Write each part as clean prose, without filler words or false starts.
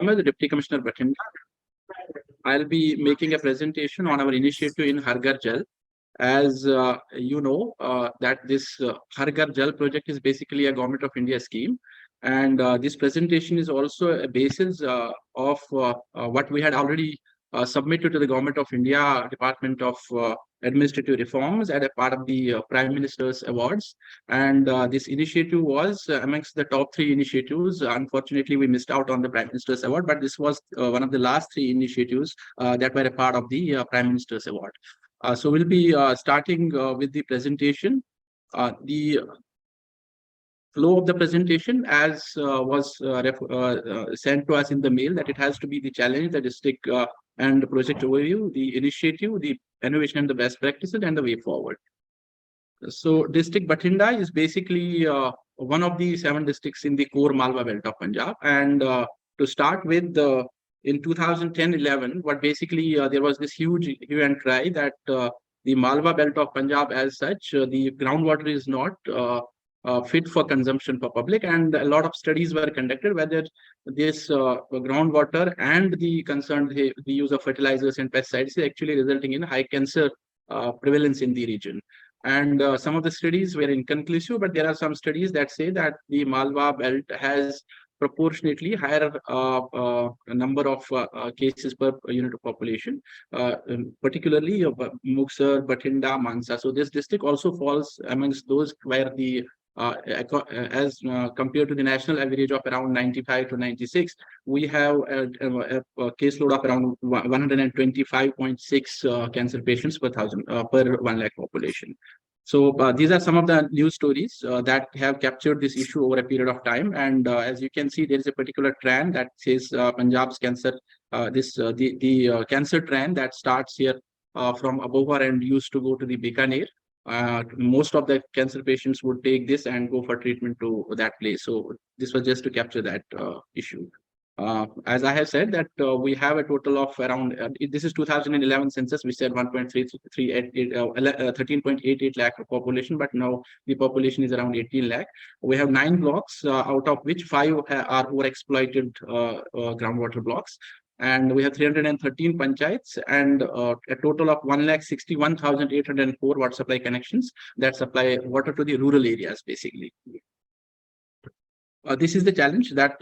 I'm the Deputy Commissioner Bathinda. I'll be making a presentation on our initiative in Har Ghar Jal. As you know, that this Har Ghar Jal project is basically a Government of India scheme. And this presentation is also a basis of what we had already submitted to the Government of India Department of Administrative Reforms as a part of the Prime Minister's Awards. And this initiative was amongst the top 3 initiatives. Unfortunately, we missed out on the Prime Minister's Award, but this was one of the last 3 initiatives that were a part of the Prime Minister's Award. So we'll be starting with the presentation. The flow of the presentation as was sent to us in the mail, that it has to be the challenge, the district and the project overview, the initiative, the innovation and the best practices, and the way forward. So district Bathinda is basically one of the 7 districts in the core Malwa belt of Punjab. And to start with, in 2010-11, what basically there was this huge hue and cry that the Malwa belt of Punjab as such, the groundwater is not fit for consumption for public, and a lot of studies were conducted whether this groundwater and the concerned the use of fertilizers and pesticides is actually resulting in high cancer prevalence in the region. And some of the studies were inconclusive, but there are some studies that say that the Malwa belt has proportionately higher number of cases per unit of population, particularly Muxar, Bathinda, Mansa. So this district also falls amongst those where the as compared to the national average of around 95 to 96, we have a caseload of around 125.6 cancer patients per 1 lakh population. So these are some of the news stories that have captured this issue over a period of time. And as you can see, there is a particular trend that says Punjab's cancer, the cancer trend that starts here from Abova and used to go to the Bikaner. Most of the cancer patients would take this and go for treatment to that place. So this was just to capture that issue. As I have said that we have a total of around, this is 2011 census, we said 13.88 lakh of population, but now the population is around 18 lakh. We have 9 blocks, out of which 5 are overexploited groundwater blocks. And we have 313 panchayats and a total of 1,61,804 water supply connections that supply water to the rural areas, basically. This is the challenge that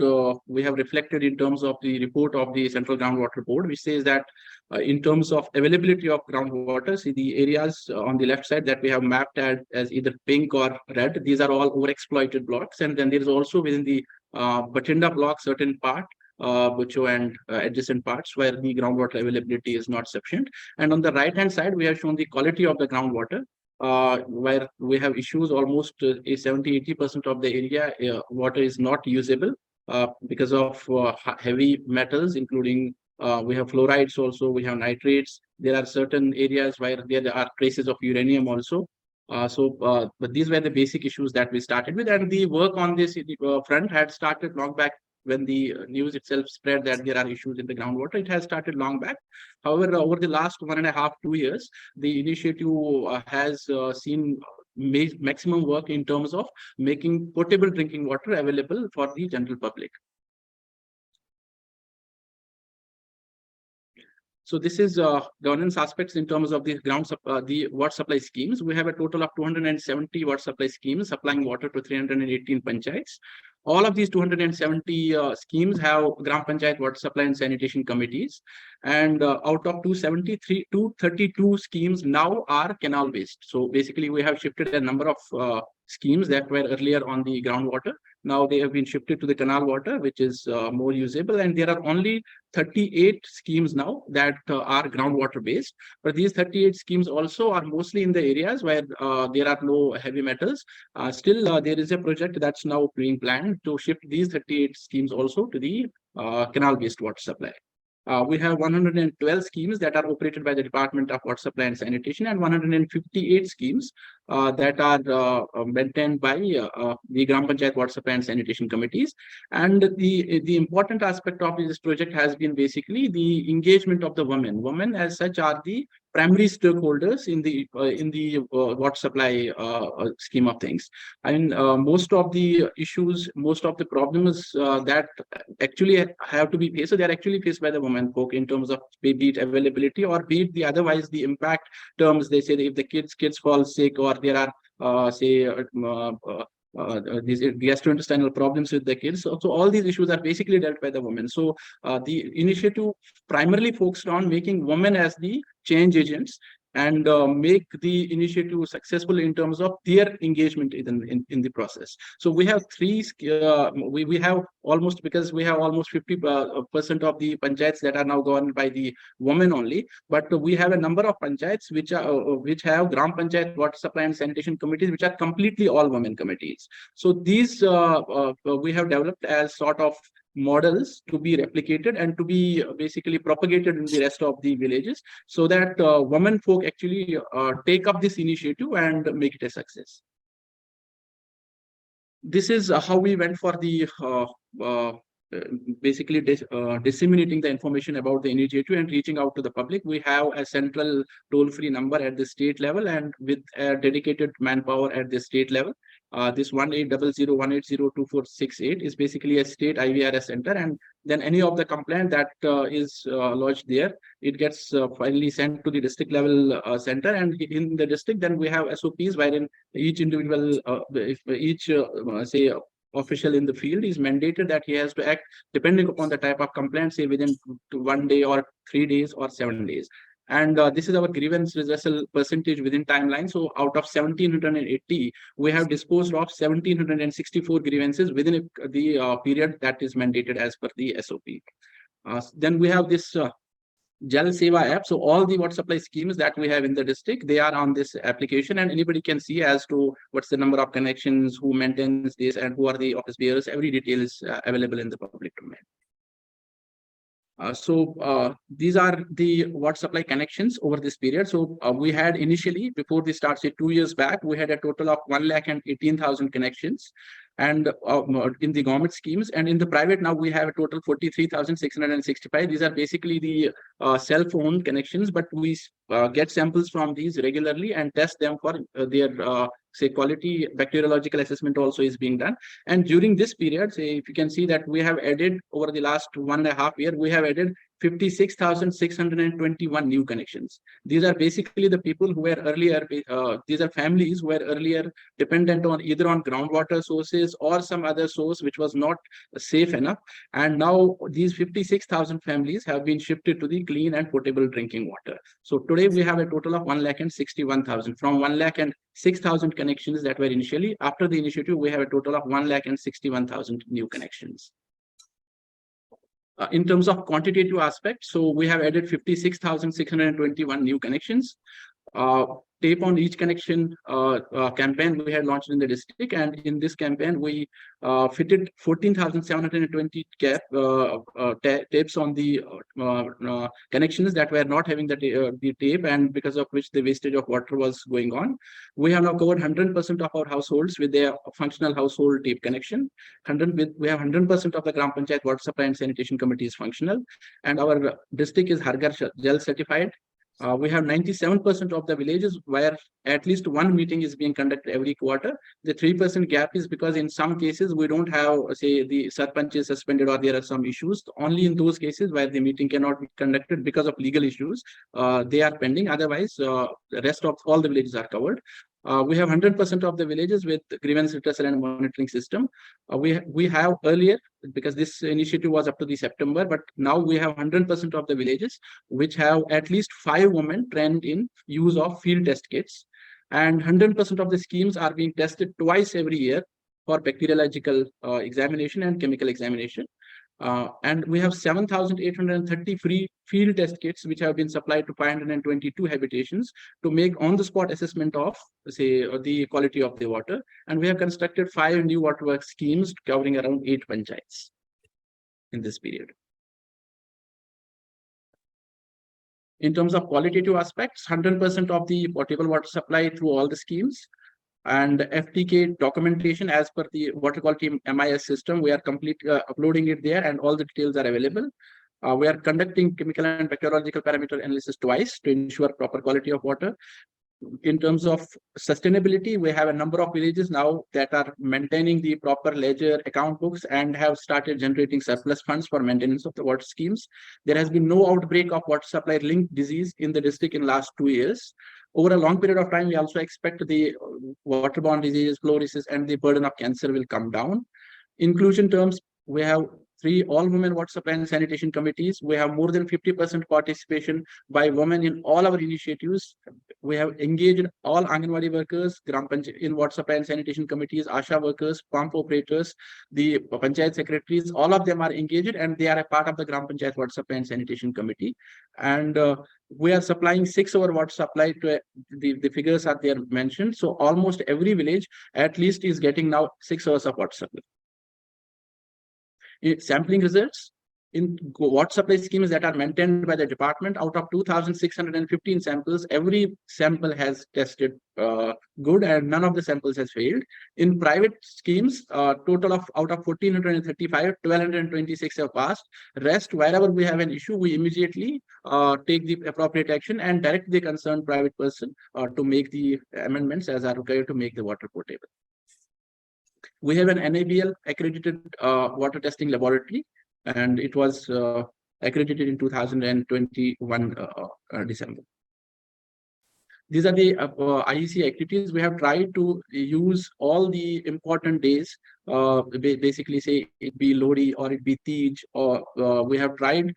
we have reflected in terms of the report of the Central Groundwater Board, which says that in terms of availability of groundwater, see the areas on the left side that we have mapped as either pink or red, these are all overexploited blocks. And then there is also within the Bathinda block certain part, Bucho and adjacent parts where the groundwater availability is not sufficient. And on the right hand side, we have shown the quality of the groundwater, where we have issues almost 70-80% of the area water is not usable because of heavy metals, including we have fluorides also, we have nitrates. There are certain areas where there are traces of uranium also. But these were the basic issues that we started with, and the work on this front had started long back. When the news itself spread that there are issues in the groundwater, it has started long back. However, over the last 1.5-2 years, the initiative has seen maximum work in terms of making potable drinking water available for the general public. So this is governance aspects in terms of the the water supply schemes. We have a total of 270 water supply schemes supplying water to 318 panchayats. All of these 270 schemes have Gram Panchayat water supply and sanitation committees. And out of 232 schemes now are canal based. So basically we have shifted a number of schemes that were earlier on the groundwater. Now they have been shifted to the canal water, which is more usable. And there are only 38 schemes now that are groundwater based. But these 38 schemes also are mostly in the areas where there are no heavy metals. Still, there is a project that's now being planned to shift these 38 schemes also to the canal based water supply. We have 112 schemes that are operated by the Department of Water Supply and Sanitation and 158 schemes that are maintained by the Gram Panchayat Water Supply and Sanitation Committees. And the important aspect of this project has been basically the engagement of the women. Women as such are the primary stakeholders in the water supply scheme of things. I mean, most of the issues, most of the problems that actually have to be faced, so they are actually faced by the women folk in terms of be it availability or be it the otherwise the impact terms. They say that if the kids fall sick or there are these gastrointestinal problems with the kids. So all these issues are basically dealt by the women. So the initiative primarily focused on making women as the change agents and make the initiative successful in terms of their engagement in the process. So we have we have almost, because we have almost 50% of the panchayats that are now governed by the women only, but we have a number of panchayats which have Gram Panchayat Water Supply and Sanitation Committees, which are completely all women committees. So these we have developed as sort of models to be replicated and to be basically propagated in the rest of the villages, so that women folk actually take up this initiative and make it a success. This is how we went for the basically disseminating the information about the initiative and reaching out to the public. We have a central toll-free number at the state level and with a dedicated manpower at the state level. This 1800180248 is basically a state IVRS center, and then any of the complaint that is lodged there, it gets finally sent to the district level center, and in the district then we have SOPs wherein each individual, say official in the field is mandated that he has to act depending upon the type of complaint, say within 1 day or 3 days or 7 days. And this is our grievance redressal percentage within timeline. So out of 1780, we have disposed of 1764 grievances within the period that is mandated as per the SOP. Then we have this Jal Seva app. So all the water supply schemes that we have in the district, they are on this application, and anybody can see as to what's the number of connections, who maintains this, and who are the office bearers. Every detail is available in the public domain. These are the water supply connections over this period. So we had initially, before this starts, say 2 years back, we had a total of 1,18,000 connections, and in the government schemes, and in the private now we have a total 43,665. These are basically the self-owned connections, but we get samples from these regularly and test them for their say quality. Bacteriological assessment also is being done. And during this period, say if you can see that we have added over the last 1.5 years, we have added 56,621 new connections. These are basically the people who were earlier, these are families who were earlier dependent on either on groundwater sources or some other source which was not safe enough. And now these 56,000 families have been shifted to the clean and potable drinking water. So today we have a total of 1,61,000 from 1,06,000 connections that were initially. After the initiative, we have a total of 1,61,000 new connections. In terms of quantitative aspect, so we have added 56,621 new connections. Tape on each connection campaign we had launched in the district, and in this campaign we fitted 14,720 tapes on the connections that were not having the tape, and because of which the wastage of water was going on. We have now covered 100% of our households with their functional household tape connection. We have 100% of the Gram Panchayat Water Supply and Sanitation Committee is functional, and our district is Har Ghar Jal certified. We have 97% of the villages where at least one meeting is being conducted every quarter. The 3% gap is because in some cases we don't have, say, the sarpanch is suspended or there are some issues. Only in those cases where the meeting cannot be conducted because of legal issues, they are pending. Otherwise, the rest of all the villages are covered. We have 100% of the villages with grievance redressal and monitoring system. We have earlier, because this initiative was up to the September, but now we have 100% of the villages which have at least 5 women trained in use of field test kits, and 100% of the schemes are being tested twice every year for bacteriological examination and chemical examination. And we have 7,830 free field test kits which have been supplied to 522 habitations to make on-the-spot assessment of, say, the quality of the water. And we have constructed 5 new waterworks schemes covering around 8 panchayats in this period. In terms of qualitative aspects, 100% of the potable water supply through all the schemes, and FTK documentation as per the water quality MIS system. We are uploading it there, and all the details are available. We are conducting chemical and bacteriological parameter analysis twice to ensure proper quality of water. In terms of sustainability, we have a number of villages now that are maintaining the proper ledger account books and have started generating surplus funds for maintenance of the water schemes. There has been no outbreak of water supply linked disease in the district in last 2 years. Over a long period of time, we also expect the waterborne diseases, fluorosis, and the burden of cancer will come down. Inclusion terms, we have 3 all-women water supply and sanitation committees. We have more than 50% participation by women in all our initiatives. We have engaged all Anganwadi workers, in water supply and sanitation committees, ASHA workers, pump operators, the panchayat secretaries. All of them are engaged, and they are a part of the Gram Panchayat water supply and sanitation committee. And we are supplying 6 hour water supply to the figures are there mentioned. So almost every village at least is getting now 6 hours of water supply. Sampling results in water supply schemes that are maintained by the department, out of 2,615 samples, every sample has tested good, and none of the samples has failed. In private schemes, total of out of 1,435, 1,226 have passed. Rest, wherever we have an issue, we immediately take the appropriate action and direct the concerned private person to make the amendments as are required to make the water potable. We have an NABL accredited water testing laboratory, and it was accredited in 2021 December. These are the IEC activities. We have tried to use all the important days, basically say it be Lodi or it be Tej, or we have tried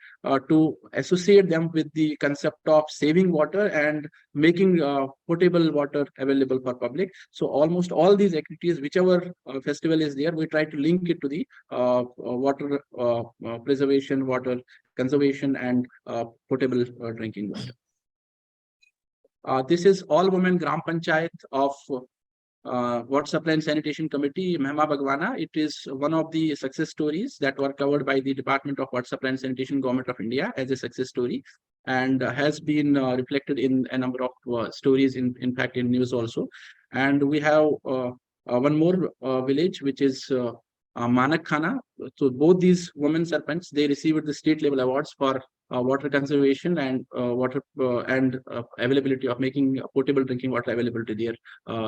to associate them with the concept of saving water and making potable water available for public. So almost all these activities, whichever festival is there, we try to link it to the water preservation, water conservation, and potable drinking water. This is all women Gram Panchayat of Water Supply and Sanitation Committee, Mehma Bagwana. It is one of the success stories that were covered by the Department of Water Supply and Sanitation, Government of India as a success story, and has been reflected in a number of stories, in fact, in news also. And we have one more village, which is Manak Khana. So both these women serpents, they received the state level awards for water conservation and water and availability of making potable drinking water available to their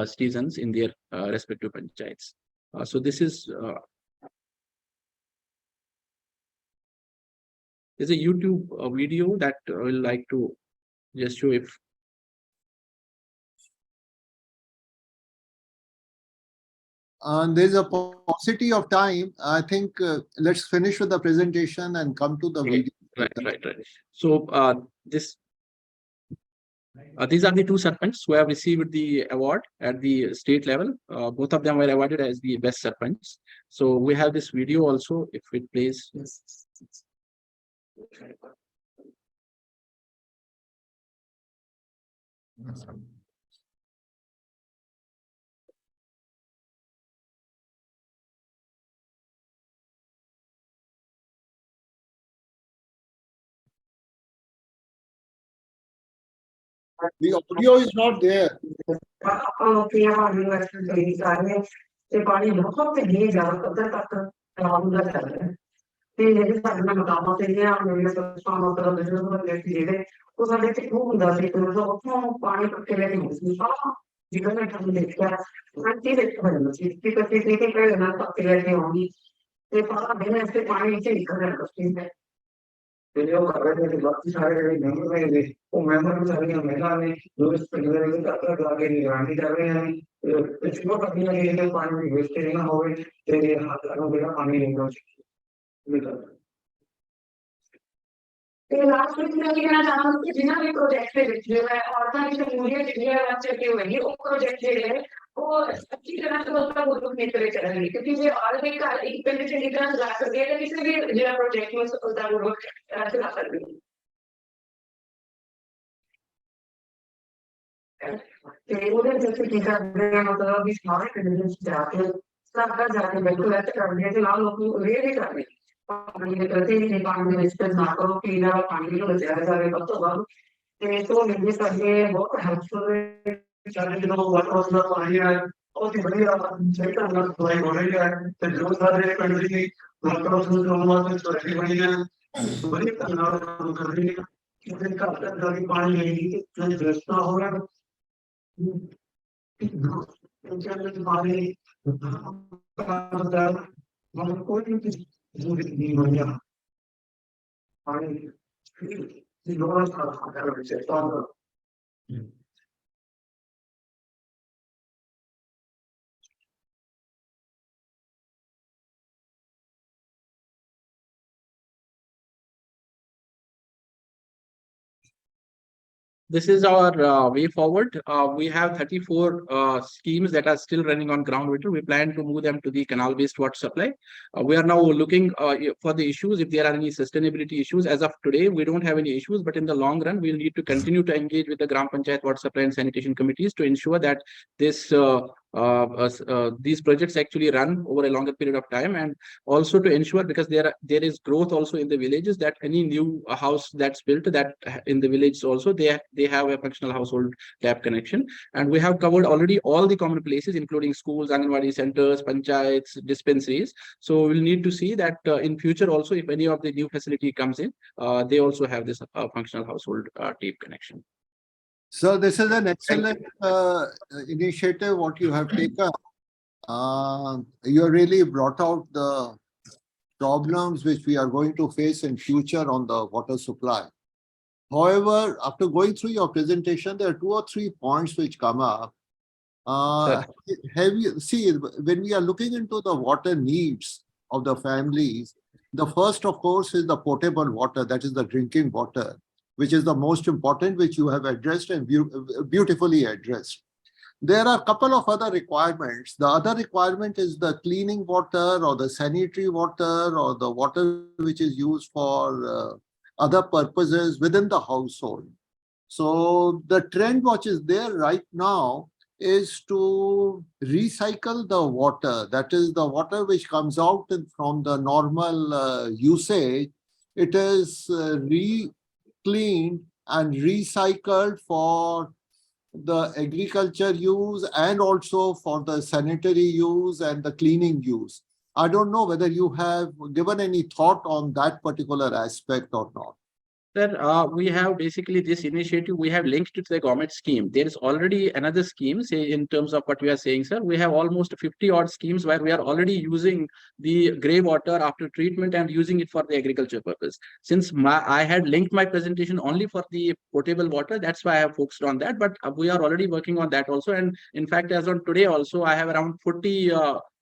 citizens in their respective panchayats. So this is there's a YouTube video that I will like to just show if. There's a paucity of time. I think let's finish with the presentation and come to the video. Right. So these are the 2 serpents who have received the award at the state level. Both of them were awarded as the best serpents. So we have this video also, if it plays. Yes. The audio is not there. Video coverage में बाकी सारे member में वो member सारी महिला ने जो इस परिवार के तत्व आगे निगरानी कर रहे हैं इसको करने के लिए पानी में वेस्टेज ना होवे तेरे हाथ में बेटा पानी नहीं होना चाहिए तो लास्ट वीक में कहना चाहूँ कि जिना भी प्रोजेक्ट पे जो है ऑर्गेनाइजेशन मीडिया जितने बच्चे के हुए वो प्रोजेक्ट जो है वो अच्छी तरह से उसका गुरुत्व नहीं करे चलेंगे क्योंकि ये ऑलरेडी का एक पहले से निकल जा सकते हैं इससे भी जो प्रोजेक्ट में सफलता पूर्वक चला सकते हैं तो उधर जैसे कि कर रहे हैं मतलब इस हमारे कन्वेंस जाके सब जाके बिल्कुल ऐसे कर रहे हैं कि लोग ये भी कर रहे हैं पानी करते ही पानी में इस्तेमाल ना करो पीना पानी को बचाया जाए तब तो ਤੇ ਤੋਂ ਮੇਰੇ ਸਾਡੇ ਬਹੁਤ ਹੈਲਪਫੁਲ ਸਾਡੇ ਜਦੋਂ ਵਾਟਰ ਦਾ ਪਾਣੀ ਹੈ ਬਹੁਤ ਹੀ ਵਧੀਆ ਸਹੀ ਢੰਗ ਨਾਲ ਸਪਲਾਈ ਹੋ ਰਹੀ ਹੈ ਤੇ ਜੋ ਸਾਡੇ ਪਿੰਡ ਦੀ ਵਾਟਰ ਨੂੰ ਵਾਸਤੇ ਸੋਸਾਇਟੀ ਬਣੀ ਹੈ ਵਧੀਆ ਢੰਗ ਨਾਲ ਕੰਮ ਕਰ ਰਹੀ ਹੈ ਕਿਸੇ ਘਰ ਤੱਕ ਦਾ ਵੀ ਪਾਣੀ ਨਹੀਂ ਤੇ ਰਸਤਾ ਹੋ ਰਿਹਾ ਇੰਟਰਨੈਟ ਪਾਣੀ ਮਤਲਬ ਕੋਈ ਵੀ ਚੀਜ਼ ਨਹੀਂ ਹੋਣੀ ਪਾਣੀ ਦੀ ਲੋੜ ਕਰ ਰਹੇ ਹੈ ਤਾਂ This is our way forward. We have 34 schemes that are still running on groundwater. We plan to move them to the canal-based water supply. We are now looking for the issues, if there are any sustainability issues. As of today, we don't have any issues, but in the long run, we'll need to continue to engage with the Gram Panchayat water supply and sanitation committees to ensure that this these projects actually run over a longer period of time, and also to ensure, because there is growth also in the villages, that any new house that's built, that in the village also they have a functional household tap connection. And we have covered already all the common places, including schools, Anganwadi centers, panchayats, dispensaries. So we'll need to see that in future also, if any of the new facility comes in, they also have this functional household tap connection. So this is an excellent initiative what you have taken. You really brought out the problems which we are going to face in future on the water supply. However, after going through your presentation, there are 2 or 3 points which come up. Have you see, when we are looking into the water needs of the families, the first, of course, is the potable water, that is the drinking water, which is the most important, which you have addressed and beautifully addressed. There are a couple of other requirements. The other requirement is the cleaning water or the sanitary water or the water which is used for other purposes within the household. So the trend which is there right now is to recycle the water. That is the water which comes out from the normal usage. It is cleaned and recycled for the agriculture use and also for the sanitary use and the cleaning use. I don't know whether you have given any thought on that particular aspect or not. Sir, we have basically this initiative, we have linked it to the government scheme. There is already another scheme, say in terms of what we are saying, sir. We have almost 50 odd schemes where we are already using the grey water after treatment and using it for the agriculture purpose. Since I had linked my presentation only for the potable water, that's why I have focused on that. But we are already working on that also. And in fact, as on today also, I have around 40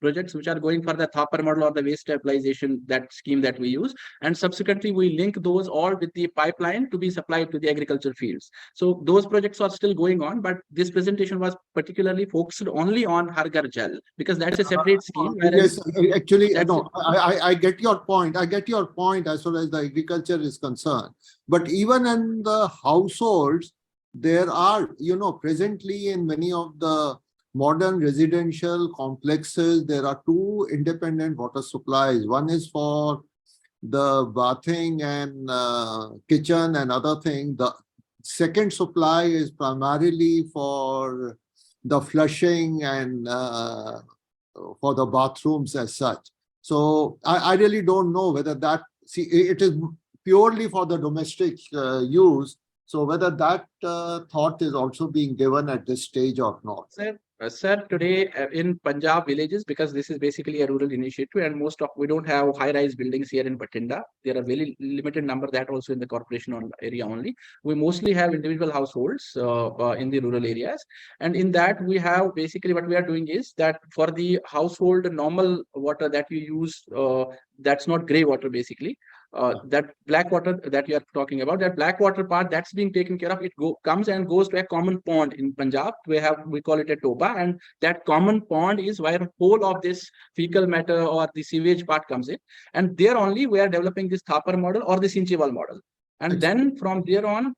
projects which are going for the Thapar model or the waste stabilization, that scheme that we use. And subsequently, we link those all with the pipeline to be supplied to the agriculture fields. So those projects are still going on, but this presentation was particularly focused only on Har Ghar Jal, because that's a separate scheme. Yes, actually, no, I get your point. I get your point as far as the agriculture is concerned. But even in the households, there are, presently in many of the modern residential complexes, there are 2 independent water supplies. One is for the bathing and kitchen and other thing. The second supply is primarily for the flushing and for the bathrooms as such. So I really don't know whether that, see, it is purely for the domestic use. So whether that thought is also being given at this stage or not. Sir, today in Punjab villages, because this is basically a rural initiative, and we don't have high-rise buildings here in Bathinda. There are very limited number, that also in the corporation area only. We mostly have individual households in the rural areas. And in that, we have basically what we are doing is that for the household normal water that you use, that's not grey water basically. That black water that you are talking about, that black water part, that's being taken care of. It comes and goes to a common pond in Punjab. We call it a toba, and that common pond is where the whole of this fecal matter or the sewage part comes in. And there only we are developing this Thapar model or the Sincheval model. And then from there on,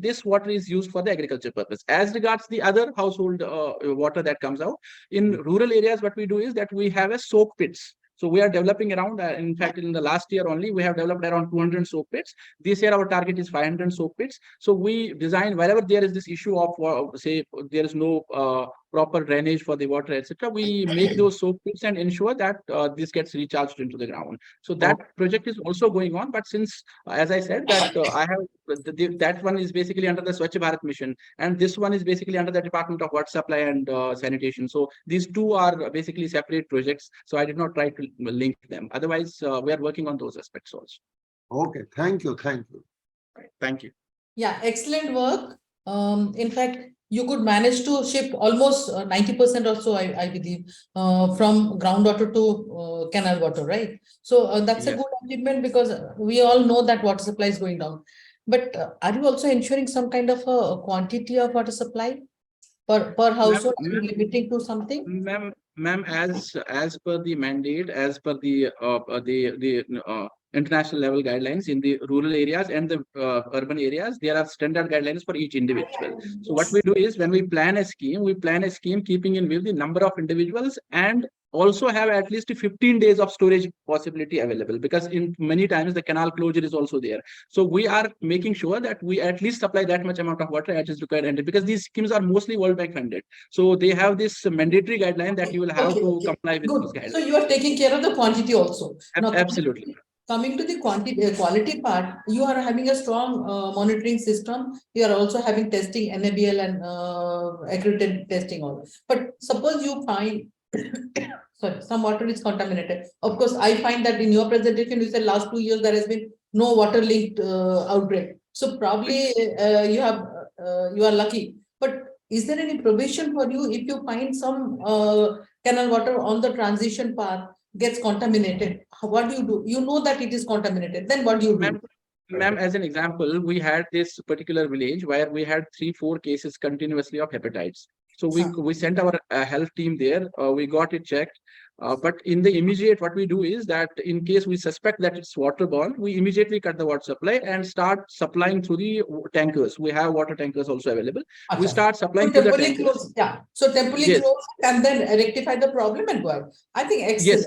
this water is used for the agriculture purpose. As regards the other household water that comes out in rural areas, what we do is that we have a soak pits. So we are developing around, in fact, in the last year only, we have developed around 200 soak pits. This year, our target is 500 soak pits. So we design wherever there is this issue of, say, there is no proper drainage for the water, etc. We make those soak pits and ensure that this gets recharged into the ground. So that project is also going on. But since, as I said, that I have that one is basically under the Swachh Bharat mission, and this one is basically under the Department of Water Supply and Sanitation. So these two are basically separate projects. So I did not try to link them. Otherwise, we are working on those aspects also. Okay, thank you, thank you. Right. Thank you. Yeah, excellent work. In fact, you could manage to shift almost 90% or so, I believe, from groundwater to canal water, right? So that's a Yes. good achievement, because we all know that water supply is going down. But are you also ensuring some kind of a quantity of water supply per household? Are you limiting to something? Ma'am, as per the mandate, as per the international level guidelines in the rural areas and the urban areas, there are standard guidelines for each individual. So what we do is, when we plan a scheme keeping in view the number of individuals, and also have at least 15 days of storage possibility available, because in many times the canal closure is also there. So we are making sure that we at least supply that much amount of water as is required, and because these schemes are mostly World Bank funded, so they have this mandatory guideline that you will have to comply with Good. these guidelines. So you are taking care of the quantity also. Now, Absolutely. coming to the quality part, you are having a strong monitoring system. You are also having testing, NABL and accredited testing all. But suppose you find sorry, some water is contaminated. Of course, I find that in your presentation, you said last 2 years there has been no water linked outbreak. So probably you are lucky. But is there any provision for you if you find some canal water on the transition path gets contaminated? What do you do? You know that it is contaminated. Then what do you do? Ma'am, as an example, we had this particular village where we had 3-4 cases continuously of hepatitis. So we sent our health team there. We got it checked. But in the immediate, what we do is that in case we suspect that it's waterborne, we immediately cut the water supply and start supplying through the tankers. We have water tankers also available. We start supplying to the tankers. So temporarily close and then rectify the problem and go ahead. I think excellent.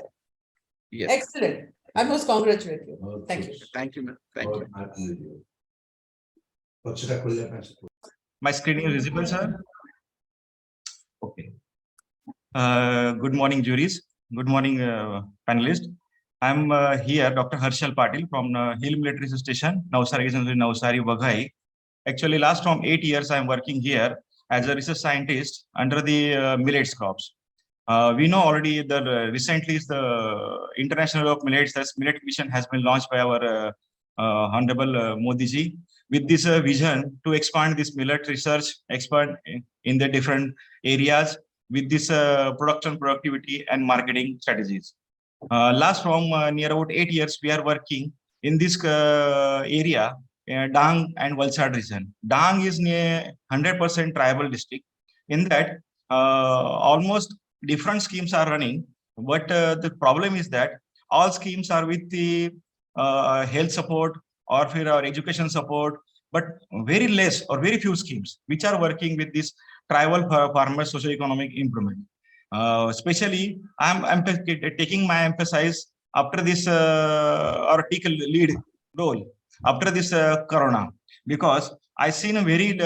Yes. Excellent. I must congratulate you. Thank you. Thank you, ma'am. Thank you. My screen is visible, sir? Okay. Good morning, juries. Good morning, panelists. I'm here, Dr. Harshal Patil from Hill Military Station, Navsari, Vaghai. Actually, last from 8 years, I'm working here as a research scientist under the millets crops. We know already that recently the International of Millets, that's Millet Mission, has been launched by our Honorable Modi ji, with this vision to expand this millet research, expand in the different areas with this production, productivity, and marketing strategies. Last from near about 8 years, we are working in this area, Dang and Valsad region. Dang is near 100% tribal district. In that, almost different schemes are running, but the problem is that all schemes are with the health support or for our education support, but very less or very few schemes which are working with this tribal farmer socio-economic improvement. Especially, I'm taking my emphasis after this or take a lead role after this corona, because I seen a very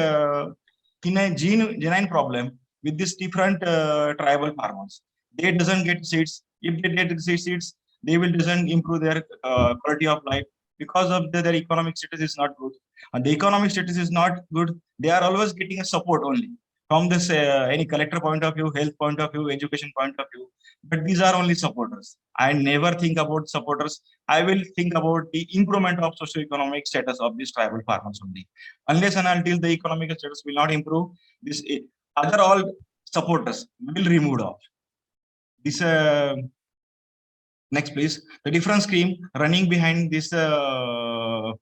genuine problem with this different tribal farmers. They doesn't get seeds. If they get seeds, they will doesn't improve their quality of life because of their economic status is not good. And the economic status is not good. They are always getting a support only from this any collector point of view, health point of view, education point of view. But these are only supporters. I never think about supporters. I will think about the improvement of socio-economic status of these tribal farmers only. Unless and until the economic status will not improve, this other all supporters will remove off. This next, please. The different scheme running behind this my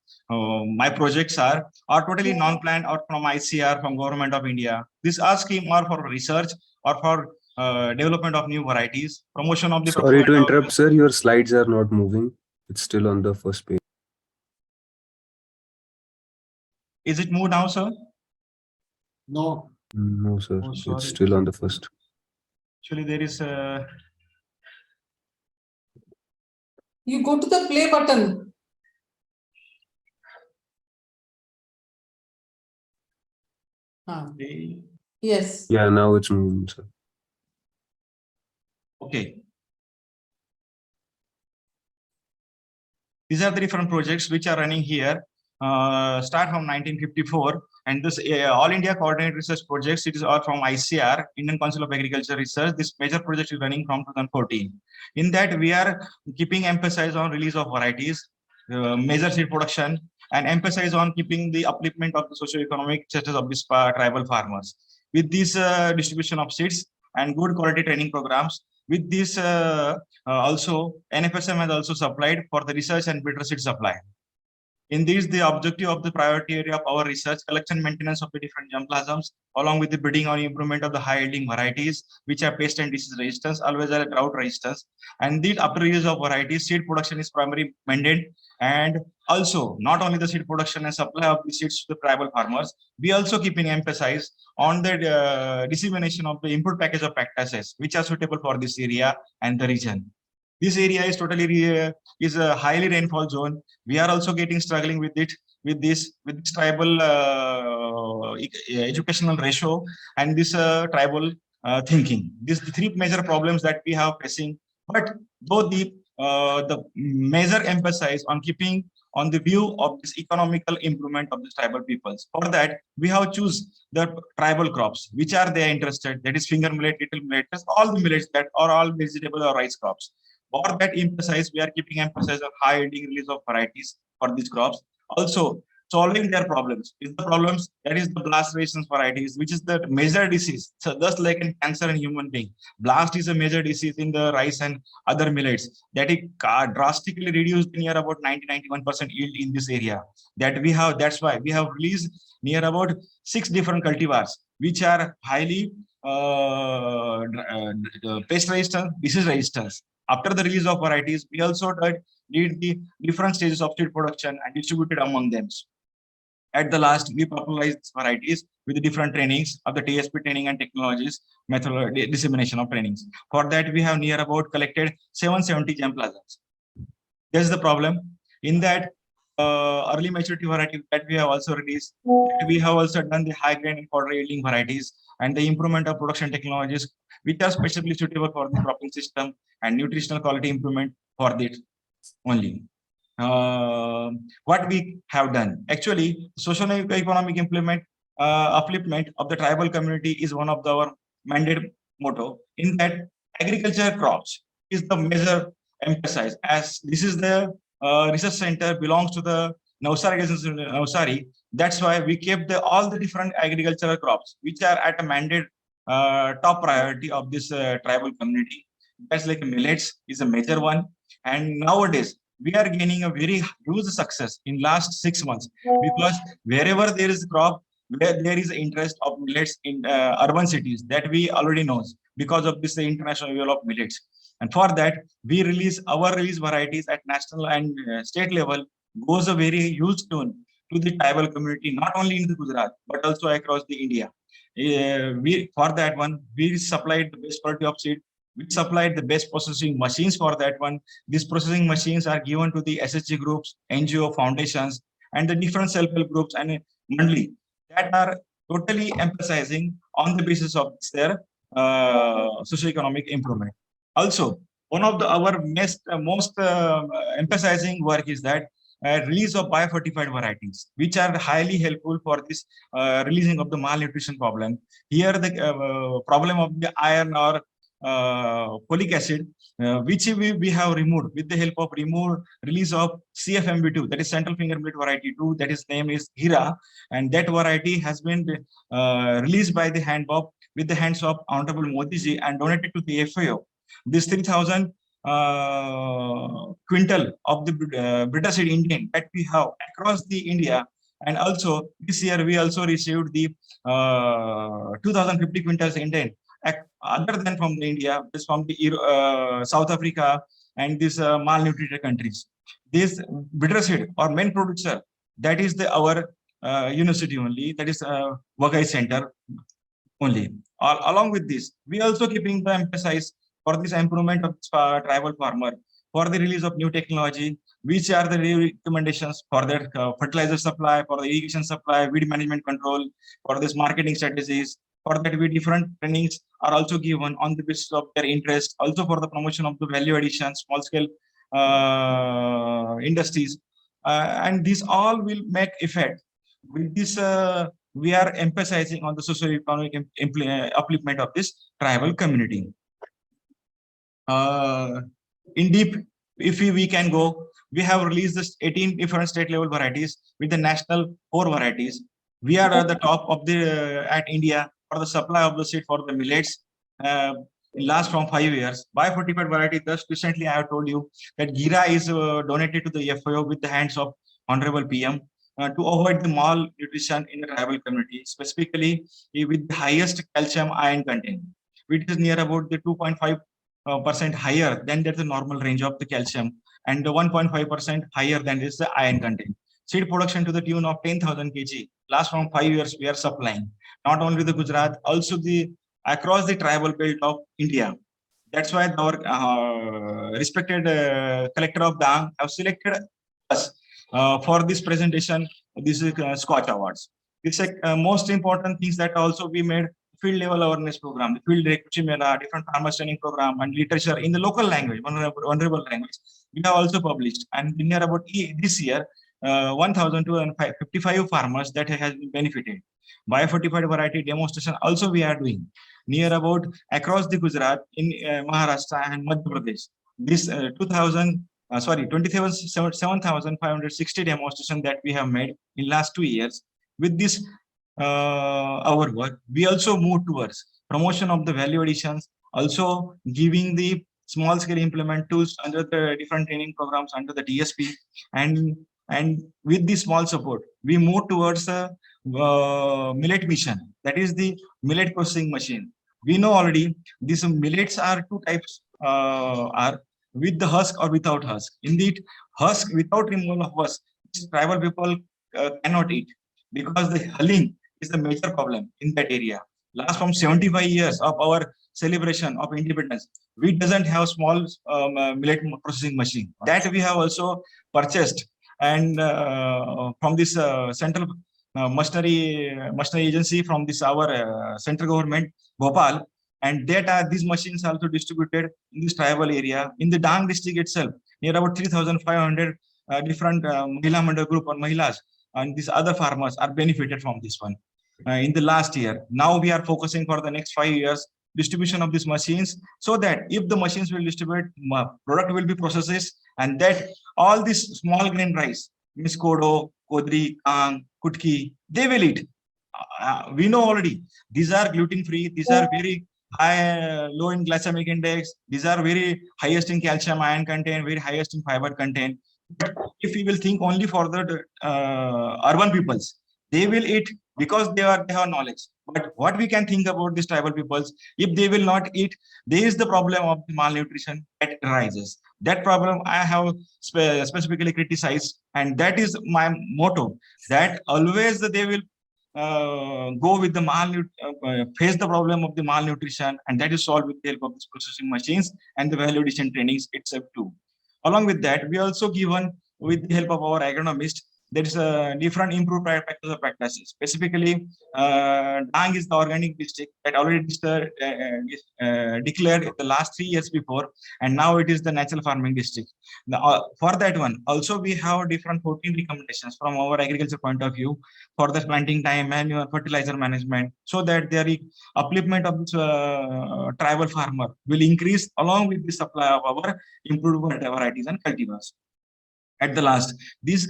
projects are totally non-planned or from ICR, from Government of India. These are scheme are for research or for development of new varieties, promotion of the. Sorry to interrupt, sir. Your slides are not moving. It's still on the first page. Is it moved now, sir? No. No, sir. Oh, sorry. It's still on the first. Actually, there is You go to the play button. Yes. Yeah, now it's moving, sir. Okay. These are the different projects which are running here. Start from 1954, and this All India Coordinated Research Projects, it is all from ICR, Indian Council of Agriculture Research. This major project is running from 2014. In that, we are keeping emphasis on release of varieties, major seed production, and emphasis on keeping the upliftment of the socio-economic status of these tribal farmers. With this distribution of seeds and good quality training programs, with this also NFSM has also supplied for the research and bitter seed supply. In this, the objective of the priority area of our research, collection maintenance of the different germplasms, along with the breeding or improvement of the high yielding varieties, which have pest and disease resistance, always are drought resistance. And the after release of varieties, seed production is primary mandate. And also, not only the seed production and supply of the seeds to the tribal farmers, we also keeping emphasis on the dissemination of the input package of practices, which are suitable for this area and the region. This area is totally is a highly rainfall zone. We are also struggling with it, with this tribal educational ratio and this tribal thinking. These the three major problems that we have facing. But though the major emphasis on keeping on the view of this economical improvement of the tribal peoples. For that, we have choose the tribal crops, which are they interested. That is finger millet, little millet, all the millets that are all vegetable or rice crops. For that emphasis, we are keeping emphasis on high yielding release of varieties for these crops. Also, solving their problems. Is the problems that is the blast resistance varieties, which is the major disease. So just like in cancer in human being, blast is a major disease in the rice and other millets that it drastically reduced near about 90-91% yield in this area. That we have. That's why we have released near about 6 different cultivars, which are highly pest resistance, disease resistance. After the release of varieties, we also did the different stages of seed production and distributed among them. At the last, we popularized varieties with the different trainings of the TSP training and technologies, method dissemination of trainings. For that, we have near about collected 770 germplasms. There's the problem. In that, early maturity varieties that we have also released, we have also done the high grain and powder yielding varieties and the improvement of production technologies, which are specially suitable for the cropping system and nutritional quality improvement for this only. What we have done actually, social economic upliftment of the tribal community is one of our mandate motto. In that, agriculture crops is the major emphasis, as this is the research center belongs to the Navsari. That's why we kept all the different agricultural crops which are at a mandate top priority of this tribal community. That's like millets is a major one, and nowadays we are gaining a very huge success in last 6 months, because wherever there is crop, where there is interest of millets in urban cities, that we already know because of this international level of millets. And for that, we release varieties at national and state level, goes a very huge tune to the tribal community, not only in the Gujarat but also across the India. For that one, we supplied the best quality of seed. We supplied the best processing machines for that one. These processing machines are given to the SHG groups, NGO foundations, and the different self-help groups and monthly that are totally emphasizing on the basis of their socio-economic improvement. Also, one of our most emphasizing work is that release of biofortified varieties, which are highly helpful for this releasing of the malnutrition problem. Here, the problem of the iron or folic acid, which we have removed with the help of release of CFMB2, that is Central Finger Millet Variety 2, that is name is Hira, and that variety has been released by the hands of Honorable Modi ji and donated to the FAO. This 3,000 quintal of the bitter seed Indian that we have across the India. And also this year we also received the 2,050 quintals Indian other than from the India, this from the South Africa and these malnutrited countries. This bitter seed or main producer, that is our university only, that is Wagai Center only. Along with this, we also keeping the emphasis for this improvement of tribal farmer. for the release of new technology, which are the recommendations for their fertilizer supply, for the irrigation supply, weed management control, for this marketing strategies. For that, we different trainings are also given on the basis of their interest, also for the promotion of the value addition, small scale industries. And these all will make effect. With this, we are emphasizing on the socio-economic upliftment of this tribal community. In deep, if we can go, we have released this 18 different state level varieties with the national 4 varieties. We are at the top of the at India for the supply of the seed for the millets. Last from 5 years. Biofortified variety, just recently I have told you that Gira is donated to the FAO with the hands of Honorable PM to avoid the malnutrition in the tribal community, specifically with the highest calcium ion content, which is near about the 2.5% higher than the normal range of the calcium, and the 1.5% higher than is the iron content. Seed production to the tune of 10,000 kg. Last from 5 years we are supplying. Not only the Gujarat, also the across the tribal belt of India. That's why our respected collector of Dang have selected us for this presentation. This is SKOCH Awards. This is most important things that also we made field level awareness program, the field Mela, different farmer training program, and literature in the local language, vulnerable language. We have also published, and near about this year, 1,255 farmers that has been benefited. Biofortified variety demonstration also we are doing near about across the Gujarat, in Maharashtra and Madhya Pradesh. This 7,560 demonstration that we have made in last 2 years. With this our work, we also move towards promotion of the value additions, also giving the small scale implement tools under the different training programs under the DSP, and with the small support, we move towards a millet mission, that is the millet processing machine. We know already these millets are 2 types, are with the husk or without husk. Indeed, husk without removal of husk, tribal people cannot eat, because the hulling is the major problem in that area. Last from 75 years of our celebration of independence, we doesn't have small millet processing machine. That we have also purchased, and from this central machinery agency from this our central government, Bhopal, and that these machines also distributed in this tribal area. In the Dang district itself, near about 3,500 different Mahila Mandal group or Mahilas and these other farmers are benefited from this one in the last year. Now we are focusing for the next 5 years distribution of these machines, so that if the machines will distribute, product will be processed, and that all this small grain rice, Miss Kodo, Kodri, Kang, Kutki, they will eat. We know already these are gluten free, these are very high, low in glycemic index, these are very highest in calcium ion content, very highest in fiber content. But if we will think only for the urban peoples, they will eat because they have knowledge. But what we can think about these tribal peoples, if they will not eat, there is the problem of malnutrition that arises. That problem I have specifically criticized, and that is my motto, that always they will go with the face the problem of the malnutrition, and that is solved with the help of these processing machines and the value addition trainings itself too. Along with that, we also given with the help of our agronomist, there is a different improved practices. Specifically, Dang is the organic district that already declared the last 3 years before, and now it is the natural farming district. Now, for that one, also we have different 14 recommendations from our agriculture point of view for the planting time, manure, fertilizer management, so that their upliftment of this tribal farmer will increase along with the supply of our improved varieties and cultivars. At the last, these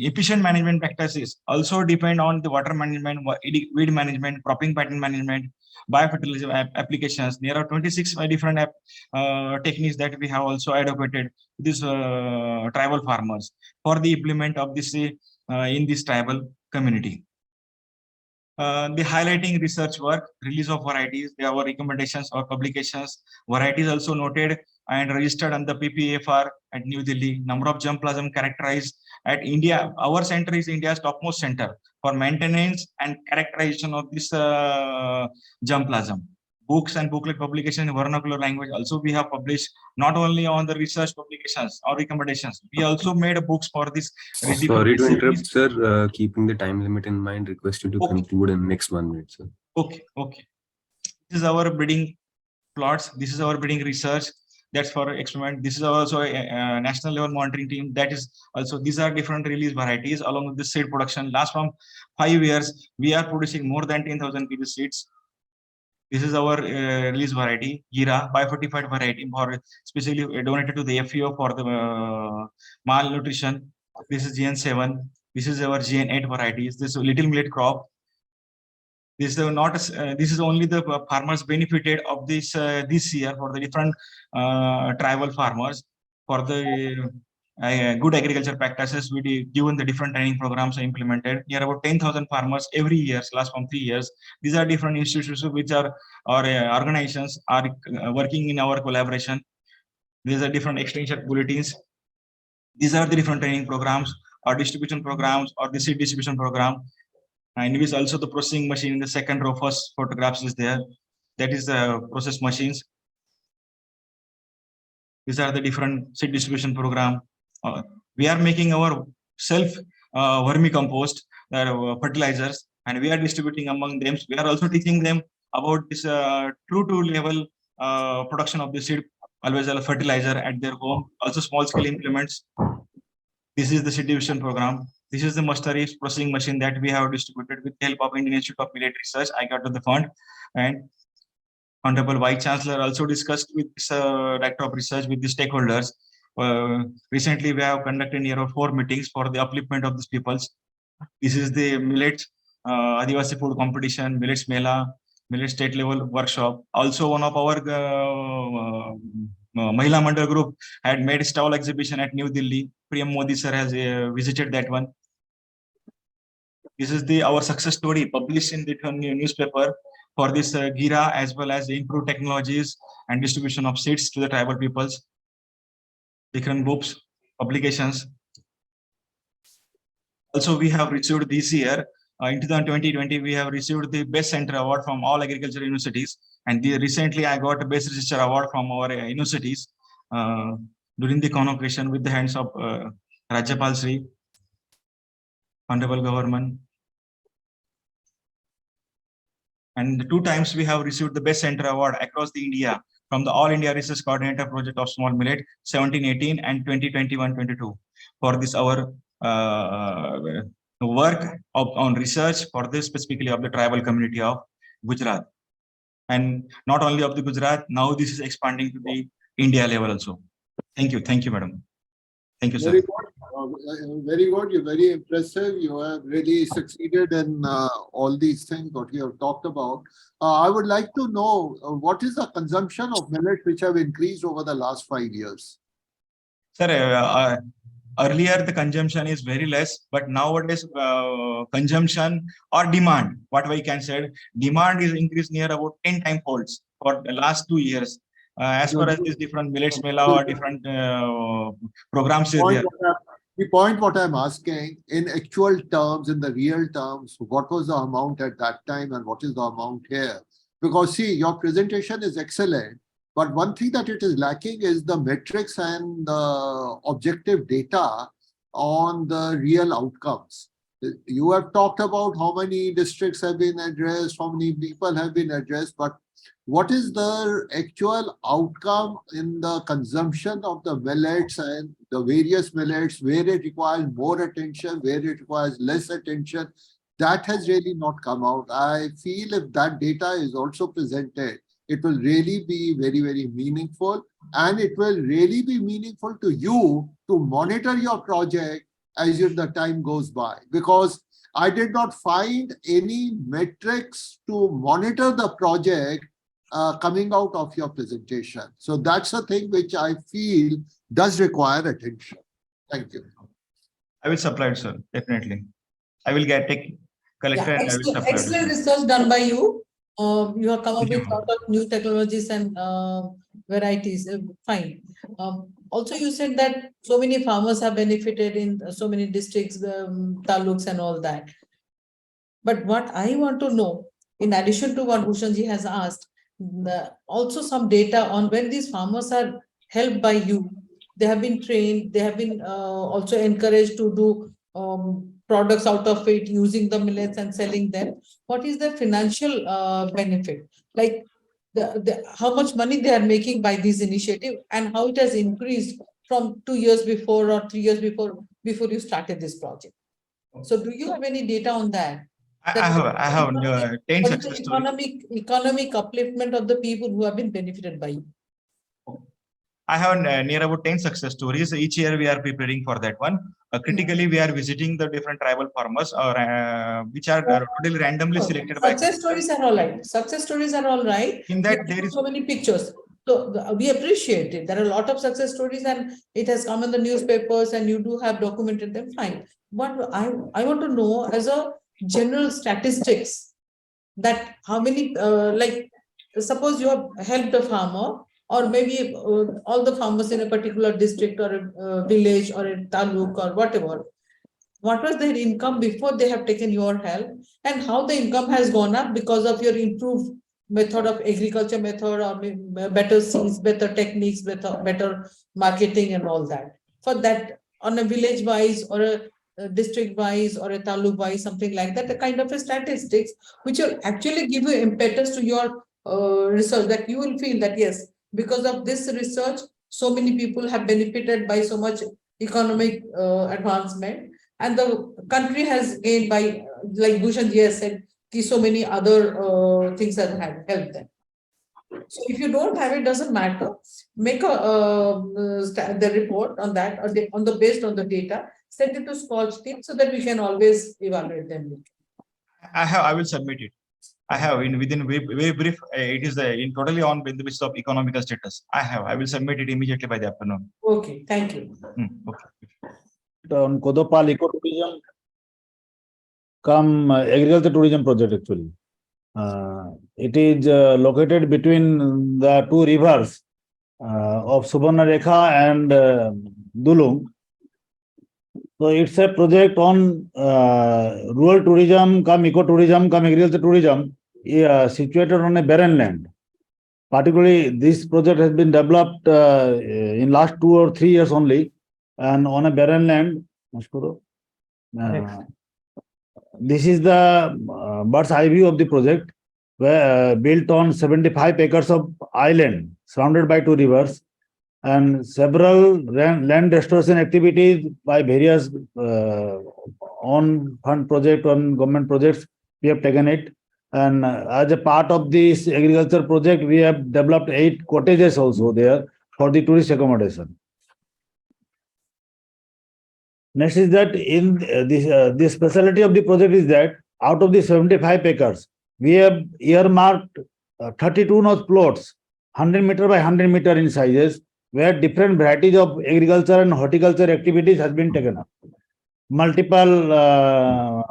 efficient management practices also depend on the water management, weed management, cropping pattern management, biofertilizer applications. There are 26 different techniques that we have also advocated these tribal farmers for the implement of this in this tribal community. The highlighting research work, release of varieties, there are recommendations or publications. Varieties also noted and registered on the PPFR at New Delhi. Number of germplasm characterized at India. Our center is India's topmost center for maintenance and characterization of this germplasm. books and booklet publication in vernacular language. Also, we have published not only on the research publications or recommendations, we also made books for this. Sorry to interrupt, sir. Keeping the time limit in mind, request you to conclude in next 1 minute, sir. Okay. This is our breeding plots. This is our breeding research. That's for experiment. This is also a national level monitoring team. That is also, these are different release varieties along with the seed production. Last from 5 years, we are producing more than 10,000 pieces seeds. This is our release variety, Gira, biofortified variety, for specifically donated to the FAO for the malnutrition. This is GN7. This is our GN8 varieties. This is little millet crop. This is not this is only the farmers benefited of this this year for the different tribal farmers for the good agriculture practices. We given the different training programs are implemented. Here about 10,000 farmers every year last from 3 years. These are different institutions which are or organizations are working in our collaboration. These are different extension bulletins. These are the different training programs or distribution programs or the seed distribution program. And it is also the processing machine in the second row. First photographs is there. That is the process machines. These are the different seed distribution program. We are making our self vermicompost fertilizers, and we are distributing among them. We are also teaching them about this true to level production of the seed, always a fertilizer at their home. Also small scale implements. This is the seed distribution program. This is the mastery processing machine that we have distributed with the help of Indian Institute of Millet Research. I got to the fund, and Honorable Vice Chancellor also discussed with this Director of Research with the stakeholders. Recently, we have conducted near 4 meetings for the upliftment of these peoples. This is the millet Adivasi food competition, millets Mela, millet state level workshop. Also, one of our Mahila Mandal group had made a stall exhibition at New Delhi. PM Modi sir has visited that one. This is our success story published in the newspaper for this Gira, as well as the improved technologies and distribution of seeds to the tribal peoples. Different books, publications. Also, we have received this year, in 2020, we have received the Best Center Award from all agricultural universities. And recently, I got a Best Researcher Award from our universities during the convocation with the hands of Rajyapal Sri, Honorable Government. And 2 times we have received the Best Center Award across the India from the All India Research Coordinator Project of Small Millet 17-18 and 2021-22 for this our work on research for this specifically of the tribal community of Gujarat. And not only of the Gujarat, now this is expanding to the India level also. Thank you, madam. Thank you, sir. Very good. Very good. You're very impressive. You have really succeeded in all these things what you have talked about. I would like to know what is the consumption of millet which have increased over the last 5 years? Sir, earlier the consumption is very less, but nowadays consumption or demand, what we can say, demand is increased near about 10 times folds for the last 2 years. As far as these different millets mela or different programs is there. The point what I'm asking, in actual terms, in the real terms, what was the amount at that time and what is the amount here? Because see, your presentation is excellent, but one thing that it is lacking is the metrics and the objective data on the real outcomes. You have talked about how many districts have been addressed, how many people have been addressed, but what is the actual outcome in the consumption of the millets and the various millets, where it requires more attention, where it requires less attention? That has really not come out. I feel if that data is also presented, it will really be very, very meaningful, and it will really be meaningful to you to monitor your project as the time goes by, because I did not find any metrics to monitor the project coming out of your presentation. So that's a thing which I feel does require attention. Thank you. I will supply it, sir. Definitely. I will take collected and I will supply it. Excellent research done by you. You have come up with a lot of new technologies and varieties. Fine. Also, you said that so many farmers have benefited in so many districts, taluks and all that. But what I want to know, in addition to what Bhushanji has asked, also some data on when these farmers are helped by you. They have been trained, they have been also encouraged to do products out of it, using the millets and selling them. What is the financial benefit? Like how much money they are making by this initiative, and how it has increased from 2 years before or 3 years before you started this project. So do you have any data on that? I have 10 What is the success stories. economic upliftment of the people who have been benefited by you? I have near about 10 success stories. Each year we are preparing for that one. Critically, we are visiting the different tribal farmers or which are totally randomly selected by. Success stories are all right. Success stories are all right. In that there is so many pictures. So we appreciate it. There are a lot of success stories and it has come in the newspapers and you do have documented them. Fine. But I want to know as a general statistics that how many like suppose you have helped a farmer or maybe all the farmers in a particular district or a village or a taluk or whatever. What was their income before they have taken your help, and how the income has gone up because of your improved method of agriculture method or better seeds, better techniques, better marketing and all that. For that, on a village wise or a district wise or a taluk wise, something like that, a kind of a statistics which will actually give you impetus to your research, that you will feel that yes, because of this research, so many people have benefited by so much economic advancement, and the country has gained by, like Bhushan ji has said, so many other things that have helped them. So if you don't have it, doesn't matter. Make the report on that, or based on the data, send it to SKOCH team so that we can always evaluate them. I will submit it. I have within very brief. It is in totally on the basis of economical status. I will submit it immediately by the afternoon. Okay, thank you. Okay. On Kodopal ecotourism come agriculture tourism project actually. It is located between the two rivers of Subarnarekha and Dulung. So it's a project on rural tourism, come ecotourism, come agriculture tourism, situated on a barren land. Particularly, this project has been developed in last 2 or 3 years only, and on a barren land. This is the bird's eye view of the project, where built on 75 acres of island surrounded by 2 rivers, and several land restoration activities by various on fund project, on government projects, we have taken it. And as a part of this agriculture project, we have developed 8 cottages also there for the tourist accommodation. Next is that in the specialty of the project is that out of the 75 acres, we have earmarked 32 notch plots, 100 meter by 100 meter in sizes, where different varieties of agriculture and horticulture activities has been taken up. Multiple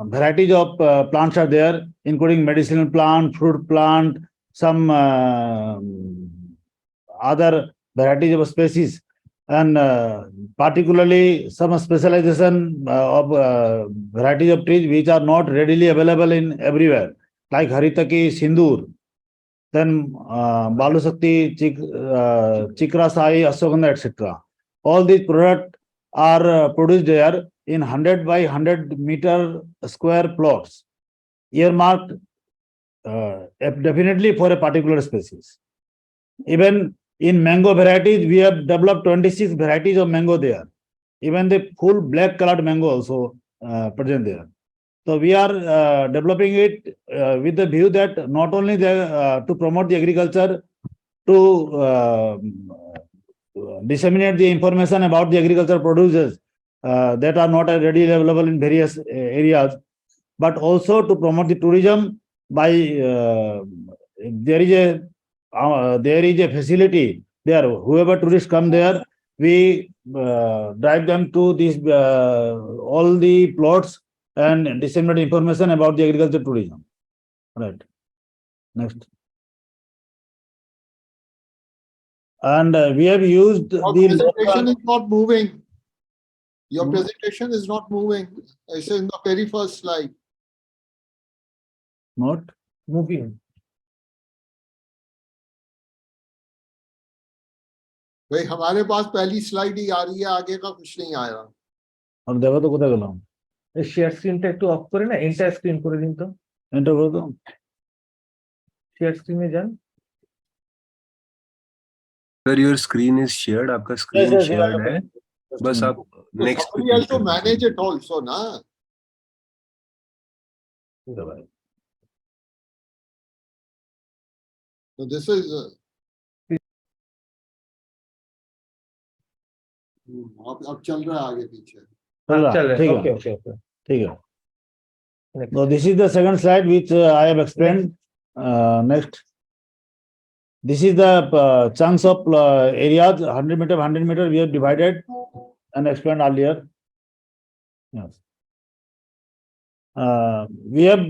varieties of plants are there, including medicinal plant, fruit plant, some other varieties of species, and particularly some specialization of varieties of trees which are not readily available in everywhere, like Haritaki, Sindur, then Balusakti, Chikrasai, Ashwagandha, etc. All these products are produced there in 100 by 100 meter square plots, earmarked definitely for a particular species. Even in mango varieties, we have developed 26 varieties of mango there. Even the full black colored mango also present there. So we are developing it with the view that not only to promote the agriculture, to disseminate the information about the agriculture produces that are not readily available in various areas, but also to promote the tourism by there is a facility there. Whoever tourists come there, we drive them to these all the plots and disseminate information about the agriculture tourism. Right. Next. And we have used Your presentation is not moving. Your presentation is not moving. It's in the very first slide. Not moving. भाई हमारे पास पहली slide ही आ रही है, आगे का कुछ नहीं आया। और देखो तो কোথায় গেলাম? শেয়ার স্ক্রিনটা একটু অফ করে না, এন্টার স্ক্রিন করে দিন তো। এন্টার করে দাও। শেয়ার স্ক্রিনে যান। Sir, your screen is shared. आपका screen yes, shared yes. है. बस आप So next पे somebody has click to कर manage दीजिए. it also, na? So this is अब चल रहा है आगे पीछे। चल रहा चल है, रहा ठीक है, है, ओके ओके ओके। ठीक है। Next. So this is the second slide which I have explained. Next. This is the chunks of areas, 100 meter, 100 meter, we have divided and explained earlier. Yes. We have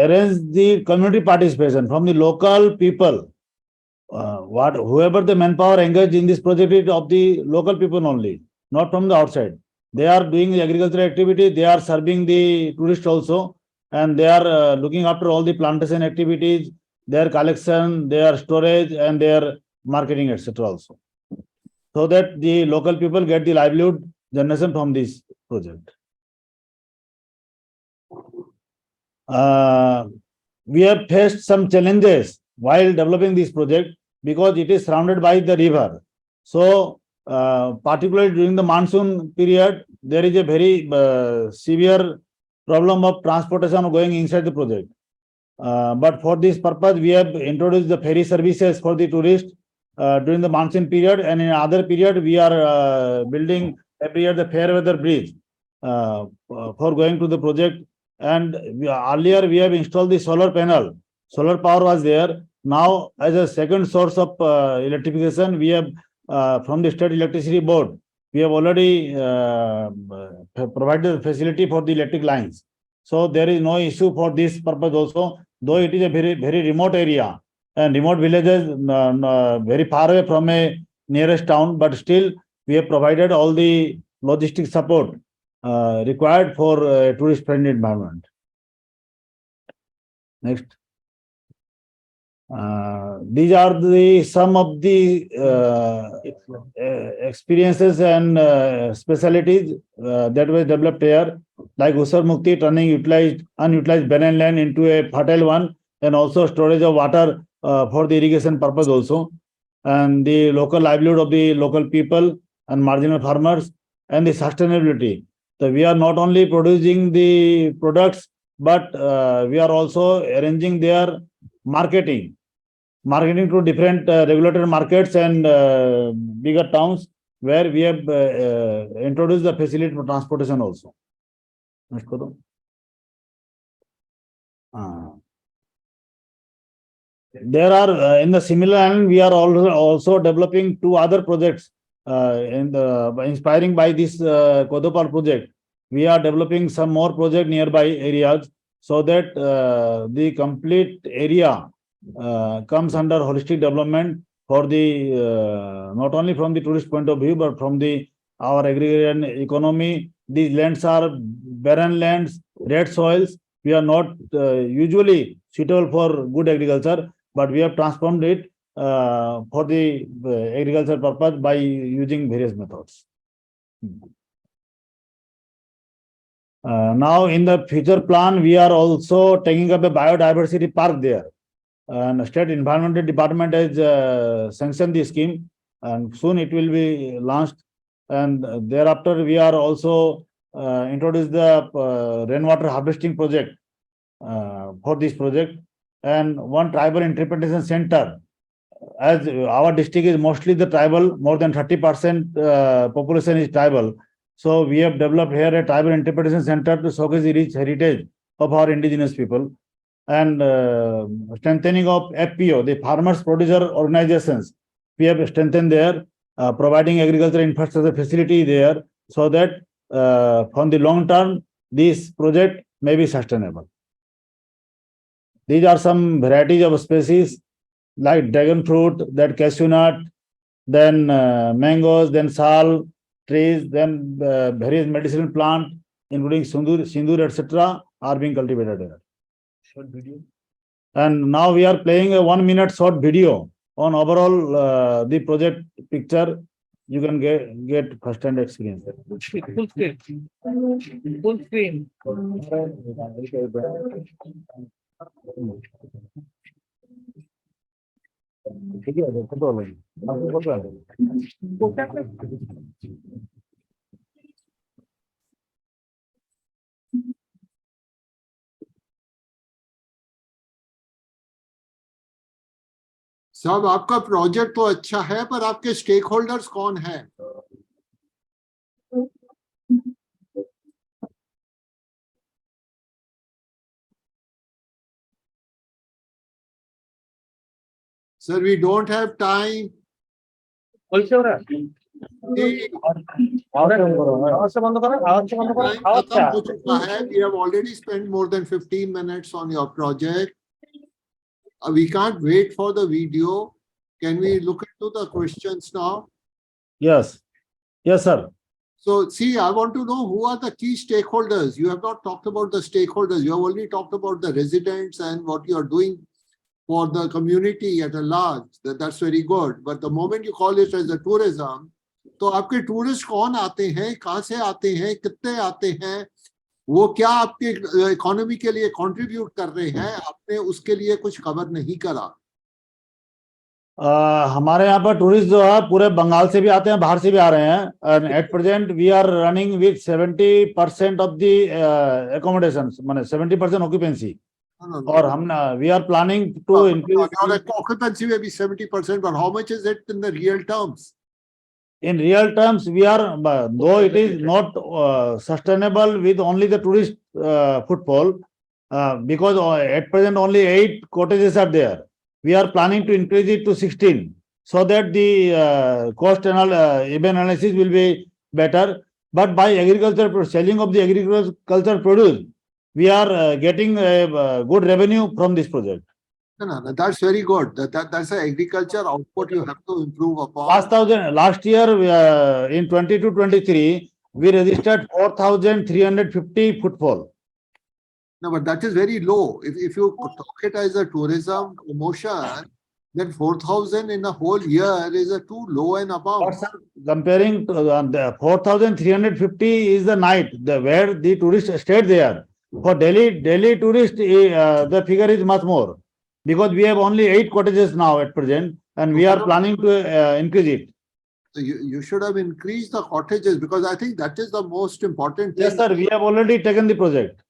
arranged the community participation from the local people. Whoever the manpower engaged in this project is of the local people only, not from the outside. They are doing the agricultural activity, they are serving the tourists also, and they are looking after all the plantation activities, their collection, their storage, and their marketing, etc. also. So that the local people get the livelihood generation from this project. We have faced some challenges while developing this project because it is surrounded by the river. So, particularly during the monsoon period, there is a very severe problem of transportation going inside the project. But for this purpose, we have introduced the ferry services for the tourists during the monsoon period, and in other period, we are building every year the fair weather bridge for going to the project. And earlier we have installed the solar panel. Solar power was there. Now, as a second source of electrification, we have from the State Electricity Board, we have already provided the facility for the electric lines. So there is no issue for this purpose also, though it is a very, very remote area and remote villages very far away from a nearest town, but still we have provided all the logistic support required for a tourist-friendly environment. Next. These are some of the experiences and specialities that were developed here, like Usar Mukti, turning unutilized barren land into a fertile one, and also storage of water for the irrigation purpose also, and the local livelihood of the local people and marginal farmers, and the sustainability. So we are not only producing the products, but we are also arranging their marketing to different regulated markets and bigger towns where we have introduced the facility for transportation also. There are in the similar line, we are also developing two other projects inspiring by this Kodopal project. We are developing some more project nearby areas so that the complete area comes under holistic development for the not only from the tourist point of view, but from the our agrarian economy. These lands are barren lands, red soils. We are not usually suitable for good agriculture, but we have transformed it for the agriculture purpose by using various methods. Now, in the future plan, we are also taking up a biodiversity park there. And State Environmental Department has sanctioned the scheme, and soon it will be launched. And thereafter, we are also introduced the rainwater harvesting project for this project, and one tribal interpretation center. As our district is mostly the tribal, more than 30% population is tribal. So we have developed here a tribal interpretation center to showcase the rich heritage of our indigenous people, and strengthening of FPO, the farmers producer organizations. We have strengthened there, providing agricultural infrastructure facility there, so that from the long term, this project may be sustainable. These are some varieties of species like dragon fruit, that cashew nut, then mangoes, then sal trees, then various medicinal plants, including sindoor, etc., are being cultivated here. Short video. And now we are playing a 1 minute short video on overall the project picture you can get first-hand experience. Full screen. Full screen. ठीक है देखो तो भाई आपको बोल रहा है साहब आपका प्रोजेक्ट तो अच्छा है पर आपके स्टेक होल्डर्स कौन है? Sir, we don't have time. बोलते हो रहा है आवाज से बंद करो आवाज से बंद करो Time आवाज खत्म क्या हो चुका है. We have already spent more than 15 minutes on your project. We can't wait for the video. Can we look into the questions now? yes sir. So, see, I want to know who are the key stakeholders. You have not talked about the stakeholders. You have only talked about the residents and what you are doing for the community at a large. That's very good. But the moment you call it as a tourism, तो आपके tourist कौन आते हैं, कहाँ से आते हैं, कितने आते हैं, वो क्या आपके इकोनॉमी के लिए कंट्रीब्यूट कर रहे हैं, आपने उसके लिए कुछ कवर नहीं करा. हमारे यहाँ पर टूरिस्ट जो है पूरे बंगाल से भी आते हैं, बाहर से भी आ रहे हैं. At present we are running with 70% of the accommodation, माने 70% ऑक्यूपेंसी. और हम we are planning to increase occupancy may be 70%, but how much is it in the real terms? in real terms. We are though it is not sustainable with only the tourist footfall, because at present only 8 cottages are there. We are planning to increase it to 16 so that the cost even analysis will be better. But by agriculture, selling of the agriculture produce, we are getting good revenue from this project. No, that's very good. That's an agriculture output you have to improve upon. Last year in 22-23, we registered 4,350 footfall. No, but that is very low. If you talk it as a tourism promotion, then 4,000 in a whole year is a too low an amount. Comparing to the 4,350 is the night where the tourists stayed there. For Delhi tourist, the figure is much more, because we have only 8 cottages now at present, and we are planning to increase it. So you should have increased the cottages, because I think that is the most important thing. Yes, sir. We have already taken the project.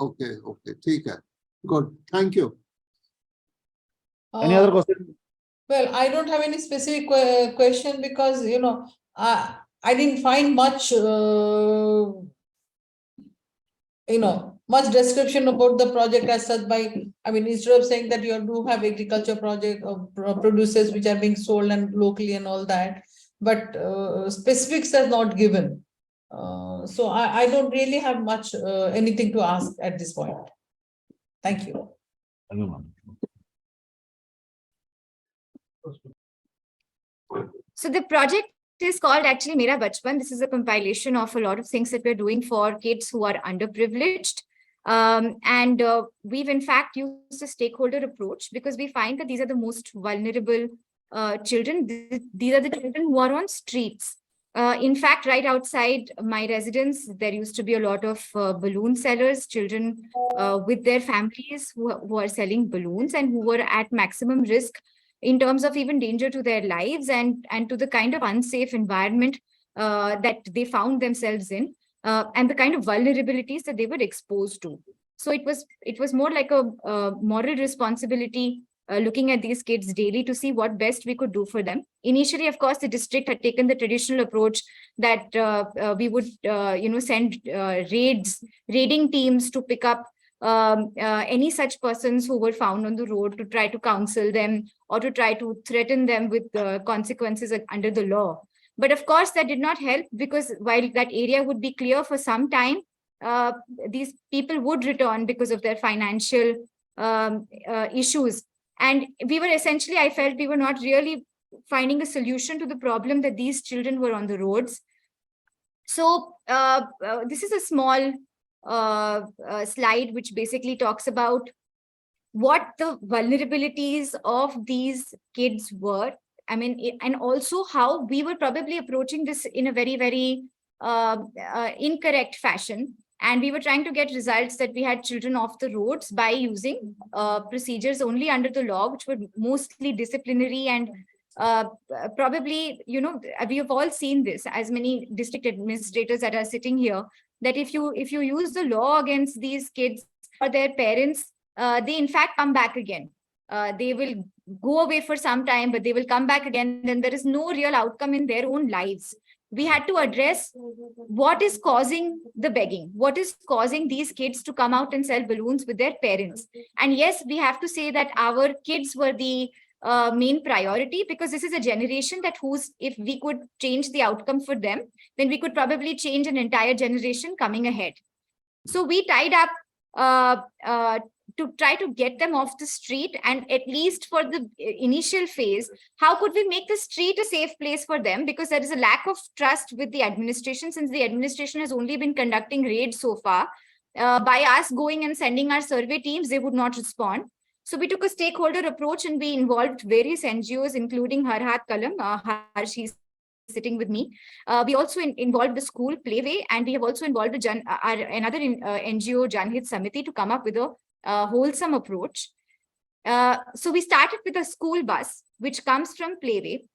Okay. ठीक है. Good. Thank you. Any other question? Well, I don't have any specific question because, I didn't find much, much description about the project as such instead of saying that you do have agriculture project or produces which are being sold and locally and all that, but specifics are not given. So I don't really have much anything to ask at this point. Thank you. So the project is called actually Mera Bachpan. This is a compilation of a lot of things that we're doing for kids who are underprivileged. We've in fact used a stakeholder approach because we find that these are the most vulnerable children. These are the children who are on streets. In fact, right outside my residence, there used to be a lot of balloon sellers, children with their families who are selling balloons and who were at maximum risk in terms of even danger to their lives and to the kind of unsafe environment that they found themselves in and the kind of vulnerabilities that they were exposed to. So it was more like a moral responsibility looking at these kids daily to see what best we could do for them. Initially, of course, the district had taken the traditional approach that we would, send raiding teams to pick up any such persons who were found on the road to try to counsel them or to try to threaten them with consequences under the law. But of course, that did not help because while that area would be clear for some time, these people would return because of their financial issues. And we were essentially, I felt we were not really finding a solution to the problem that these children were on the roads. So this is a small slide which basically talks about what the vulnerabilities of these kids were and also how we were probably approaching this in a very, very incorrect fashion. And we were trying to get results that we had children off the roads by using procedures only under the law, which were mostly disciplinary and probably, you know, we have all seen this as many district administrators that are sitting here, that if you use the law against these kids or their parents, they in fact come back again. They will go away for some time, but they will come back again. Then there is no real outcome in their own lives. We had to address what is causing the begging, what is causing these kids to come out and sell balloons with their parents. And yes, we have to say that our kids were the main priority, because this is a generation that if we could change the outcome for them, then we could probably change an entire generation coming ahead. So we tied up to try to get them off the street, and at least for the initial phase, how could we make the street a safe place for them? Because there is a lack of trust with the administration, since the administration has only been conducting raids so far. By us going and sending our survey teams, they would not respond. So we took a stakeholder approach and we involved various NGOs, including Har Haath Kalam. Harsh, he's sitting with me. We also involved the school Playway, and we have also involved another NGO, Janhit Samiti, to come up with a wholesome approach. So we started with a school bus, which comes from Playway,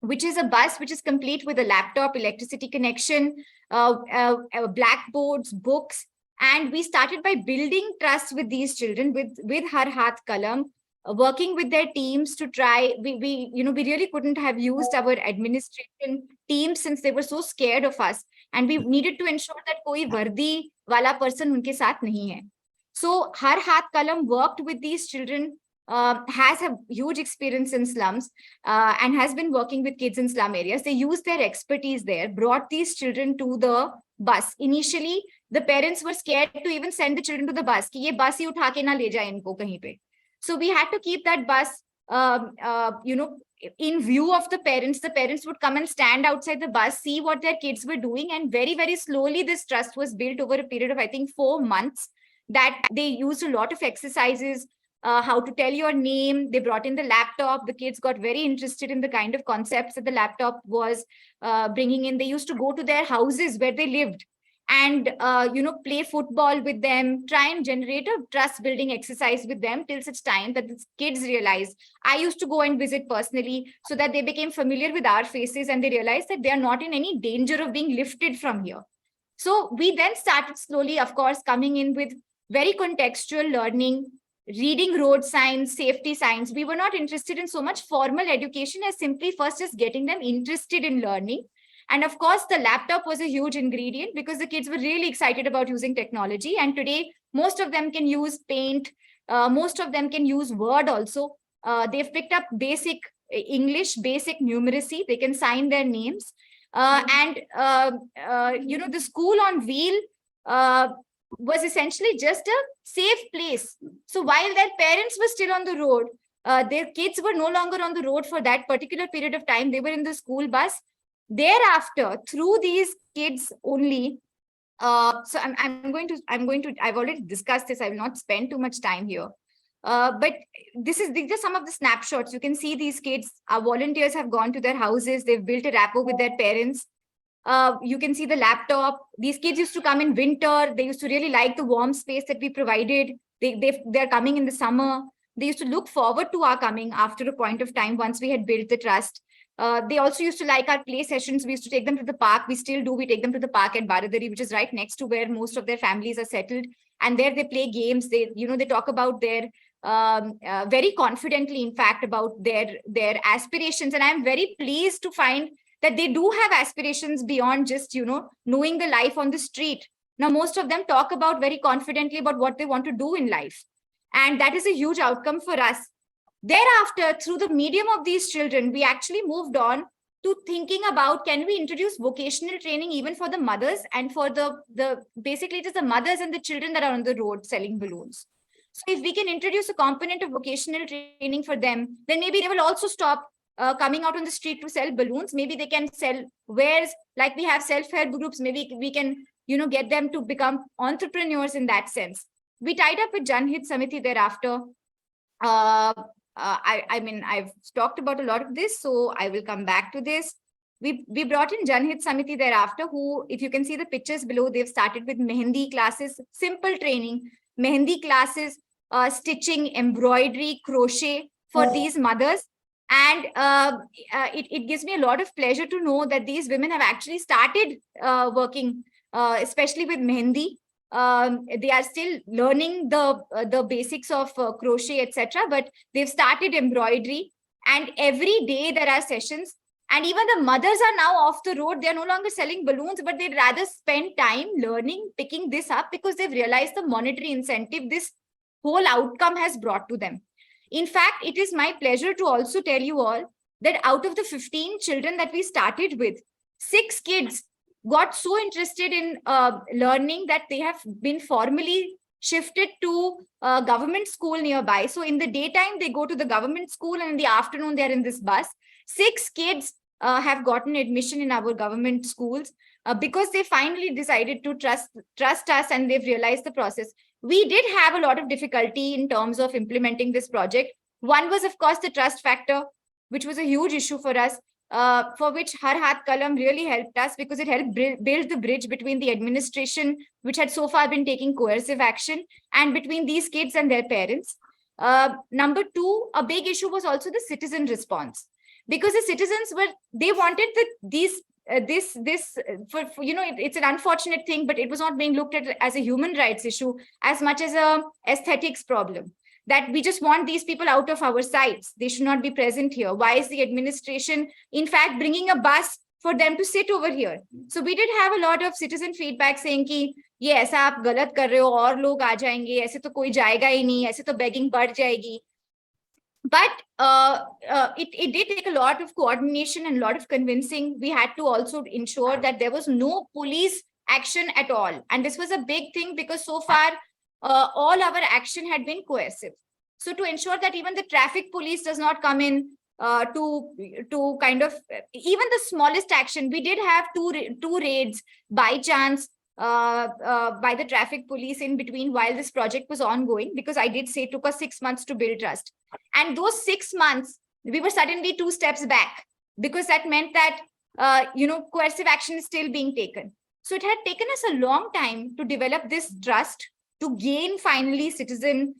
which is a bus which is complete with a laptop, electricity connection, blackboards, books. And we started by building trust with these children, with Har Haath Kalam, working with their teams to try. We really couldn't have used our administration team since they were so scared of us, and we needed to ensure that koi vardi wala person unke saath nahi hai. So Har Haath Kalam worked with these children, has a huge experience in slums, and has been working with kids in slum areas. They used their expertise there, brought these children to the bus. Initially, the parents were scared to even send the children to the bus. Ki ye bus hi utha ke na le jaye inko kahin pe. So we had to keep that bus, in view of the parents. The parents would come and stand outside the bus, see what their kids were doing, and very, very slowly this trust was built over a period of, I think, 4 months. That they used a lot of exercises, how to tell your name. They brought in the laptop. The kids got very interested in the kind of concepts that the laptop was bringing in. They used to go to their houses where they lived and, play football with them, try and generate a trust building exercise with them till such time that the kids realized. I used to go and visit personally so that they became familiar with our faces and they realized that they are not in any danger of being lifted from here. So we then started slowly, of course, coming in with very contextual learning, reading road signs, safety signs. We were not interested in so much formal education as simply first just getting them interested in learning. And of course, the laptop was a huge ingredient because the kids were really excited about using technology. And today, most of them can use Paint. Most of them can use Word also. They've picked up basic English, basic numeracy. They can sign their names. The school on wheel was essentially just a safe place. So while their parents were still on the road, their kids were no longer on the road for that particular period of time. They were in the school bus. Thereafter, through these kids only, so I've already discussed this. I will not spend too much time here. But these are some of the snapshots. You can see these kids, our volunteers have gone to their houses. They've built a rapport with their parents. You can see the laptop. These kids used to come in winter. They used to really like the warm space that we provided. They're coming in the summer. They used to look forward to our coming after a point of time once we had built the trust. They also used to like our play sessions. We used to take them to the park. We still do. We take them to the park at Baradari, which is right next to where most of their families are settled. And there they play games. They talk about their very confidently, in fact, about their aspirations. And I'm very pleased to find that they do have aspirations beyond just, knowing the life on the street. Now, most of them talk about very confidently about what they want to do in life. And that is a huge outcome for us. Thereafter, through the medium of these children, we actually moved on to thinking about, can we introduce vocational training even for the mothers and for basically it is the mothers and the children that are on the road selling balloons. So if we can introduce a component of vocational training for them, then maybe they will also stop coming out on the street to sell balloons. Maybe they can sell wares, like we have self-help groups. Maybe we can, get them to become entrepreneurs in that sense. We tied up with Janhit Samiti thereafter. I mean, I've talked about a lot of this, so I will come back to this. We brought in Janhit Samiti thereafter, who, if you can see the pictures below, they've started with mehendi classes, simple training, mehendi classes, stitching, embroidery, crochet for these mothers. And it gives me a lot of pleasure to know that these women have actually started working, especially with mehendi. They are still learning the basics of crochet, etc. But they've started embroidery, and every day there are sessions. And even the mothers are now off the road. They're no longer selling balloons, but they'd rather spend time learning, picking this up, because they've realized the monetary incentive this whole outcome has brought to them. In fact, it is my pleasure to also tell you all that out of the 15 children that we started with, 6 kids got so interested in learning that they have been formally shifted to a government school nearby. So in the daytime, they go to the government school, and in the afternoon, they're in this bus. 6 kids have gotten admission in our government schools because they finally decided to trust us, and they've realized the process. We did have a lot of difficulty in terms of implementing this project. One was, of course, the trust factor, which was a huge issue for us, for which Har Haath Kalam really helped us, because it helped build the bridge between the administration, which had so far been taking coercive action, and between these kids and their parents. Number 2, a big issue was also the citizen response, because the citizens they wanted it's an unfortunate thing, but it was not being looked at as a human rights issue as much as a aesthetics problem, that we just want these people out of our sites. They should not be present here. Why is the administration, in fact, bringing a bus for them to sit over here? So we did have a lot of citizen feedback saying कि ये ऐसा आप गलत कर रहे हो, और लोग आ जाएंगे, ऐसे तो कोई जाएगा ही नहीं, ऐसे तो begging बढ़ जाएगी. But it did take a lot of coordination and a lot of convincing. We had to also ensure that there was no police action at all. And this was a big thing, because so far, all our action had been coercive. So to ensure that even the traffic police does not come in to kind of, even the smallest action, we did have two raids by chance by the traffic police in between while this project was ongoing, because I did say it took us 6 months to build trust. And those 6 months, we were suddenly 2 steps back, because that meant that, coercive action is still being taken. So it had taken us a long time to develop this trust, to gain finally citizen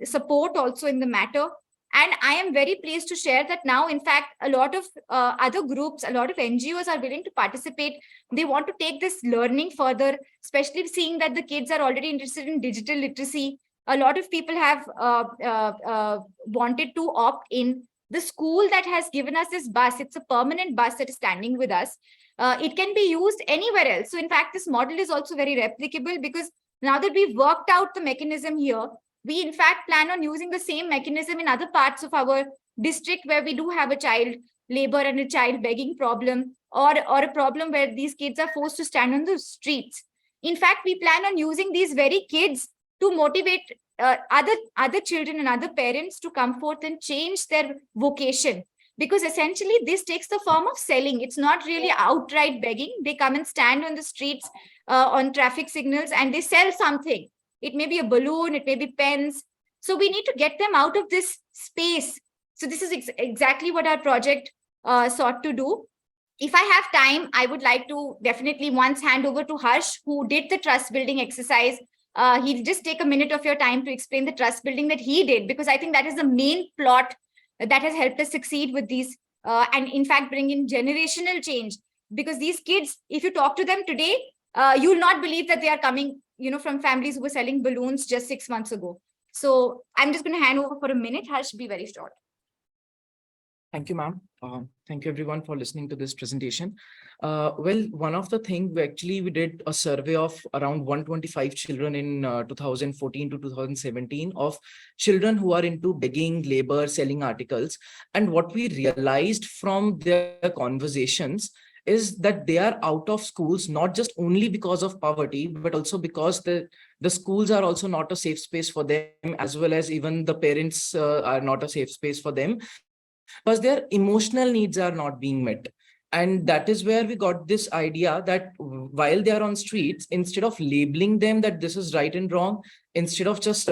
support also in the matter. And I am very pleased to share that now, in fact, a lot of other groups, a lot of NGOs are willing to participate. They want to take this learning further, especially seeing that the kids are already interested in digital literacy. A lot of people have wanted to opt in. The school that has given us this bus, it's a permanent bus that is standing with us. It can be used anywhere else. So in fact, this model is also very replicable, because now that we've worked out the mechanism here, we in fact plan on using the same mechanism in other parts of our district where we do have a child labor and a child begging problem, or a problem where these kids are forced to stand on the streets. In fact, we plan on using these very kids to motivate other children and other parents to come forth and change their vocation. Because essentially this takes the form of selling. It's not really outright begging. They come and stand on the streets on traffic signals and they sell something. It may be a balloon, it may be pens. So we need to get them out of this space. So this is exactly what our project sought to do. If I have time, I would like to definitely once hand over to Harsh, who did the trust building exercise. He'll just take a minute of your time to explain the trust building that he did, because I think that is the main plot that has helped us succeed with these and in fact bring in generational change. Because these kids, if you talk to them today, you'll not believe that they are coming from families who were selling balloons just 6 months ago. So I'm just going to hand over for a minute. Harsh, be very short. Thank you, ma'am. Thank you everyone for listening to this presentation. Well, one of the things we did a survey of around 125 children in 2014 to 2017 of children who are into begging, labor, selling articles. And what we realized from their conversations is that they are out of schools, not just only because of poverty, but also because the schools are also not a safe space for them, as well as even the parents are not a safe space for them, because their emotional needs are not being met. And that is where we got this idea that while they are on streets, instead of labeling them that this is right and wrong, instead of just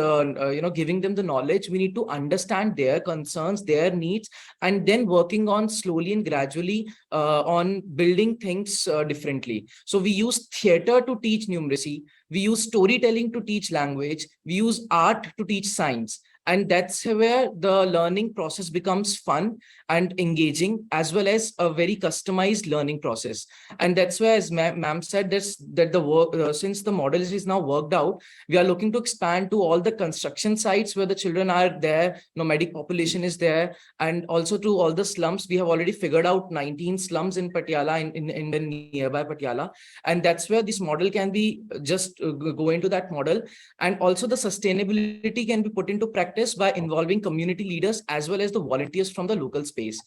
giving them the knowledge, we need to understand their concerns, their needs, and then working on slowly and gradually on building things differently. So we use theater to teach numeracy, we use storytelling to teach language, we use art to teach science. And that's where the learning process becomes fun and engaging, as well as a very customized learning process. And that's where, as ma'am said, that the work, since the model is now worked out, we are looking to expand to all the construction sites where the children are there, nomadic population is there, and also to all the slums. We have already figured out 19 slums in Patiala, in the nearby Patiala. And that's where this model can be just go into that model. And also the sustainability can be put into practice by involving community leaders as well as the volunteers from the local space.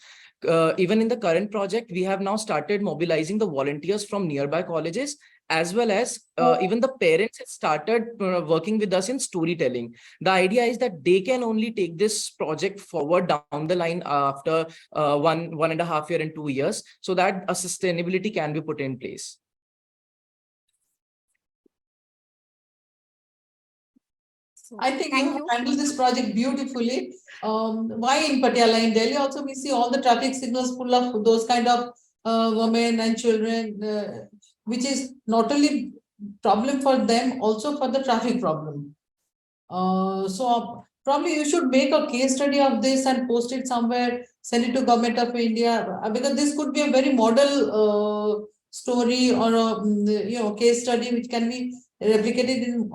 Even in the current project, we have now started mobilizing the volunteers from nearby colleges, as well as even the parents have started working with us in storytelling. The idea is that they can only take this project forward down the line after 1.5 years and 2 years, so that a sustainability can be put in place. I think you handle this project beautifully. Why in Patiala? In Delhi also we see all the traffic signals full of those kind of women and children, which is not only problem for them, also for the traffic problem. So probably you should make a case study of this and post it somewhere, send it to Government of India, because this could be a very model story or a case study which can be replicated in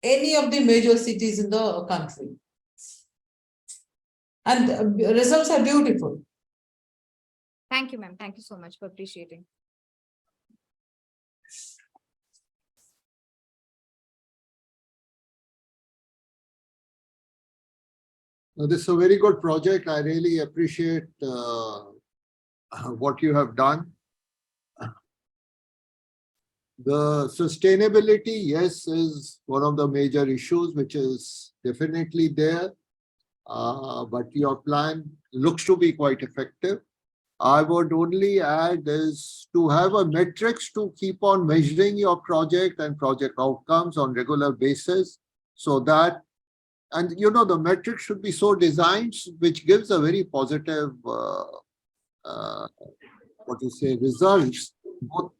any of the major cities in the country. And results are beautiful. Thank you, ma'am. Thank you so much for appreciating. This is a very good project. I really appreciate what you have done. The sustainability, yes, is one of the major issues, which is definitely there. But your plan looks to be quite effective. I would only add is to have a metrics to keep on measuring your project and project outcomes on regular basis, so that, and the metrics should be so designed which gives a very positive results. Both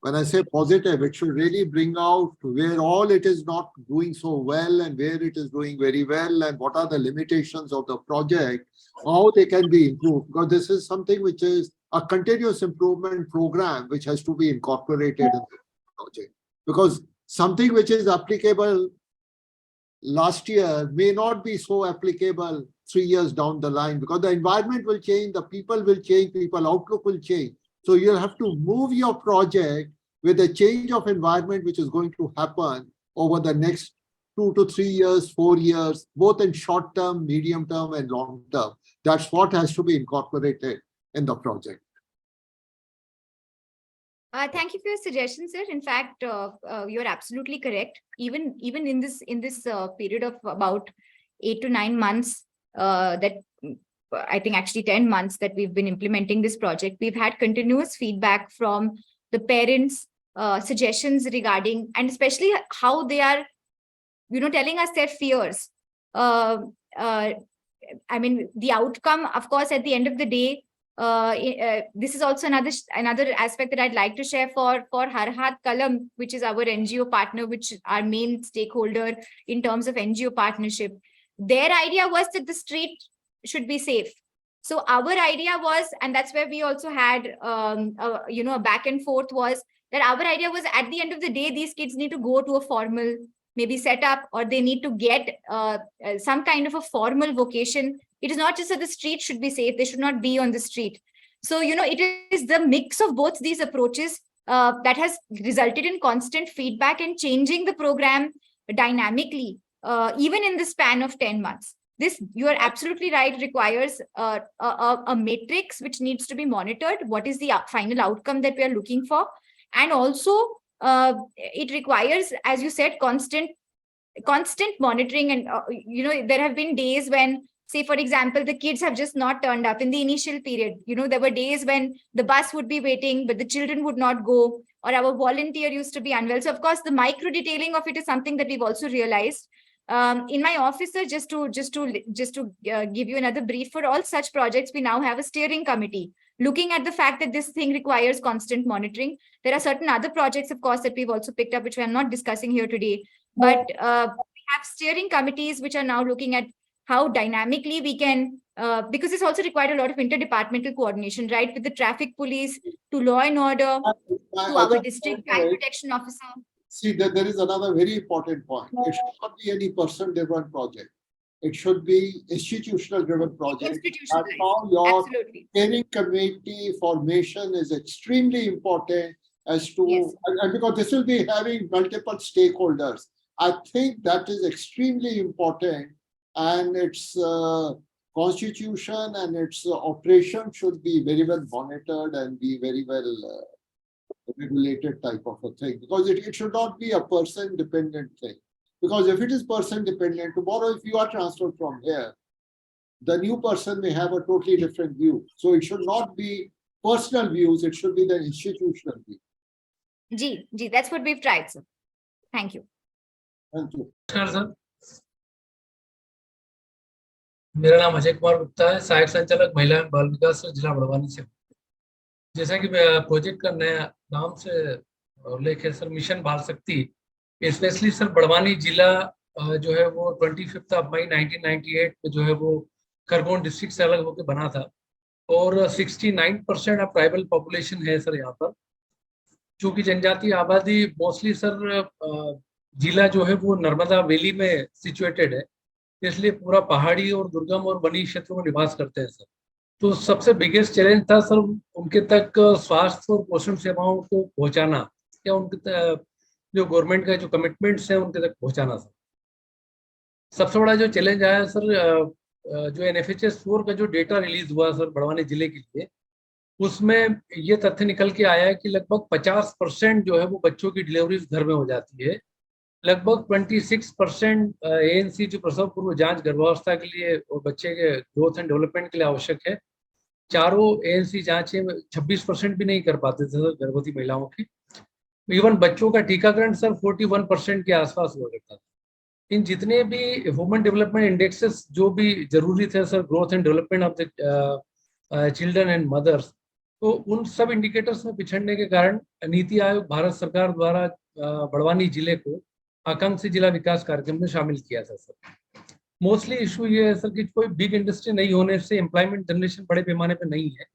when I say positive, it should really bring out where all it is not doing so well and where it is doing very well, and what are the limitations of the project, how they can be improved. Because this is something which is a continuous improvement program which has to be incorporated in the project. Because something which is applicable last year may not be so applicable 3 years down the line, because the environment will change, the people will change, people outlook will change. So you'll have to move your project with a change of environment which is going to happen over the next 2 to 3 years, 4 years, both in short term, medium term, and long term. That's what has to be incorporated in the project. Thank you for your suggestion, sir. In fact, you're absolutely correct. Even in this period of about 8 to 9 months, that I think actually 10 months that we've been implementing this project, we've had continuous feedback from the parents, suggestions regarding, and especially how they are, telling us their fears. I mean, the outcome, of course, at the end of the day, this is also another aspect that I'd like to share for Har Hath Kalam, which is our NGO partner, which is our main stakeholder in terms of NGO partnership. Their idea was that the street should be safe. So our idea was, and that's where we also had, a back and forth, was that our idea was, at the end of the day, these kids need to go to a formal maybe setup, or they need to get some kind of a formal vocation. It is not just that the street should be safe, they should not be on the street. So, it is the mix of both these approaches that has resulted in constant feedback and changing the program dynamically, even in the span of 10 months. This, you are absolutely right, requires a matrix which needs to be monitored. What is the final outcome that we are looking for? And also, it requires, as you said, constant monitoring. And, there have been days when Say, for example, the kids have just not turned up in the initial period. You know, there were days when the bus would be waiting, but the children would not go, or our volunteer used to be unwell. So, of course, the micro detailing of it is something that we've also realized. In my office, sir, just to give you another brief, for all such projects, we now have a steering committee looking at the fact that this thing requires constant monitoring. There are certain other projects, of course, that we've also picked up, which we are not discussing here today. But we have steering committees which are now looking at how dynamically we can, because it's also required a lot of interdepartmental coordination, right? With the traffic police, to law and order, to our district child protection officer. See, there is another very important point. It should not be any person-driven project. It should be institutional-driven project. And now your Absolutely. steering committee formation is extremely important as to, Yes. and because this will be having multiple stakeholders. I think that is extremely important, and its constitution and its operation should be very well monitored and be very well regulated type of a thing, because it should not be a person dependent thing. Because if it is person dependent, tomorrow if you are transferred from here, the new person may have a totally different view. So it should not be personal views, it should be the institutional view. Gee, that's what we've tried, sir. Thank you. Thank you. Sir, मेरा नाम अजय कुमार गुप्ता है, सहायक संचालक महिला एवं बाल विकास जिला बड़वानी से। जैसा कि प्रोजेक्ट का नया नाम से उल्लेख है सर, मिशन बाल शक्ति, स्पेशली सर बड़वानी जिला जो है वो 25 मई 1998 में जो है वो खरगोन डिस्ट्रिक्ट से अलग होकर बना था, और 69% ऑफ ट्राइबल पॉपुलेशन है सर यहाँ पर। चूंकि जनजातीय आबादी मोस्टली सर जिला जो है वो नर्मदा वैली में सिचुएटेड है, इसलिए पूरा पहाड़ी और दुर्गम और वनी क्षेत्रों में निवास करते हैं सर। तो सबसे बिगेस्ट चैलेंज था सर उनके तक स्वास्थ्य और पोषण सेवाओं को पहुंचाना, या उनके जो गवर्नमेंट का जो कमिटमेंट्स हैं उनके तक पहुंचाना सर। सबसे बड़ा जो चैलेंज आया सर, जो NFHS 4 का जो डेटा रिलीज हुआ सर बड़वानी जिले के लिए, उसमें ये तथ्य निकल के आया है कि लगभग 50% जो है वो बच्चों की डिलीवरीज घर में हो जाती है। लगभग 26% ANC जो प्रसव पूर्व जांच गर्भावस्था के लिए और बच्चे के ग्रोथ एंड डेवलपमेंट के लिए आवश्यक है, चारों ANC जांचें 26% भी नहीं कर पाते थे सर गर्भवती महिलाओं की। इवन बच्चों का टीकाकरण सर 41% के आसपास हुआ करता था। इन जितने भी ह्यूमन डेवलपमेंट इंडेक्सेस जो भी जरूरी थे sir, growth and development of the children and mothers, तो उन सब इंडिकेटर्स में पिछड़ने के कारण नीति आयोग भारत सरकार द्वारा बड़वानी जिले को आकांक्षी जिला विकास कार्यक्रम में शामिल किया था सर। मोस्टली इशू ये है सर कि कोई बिग इंडस्ट्री नहीं होने से एम्प्लॉयमेंट जनरेशन बड़े पैमाने पे नहीं है,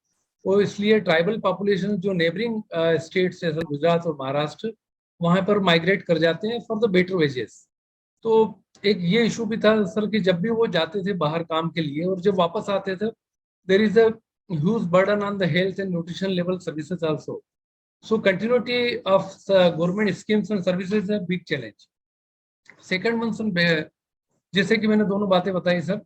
और इसलिए ट्राइबल पॉपुलेशन जो नेबरिंग स्टेट्स है सर, गुजरात और महाराष्ट्र, वहां पर माइग्रेट कर जाते हैं फॉर द बेटर वेजेस। तो एक ये इशू भी था सर कि जब भी वो जाते थे बाहर काम के लिए और जब वापस आते थे, there is a huge burden on the health and nutrition level services also. So continuity of government schemes and services है big challenge. Second one sir, जैसे कि मैंने दोनों बातें बताई सर,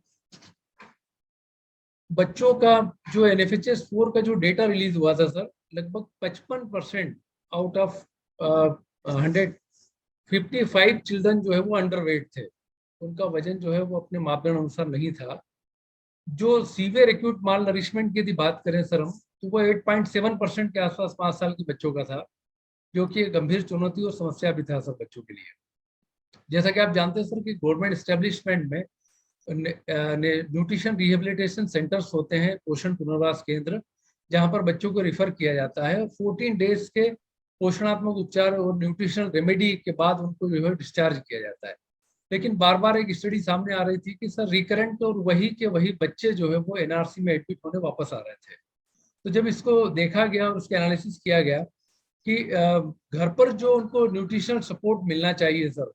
बच्चों का जो NFHS 4 का जो डेटा रिलीज हुआ था सर, लगभग 55% आउट ऑफ 155 चिल्ड्रन जो है वो अंडरवेट थे। उनका वजन जो है वो अपने मापदंड अनुसार नहीं था। जो सीवियर एक्यूट माल नरिशमेंट की यदि बात करें सर हम, तो वो 8.7% के आसपास 5 साल के बच्चों का था, जो कि एक गंभीर चुनौती और समस्या भी था सर बच्चों के लिए। जैसा कि आप जानते हैं सर कि गवर्नमेंट एस्टेब्लिशमेंट में न्यूट्रिशन रिहेबिलिटेशन सेंटर्स होते हैं, पोषण पुनर्वास केंद्र, जहां पर बच्चों को रिफर किया जाता है। 14 डेज के पोषणात्मक उपचार और न्यूट्रिशनल रेमेडी के बाद उनको जो है डिस्चार्ज किया जाता है। लेकिन बार बार एक स्टडी सामने आ रही थी कि सर रिकरेंट और वही के वही बच्चे जो है वो NRC में एडमिट होने वापस आ रहे थे। तो जब इसको देखा गया और उसके एनालिसिस किया गया कि घर पर जो उनको न्यूट्रिशनल सपोर्ट मिलना चाहिए सर,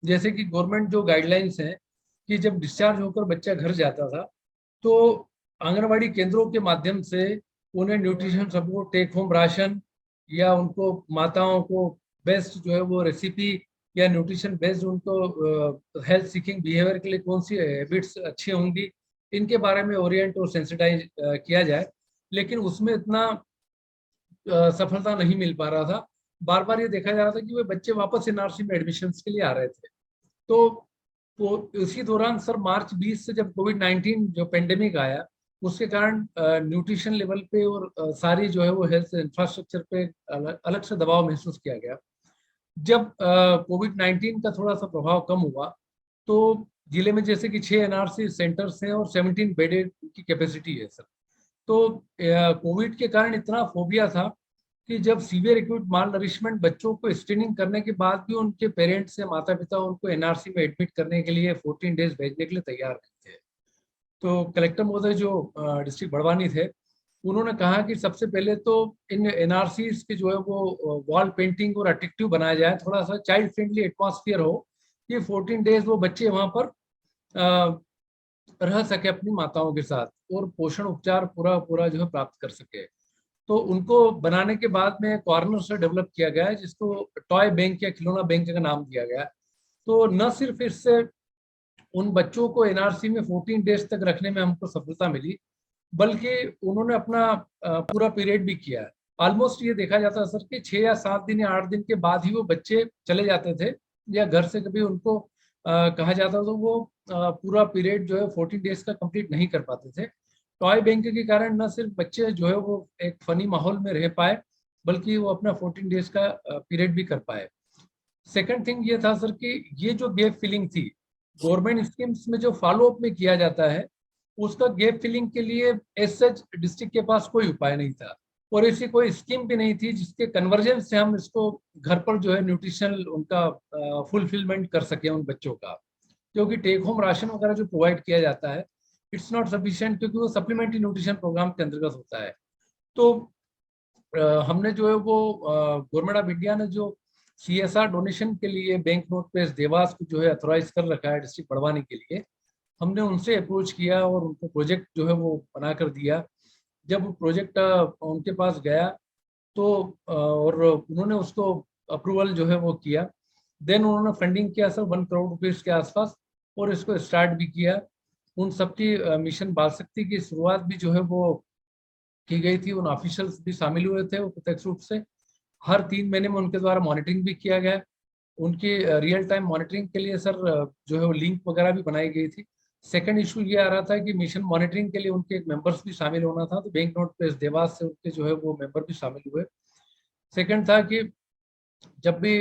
जैसे कि गवर्नमेंट जो गाइडलाइंस हैं कि जब डिस्चार्ज होकर बच्चा घर जाता था तो आंगनवाड़ी केंद्रों के माध्यम से उन्हें nutrition support, take home ration, या उनको माताओं को बेस्ट जो है वो रेसिपी या न्यूट्रिशन बेस्ड उनको हेल्थ सीकिंग बिहेवियर के लिए कौन सी हैबिट्स अच्छी होंगी, इनके बारे में ओरिएंट और सेंसिटाइज किया जाए। लेकिन उसमें इतना सफलता नहीं मिल पा रहा था। बार बार ये देखा जा रहा था कि वे बच्चे वापस NRC में एडमिशन्स के लिए आ रहे थे। तो तो उसी दौरान सर मार्च 20 से जब कोविड-19 जो पेंडेमिक आया, उसके कारण न्यूट्रिशन लेवल पे और सारी जो है वो हेल्थ इंफ्रास्ट्रक्चर पे अलग से दबाव महसूस किया गया। जब कोविड-19 का थोड़ा सा प्रभाव कम हुआ, तो जिले में जैसे कि 6 एनआरसी सेंटर्स हैं और 17 बेडेड की कैपेसिटी है सर। तो कोविड के कारण इतना फोबिया था कि जब सीवियर एक्यूट माल नरिशमेंट बच्चों को स्क्रीनिंग करने के बाद भी उनके पेरेंट्स या माता पिता उनको एनआरसी में एडमिट करने के लिए 14 डेज भेजने के लिए तैयार नहीं थे। तो कलेक्टर महोदय जो डिस्ट्रिक्ट बड़वानी थे, उन्होंने कहा कि सबसे पहले तो इन एनआरसीज की जो है वो वॉल पेंटिंग और अट्रैक्टिव बनाया जाए, थोड़ा सा चाइल्ड फ्रेंडली एटमॉस्फेयर हो कि 14 डेज वो बच्चे वहां पर रह सके अपनी माताओं के साथ और पोषण उपचार पूरा जो है प्राप्त कर सके। तो उनको बनाने के बाद में कॉर्नर से डेवलप किया गया है, जिसको टॉय बैंक या खिलौना बैंक का नाम दिया गया। तो न सिर्फ इससे उन बच्चों को एनआरसी में 14 डेज तक रखने में हमको सफलता मिली, बल्कि उन्होंने अपना पूरा पीरियड भी किया है। ऑलमोस्ट ये देखा जाता है सर कि 6 या 7 दिन या 8 दिन के बाद ही वो बच्चे चले जाते थे, या घर से कभी उनको कहा जाता तो वो पूरा पीरियड जो है 14 डेज का कंप्लीट नहीं कर पाते थे। टॉय बैंक के कारण न सिर्फ बच्चे जो है वो एक फनी माहौल में रह पाए, बल्कि वो अपना 14 डेज का पीरियड भी कर पाए। सेकंड थिंग ये था सर कि ये जो गैप फिलिंग थी गवर्नमेंट स्कीम्स में जो फॉलो अप में किया जाता है, उसका गैप फिलिंग के लिए एज सच डिस्ट्रिक्ट के पास कोई उपाय नहीं था और ऐसी कोई स्कीम भी नहीं थी जिसके कन्वर्जन से हम इसको घर पर जो है न्यूट्रिशनल उनका फुलफिलमेंट कर सके उन बच्चों का। क्योंकि टेक होम राशन वगैरह जो प्रोवाइड किया जाता है, इट्स नॉट सफिशिएंट, क्योंकि वो सप्लीमेंट्री न्यूट्रिशन प्रोग्राम के अंतर्गत होता है। तो हमने जो है वो गवर्नमेंट ऑफ इंडिया ने जो CSR डोनेशन के लिए बैंक नोट पे देवास को जो है अथोराइज कर रखा है डिस्ट्रिक्ट बड़वानी के लिए, हमने उनसे अप्रोच किया और उनको प्रोजेक्ट जो है वो बना कर दिया। जब प्रोजेक्ट उनके पास गया तो और उन्होंने उसको अप्रूवल जो है वो किया, देन उन्होंने फंडिंग किया सर 1 करोड़ रुपीस के आसपास और इसको स्टार्ट भी किया। उन सबकी मिशन बाल शक्ति की शुरुआत भी जो है वो की गई थी, उन ऑफिशियल्स भी शामिल हुए थे वो प्रत्यक्ष रूप से। हर 3 महीने में उनके द्वारा मॉनिटरिंग भी किया गया। उनकी रियल टाइम मॉनिटरिंग के लिए सर जो है वो लिंक वगैरह भी बनाई गई थी। सेकंड इशू ये आ रहा था कि मिशन मॉनिटरिंग के लिए उनके एक मेंबर्स भी शामिल होना था, तो बैंक नोट पे देवास से उनके जो है वो मेंबर भी शामिल हुए। सेकंड था कि जब भी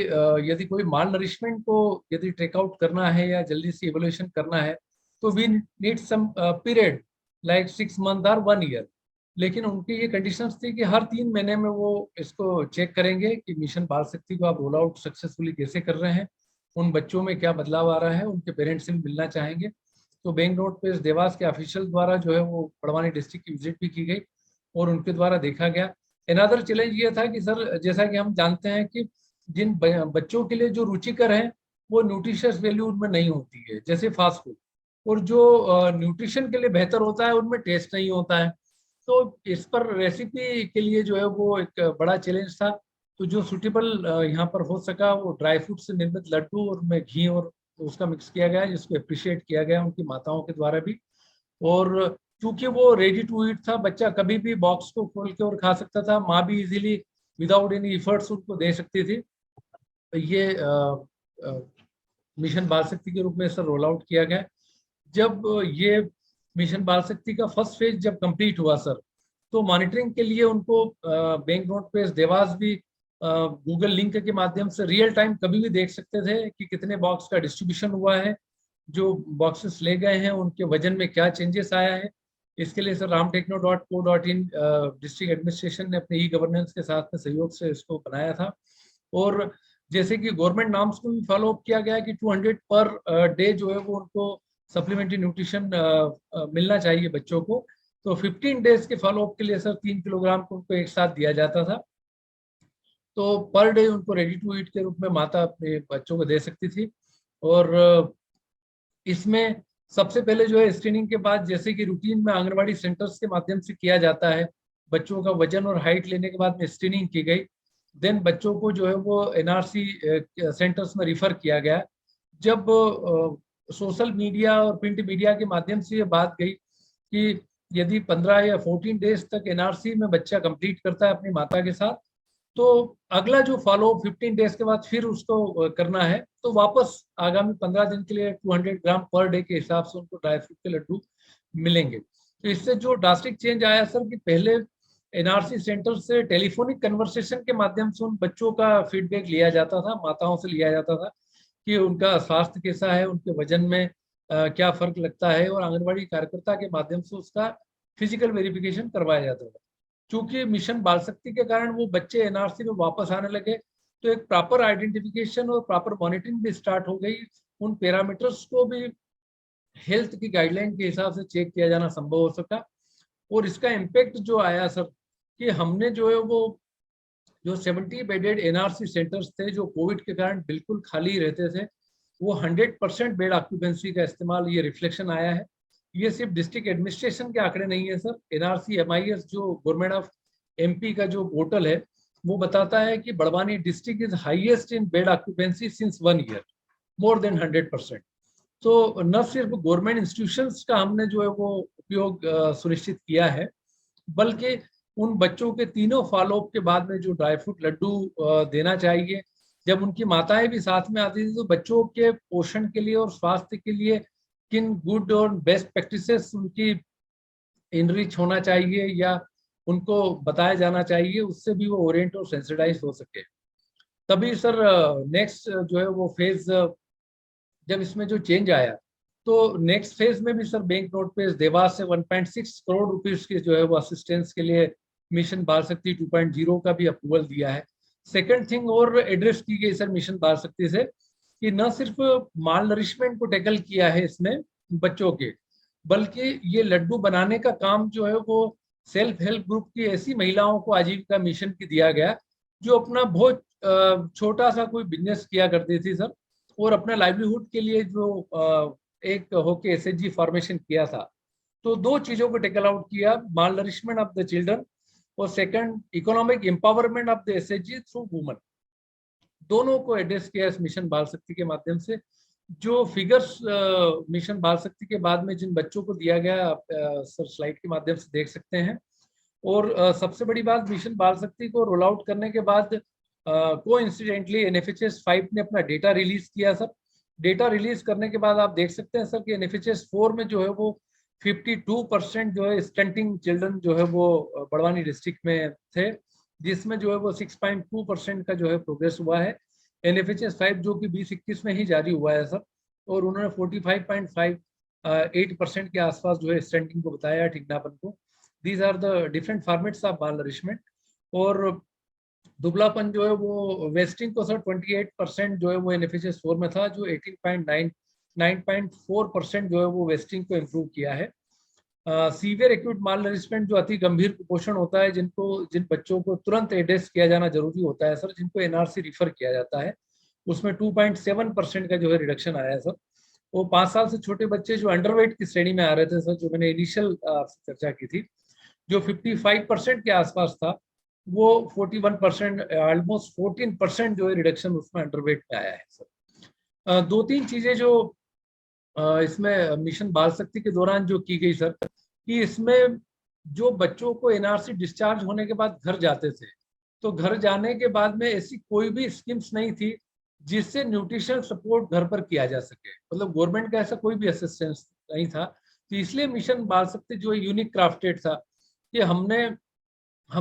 यदि कोई माल नरिशमेंट को यदि ट्रेक आउट करना है या जल्दी से इवोल्यूशन करना है, तो we need some period like 6 month और 1 ईयर। लेकिन उनकी ये कंडीशंस थी कि हर 3 महीने में वो इसको चेक करेंगे कि मिशन बाल शक्ति को आप रोल आउट सक्सेसफुली कैसे कर रहे हैं, उन बच्चों में क्या बदलाव आ रहा है, उनके पेरेंट्स से भी मिलना चाहेंगे। तो बैंक नोट पे देवास के ऑफिशियल द्वारा जो है वो बड़वानी डिस्ट्रिक्ट की विजिट भी की गई और उनके द्वारा देखा गया। अनदर चैलेंज ये था कि सर जैसा कि हम जानते हैं कि जिन बच्चों के लिए जो रुचिकर है वो न्यूट्रिशियस वैल्यू उनमें नहीं होती है, जैसे फास्ट फूड, और जो न्यूट्रिशन के लिए बेहतर होता है उनमें टेस्ट नहीं होता है। तो इस पर रेसिपी के लिए जो है वो एक बड़ा चैलेंज था। तो जो सूटेबल यहाँ पर हो सका वो ड्राई फ्रूट से निर्मित लड्डू और में घी और उसका मिक्स किया गया, जिसको अप्रिशिएट किया गया उनकी माताओं के द्वारा भी। और क्योंकि वो रेडी टू ईट था, बच्चा कभी भी बॉक्स को खोल के और खा सकता था, माँ भी इजीली विदाउट एनी एफर्ट्स उनको दे सकती थी। ये मिशन बाल शक्ति के रूप में सर रोल आउट किया गया। जब ये मिशन बाल शक्ति का फर्स्ट फेज जब कंप्लीट हुआ सर, तो मॉनिटरिंग के लिए उनको बैंक नोट पे देवास भी गूगल लिंक के माध्यम से रियल टाइम कभी भी देख सकते थे कि कितने बॉक्स का डिस्ट्रीब्यूशन हुआ है, जो बॉक्सेस ले गए हैं उनके वजन में क्या चेंजेस आया है। इसके लिए सर ramtechno.co.in डिस्ट्रिक्ट एडमिनिस्ट्रेशन ने अपने ई-गवर्नेंस के साथ में सहयोग से इसको बनाया था। और जैसे कि गवर्नमेंट नॉर्म्स को भी फॉलो अप किया गया कि 200 पर डे जो है वो उनको सप्लीमेंट्री न्यूट्रिशन मिलना चाहिए बच्चों को। तो 15 डेज के फॉलो अप के लिए सर 3 किलोग्राम को उनको एक साथ दिया जाता था। तो पर डे उनको रेडी टू ईट के रूप में माता अपने बच्चों को दे सकती थी। और इसमें सबसे पहले जो है स्क्रीनिंग के बाद, जैसे कि रूटीन में आंगनबाड़ी सेंटर्स के माध्यम से किया जाता है, बच्चों का वजन और हाइट लेने के बाद में स्क्रीनिंग की गई। देन बच्चों को जो है वो एनआरसी सेंटर्स में रिफर किया गया। जब सोशल मीडिया और प्रिंट मीडिया के माध्यम से ये बात गई कि यदि 15 या 14 डेज तक एनआरसी में बच्चा कंप्लीट करता है अपनी माता के साथ, तो अगला जो फॉलो 15 डेज के बाद फिर उसको करना है, तो वापस आगामी 15 दिन के लिए 200 ग्राम पर डे के हिसाब से उनको ड्राई फ्रूट के लड्डू मिलेंगे। तो इससे जो ड्रास्टिक चेंज आया सर कि पहले एनआरसी सेंटर से टेलीफोनिक कन्वर्सेशन के माध्यम से उन बच्चों का फीडबैक लिया जाता था, माताओं से लिया जाता था कि उनका स्वास्थ्य कैसा है, उनके वजन में क्या फर्क लगता है, और आंगनबाड़ी कार्यकर्ता के माध्यम से उसका फिजिकल वेरिफिकेशन करवाया जाता था। क्योंकि मिशन बाल शक्ति के कारण वो बच्चे एनआरसी में वापस आने लगे, तो एक प्रॉपर आइडेंटिफिकेशन और प्रॉपर मॉनिटरिंग भी स्टार्ट हो गई। उन पैरामीटर्स को भी हेल्थ की गाइडलाइन के हिसाब से चेक किया जाना संभव हो सका। और इसका इम्पैक्ट जो आया सर कि हमने जो है वो जो 70 बेडेड एनआरसी सेंटर्स थे जो कोविड के कारण बिल्कुल खाली रहते थे, वो 100% बेड ऑक्यूपेंसी का इस्तेमाल, ये रिफ्लेक्शन आया है। ये सिर्फ डिस्ट्रिक्ट एडमिनिस्ट्रेशन के आंकड़े नहीं है सर, एनआरसी एमआईएस जो गवर्नमेंट ऑफ एमपी का जो पोर्टल है वो बताता है कि Barwani district is highest in bed occupancy since 1 year, more than 100%। तो न सिर्फ गवर्नमेंट इंस्टीट्यूशंस का हमने जो है वो उपयोग सुनिश्चित किया है, बल्कि उन बच्चों के तीनों फॉलोअप के बाद में जो ड्राई फ्रूट लड्डू देना चाहिए, जब उनकी माताएं भी साथ में आती थी तो बच्चों के पोषण के लिए और स्वास्थ्य के लिए किन गुड और बेस्ट प्रैक्टिसेस उनकी इनरिच होना चाहिए या उनको बताया जाना चाहिए, उससे भी वो ओरिएंट और सेंसिटाइज हो सके। तभी सर नेक्स्ट जो है वो फेज, जब इसमें जो चेंज आया तो नेक्स्ट फेज में भी सर बैंक नोट पे देवास से 1.6 करोड़ रुपीस की जो है वो असिस्टेंस के लिए मिशन बाल शक्ति 2.0 का भी अप्रूवल दिया है। सेकंड थिंग और एड्रेस की गई सर मिशन बाल शक्ति से कि न सिर्फ माल नरिशमेंट को टैकल किया है इसमें बच्चों के, बल्कि ये लड्डू बनाने का काम जो है वो सेल्फ हेल्प ग्रुप की ऐसी महिलाओं को आजीविका मिशन की दिया गया जो अपना बहुत छोटा सा कोई बिजनेस किया करती थी सर, और अपना लाइवलीहुड के लिए जो एक होके एसएचजी फॉर्मेशन किया था। तो दो चीजों को टेकल आउट किया, माल नरिशमेंट ऑफ द चिल्ड्रन और second economic empowerment of the SHG through women, दोनों को एड्रेस किया इस मिशन बाल शक्ति के माध्यम से। जो फिगर्स मिशन बाल शक्ति के बाद में जिन बच्चों को दिया गया सर स्लाइड के माध्यम से देख सकते हैं। और सबसे बड़ी बात, मिशन बाल शक्ति को रोल आउट करने के बाद कोइंसिडेंटली एनएफएचएस 5 ने अपना डेटा रिलीज किया सर। डेटा रिलीज करने के बाद आप देख सकते हैं सर कि एनएफएचएस 4 में जो है वो 52% जो है स्टंटिंग चिल्ड्रन जो है वो बड़वानी डिस्ट्रिक्ट में थे, जिसमें जो है वो 6.2% का जो है प्रोग्रेस हुआ है। एनएफएचएस 5 जो कि 2021 में ही जारी हुआ है सर, और उन्होंने 45.58% के आसपास जो है स्टंटिंग को बताया ठिकनापन को। These are the different formats of malnourishment. और दुबलापन जो है वो वेस्टिंग को सर 28% जो है वो एनएफएचएस 4 में था, जो 9.4% जो है वो वेस्टिंग को इम्प्रूव किया है। सीवियर एक्यूट माल नरिशमेंट जो अति गंभीर कुपोषण होता है, जिन बच्चों को तुरंत एड्रेस किया जाना जरूरी होता है सर, जिनको एनआरसी रिफर किया जाता है, उसमें 2.7% का जो है रिडक्शन आया है सर। वो 5 साल से छोटे बच्चे जो अंडरवेट की श्रेणी में आ रहे थे सर, जो मैंने इनिशियल चर्चा की थी, जो 55% के आसपास था, वो 41%, ऑलमोस्ट 14% जो है रिडक्शन उसमें अंडरवेट में आया है सर। 2-3 चीजें जो इसमें मिशन बाल शक्ति के दौरान जो की गई सर, कि इसमें जो बच्चों को एनआरसी डिस्चार्ज होने के बाद घर जाते थे, तो घर जाने के बाद में ऐसी कोई भी स्कीम्स नहीं थी जिससे न्यूट्रिशनल सपोर्ट घर पर किया जा सके, मतलब गवर्नमेंट का ऐसा कोई भी असिस्टेंस नहीं था। तो इसलिए मिशन बाल शक्ति जो यूनिक क्राफ्टेड था कि हम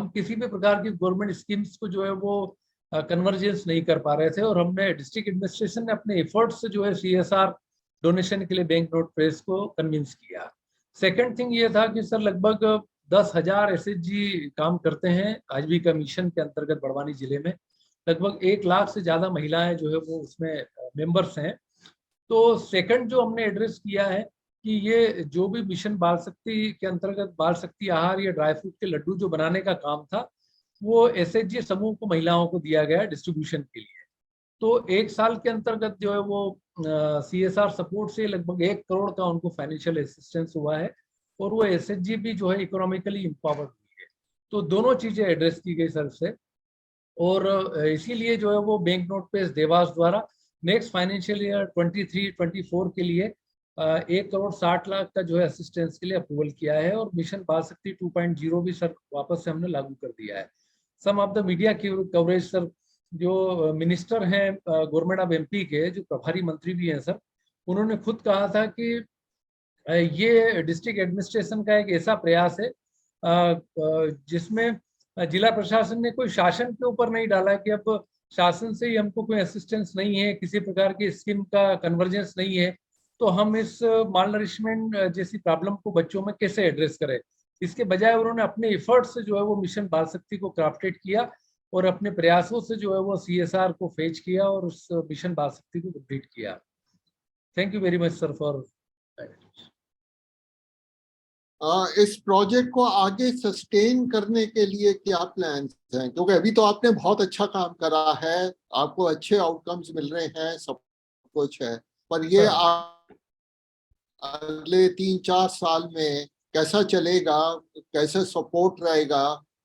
किसी भी प्रकार की गवर्नमेंट स्कीम्स को जो है वो कन्वर्जेंस नहीं कर पा रहे थे, और हमने डिस्ट्रिक्ट एडमिनिस्ट्रेशन ने अपने एफर्ट्स से जो है सीएसआर डोनेशन के लिए बैंक नोट प्रेस को कन्विंस किया। सेकंड थिंग ये था कि सर लगभग 10,000 एसएचजी काम करते हैं आजीविका मिशन के अंतर्गत बड़वानी जिले में। लगभग 1 लाख से ज्यादा महिलाएं जो है वो उसमें मेंबर्स हैं। तो सेकंड जो हमने एड्रेस किया है कि ये जो भी मिशन बाल शक्ति के अंतर्गत बाल शक्ति आहार या ड्राई फ्रूट के लड्डू जो बनाने का काम था, वो एसएचजी समूह को महिलाओं को दिया गया डिस्ट्रीब्यूशन के लिए। तो 1 साल के अंतर्गत जो है वो सीएसआर सपोर्ट से लगभग 1 करोड़ का उनको फाइनेंशियल असिस्टेंस हुआ है, और वो एसएचजी भी जो है इकोनॉमिकली एम्पावर्ड हुई है। तो दोनों चीजें एड्रेस की गई सर से, और इसीलिए जो है वो बैंक नोट पे देवास द्वारा नेक्स्ट फाइनेंशियल ईयर 23-24 के लिए 1 करोड़ 60 लाख का जो है असिस्टेंस के लिए अप्रूवल किया है, और मिशन बाल शक्ति 2.0 भी सर वापस से हमने लागू कर दिया है। some of the media coverage, sir, जो मिनिस्टर हैं गवर्नमेंट ऑफ एमपी के, जो प्रभारी मंत्री भी हैं सर, उन्होंने खुद कहा था कि ये डिस्ट्रिक्ट एडमिनिस्ट्रेशन का एक ऐसा प्रयास है जिसमें जिला प्रशासन ने कोई शासन के ऊपर नहीं डाला कि अब शासन से ही हमको कोई असिस्टेंस नहीं है, किसी प्रकार की स्कीम का कन्वर्जेंस नहीं है, तो हम इस माल नरिशमेंट जैसी प्रॉब्लम को बच्चों में कैसे एड्रेस करें। इसके बजाय उन्होंने अपने एफर्ट्स से जो है वो मिशन बाल शक्ति को क्राफ्टेड किया और अपने प्रयासों से जो है वो CSR को फेच किया और उस मिशन बाल शक्ति को कंप्लीट किया। Thank you very much sir for. इस प्रोजेक्ट को आगे सस्टेन करने के लिए क्या प्लान्स हैं? क्योंकि अभी तो आपने बहुत अच्छा काम करा है, आपको अच्छे आउटकम्स मिल रहे हैं, सब कुछ है, पर ये अगले 3-4 साल में कैसा चलेगा, कैसे सपोर्ट रहेगा,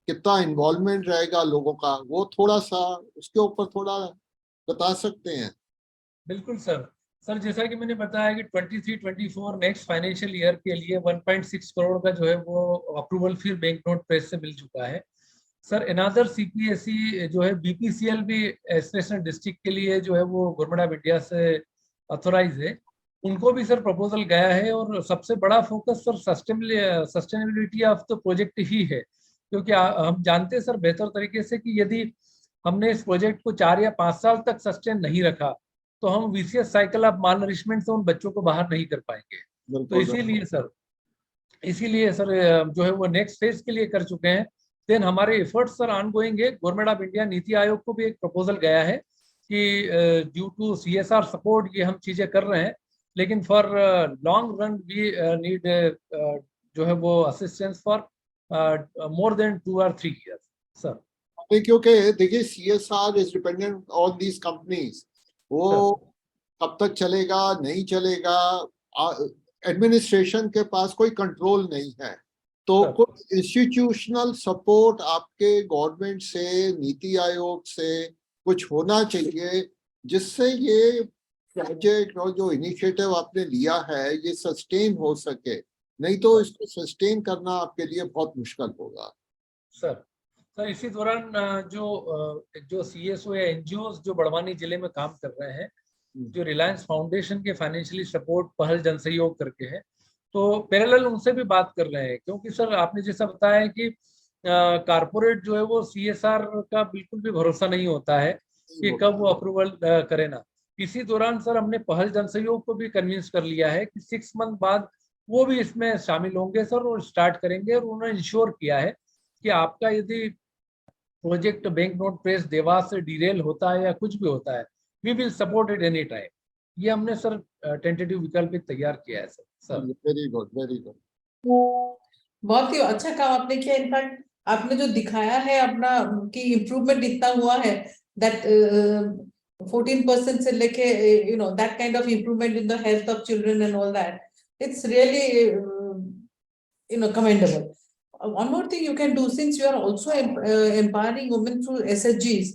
कितना इन्वॉल्वमेंट रहेगा लोगों का, वो थोड़ा सा उसके ऊपर थोड़ा बता सकते हैं? बिल्कुल सर। सर जैसा कि मैंने बताया कि 23-24 नेक्स्ट फाइनेंशियल ईयर के लिए 1.6 करोड़ का जो है वो अप्रूवल फिर बैंक नोट प्रेस से मिल चुका है सर। अनदर CPSE जो है BPCL भी एस्पिरेशनल डिस्ट्रिक्ट के लिए जो है वो गवर्नमेंट ऑफ इंडिया से ऑथोराइज है, उनको भी सर प्रपोजल गया है। और सबसे बड़ा focus sir sustainability of the project ही है, क्योंकि हम जानते हैं सर बेहतर तरीके से कि यदि हमने इस प्रोजेक्ट को 4 या 5 साल तक सस्टेन नहीं रखा तो हम vicious cycle of mall nourishment से उन बच्चों को बाहर नहीं कर पाएंगे। तो इसीलिए सर जो है वो नेक्स्ट फेज के लिए कर चुके हैं। देन हमारे एफर्ट्स सर ऑनगोइंग है। Government of India NITI Aayog को भी एक प्रपोजल गया है कि ड्यू टू CSR सपोर्ट ये हम चीजें कर रहे हैं, लेकिन for long run we need जो है वो assistance for more than 2 or 3 years sir. क्योंकि देखिए CSR is dependent on these companies, वो कब तक चलेगा नहीं चलेगा, एडमिनिस्ट्रेशन के पास कोई कंट्रोल नहीं है। तो कुछ इंस्टीट्यूशनल सपोर्ट आपके गवर्नमेंट से, नीति आयोग से कुछ होना चाहिए जिससे ये प्रोजेक्ट और जो इनिशिएटिव आपने लिया है ये सस्टेन हो सके, नहीं तो इसको सस्टेन करना आपके लिए बहुत मुश्किल होगा सर। सर इसी दौरान जो CSO या NGOs जो बड़वानी जिले में काम कर रहे हैं, जो रिलायंस फाउंडेशन के फाइनेंशियली सपोर्ट पहल जनसहयोग करके है, तो पैरेलल उनसे भी बात कर रहे हैं। क्योंकि सर आपने जैसा बताया कि कारपोरेट जो है वो CSR का बिल्कुल भी भरोसा नहीं होता है कि कब वो अप्रूवल करे ना। इसी दौरान सर हमने पहल जनसहयोग को भी कन्विंस कर लिया है कि 6 मंथ बाद वो भी इसमें शामिल होंगे सर और स्टार्ट करेंगे। और उन्होंने इंश्योर किया है कि आपका यदि project bank note press Dewas से डिरेल होता है या कुछ भी होता है, we will support it any time. ये हमने सर टेंटेटिव विकल्प तैयार किया है सर। Very good, very good. बहुत ही अच्छा काम आपने किया। इनफैक्ट आपने जो दिखाया है अपना कि इम्प्रूवमेंट इतना हुआ है दैट 14% से लेके that kind of improvement in the health of children and all that, it's really commendable. One more thing you can do, since you are also empowering women through SHGs,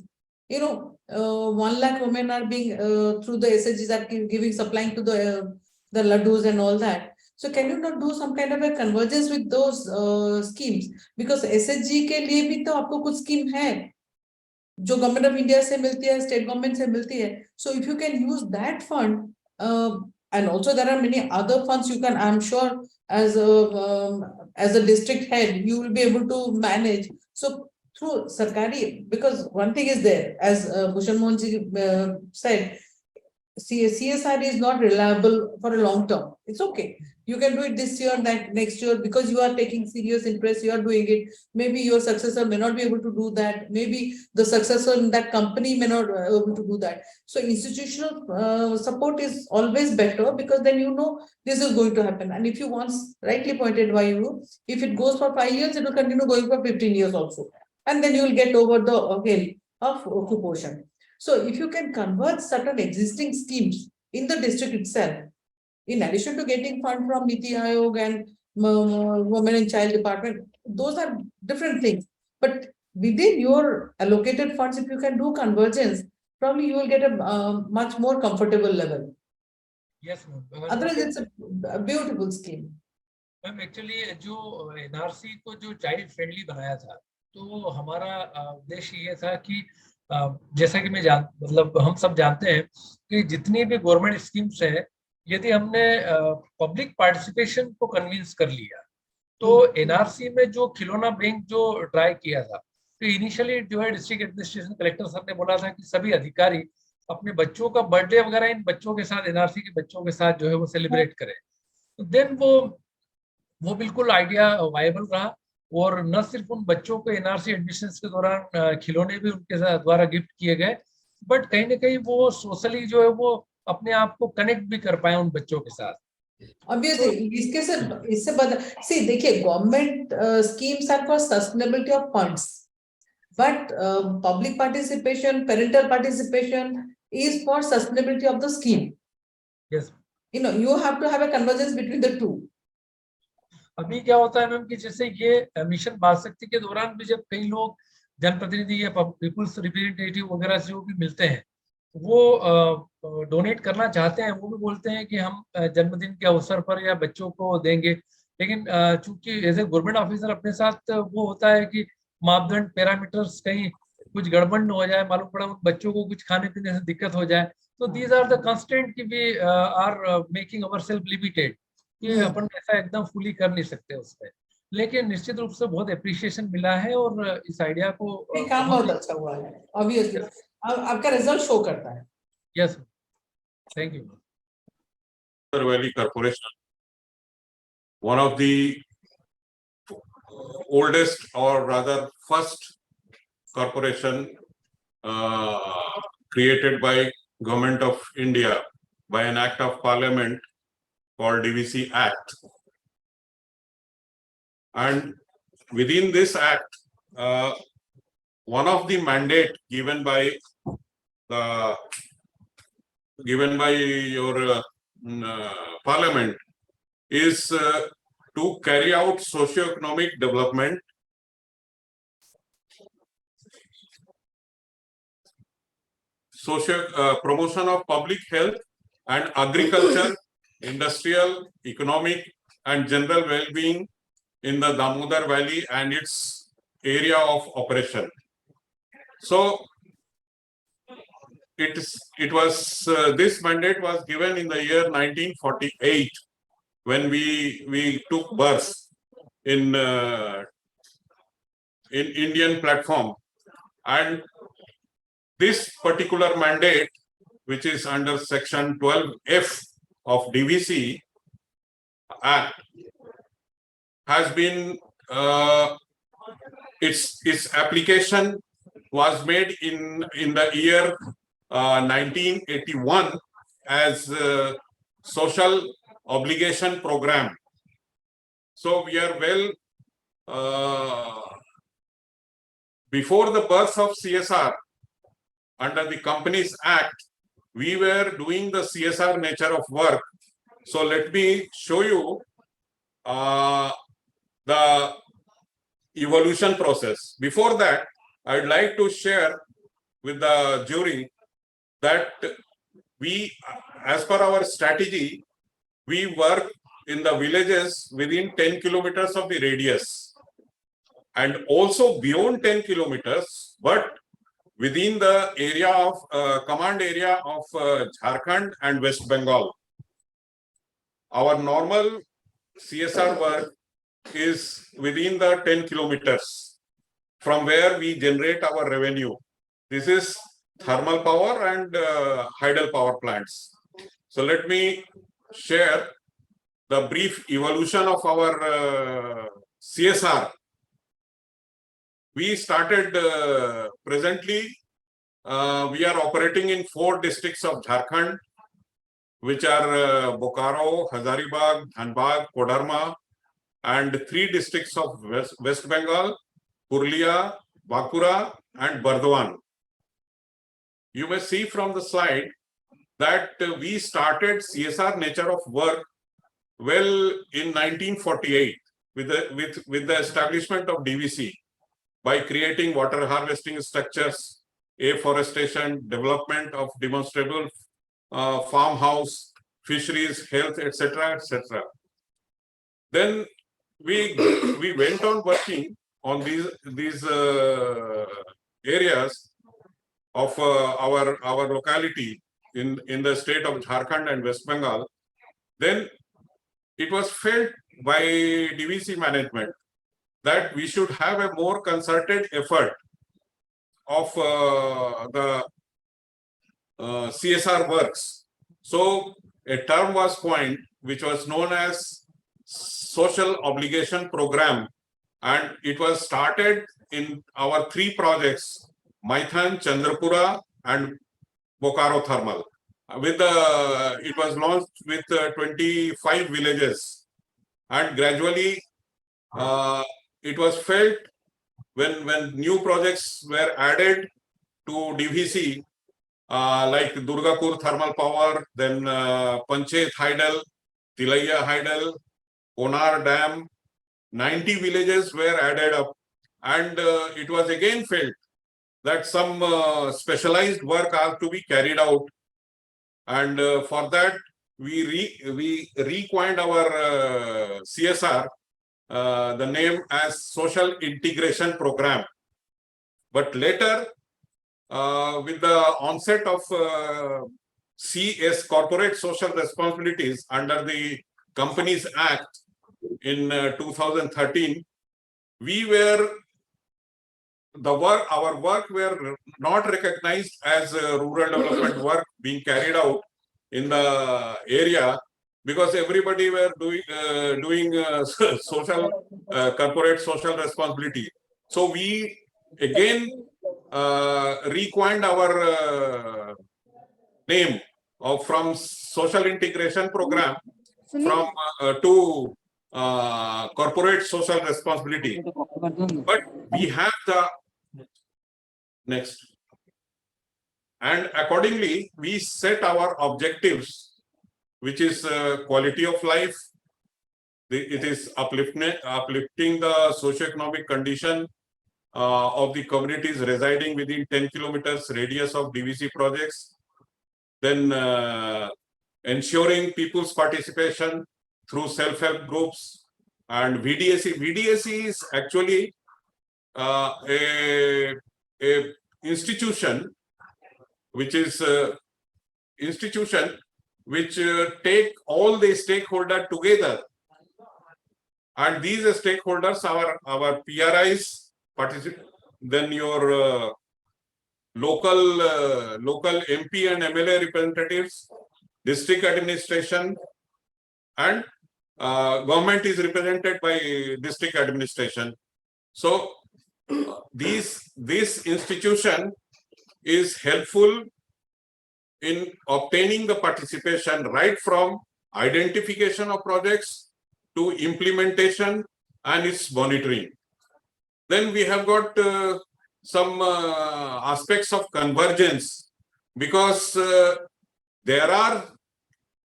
1 lakh women are being through the SHGs are giving, supplying to the laddus and all that. So can you not do some kind of a convergence with those schemes? Because SHG के लिए भी तो आपको कुछ scheme है जो government of India से मिलती है, स्टेट गवर्नमेंट से मिलती है. So if you can use that fund, and also there are many other funds you can, I'm sure as a district head you will be able to manage. So through sarkari, because one thing is there, as Bhushan Mohan ji said, CSR is not reliable for a long term. It's okay. You can do it this year, that next year, because you are taking serious interest, you are doing it. Maybe your successor may not be able to do that. Maybe the successor in that company may not be able to do that. So institutional support is always better, because then this is going to happen. And if you once rightly pointed by you, if it goes for 5 years, it will continue going for 15 years also. And then you will get over the hill of Kuposhan. So if you can convert certain existing schemes in the district itself, in addition to getting fund from Niti Aayog and Women and Child Department, those are different things. But within your allocated funds, if you can do convergence, probably you will get a much more comfortable level. Yes, ma'am. Otherwise, it's a beautiful scheme. Ma'am actually जो NRC को जो child friendly बनाया था, तो हमारा उद्देश्य ये था कि जैसा कि मतलब हम सब जानते हैं कि जितनी भी गवर्नमेंट स्कीम्स है, यदि हमने पब्लिक पार्टिसिपेशन को कन्विंस कर लिया, तो एनआरसी में जो खिलौना बैंक जो ट्राई किया था, तो इनिशियली जो है डिस्ट्रिक्ट एडमिनिस्ट्रेशन कलेक्टर सर ने बोला था कि सभी अधिकारी अपने बच्चों का बर्थडे वगैरह इन बच्चों के साथ, एनआरसी के बच्चों के साथ जो है वो सेलिब्रेट करें। तो देन वो बिल्कुल आइडिया वायबल रहा, और न सिर्फ उन बच्चों को एनआरसी एडमिशन के दौरान खिलौने भी उनके द्वारा गिफ्ट किए गए, बट कहीं ना कहीं वो सोशली जो है वो अपने आप को कनेक्ट भी कर पाए उन बच्चों के साथ। Obviously, इससे बदल see देखिए, government schemes are for sustainability of funds, but public participation, parental participation is for sustainability of the scheme. Yes. You know, you have to have a convergence between the two. अभी क्या होता है ma'am कि जैसे ये mission बाल शक्ति के दौरान भी जब कई लोग जनप्रतिनिधि या पीपुल्स रिप्रेजेंटेटिव वगैरह से जो भी मिलते हैं, वो डोनेट करना चाहते हैं, वो भी बोलते हैं कि हम जन्मदिन के अवसर पर या बच्चों को देंगे, लेकिन चूंकि एज ए गवर्नमेंट ऑफिसर अपने साथ वो होता है कि मापदंड पैरामीटर्स कहीं कुछ गड़बड़ न हो जाए, मालूम पड़ा उन बच्चों को कुछ खाने पीने से दिक्कत हो जाए, तो दीज आर द कंस्ट्रेंट कि we are making our self limited, कि अपन ऐसा एकदम फुली कर नहीं सकते उसमें। लेकिन निश्चित रूप से बहुत अप्रिशिएशन मिला है, और इस आइडिया को काम बहुत अच्छा हुआ है, ऑब्वियसली आपका रिजल्ट शो करता है। Yes, thank you. Valley Corporation, one of the oldest, or rather first corporation created by Government of India by an act of parliament called DVC Act. And within this act, one of the mandate given by your parliament is to carry out socio-economic development, promotion of public health and agriculture, industrial, economic and general well-being in the Damodar Valley and its area of operation. So this mandate was given in the year 1948 when we took birth in Indian platform, and this particular mandate, which is under section 12F of DVC Act, has been its application was made in the year 1981 as social obligation program. So we are before the birth of CSR under the Companies Act, we were doing the CSR nature of work. So let me show you the evolution process. Before that, I would like to share with the jury that we, as per our strategy, we work in the villages within 10 kilometers of the radius and also beyond 10 kilometers, but within the area of command area of Jharkhand and West Bengal. Our normal CSR work is within the 10 kilometers from where we generate our revenue. This is thermal power and hydel power plants. So let me share the brief evolution of our CSR. We started presently, we are operating in 4 districts of Jharkhand, which are Bokaro, Hazaribagh, Dhanbad, Kodarma, and 3 districts of West Bengal, Purulia, Bankura, and Burdwan. You may see from the slide that we started CSR nature of work well in 1948 with the establishment of DVC by creating water harvesting structures, afforestation, development of demonstrable farmhouse, fisheries, health, etc., etc. Then we went on working on these areas of our locality in the state of Jharkhand and West Bengal, then it was felt by DVC management that we should have a more concerted effort of the CSR works. So a term was coined which was known as social obligation program, and it was started in our 3 projects, Maithan, Chandrapura and Bokaro Thermal. It was launched with 25 villages, and gradually it was felt when new projects were added to DVC, like Durgapur Thermal Power, then Panchet Hydel, Tilaiya Hydel, Konar Dam, 90 villages were added up, and it was again felt that some specialized work has to be carried out, and for that we recoined our CSR, the name as Social Integration Program. But later, with the onset of CS, Corporate Social Responsibilities, under the Companies Act in 2013, our work were not recognized as rural development work being carried out in the area, because everybody were doing social corporate social responsibility. So we again recoined our name from Social Integration Program to Corporate Social Responsibility. But we have the next, and accordingly we set our objectives, which is quality of life. It is uplifting the socioeconomic condition of the communities residing within 10 kilometers radius of DVC projects. Then ensuring people's participation through self-help groups and VDSE. VDSE is actually a institution which is take all the stakeholders together, and these stakeholders are our PRIs, then your local MP and MLA representatives, district administration, and government is represented by district administration. So this institution is helpful in obtaining the participation right from identification of projects to implementation and its monitoring. Then we have got some aspects of convergence, because there are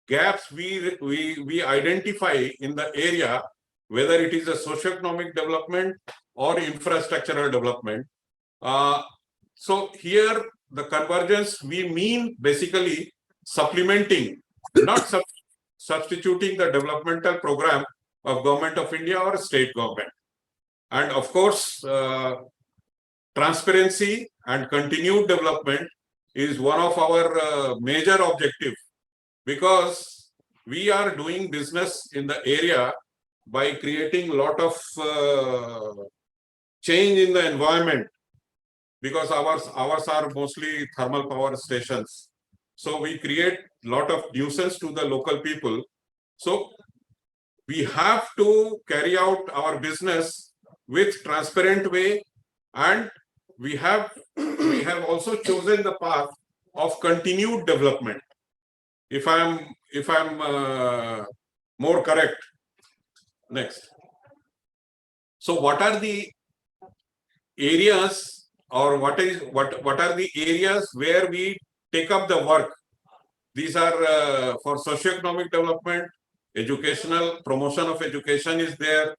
gaps we identify in the area, whether it is a socio-economic development or infrastructural development. So here the convergence, we mean basically supplementing, not substituting the developmental program of Government of India or state government. And of course, transparency and continued development is one of our major objectives, because we are doing business in the area by creating a lot of change in the environment, because ours are mostly thermal power stations. So we create a lot of nuisance to the local people. So we have to carry out our business with transparent way, and we have also chosen the path of continued development. If I'm more correct. Next. So what are the areas, or what are the areas where we take up the work? These are for socio-economic development, educational, promotion of education is there,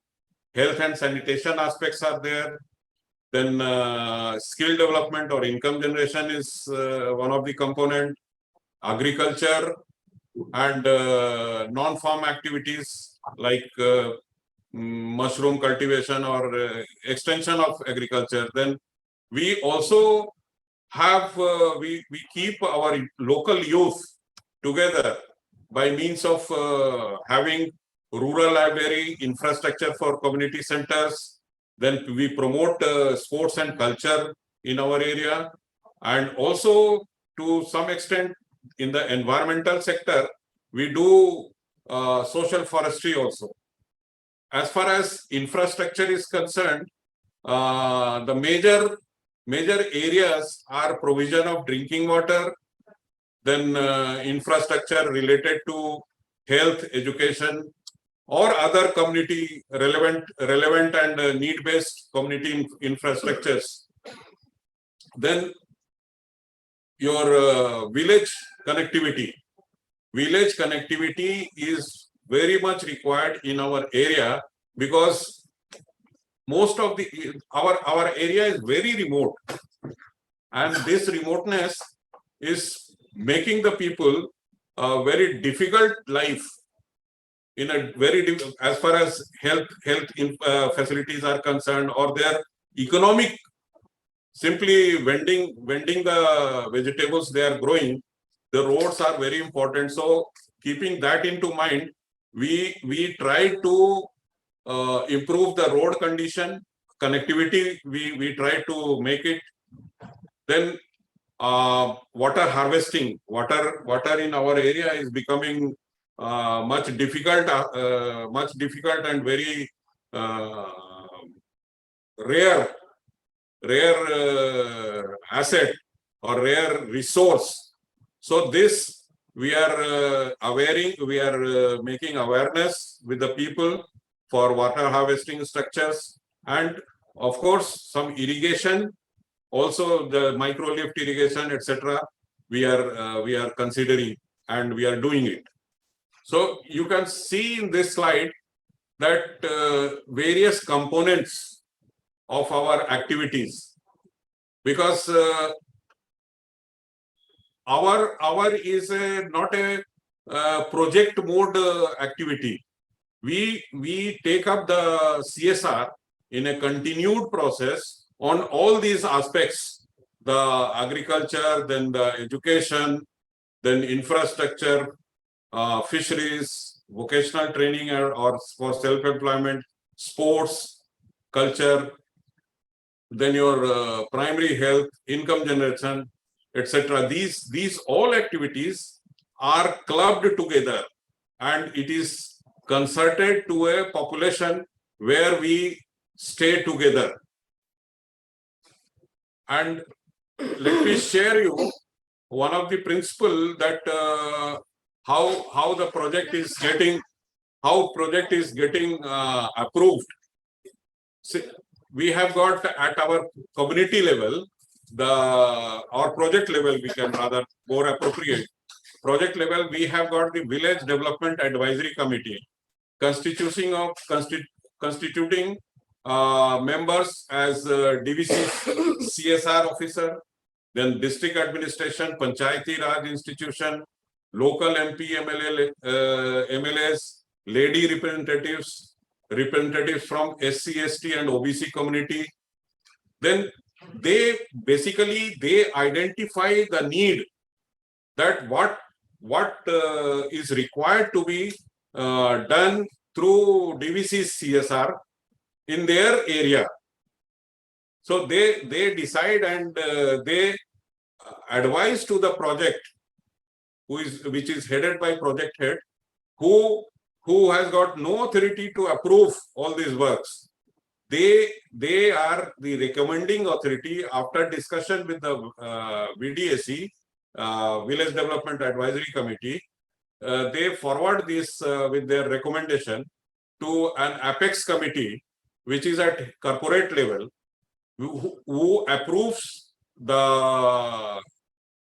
health and sanitation aspects are there, then skill development or income generation is one of the component, agriculture and non-farm activities like mushroom cultivation or extension of agriculture. Then we also have, we keep our local youth together by means of having rural library, infrastructure for community centers. Then we promote sports and culture in our area, and also to some extent in the environmental sector, we do social forestry also. As far as infrastructure is concerned, the major areas are provision of drinking water, then infrastructure related to health, education, or other community relevant and need-based community infrastructures. Then your village connectivity. Village connectivity is very much required in our area, because most of our area is very remote, and this remoteness is making the people a very difficult life in a very as far as health facilities are concerned, or their economic, simply vending the vegetables they are growing. The roads are very important. So keeping that into mind, we try to improve the road condition, connectivity. We try to make it. Then water harvesting. Water in our area is becoming much difficult and very rare asset or rare resource. So this we are making awareness with the people for water harvesting structures, and of course some irrigation, also the micro lift irrigation, etc. We are considering, and we are doing it. So you can see in this slide that various components of our activities, because our is not a project mode activity. We take up the CSR in a continued process on all these aspects: the agriculture, then the education, then infrastructure, fisheries, vocational training or for self-employment, sports, culture, then your primary health, income generation, etc. These all activities are clubbed together, and it is concerted to a population where we stay together. And let me share you one of the principle that how the project is getting approved. See, we have got at our community level, or project level, we can rather more appropriate. Project level, we have got the Village Development Advisory Committee, constituting members as DVC CSR officer, then district administration, Panchayati Raj institution, local MP, MLAs, lady representatives from SC, ST and OBC community. Then they identify the need, that what is required to be done through DVC's CSR in their area. So they decide, and they advise to the project, which is headed by project head, who has got no authority to approve all these works. They are the recommending authority. After discussion with the VDAC, Village Development Advisory Committee, they forward this with their recommendation to an apex committee, which is at corporate level, who approves the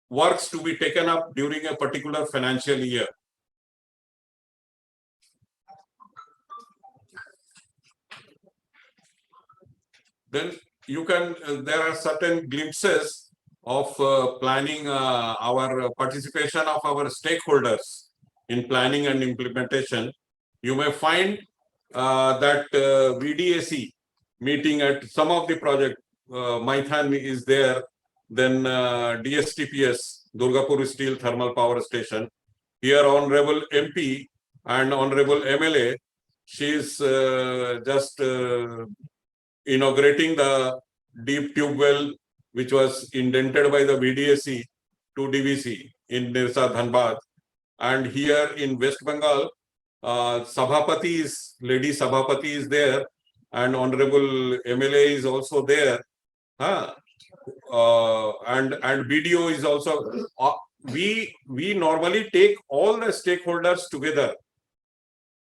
works to be taken up during a particular financial year. Then you can, there are certain glimpses of planning, our participation of our stakeholders in planning and implementation. You may find that VDAC meeting at some of the project. Maithan is there. Then DSTPS, Durgapur Steel Thermal Power Station. Here, Honorable MP and Honorable MLA, she is just inaugurating the deep tube well, which was indented by the VDAC to DVC in Nirsa, Dhanbad. And here in West Bengal, Lady Sabhapati is there, and Honorable MLA is also there. And BDO is also. We normally take all the stakeholders together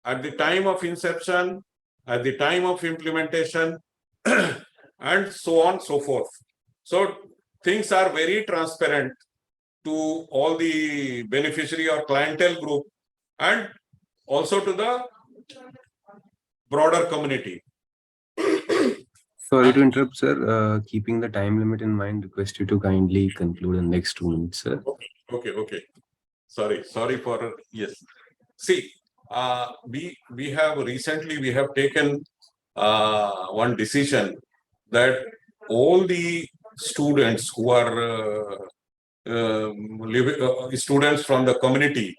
at the time of inception, at the time of implementation, and so on, so forth. So things are very transparent to all the beneficiary or clientele group and also to the broader community. Sorry to interrupt, sir. Keeping the time limit in mind, request you to kindly conclude in next 2 minutes, sir. Okay. Sorry for, yes. See, we have recently taken one decision that all the students who are students from the community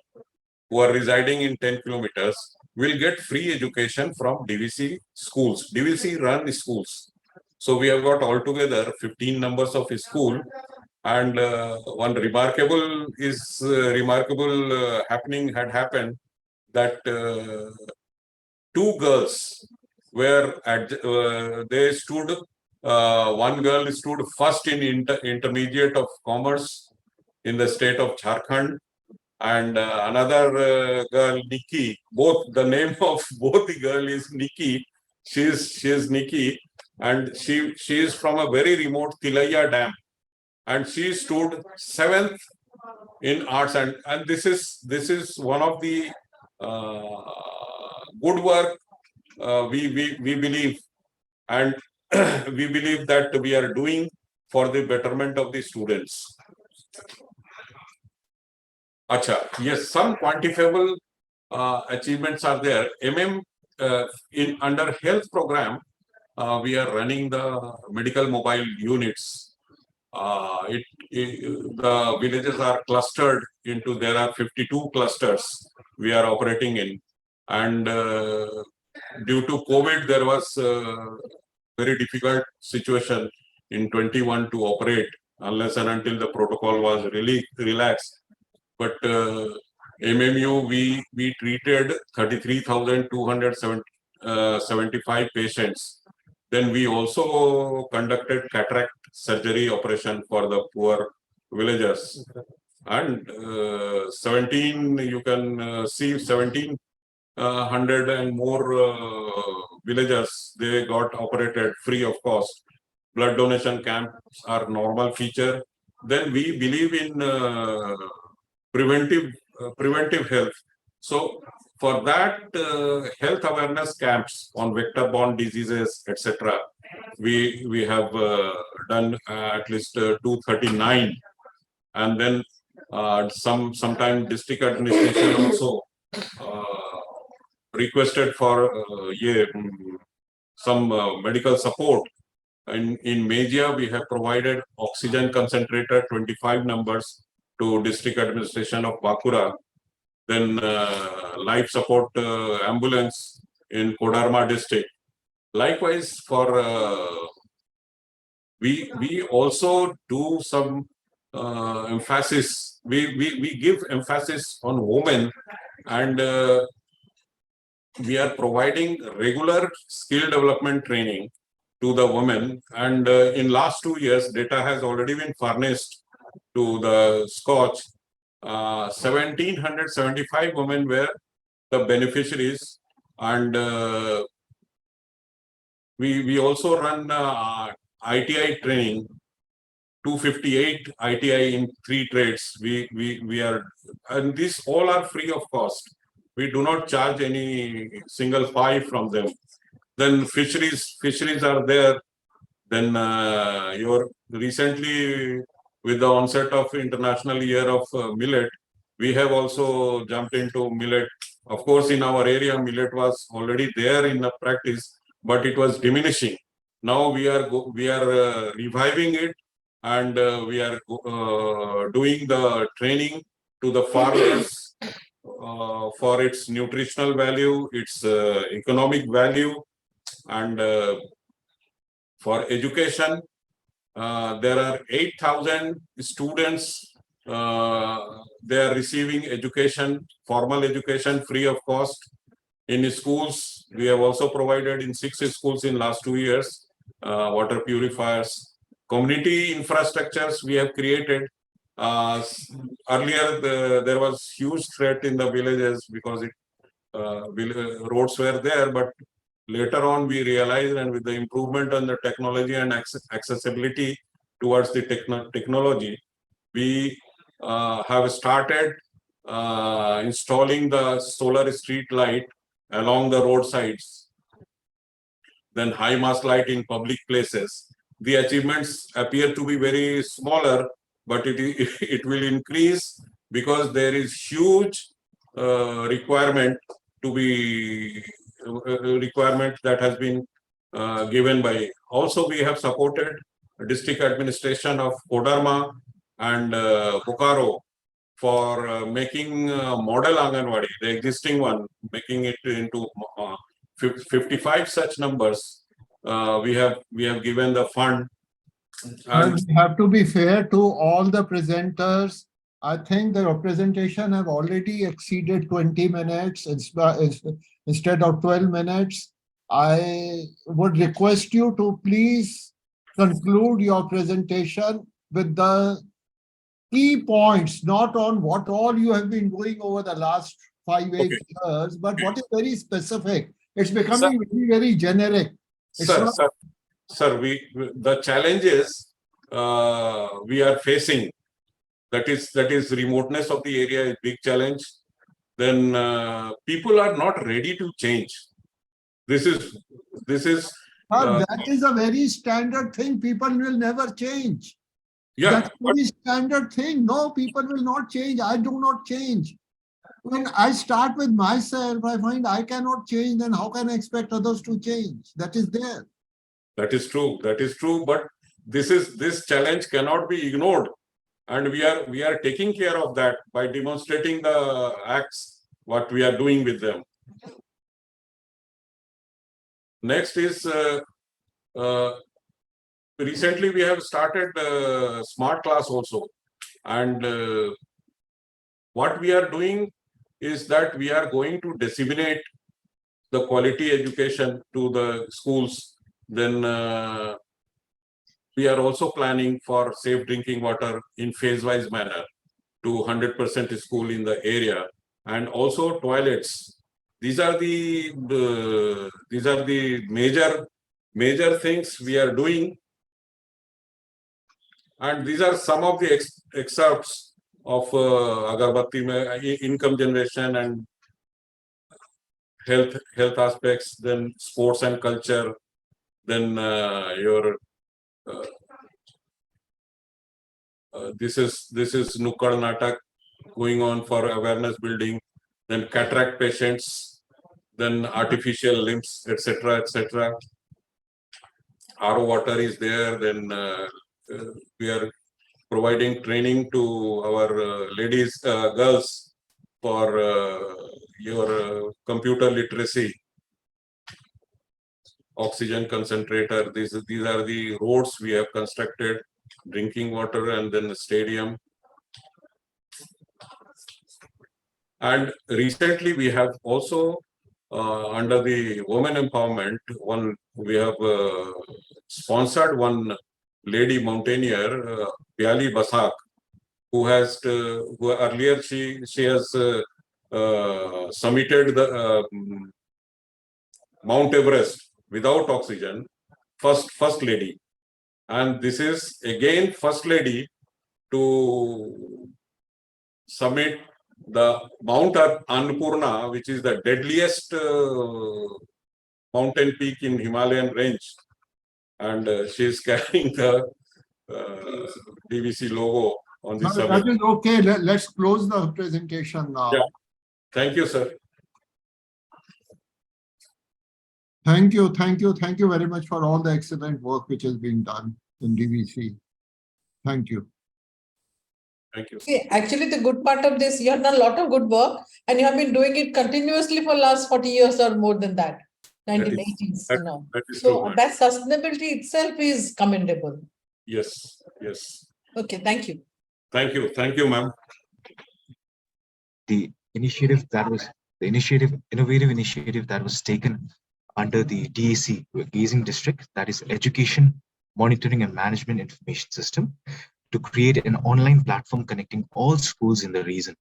who are residing in 10 kilometers will get free education from DVC schools, DVC run schools. So we have got altogether 15 numbers of school, and one remarkable happening had happened that 2 girls were they stood. One girl stood first in intermediate of commerce in the state of Jharkhand, and another girl, Nikki. Both the name of both the girl is Nikki. She is Nikki, and she is from a very remote Tilaiya Dam, and she stood 7th in arts, and this is one of the good work we believe, and we believe that we are doing for the betterment of the students. Acha, yes, some quantifiable achievements are there. In under health program, we are running the medical mobile units. The villages are clustered into, there are 52 clusters we are operating in, and due to COVID, there was very difficult situation in 21 to operate unless and until the protocol was really relaxed. But MMU, we treated 33,275 patients. Then we also conducted cataract surgery operation for the poor villagers. And 17, you can see 1,700 and more villagers, they got operated free of cost. Blood donation camps are normal feature. Then we believe in preventive health. So for that, health awareness camps on vector-borne diseases, etc., we have done at least 239, and then sometime district administration also requested for some medical support. In Media, we have provided oxygen concentrator 25 numbers to district administration of Bakura. Then life support ambulance in Kodarma district. Likewise, for we also do some emphasis. We give emphasis on women, and we are providing regular skill development training to the women. And in last 2 years, data has already been furnished to the SKOCH. 1,775 women were the beneficiaries, and we also run ITI training, 258 ITI in 3 trades. We are, and these all are free of cost. We do not charge any single pie from them. Then fisheries are there. Then recently, with the onset of International Year of Millet, we have also jumped into millet Of course, in our area, millet was already there in the practice, but it was diminishing. Now we are reviving it, and we are doing the training to the farmers for its nutritional value, its economic value, and for education. There are 8,000 students. They are receiving education, formal education, free of cost in schools. We have also provided in 6 schools in last 2 years water purifiers. Community infrastructures we have created. Earlier, there was huge threat in the villages because roads were there, but later on we realized, and with the improvement on the technology and accessibility towards the technology, we have started installing the solar street light along the roadsides, then high mast light in public places. The achievements appear to be very smaller, but it will increase because there is huge requirement to be requirement that has been given by. Also, we have supported district administration of Kodarma and Bokaro for making model Anganwadi, the existing one, making it into 55 such numbers. We have given the fund. And we have to be fair to all the presenters. I think the representation have already exceeded 20 minutes instead of 12 minutes. I would request you to please conclude your presentation with the key points, not on what all you have been doing over the last 5-8 years, but what is very specific. It's becoming very, very generic. Sir, the challenges we are facing, that is remoteness of the area is big challenge. Then people are not ready to change. This is that is a very standard thing. People will never change. Yeah, that's a very standard thing. No, people will not change. I do not change. When I start with myself, I find I cannot change, then how can I expect others to change? That is there. That is true. That is true. But this challenge cannot be ignored, and we are taking care of that by demonstrating the acts what we are doing with them. Next is recently we have started smart class also, and what we are doing is that we are going to disseminate the quality education to the schools. Then we are also planning for safe drinking water in phase-wise manner to 100% school in the area, and also toilets. These are the major things we are doing, and these are some of the excerpts of Agarbatti income generation and health aspects, then sports and culture, then this is Nukkad Natak going on for awareness building, then cataract patients, then artificial limbs, etc., etc. RO water is there. Then we are providing training to our ladies, girls, for your computer literacy, oxygen concentrator. These are the roads we have constructed, drinking water, and then the stadium. And recently we have also under the women empowerment, we have sponsored one lady mountaineer, Piali Basak, who earlier she has summited the Mount Everest without oxygen, first lady, and this is again first lady to summit the Mount Annapurna, which is the deadliest mountain peak in Himalayan range, and she is carrying the DVC logo on the summit. That is okay. Let's close the presentation now. Yeah. Thank you, sir. Thank you very much for all the excellent work which has been done in DVC. Thank you. Thank you. See, actually, the good part of this, you have done a lot of good work and you have been doing it continuously for last 40 years or more than that, 1980s, you know. So that sustainability itself is commendable. Yes, yes. Okay, thank you. Thank you, ma'am. The innovative initiative that was taken under the DAC, Gazing District, that is Education, Monitoring and Management Information System, to create an online platform connecting all schools in the region.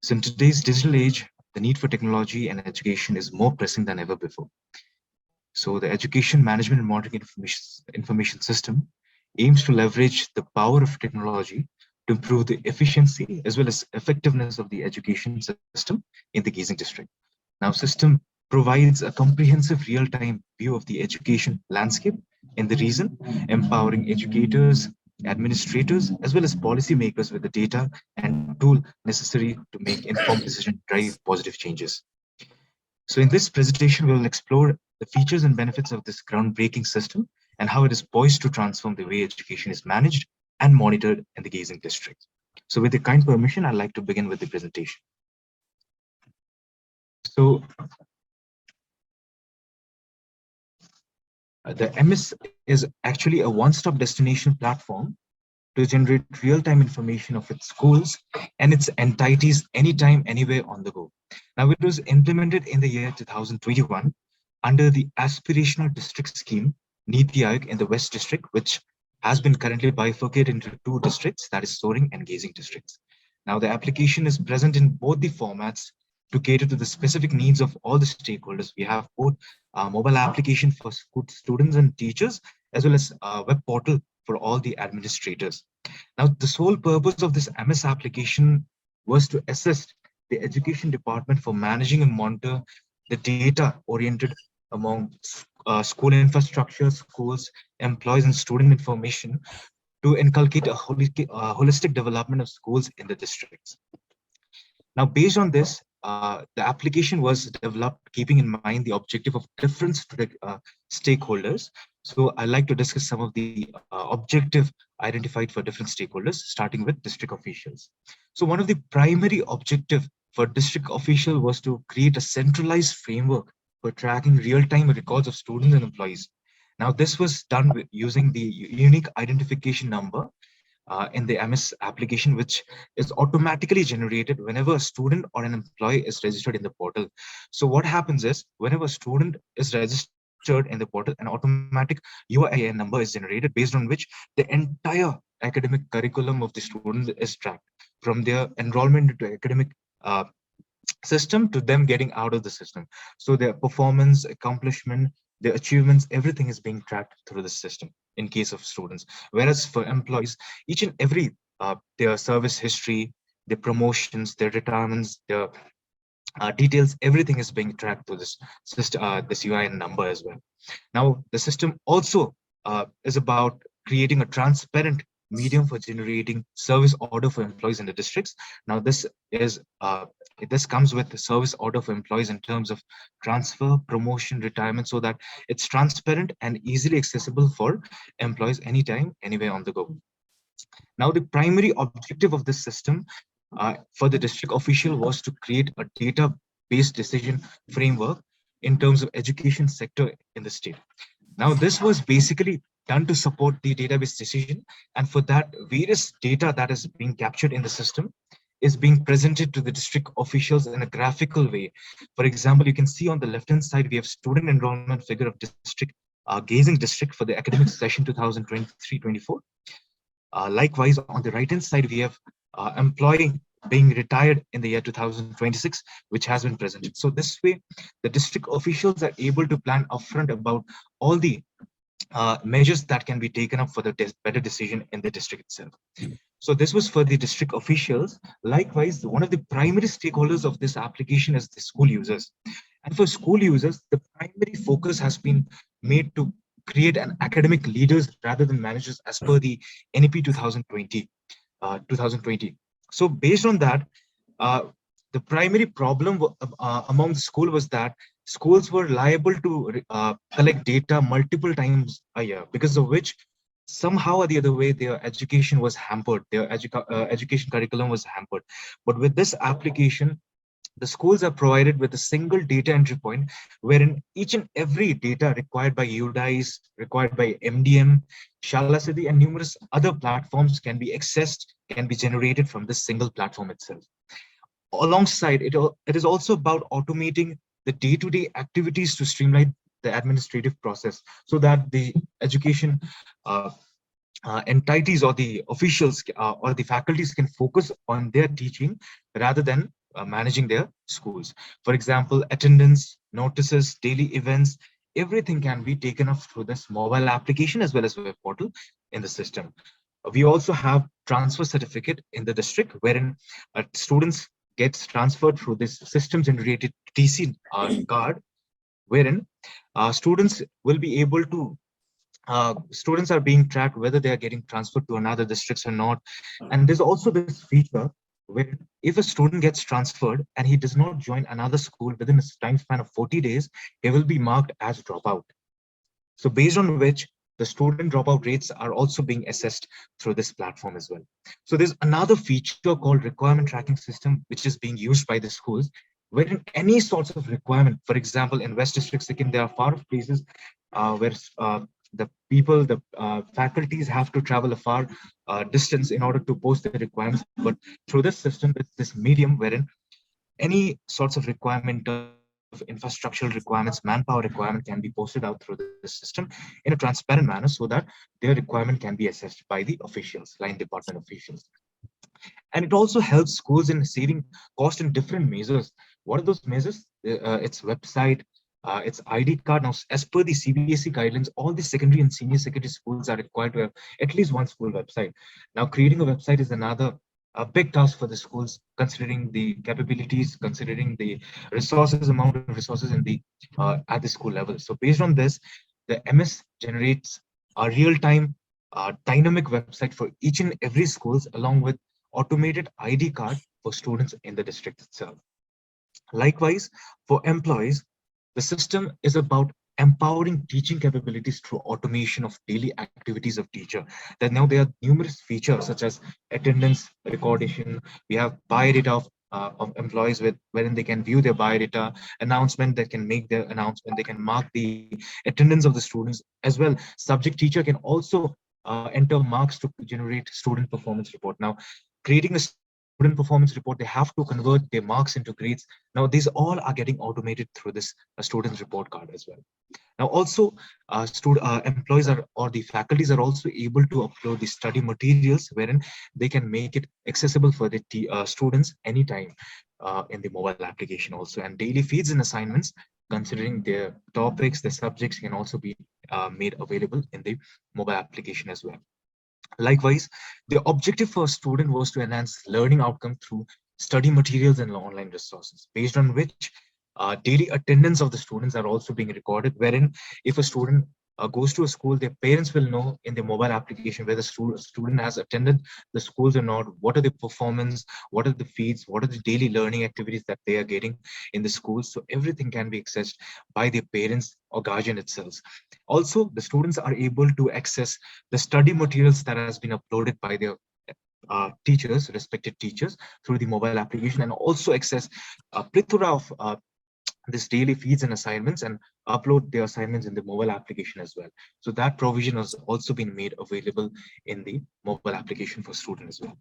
So in today's digital age, the need for technology and education is more pressing than ever before. So the Education Management and Monitoring Information System aims to leverage the power of technology to improve the efficiency as well as effectiveness of the education system in the Gazing District. Now, system provides a comprehensive real-time view of the education landscape in the region, empowering educators, administrators, as well as policymakers with the data and tool necessary to make informed decisions, drive positive changes. So in this presentation, we will explore the features and benefits of this groundbreaking system and how it is poised to transform the way education is managed and monitored in the Gazing District. So with the kind permission, I'd like to begin with the presentation. So the MS is actually a one-stop destination platform to generate real-time information of its schools and its entities anytime, anywhere on the go. Now, it was implemented in the year 2021 under the aspirational district scheme, Niti Aayog in the West District, which has been currently bifurcated into two districts, that is Soaring and Gazing districts. Now, the application is present in both the formats to cater to the specific needs of all the stakeholders. We have both mobile application for students and teachers, as well as a web portal for all the administrators. Now, the sole purpose of this MS application was to assist the education department for managing and monitor the data oriented among school infrastructure, schools, employees, and student information to inculcate a holistic development of schools in the districts. Now, based on this, the application was developed keeping in mind the objective of different stakeholders. So I'd like to discuss some of the objective identified for different stakeholders, starting with district officials. So one of the primary objective for district official was to create a centralized framework for tracking real-time records of students and employees. Now, this was done with using the unique identification number in the MS application, which is automatically generated whenever a student or an employee is registered in the portal. So what happens is, whenever a student is registered in the portal, an automatic UIN number is generated based on which the entire academic curriculum of the student is tracked, from their enrollment into academic system to them getting out of the system. So their performance, accomplishment, their achievements, everything is being tracked through the system in case of students. Whereas for employees, each and every their service history, their promotions, their retirements, their details, everything is being tracked through this system, this UIN number as well. Now, the system also is about creating a transparent medium for generating service order for employees in the districts. Now, this comes with the service order for employees in terms of transfer, promotion, retirement, so that it's transparent and easily accessible for employees anytime, anywhere on the go. Now, the primary objective of this system for the district official was to create a data-based decision framework in terms of education sector in the state. Now, this was basically done to support the database decision, and for that, various data that is being captured in the system is being presented to the district officials in a graphical way. For example, you can see on the left-hand side, we have student enrollment figure of district, Gazing district for the academic session 2023-24. Likewise, on the right-hand side, we have employee being retired in the year 2026, which has been presented. So this way, the district officials are able to plan upfront about all the measures that can be taken up for the better decision in the district itself. So this was for the district officials. Likewise, one of the primary stakeholders of this application is the school users. And for school users, the primary focus has been made to create an academic leaders rather than managers as per the NEP 2020. So based on that, the primary problem among the school was that schools were liable to collect data multiple times a year, because of which somehow or the other way their education was hampered, their education curriculum was hampered. But with this application, the schools are provided with a single data entry point, wherein each and every data required by UDIs, required by MDM, Shala Siddhi, and numerous other platforms can be accessed, can be generated from this single platform itself. Alongside it, it is also about automating the day-to-day activities to streamline the administrative process, so that the education entities or the officials or the faculties can focus on their teaching rather than managing their schools. For example, attendance, notices, daily events, everything can be taken up through this mobile application as well as web portal in the system. We also have transfer certificate in the district, wherein students gets transferred through this system generated TC card, wherein students will be able to students are being tracked whether they are getting transferred to another districts or not. And there's also this feature where if a student gets transferred and he does not join another school within a time span of 40 days, he will be marked as dropout. So based on which the student dropout rates are also being assessed through this platform as well. So there's another feature called requirement tracking system, which is being used by the schools, wherein any sorts of requirement, for example, in West District, Sikkim, there are far off places where the people, the faculties have to travel a far distance in order to post the requirements. But through this system, it's this medium wherein any sorts of requirement of infrastructural requirements, manpower requirement can be posted out through the system in a transparent manner, so that their requirement can be assessed by the officials, line department officials. And it also helps schools in saving cost in different measures. What are those measures? It's website, it's ID card. Now, as per the CBSE guidelines, all the secondary and senior secondary schools are required to have at least one school website. Now, creating a website is another big task for the schools, considering the capabilities, considering the resources, amount of resources in the at the school level. So based on this, the MS generates a real-time dynamic website for each and every schools, along with automated ID card for students in the district itself. Likewise, for employees, the system is about empowering teaching capabilities through automation of daily activities of teacher. That now there are numerous features such as attendance recordation. We have biodata of employees wherein they can view their biodata, announcement, they can make their announcement, they can mark the attendance of the students as well. Subject teacher can also enter marks to generate student performance report. Now, creating a student performance report, they have to convert their marks into grades. Now, these all are getting automated through this student report card as well. Now, also, employees or the faculties are also able to upload the study materials, wherein they can make it accessible for the students anytime in the mobile application also. And daily feeds and assignments, considering their topics, the subjects, can also be made available in the mobile application as well. Likewise, the objective for a student was to enhance learning outcome through study materials and online resources, based on which daily attendance of the students are also being recorded, wherein if a student goes to a school, their parents will know in the mobile application whether the student has attended the schools or not, what are the performance, what are the feeds, what are the daily learning activities that they are getting in the schools. So everything can be accessed by their parents or guardian itself. Also, the students are able to access the study materials that has been uploaded by their teachers, respected teachers, through the mobile application, and also access a plethora of this daily feeds and assignments, and upload their assignments in the mobile application as well. So that provision has also been made available in the mobile application for students as well.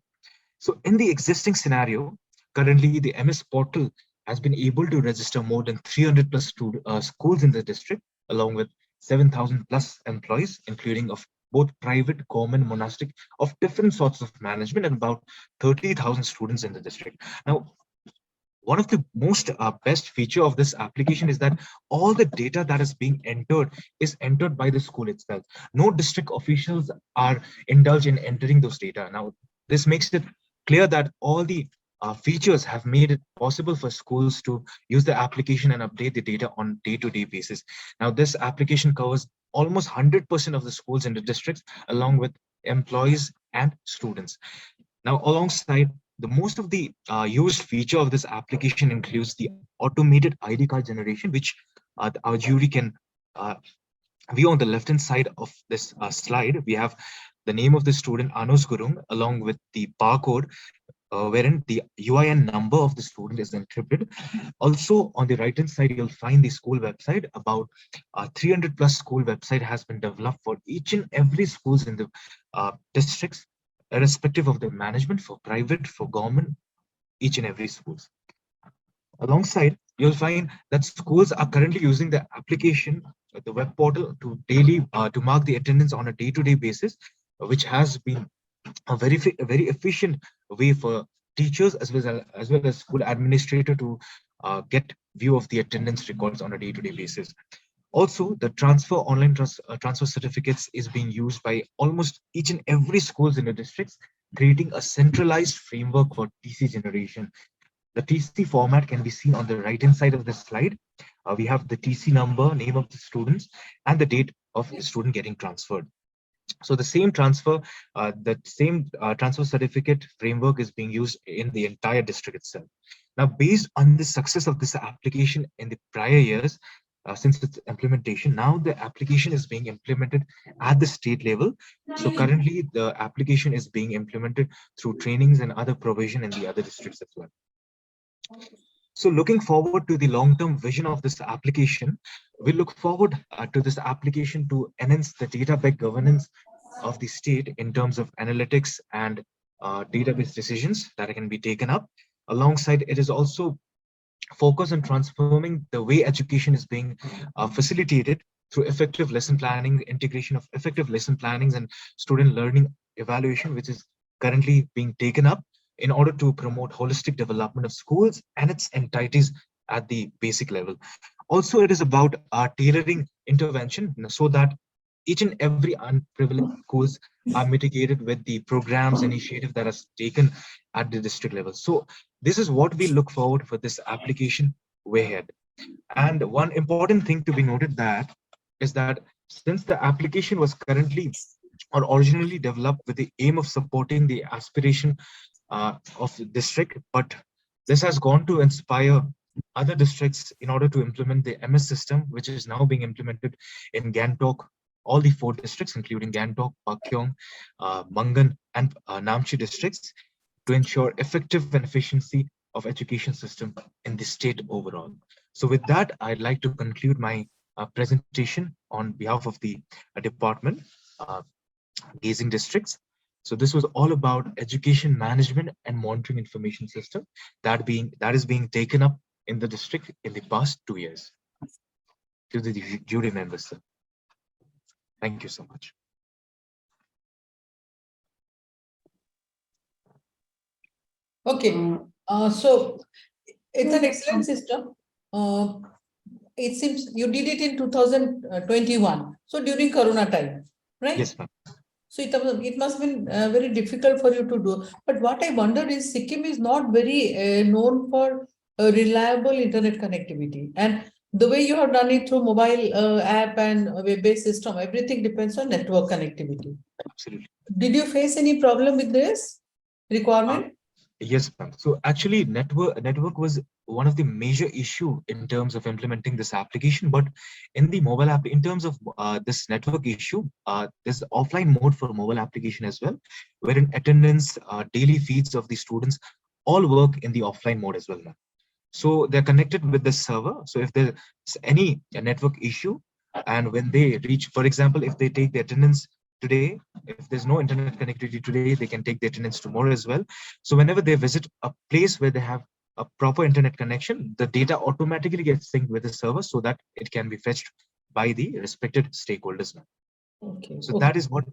So in the existing scenario, currently the MS portal has been able to register more than 300 plus schools in the district, along with 7,000 plus employees, including of both private, government, monastic, of different sorts of management, and about 30,000 students in the district. Now, one of the most best feature of this application is that all the data that is being entered is entered by the school itself. No district officials are indulged in entering those data. Now, this makes it clear that all the features have made it possible for schools to use the application and update the data on day-to-day basis. Now, this application covers almost 100% of the schools in the districts, along with employees and students. Now, alongside, the most of the used feature of this application includes the automated ID card generation, which our jury can view on the left hand side of this slide. We have the name of the student Anos Gurung along with the barcode wherein the UIN number of the student is encrypted. Also on the right hand side, you'll find the school website. About 300 plus school website has been developed for each and every schools in the districts, irrespective of the management, for private, for government, each and every schools. Alongside, you'll find that schools are currently using the application, the web portal, to to mark the attendance on a day-to-day basis, which has been a very efficient way for teachers as well as school administrator to get view of the attendance records on a day-to-day basis. Also, the online transfer certificates is being used by almost each and every schools in the districts, creating a centralized framework for TC generation. The TC format can be seen on the right hand side of the slide. We have the TC number, name of the students, and the date of the student getting transferred. So the same transfer certificate framework is being used in the entire district itself. Now, based on the success of this application in the prior years, since its implementation, now the application is being implemented at the state level. So currently the application is being implemented through trainings and other provision in the other districts as well. So looking forward to the long-term vision of this application, we look forward to this application to enhance the data-backed governance of the state in terms of analytics and database decisions that can be taken up. Alongside, it is also focused on transforming the way education is being facilitated through effective lesson planning, integration of effective lesson plannings and student learning evaluation, which is currently being taken up in order to promote holistic development of schools and its entities at the basic level. Also, it is about tailoring intervention so that each and every unprivileged schools are mitigated with the programs initiative that is taken at the district level. So this is what we look forward for this application way ahead. And one important thing to be noted that is that since the application was currently or originally developed with the aim of supporting the aspiration of the district, but this has gone to inspire other districts in order to implement the MS system, which is now being implemented in Gangtok, all the 4 districts, including Gangtok, Pakyong, Mangan, and Namchi districts, to ensure effective and efficiency of education system in the state overall. So with that, I'd like to conclude my presentation on behalf of the department, Gazing Districts. So this was all about education management and monitoring information system that is being taken up in the district in the past 2 years. To the jury members, sir. Thank you so much. Okay, so it's an excellent system. It seems you did it in 2021, so during Corona time, right? Yes, ma'am. So it must have been very difficult for you to do. But what I wonder is Sikkim is not very known for reliable internet connectivity. And the way you have done it through mobile app and web-based system, everything depends on network connectivity. Absolutely. Did you face any problem with this requirement? Yes, ma'am. So actually, network was one of the major issue in terms of implementing this application. But in the mobile app, in terms of this network issue, there's offline mode for mobile application as well, wherein attendance, daily feeds of the students all work in the offline mode as well, ma'am. So they're connected with the server. So if there's any network issue, and when they reach, for example, if they take the attendance today, if there's no internet connectivity today, they can take the attendance tomorrow as well. So whenever they visit a place where they have a proper internet connection, the data automatically gets synced with the server so that it can be fetched by the respected stakeholders now. Okay. So that is what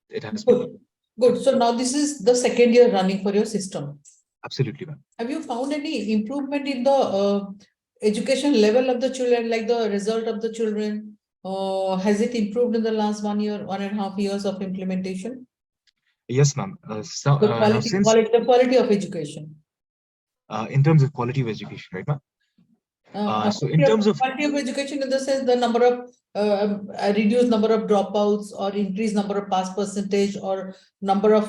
it has Good. been. Good. So now this is the second year running for your system. Absolutely, ma'am. Have you found any improvement in the education level of the children, like the result of the children? Has it improved in the last 1 year, 1.5 years of implementation? Yes, ma'am. The quality of education. In terms of quality of education, right, ma'am? So in terms of quality of education, in the sense the number of reduced number of dropouts or increased number of pass percentage or number of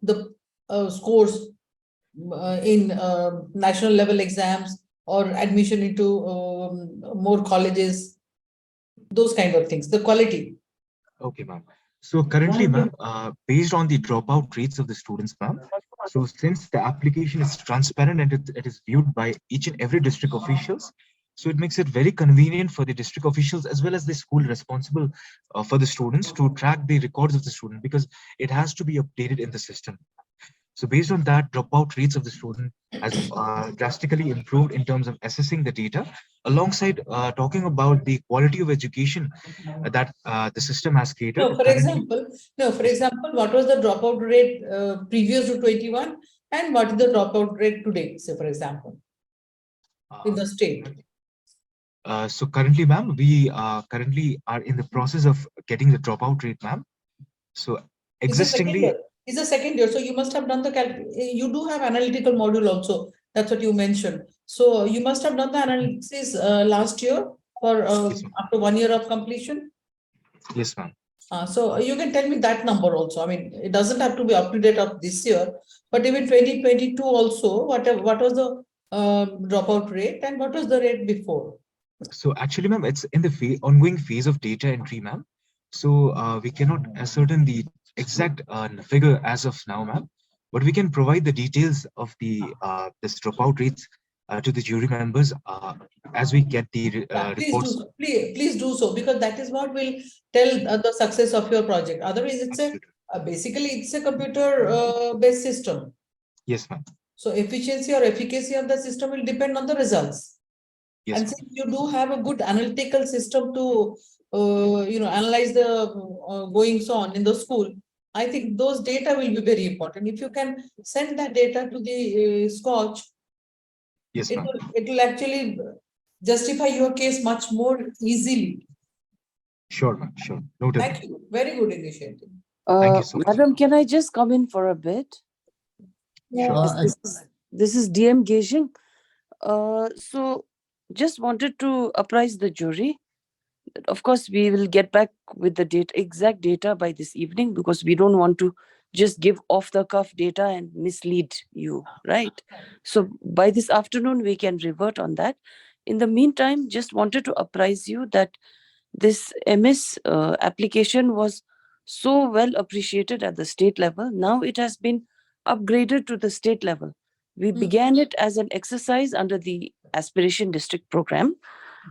the scores in national level exams or admission into more colleges, those kind of things, the quality. Okay, ma'am. So currently, ma'am, based on the dropout rates of the students, ma'am, so since the application is transparent and it is viewed by each and every district officials, so it makes it very convenient for the district officials as well as the school responsible for the students to track the records of the student, because it has to be updated in the system. So based on that, dropout rates of the student has drastically improved in terms of assessing the data, alongside talking about the quality of education that the system has catered. No, for example, what was the dropout rate previous to 21 and what is the dropout rate today, say for example, in the state? So currently, ma'am, we currently are in the process of getting the dropout rate, ma'am. So existingly, It's the second year, so you must have done the you do have analytical module also. That's what you mentioned. So you must have done the analysis last year for after 1 year of completion. Yes, ma'am. So you can tell me that number also. I mean, it doesn't have to be up to date of this year, but even 2022 also, what was the dropout rate and what was the rate before? So actually, ma'am, it's in the ongoing phase of data entry, ma'am. So we cannot ascertain the exact figure as of now, ma'am, but we can provide the details of the this dropout rates to the jury members as we get the reports. Please do so, because that is what will tell the success of your project. Otherwise, it's basically it's a computer based system. Yes, ma'am. So efficiency or efficacy of the system will depend on the results. Yes, and since you do have a good analytical system to analyze the goings on in the school, I think those data will be very important. If you can send that data to the SKOCH, yes, it will actually justify your case much more easily. Sure, ma'am. Sure. Noted. Thank you. Very good initiative. Thank you so much. Madam, can I just come in for a bit? Sure. This is DM Gaging. So just wanted to apprise the jury. Of course, we will get back with the exact data by this evening, because we don't want to just give off the cuff data and mislead you, right? So by this afternoon, we can revert on that. In the meantime, just wanted to apprise you that this MS application was so well appreciated at the state level. Now it has been upgraded to the state level. We began it as an exercise under the Aspiration District program.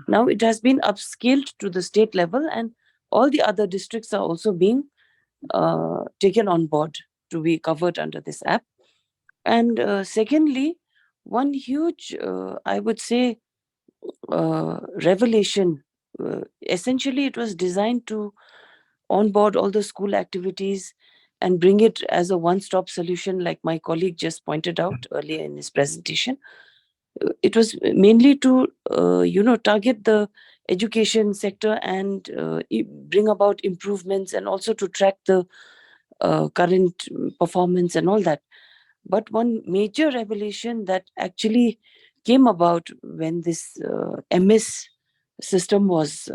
Now it has been upscaled to the state level, and all the other districts are also being taken on board to be covered under this app. And secondly, one huge, I would say, revelation. Essentially, it was designed to onboard all the school activities and bring it as a one-stop solution, like my colleague just pointed out earlier in his presentation. It was mainly to, target the education sector and bring about improvements, and also to track the current performance and all that. But one major revelation that actually came about when this MS system was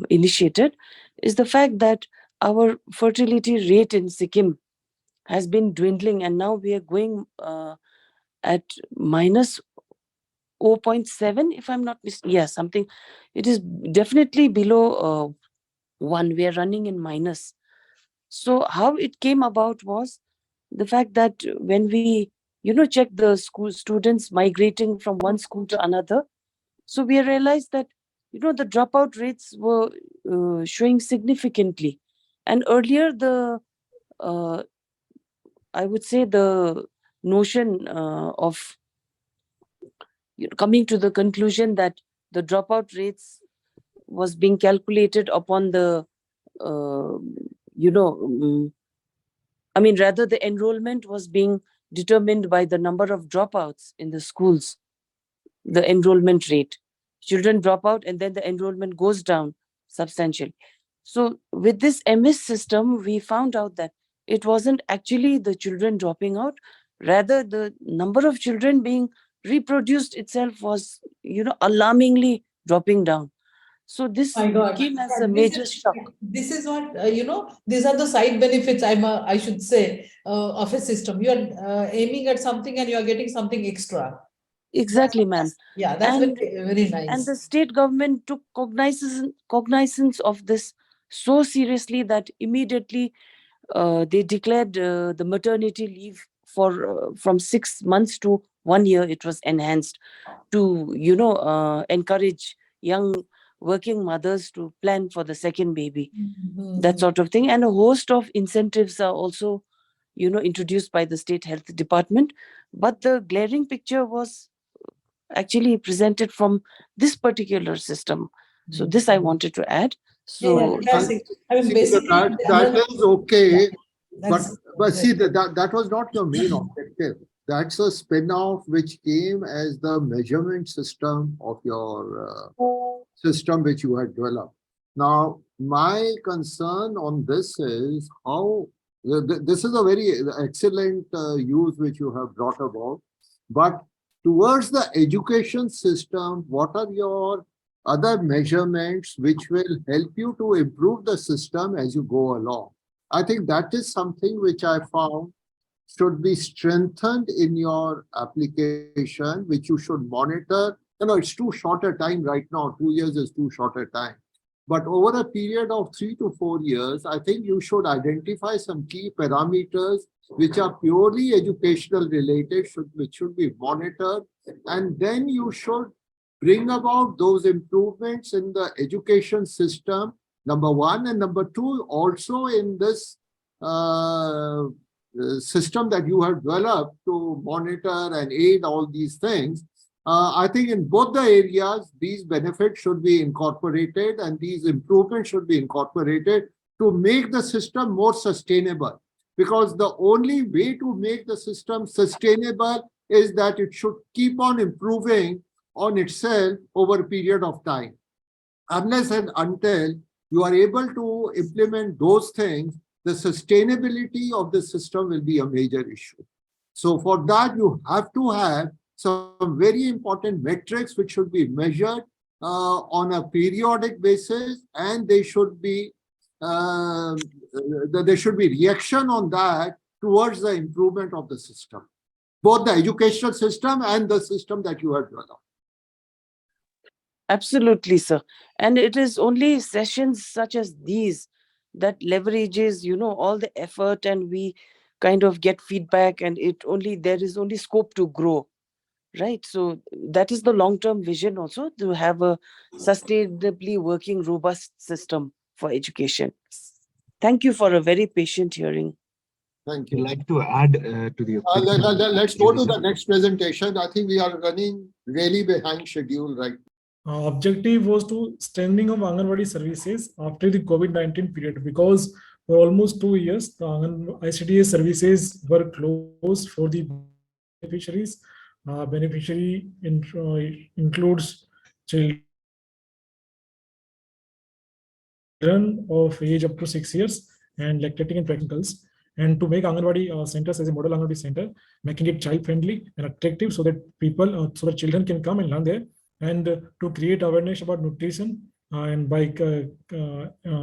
initiated is the fact that our fertility rate in Sikkim has been dwindling, and now we are going at minus 0.7, if I'm not mistaken. Yeah, something. It is definitely below 1. We are running in minus. So how it came about was the fact that when we, check the school students migrating from one school to another, so we realized that, the dropout rates were showing significantly. And earlier, I would say the notion of coming to the conclusion that the dropout rates was being calculated upon the, rather the enrollment was being determined by the number of dropouts in the schools, the enrollment rate. Children drop out and then the enrollment goes down substantially. So with this MS system, we found out that it wasn't actually the children dropping out, rather the number of children being reproduced itself was, alarmingly dropping down. So this My God. came as Yeah, a major shock. This is what, these are the side benefits, I should say, of a system. You are aiming at something and you are getting something extra. Exactly, ma'am. Yeah, that's very nice. And the state government took cognizance of this so seriously that immediately they declared the maternity leave for from 6 months to 1 year. It was enhanced to, encourage young working mothers to plan for the second baby, that sort of thing. And a host of incentives are also, introduced by the state health department. But the glaring picture was actually presented from this particular system. So this I wanted to add. So basically that is okay, that's but see that was not your main objective. That's a spin-off which came as the measurement system of your system which you had developed. Now, my concern on this is how this is a very excellent use which you have brought about, but towards the education system, what are your other measurements which will help you to improve the system as you go along? I think that is something which I found should be strengthened in your application, which you should monitor. It's too short a time right now. 2 years is too short a time. But over a period of 3 to 4 years, I think you should identify some key parameters which are purely educational related, which should be monitored. And then you should bring about those improvements in the education system, number one. And number two, also in this system that you have developed to monitor and aid all these things. I think in both the areas, these benefits should be incorporated and these improvements should be incorporated to make the system more sustainable. Because the only way to make the system sustainable is that it should keep on improving on itself over a period of time. Unless and until you are able to implement those things, the sustainability of the system will be a major issue. So for that, you have to have some very important metrics which should be measured on a periodic basis, and there should be reaction on that towards the improvement of the system, both the educational system and the system that you have developed. Absolutely, sir. And it is only sessions such as these that leverages, all the effort, and we kind of get feedback, and there is only scope to grow. Right. So that is the long-term vision also, to have a sustainably working, robust system for education. Thank you for a very patient hearing. Thank you. I'd like to add to the let's go to the next presentation. I think we are running really behind schedule right now. Objective was to strengthening of Anganwadi services after the COVID-19 period, because for almost 2 years, the ICDS services were closed for the beneficiaries. Beneficiary includes children of age up to 6 years and lactating and practicals. And to make Anganwadi centers as a model Anganwadi center, making it child friendly and attractive so that so that children can come and learn there, and to create awareness about nutrition and by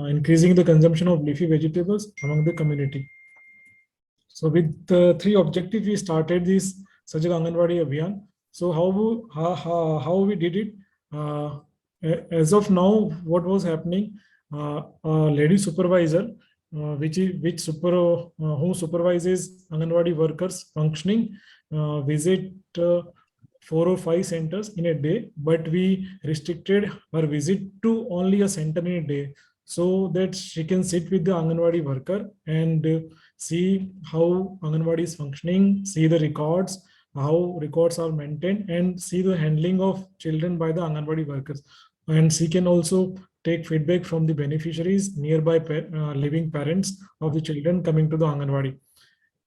increasing the consumption of leafy vegetables among the community. So with the 3 objectives, we started this Sajag Anganwadi Abhiyan. So how we did it? As of now, what was happening? A lady supervisor, who supervises Anganwadi workers functioning, visit 4 or 5 centers in a day, but we restricted her visit to only a center in a day, so that she can sit with the Anganwadi worker and see how Anganwadi is functioning, see the records, how records are maintained, and see the handling of children by the Anganwadi workers. And she can also take feedback from the beneficiaries, nearby living parents of the children coming to the Anganwadi.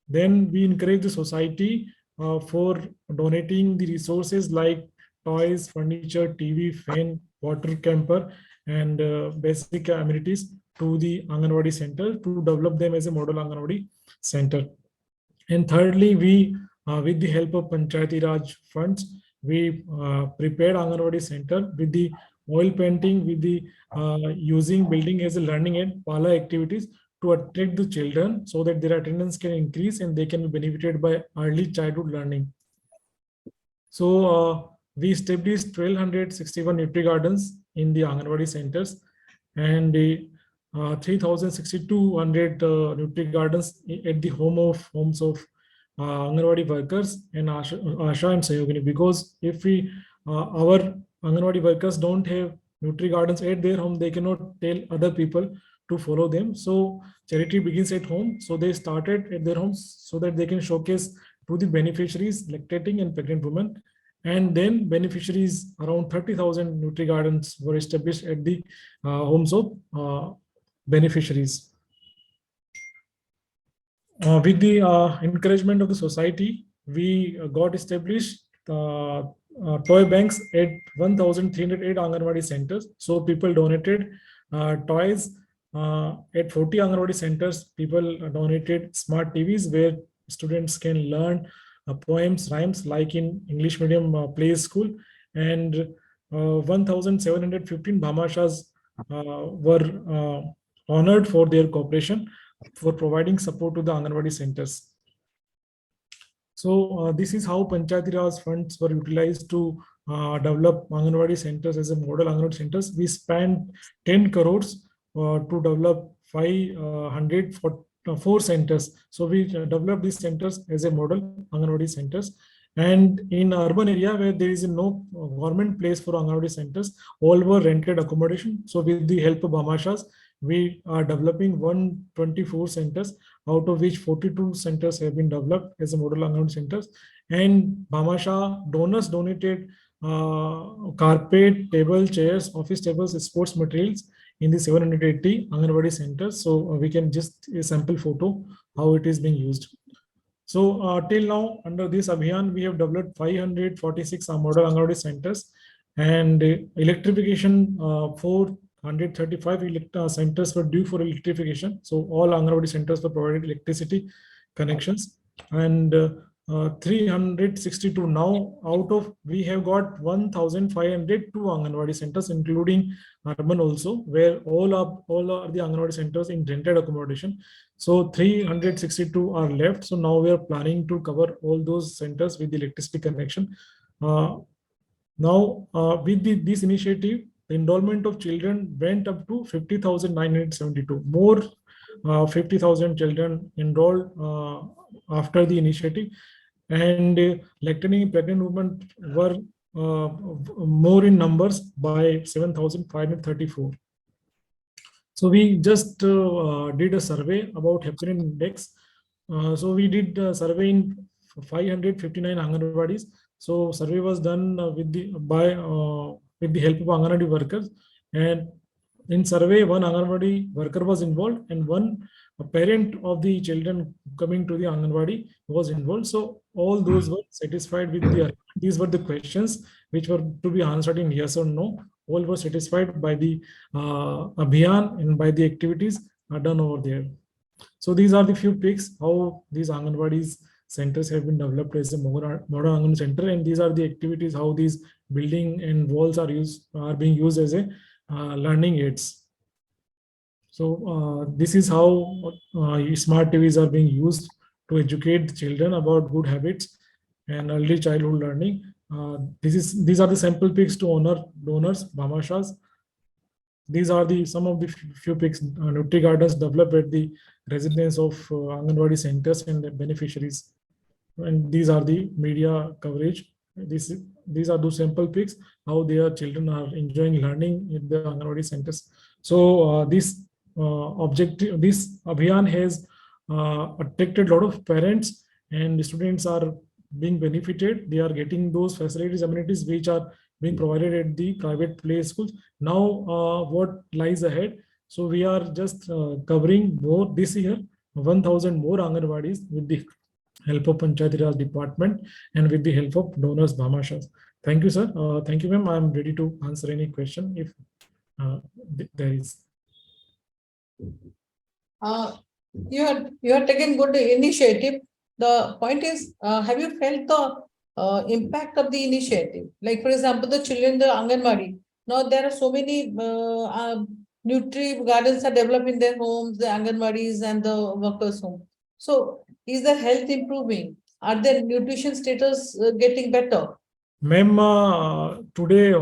Then we encourage the society for donating the resources like toys, furniture, TV, fan, water camper, and basic amenities to the Anganwadi center to develop them as a model Anganwadi center. And thirdly, we with the help of Panchayati Raj funds, we prepared Anganwadi center with the oil painting, with the using building as a learning and Pala activities to attract the children so that their attendance can increase and they can be benefited by early childhood learning. So we established 1261 Nutri Gardens in the Anganwadi centers, and 3,600 Nutri Gardens at the homes of Anganwadi workers and Asha and Sayogini. Because if we our Anganwadi workers don't have Nutri Gardens at their home, they cannot tell other people to follow them. So charity begins at home. So they started at their homes so that they can showcase to the beneficiaries, lactating and pregnant women. And then beneficiaries, around 30,000 Nutri Gardens were established at the homes of beneficiaries. With the encouragement of the society, we got established toy banks at 1,308 Anganwadi centers. So people donated toys at 40 Anganwadi centers. People donated smart TVs where students can learn poems, rhymes like in English medium play school, and 1,715 Bhamashas were honored for their cooperation for providing support to the Anganwadi centers. So this is how Panchayati Raj funds were utilized to develop Anganwadi centers as a model Anganwadi centers. We spent 10 crores to develop 504 centers. So we developed these centers as a model Anganwadi centers. And in urban area where there is no government place for Anganwadi centers, all were rented accommodation. So with the help of Bhamashas, we are developing 124 centers, out of which 42 centers have been developed as a model Anganwadi centers. And Bhamasha donors donated carpet, table, chairs, office tables, sports materials in the 780 Anganwadi centers. So we can just a sample photo how it is being used. So till now, under this Abhiyan, we have developed 546 model Anganwadi centers, and electrification 435 centers were due for electrification. So all Anganwadi centers were provided electricity connections, and 362 now out of we have got 1,502 Anganwadi centers, including urban also, where all are the Anganwadi centers in rented accommodation. So 362 are left. So now we are planning to cover all those centers with the electricity connection. Now with this initiative, the enrollment of children went up to 50,972. More 50,000 children enrolled after the initiative, and lactating pregnant women were more in numbers by 7,534. So we just did a survey about happiness index. So we did a survey in 559 Anganwadis. So survey was done with the help of Anganwadi workers, and in survey one Anganwadi worker was involved and one parent of the children coming to the Anganwadi was involved. So all those were satisfied with these were the questions which were to be answered in yes or no. All were satisfied by the Abhiyan and by the activities done over there. So these are the few pics how these Anganwadis centers have been developed as a modern Anganwadi center, and these are the activities how these building and walls are being used as a learning aids. So this is how smart TVs are being used to educate the children about good habits and early childhood learning. These are the sample pics to honor donors, Bhamashas. These are some of the few pics Nutri Gardens developed at the residence of Anganwadi centers and the beneficiaries. And these are the media coverage. These are those sample pics how their children are enjoying learning in the Anganwadi centers. So this Abhiyan has attracted a lot of parents, and students are being benefited. They are getting those facilities, amenities which are being provided at the private play schools. Now what lies ahead? So we are just covering more this year, 1,000 more Anganwadis with the help of Panchayati Raj department and with the help of donors, Bhamashas. Thank you, sir. Thank you, ma'am. I am ready to answer any question if there is. You are taking good initiative. The point is, have you felt the impact of the initiative? Like, for example, the children, the Anganwadi, Now there are so many Nutri gardens are developed in their homes, the Anganwadis and the workers' home. So is the health improving? Are their nutrition status getting better? Ma'am, today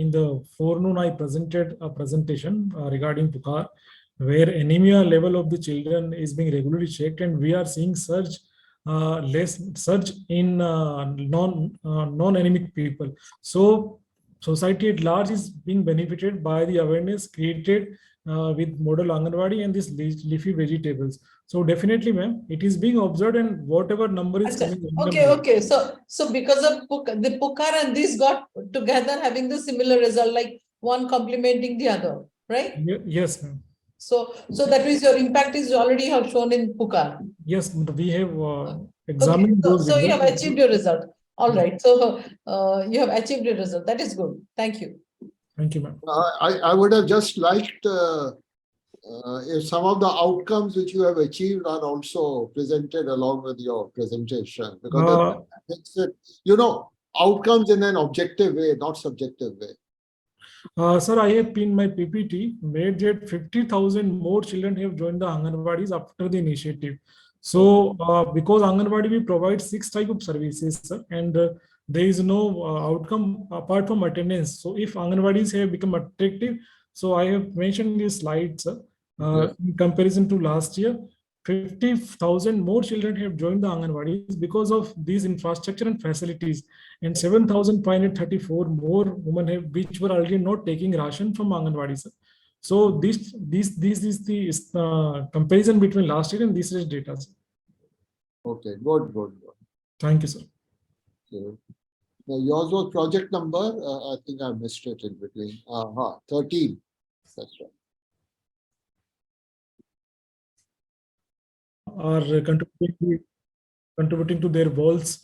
in the forenoon, I presented a presentation regarding Pukar, where anemia level of the children is being regularly checked, and we are seeing surge in non-anemic people. So society at large is being benefited by the awareness created with model Anganwadi and these leafy vegetables. So definitely, ma'am, it is being observed, and whatever number is coming. Okay. So because of the Pukar and this got together having the similar result, like one complementing the other, right? Yes, ma'am. So that means your impact is already have shown in Pukar. Yes, we have examined those. So you have achieved your result. All right. So you have achieved your result. That is good. Thank you. Thank you, ma'am. I would have just liked if some of the outcomes which you have achieved are also presented along with your presentation, because that makes it, outcomes in an objective way, not subjective way. Sir, I have pinned my PPT made that 50,000 more children have joined the Anganwadis after the initiative. So because Anganwadi we provide 6 types of services, sir, and there is no outcome apart from attendance. So if Anganwadis have become attractive, so I have mentioned in these slides, sir, in comparison to last year, 50,000 more children have joined the Anganwadis because of these infrastructure and facilities, and 7,534 more women have, which were already not taking ration from Anganwadis. So this is the comparison between last year and this year's data. Okay, good. Thank you, sir. Okay. Now yours was project number. I think I missed it in between. 13. That's right. Are contributing to their walls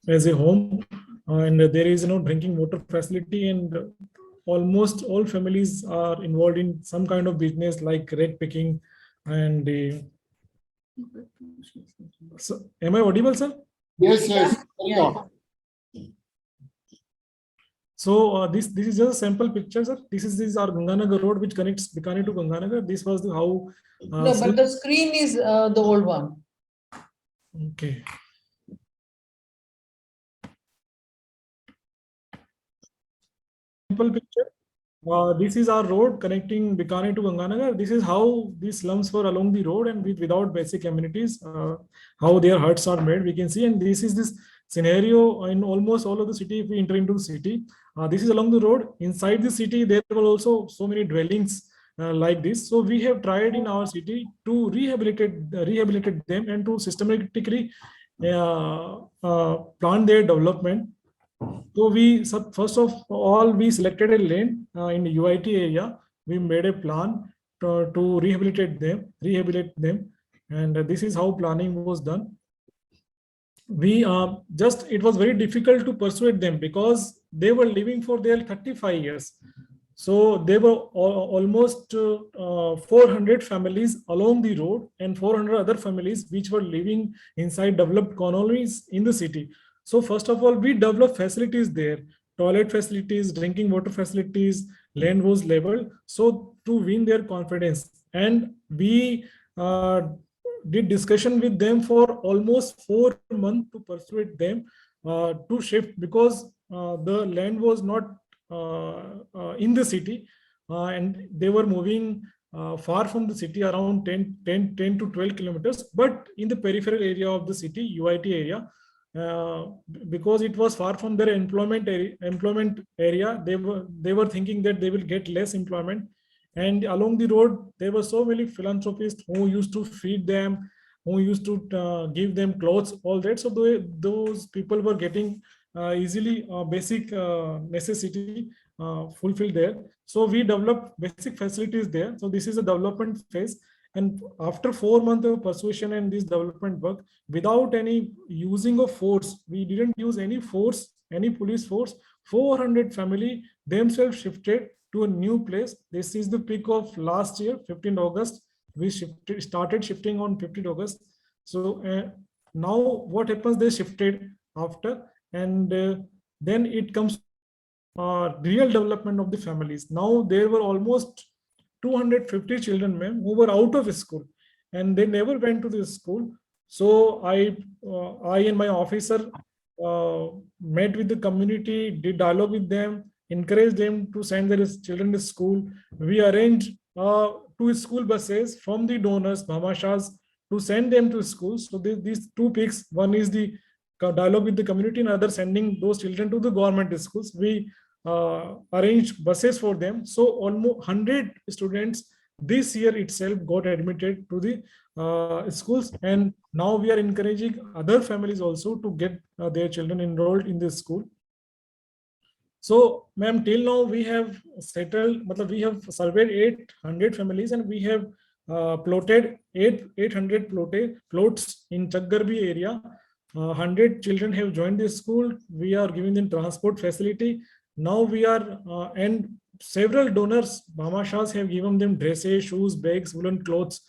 as a home, and there is no drinking water facility, and almost all families are involved in some kind of business like rag picking. And so, am I audible, sir? Yes. Yeah. So this is just a sample picture, sir. This is our Ganganagar road which connects Bikani to Ganganagar. This was how. No, but the screen is the old one. Okay. Simple picture. This is our road connecting Bikani to Ganganagar. This is how these slums were along the road and without basic amenities, how their huts are made, we can see. And this is this scenario in almost all of the city. If we enter into the city, this is along the road. Inside the city, there were also so many dwellings like this. So we have tried in our city to rehabilitate them and to systematically plan their development. So first of all, we selected a land in the UIT area. We made a plan to rehabilitate them, and this is how planning was done. We it was very difficult to persuade them because they were living for their 35 years. So there were almost 400 families along the road and 400 other families which were living inside developed colonies in the city. So first of all, we developed facilities there, toilet facilities, drinking water facilities, land was leveled, so to win their confidence. And we did discussion with them for almost 4 months to persuade them to shift, because the land was not in the city, and they were moving far from the city, around 10 to 12 kilometers, but in the peripheral area of the city, UIT area, because it was far from their employment area, they were thinking that they will get less employment. And along the road, there were so many philanthropists who used to feed them, who used to give them clothes, all that. So those people were getting easily basic necessity fulfilled there. So we developed basic facilities there. So this is a development phase. And after 4 months of persuasion and this development work, without any using of force, we didn't use any force, any police force, 400 family themselves shifted to a new place. This is the peak of last year, 15th August. We started shifting on 15th August. So now what happens, they shifted after, and then it comes real development of the families. Now there were almost 250 children, ma'am, who were out of school and they never went to the school. So I and my officer met with the community, did dialogue with them, encouraged them to send their children to school. We arranged 2 school buses from the donors, Bhamashas, to send them to school. So these 2 peaks, one is the dialogue with the community and other sending those children to the government schools. We arranged buses for them. So almost 100 students this year itself got admitted to the schools, and now we are encouraging other families also to get their children enrolled in this school. So, ma'am, till now we have settled, we have surveyed 800 families and we have plotted 800 plots in Chakgarbi area. 100 children have joined this school. We are giving them transport facility. Now we are, and several donors, Bhamashas, have given them dresses, shoes, bags, woolen clothes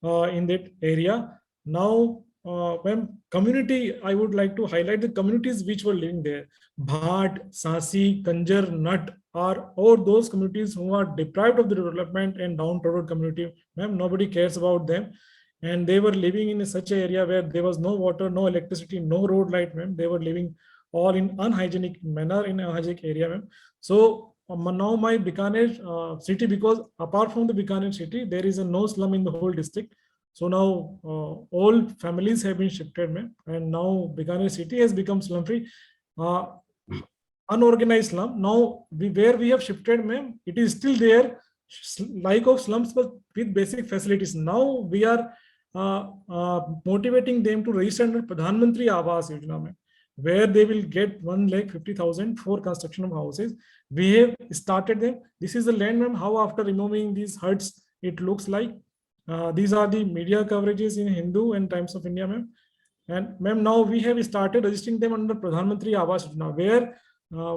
in that area. Now, ma'am, community, I would like to highlight the communities which were living there. Bhat, Sasi, Kanjar, Nut are all those communities who are deprived of the development and downtrodden community. Ma'am, nobody cares about them. And they were living in such an area where there was no water, no electricity, no road light, ma'am. They were living all in unhygienic manner in a unhygienic area, ma'am. So now my Bikaner city, because apart from the Bikaner city, there is no slum in the whole district. So now all families have been shifted, ma'am, and now Bikaner city has become slum free. Unorganized slum. Now where we have shifted, ma'am, it is still there, like of slums, but with basic facilities. Now we are motivating them to register under Pradhan Mantri Awas Yojana, ma'am, where they will get 1,50,000 for construction of houses. We have started them. This is the land, ma'am, how after removing these huts it looks like. These are the media coverages in Hindu and Times of India, ma'am. And ma'am, now we have started registering them under Pradhan Mantri Awas Yojana, where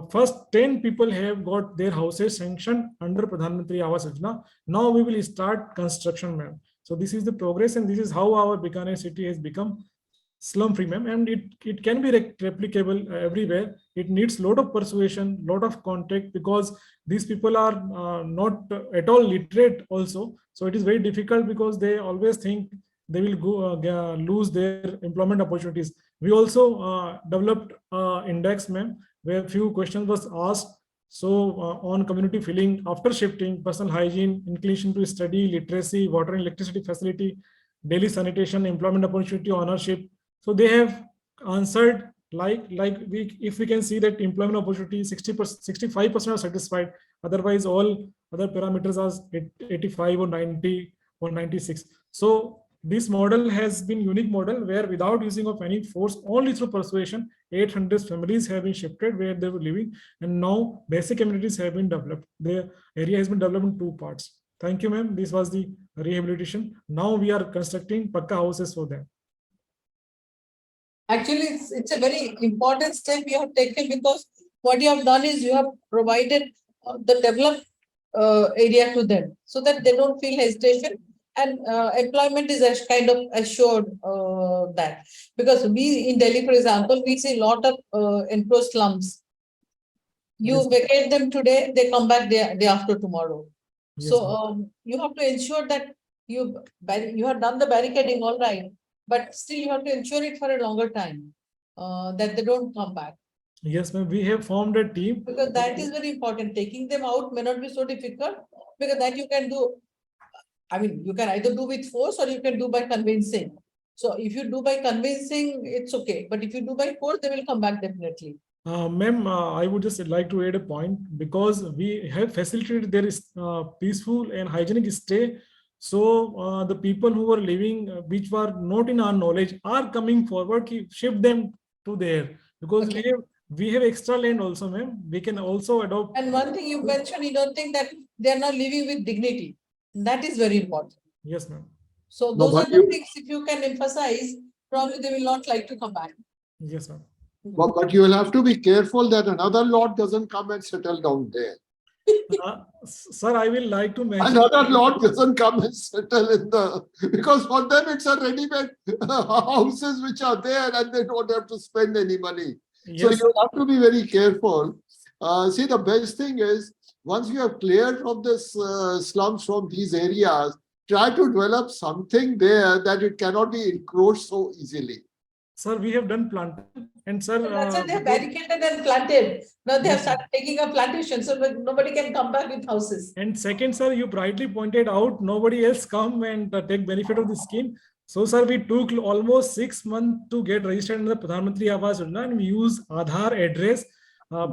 first 10 people have got their houses sanctioned under Pradhan Mantri Awas Yojana. Now we will start construction, ma'am. So this is the progress, and this is how our Bikaner city has become slum free, ma'am, and it can be replicable everywhere. It needs lot of persuasion, lot of contact, because these people are not at all literate also. So it is very difficult because they always think they will go lose their employment opportunities. We also developed index, ma'am, where few questions was asked. So on community feeling after shifting, personal hygiene, inclination to study, literacy, water and electricity facility, daily sanitation, employment opportunity, ownership. So they have answered if we can see that employment opportunity 65% are satisfied. Otherwise, all other parameters are 85 or 90 or 96. So this model has been unique model where without using of any force, only through persuasion, 800 families have been shifted where they were living, and now basic amenities have been developed. The area has been developed in 2 parts. Thank you, ma'am. This was the rehabilitation. Now we are constructing Pakka houses for them. Actually, it's a very important step you have taken, because what you have done is you have provided the developed area to them so that they don't feel hesitation, and employment is kind of assured that. Because we in Delhi, for example, we see a lot of enclosed slums. You vacate them today, they come back day after tomorrow. Yes, so you have to ensure that you have done the barricading, all right, but still you have to ensure it for a longer time, that they don't come back. Yes, ma'am. We have formed a team. Because that is very important. Taking them out may not be so difficult, because that you can do. I mean, you can either do with force or you can do by convincing. So if you do by convincing, it's okay. But if you do by force, they will come back definitely. Ma'am, I would just like to add a point, because we have facilitated their peaceful and hygienic stay. So the people who were living, which were not in our knowledge, are coming forward, shift them to there, because we have extra land also, ma'am. We can also adopt. And one thing you mentioned, you don't think that they are not living with dignity. That is very important. Yes, ma'am. So those are the things, if you can emphasize, probably they will not like to come back. Yes, ma'am. But you will have to be careful that another lot doesn't come and settle down there. Sir, I will like to mention. Another lot doesn't come and settle in because for them it's a ready-made houses which are there and they don't have to spend any money. Yes. So you have to be very careful. See, the best thing is, once you have cleared from this slums from these areas, try to develop something there that it cannot be encroached so easily. Sir, we have done planting, and sir, That's why they have barricaded and planted. Now they have Yes, sir. started taking a plantation, so that nobody can come back with houses. And second, sir, you brightly pointed out nobody else come and take benefit of the scheme. So, sir, we took almost 6 months to get registered in the Pradhan Mantri Awas Yojana, and we use Aadhaar address.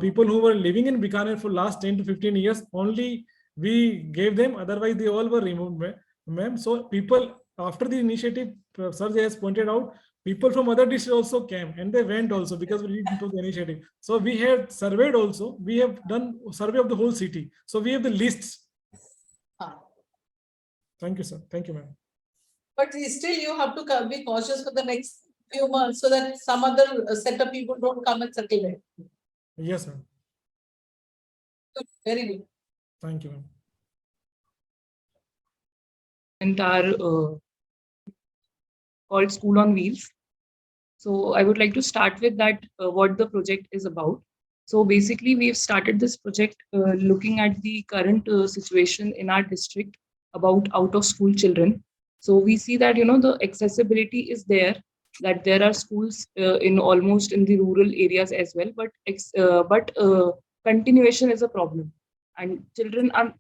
People who were living in Bikaner for last 10 to 15 years, only we gave them, otherwise they all were removed, ma'am. So people, after the initiative, sir has pointed out, people from other districts also came and they went also because we took the initiative. So we have surveyed also, we have done survey of the whole city. So we have the lists. Thank you, sir. Thank you, ma'am. But still you have to be cautious for the next few months so that some other set of people don't come and settle there. Yes, ma'am. Very good. Thank you, ma'am. Entire called School on Wheels. So I would like to start with that, what the project is about. So basically, we've started this project looking at the current situation in our district about out-of-school children. So we see that, the accessibility is there, that there are schools in almost in the rural areas as well, but continuation is a problem. And children are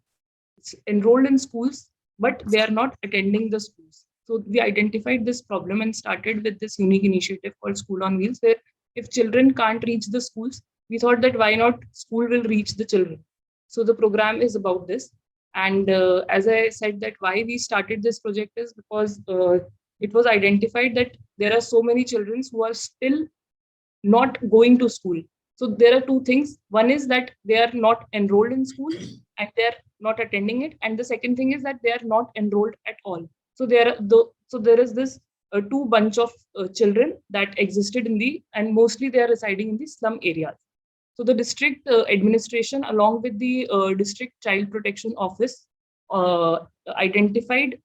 enrolled in schools, but they are not attending the schools. So we identified this problem and started with this unique initiative called School on Wheels, where if children can't reach the schools, we thought that why not school will reach the children. So the program is about this. And as I said, that why we started this project is because it was identified that there are so many children who are still not going to school. So there are two things. One is that they are not enrolled in school and they're not attending it. And the second thing is that they are not enrolled at all. So there is this two bunch of children that existed and mostly they are residing in the slum areas. So the district administration, along with the district child protection office, identified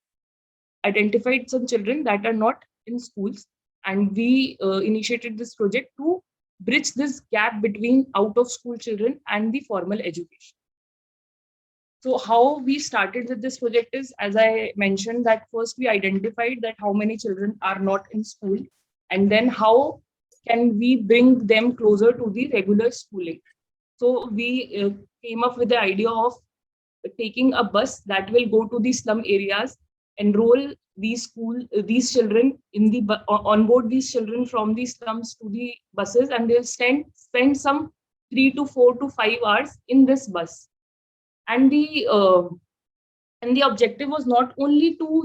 some children that are not in schools, and we initiated this project to bridge this gap between out of school children and the formal education. So how we started with this project is, as I mentioned, that first we identified that how many children are not in school, and then how can we bring them closer to the regular schooling. So we came up with the idea of taking a bus that will go to the slum areas, enroll these children on board these children from the slums to the buses, and they'll spend some 3 to 4 to 5 hours in this bus. And the objective was not only to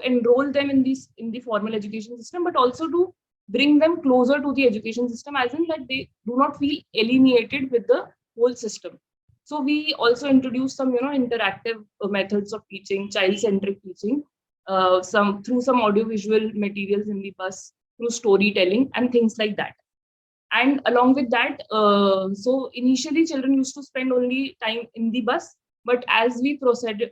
enroll them in the formal education system, but also to bring them closer to the education system, as in that they do not feel alienated with the whole system. So we also introduced some interactive methods of teaching, child-centric teaching, through some audiovisual materials in the bus, through storytelling and things like that. And along with that, so initially children used to spend only time in the bus, but as we proceeded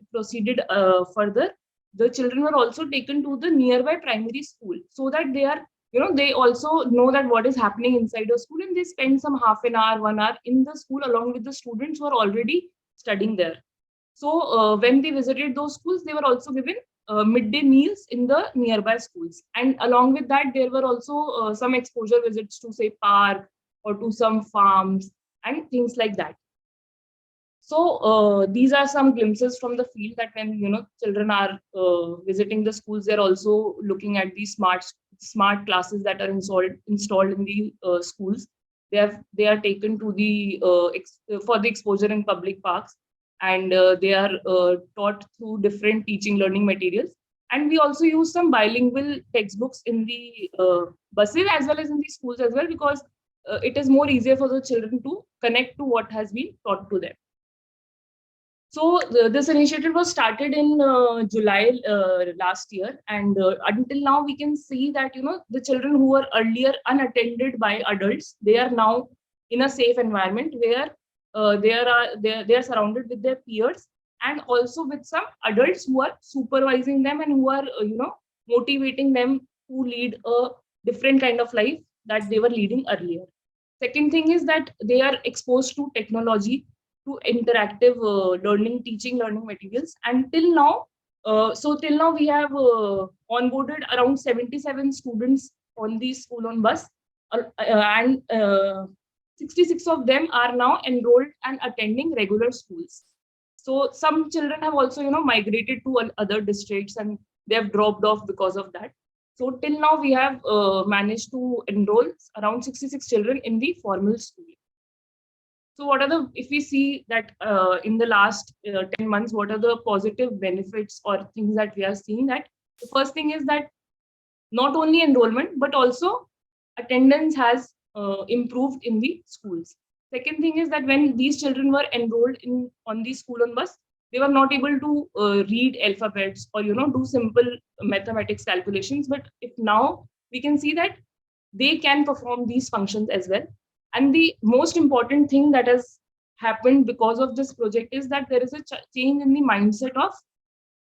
further, the children were also taken to the nearby primary school, so that they are, they also know that what is happening inside a school, and they spend some half an hour, 1 hour in the school along with the students who are already studying there. So when they visited those schools, they were also given midday meals in the nearby schools. And along with that, there were also some exposure visits to, say, park or to some farms and things like that. So these are some glimpses from the field, that when children are visiting the schools, they're also looking at these smart classes that are installed in the schools. They are taken to the for the exposure in public parks, and they are taught through different teaching learning materials. And we also use some bilingual textbooks in the buses as well as in the schools as well, because it is more easier for the children to connect to what has been taught to them. So this initiative was started in July last year, and until now we can see that the children who were earlier unattended by adults, they are now in a safe environment where they are surrounded with their peers, and also with some adults who are supervising them and who are motivating them to lead a different kind of life that they were leading earlier. Second thing is that they are exposed to technology, to interactive teaching learning materials. And till now, till now we have onboarded around 77 students on the school on bus, and 66 of them are now enrolled and attending regular schools. So some children have also, migrated to other districts and they have dropped off because of that. So till now we have managed to enroll around 66 children in the formal school. So what are if we see that in the last 10 months, what are the positive benefits or things that we are seeing? That the first thing is that not only enrollment, but also attendance has improved in the schools. Second thing is that when these children were enrolled on the school on bus, they were not able to read alphabets or do simple mathematics calculations. But if now we can see that they can perform these functions as well. And the most important thing that has happened because of this project is that there is a change in the mindset of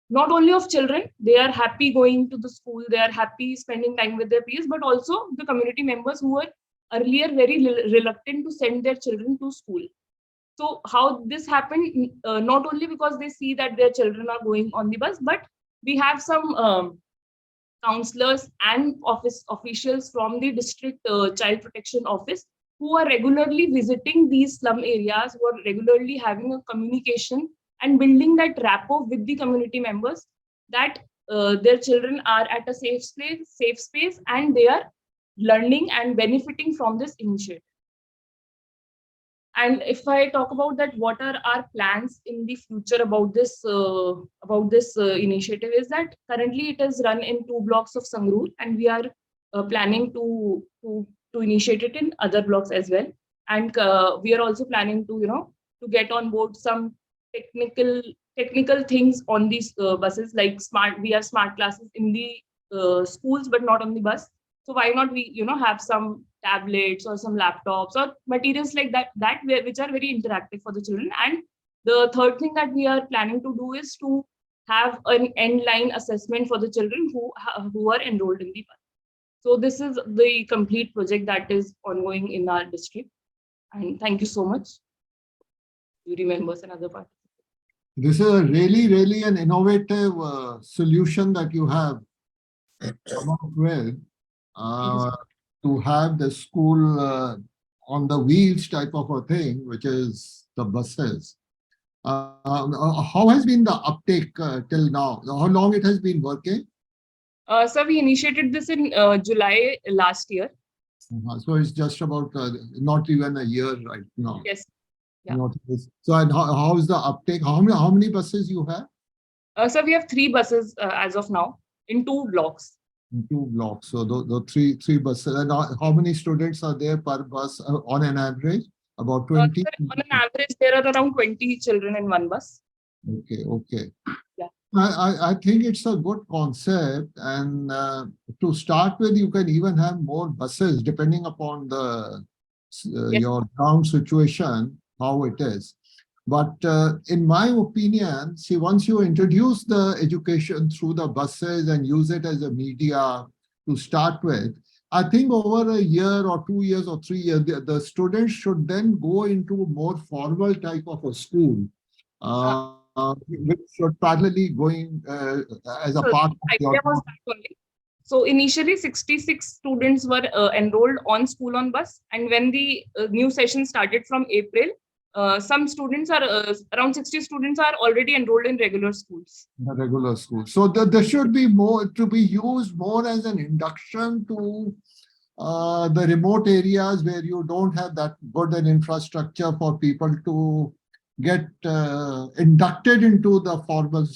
not only of children, they are happy going to the school, they are happy spending time with their peers, but also the community members who were earlier very reluctant to send their children to school. So how this happened, not only because they see that their children are going on the bus, but we have some counselors and office officials from the district child protection office who are regularly visiting these slum areas, who are regularly having a communication and building that rapport with the community members, that their children are at a safe space and they are learning and benefiting from this initiative. And if I talk about that, what are our plans in the future about this initiative is that currently it is run in 2 blocks of Sangrur, and we are planning to initiate it in other blocks as well. And we are also planning to get on board some technical things on these buses, like we have smart classes in the schools but not on the bus. So why not we have some tablets or some laptops or materials like that which are very interactive for the children. And the third thing that we are planning to do is to have an end line assessment for the children who are enrolled in the bus. So this is the complete project that is ongoing in our district. And thank you so much, jury members and other participants. This is a really an innovative solution that you have come up with to have the school on the wheels type of a thing, which is the buses. How has been the uptake till now? How long it has been working? So we initiated this in July last year. So it's just about not even a year right now. Yes. Yeah. So and how is the uptake? How many buses you have? So we have 3 buses as of now in 2 blocks. In 2 blocks. So the three buses. And how many students are there per bus on an average? About 20? On an average, there are around 20 children in 1 bus. Okay. Yeah. I think it's a good concept, and to start with, you can even have more buses depending upon the your ground situation, how it is. But in my opinion, see, once you introduce the education through the buses and use it as a media to start with, I think over a year or 2 years or 3 years, the students should then go into a more formal type of a school, which should parallelly going as a part of your. So initially 66 students were enrolled on school on bus, and when the new session started from April, some students are around 60 students are already enrolled in regular schools. The regular schools. So there should be more to be used more as an induction to the remote areas where you don't have that good an infrastructure for people to get inducted into the formal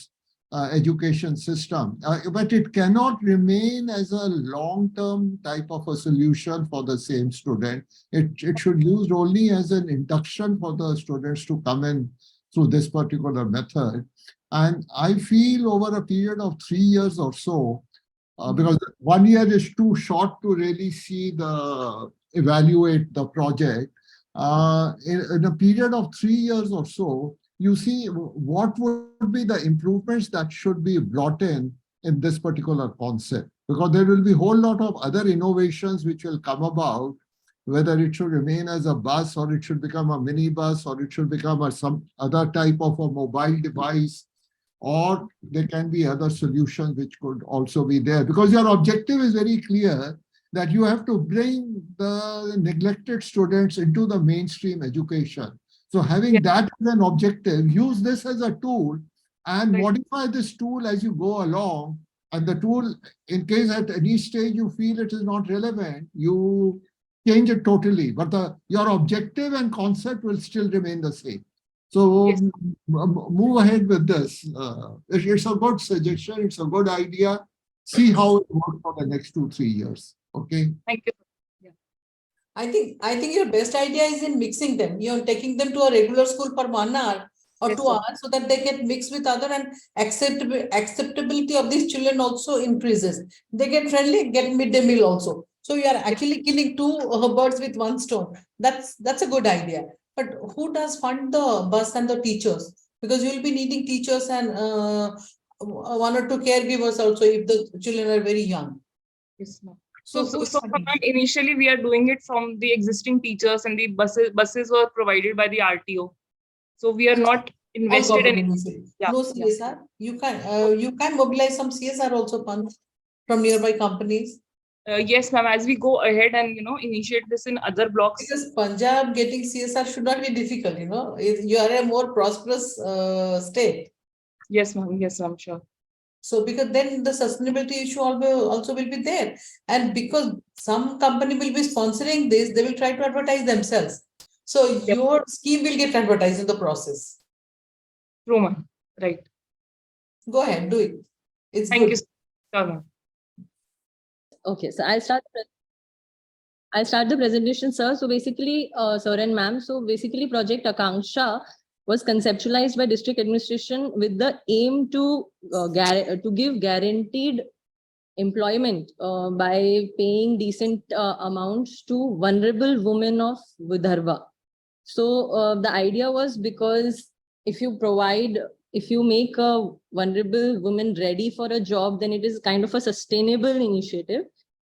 education system. But it cannot remain as a long-term type of a solution for the same student. It should be used only as an induction for the students to come in through this particular method. And I feel over a period of 3 years or so, because 1 year is too short to really see evaluate the project. In a period of 3 years or so, you see what would be the improvements that should be brought in this particular concept, because there will be a whole lot of other innovations which will come about whether it should remain as a bus or it should become a mini bus or it should become some other type of a mobile device, or there can be other solutions which could also be there. Because your objective is very clear that you have to bring the neglected students into the mainstream education. So having that as an objective, use this as a tool and modify this tool as you go along. And the tool, in case at any stage you feel it is not relevant, you change it totally. But your objective and concept will still remain the same. So move ahead with this. It's a good suggestion. It's a good idea. See how it works for the next 2-3 years. Okay. Thank you. I think your best idea is in mixing them. You're taking them to a regular school for 1 hour or 2 hours so that they get mixed with other, and acceptability of these children also increases. They get friendly, get midday meal also. So you are actually killing two birds with one stone. That's a good idea. But who does fund the bus and the teachers? Because you will be needing teachers and 1 or 2 caregivers also if the children are very young. Yes, ma'am. So initially we are doing it from the existing teachers, and the buses were provided by the RTO. So we are not invested in no CSR. You can mobilize some CSR also funds from nearby companies. Yes, ma'am. As we go ahead and initiate this in other blocks. Because Punjab getting CSR should not be difficult. You are a more prosperous state. Yes, ma'am. Yes, I'm sure. So because then the sustainability issue also will be there. And because some company will be sponsoring this, they will try to advertise themselves. So your scheme will get advertised in the process. True, ma'am. Right. Go ahead, do it. It's Thank good. you, sir. Okay, so I'll start the presentation, sir. So basically, sir and ma'am, so basically Project Akanksha was conceptualized by district administration with the aim to give guaranteed employment by paying decent amounts to vulnerable women of Vidarbha. So the idea was, because if you make a vulnerable woman ready for a job, then it is kind of a sustainable initiative.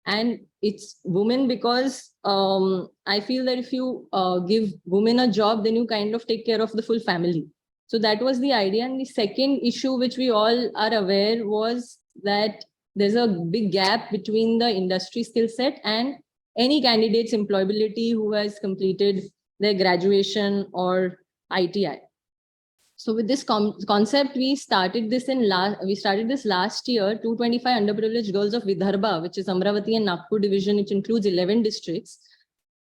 And it's women because I feel that if you give women a job, then you kind of take care of the full family. So that was the idea. And the second issue, which we all are aware, was that there's a big gap between the industry skill set and any candidate's employability who has completed their graduation or ITI. So with this concept, we started this last year. 225 underprivileged girls of Vidarbha, which is Amravati and Nagpur division, which includes 11 districts.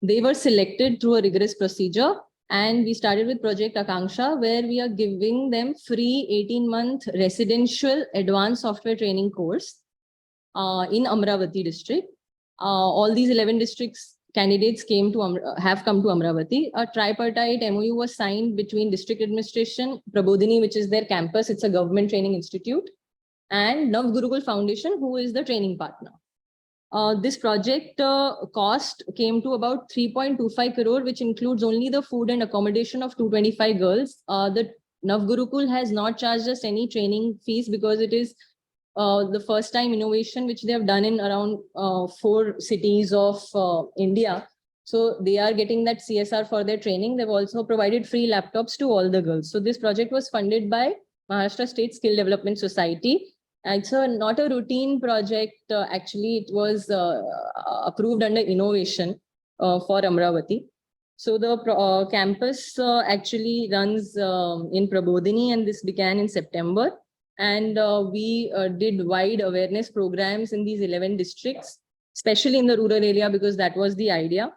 They were selected through a rigorous procedure, and we started with Project Akanksha, where we are giving them free 18-month residential advanced software training course in Amravati district. All these 11 districts candidates have come to Amravati. A tripartite MOU was signed between district administration, Prabodhini, which is their campus, it's a government training institute, and Nav Gurukul Foundation, who is the training partner. This project cost came to about 3.25 crore, which includes only the food and accommodation of 225 girls. The Nav Gurukul has not charged us any training fees because it is the first time innovation which they have done in around 4 cities of India. So they are getting that CSR for their training. They've also provided free laptops to all the girls. So this project was funded by Maharashtra State Skill Development Society. It's not a routine project. Actually, it was approved under innovation for Amravati. So the campus actually runs in Prabodhini, and this began in September. And we did wide awareness programs in these 11 districts, especially in the rural area, because that was the idea.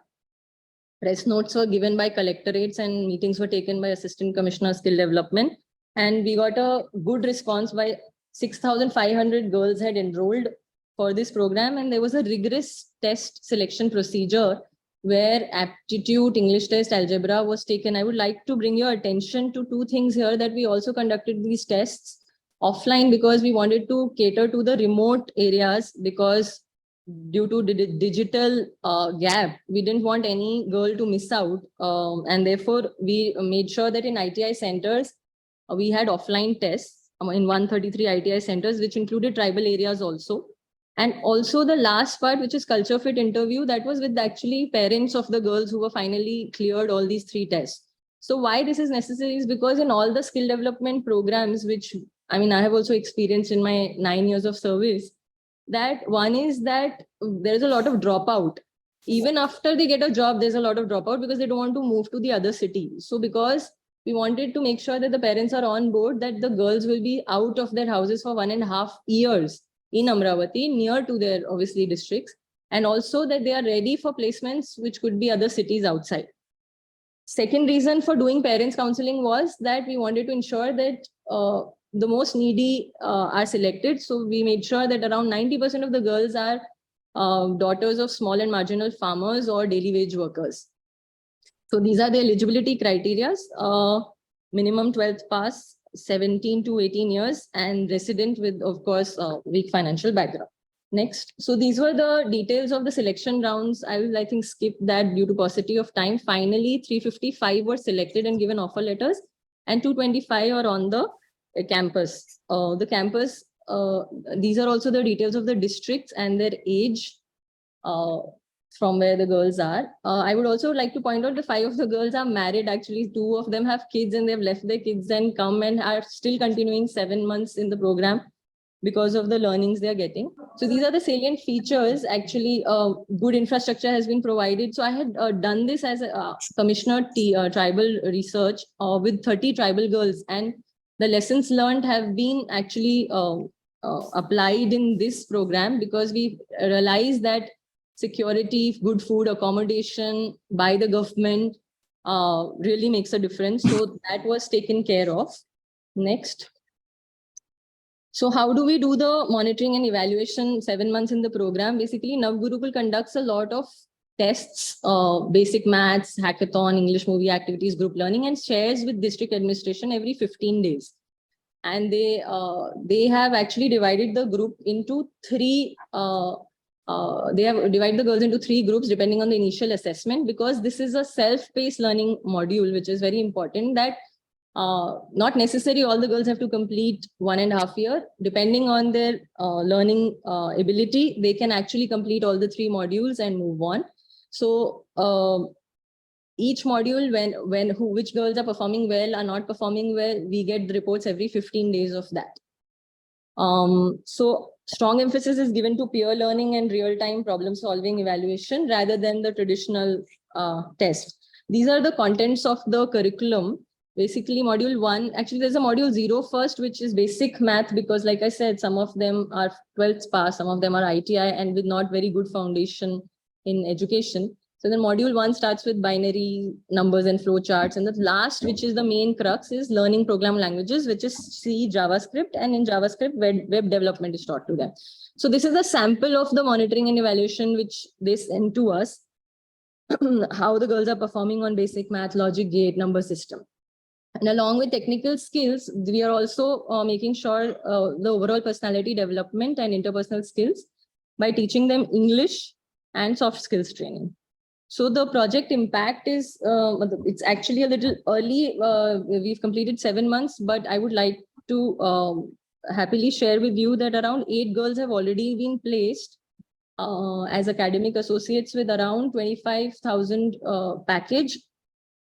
Press notes were given by collectorates and meetings were taken by Assistant Commissioner Skill Development. And we got a good response. By 6,500 girls had enrolled for this program. And there was a rigorous test selection procedure where aptitude, English test, algebra was taken. I would like to bring your attention to 2 things here, that we also conducted these tests offline because we wanted to cater to the remote areas, because due to the digital gap, we didn't want any girl to miss out. And therefore, we made sure that in ITI centers, we had offline tests in 133 ITI centers, which included tribal areas also. And also the last part, which is culture fit interview, that was with actually parents of the girls who were finally cleared all these 3 tests. So why this is necessary is because in all the skill development programs, which I mean, I have also experienced in my 9 years of service, that one is that there's a lot of dropout. Even after they get a job, there's a lot of dropout because they don't want to move to the other city. So because we wanted to make sure that the parents are on board, that the girls will be out of their houses for 1.5 years in Amravati, near to their obviously districts, and also that they are ready for placements which could be other cities outside. Second reason for doing parents counseling was that we wanted to ensure that the most needy are selected. So we made sure that around 90% of the girls are daughters of small and marginal farmers or daily wage workers. So these are the eligibility criteria: minimum 12th pass, 17 to 18 years, and resident with, of course, weak financial background. Next. So these were the details of the selection rounds. I will, I think, skip that due to paucity of time. Finally, 355 were selected and given offer letters, and 225 are on the campus. The campus, these are also the details of the districts and their age from where the girls are. I would also like to point out the 5 of the girls are married. Actually, 2 of them have kids and they've left their kids and come and are still continuing 7 months in the program because of the learnings they are getting. So these are the salient features. Actually, good infrastructure has been provided. So I had done this as a commissioner tribal research with 30 tribal girls, and the lessons learned have been actually applied in this program, because we realized that security, good food, accommodation by the government really makes a difference. So that was taken care of. Next. So how do we do the monitoring and evaluation 7 months in the program? Basically, Navgurukul conducts a lot of tests, basic maths, hackathon, English movie activities, group learning, and shares with district administration every 15 days. And they have actually divided the group into 3, they have divided the girls into 3 groups depending on the initial assessment, because this is a self-paced learning module, which is very important, that not necessarily all the girls have to complete 1.5 years. Depending on their learning ability, they can actually complete all the 3 modules and move on. So each module, which girls are performing well, are not performing well, we get the reports every 15 days of that. So strong emphasis is given to peer learning and real-time problem solving evaluation rather than the traditional test. These are the contents of the curriculum. Basically, module 1, actually there's a module 0 first, which is basic math, because like I said, some of them are 12th pass, some of them are ITI and with not very good foundation in education. So then module 1 starts with binary numbers and flow charts. And the last, which is the main crux, is learning program languages, which is C, JavaScript, and in JavaScript, web development is taught to them. So this is a sample of the monitoring and evaluation which they send to us, how the girls are performing on basic math, logic gate, number system. And along with technical skills, we are also making sure the overall personality development and interpersonal skills by teaching them English and soft skills training. So the project impact is, it's actually a little early. We've completed 7 months, but I would like to happily share with you that around 8 girls have already been placed as academic associates with around 25,000 package,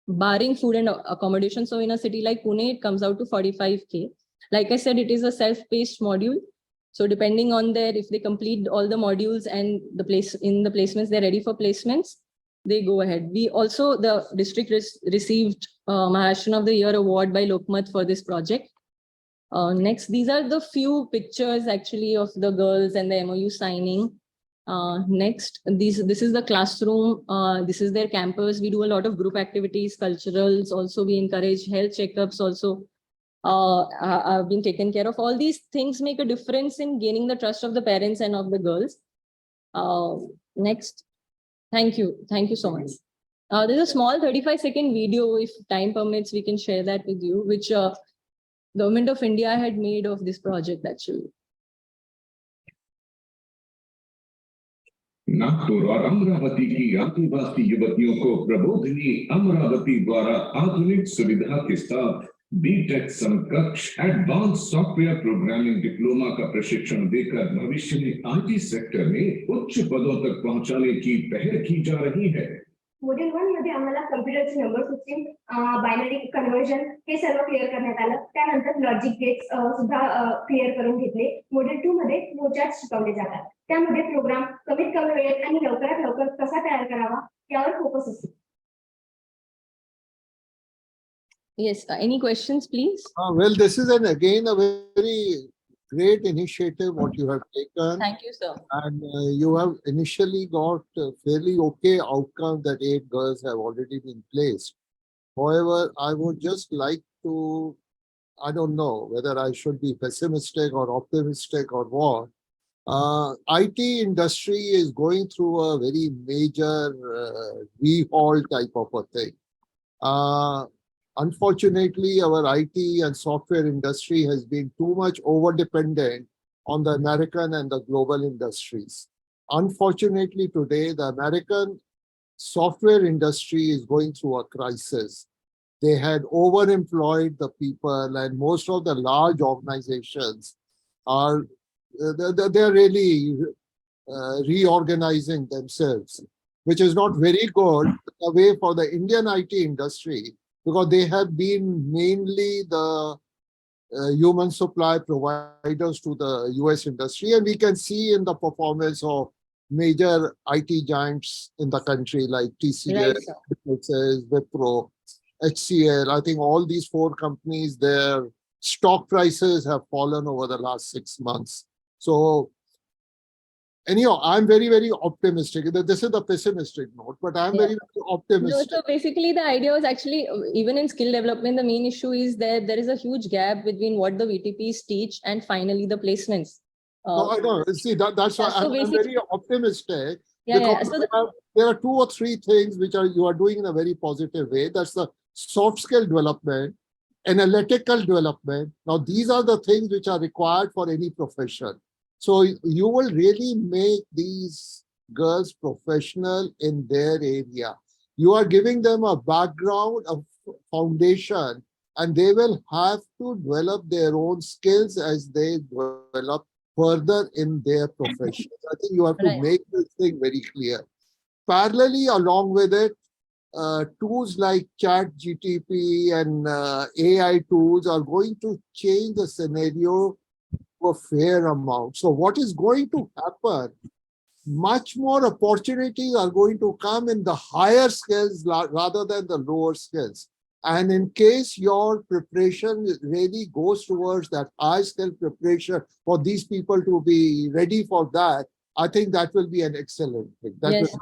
barring food and accommodation. So in a city like Pune, it comes out to 45K. Like I said, it is a self-paced module. So depending on if they complete all the modules and the placements, they're ready for placements, they go ahead. We also, the district received Maharashtrian of the Year award by Lokmat for this project. Next, these are the few pictures actually of the girls and the MOU signing. Next, this is the classroom. This is their campus. We do a lot of group activities, culturals. Also, we encourage health checkups also have been taken care of. All these things make a difference in gaining the trust of the parents and of the girls. Next. Thank you. Thank you so much. There's a small 35-second video. If time permits, we can share that with you, which Government of India had made of this project actually. Nagpur और अमरावती की आदिवासी युवतियों को प्रबोधिनी अमरावती द्वारा आधुनिक सुविधा के साथ BTech समकक्ष एडवांस सॉफ्टवेयर प्रोग्रामिंग डिप्लोमा का प्रशिक्षण देकर भविष्य में आईटी सेक्टर में उच्च पदों तक पहुंचाने की पहल की जा रही है। मॉड्यूल 1 मध्ये आम्हाला कॉम्प्युटरची नंबर सिस्टीम, बायनरी कन्वर्जन हे सर्व क्लिअर करण्यात आलं. त्यानंतर लॉजिक गेट्स सुद्धा क्लिअर करून घेतले. मॉड्यूल 2 मध्ये फ्लोचार्ट शिकवले जातात. त्यामध्ये प्रोग्राम कमीत कमी वेळेत आणि लवकरात लवकर कसा तयार करावा यावर फोकस असतो. Yes, any questions, please? Well, this is again a very great initiative what you have taken. Thank you, sir. And you have initially got fairly okay outcome that 8 girls have already been placed. However, I would just like to, I don't know whether I should be pessimistic or optimistic or what. IT industry is going through a very major rehaul type of a thing. Unfortunately, our IT and software industry has been too much over-dependent on the American and the global industries. Unfortunately, today, the American software industry is going through a crisis. They had over-employed the people, and most of the large organizations are they're really reorganizing themselves, which is not very good way for the Indian IT industry, because they have been mainly the human supply providers to the US industry. And we can see in the performance of major IT giants in the country like TCS, Wipro, HCL. I think all these 4 companies, their stock prices have fallen over the last 6 months. So anyhow, I'm very, very optimistic. This is the pessimistic note, but I'm very, very optimistic. No, so basically the idea was actually, even in skill development, the main issue is that there is a huge gap between what the VTPs teach and finally the placements. No, I know. See, that's why so I'm very optimistic. Yeah, because so there are 2 or 3 things which you are doing in a very positive way. That's the soft skill development, analytical development. Now, these are the things which are required for any profession. So you will really make these girls professional in their area. You are giving them a background, a foundation, and they will have to develop their own skills as they develop further in their profession. I think you have to make this thing very clear. Parallelly, along with it, tools like ChatGPT and AI tools are going to change the scenario a fair amount. So what is going to happen, much more opportunities are going to come in the higher skills rather than the lower skills. And in case your preparation really goes towards that high skill preparation for these people to be ready for that, I think that will be an excellent thing. Yes.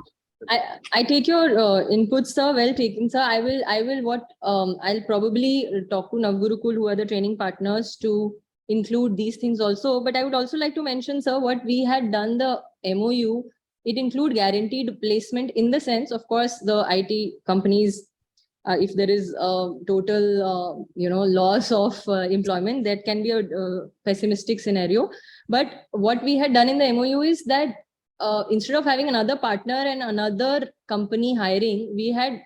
I take your input, sir. Well taken, sir. I'll probably talk to Navgurukul, who are the training partners, to include these things also. But I would also like to mention, sir, what we had done, the MOU, it include guaranteed placement in the sense, of course, the IT companies, if there is a total, loss of employment, that can be a pessimistic scenario. But what we had done in the MOU is that instead of having another partner and another company hiring, we had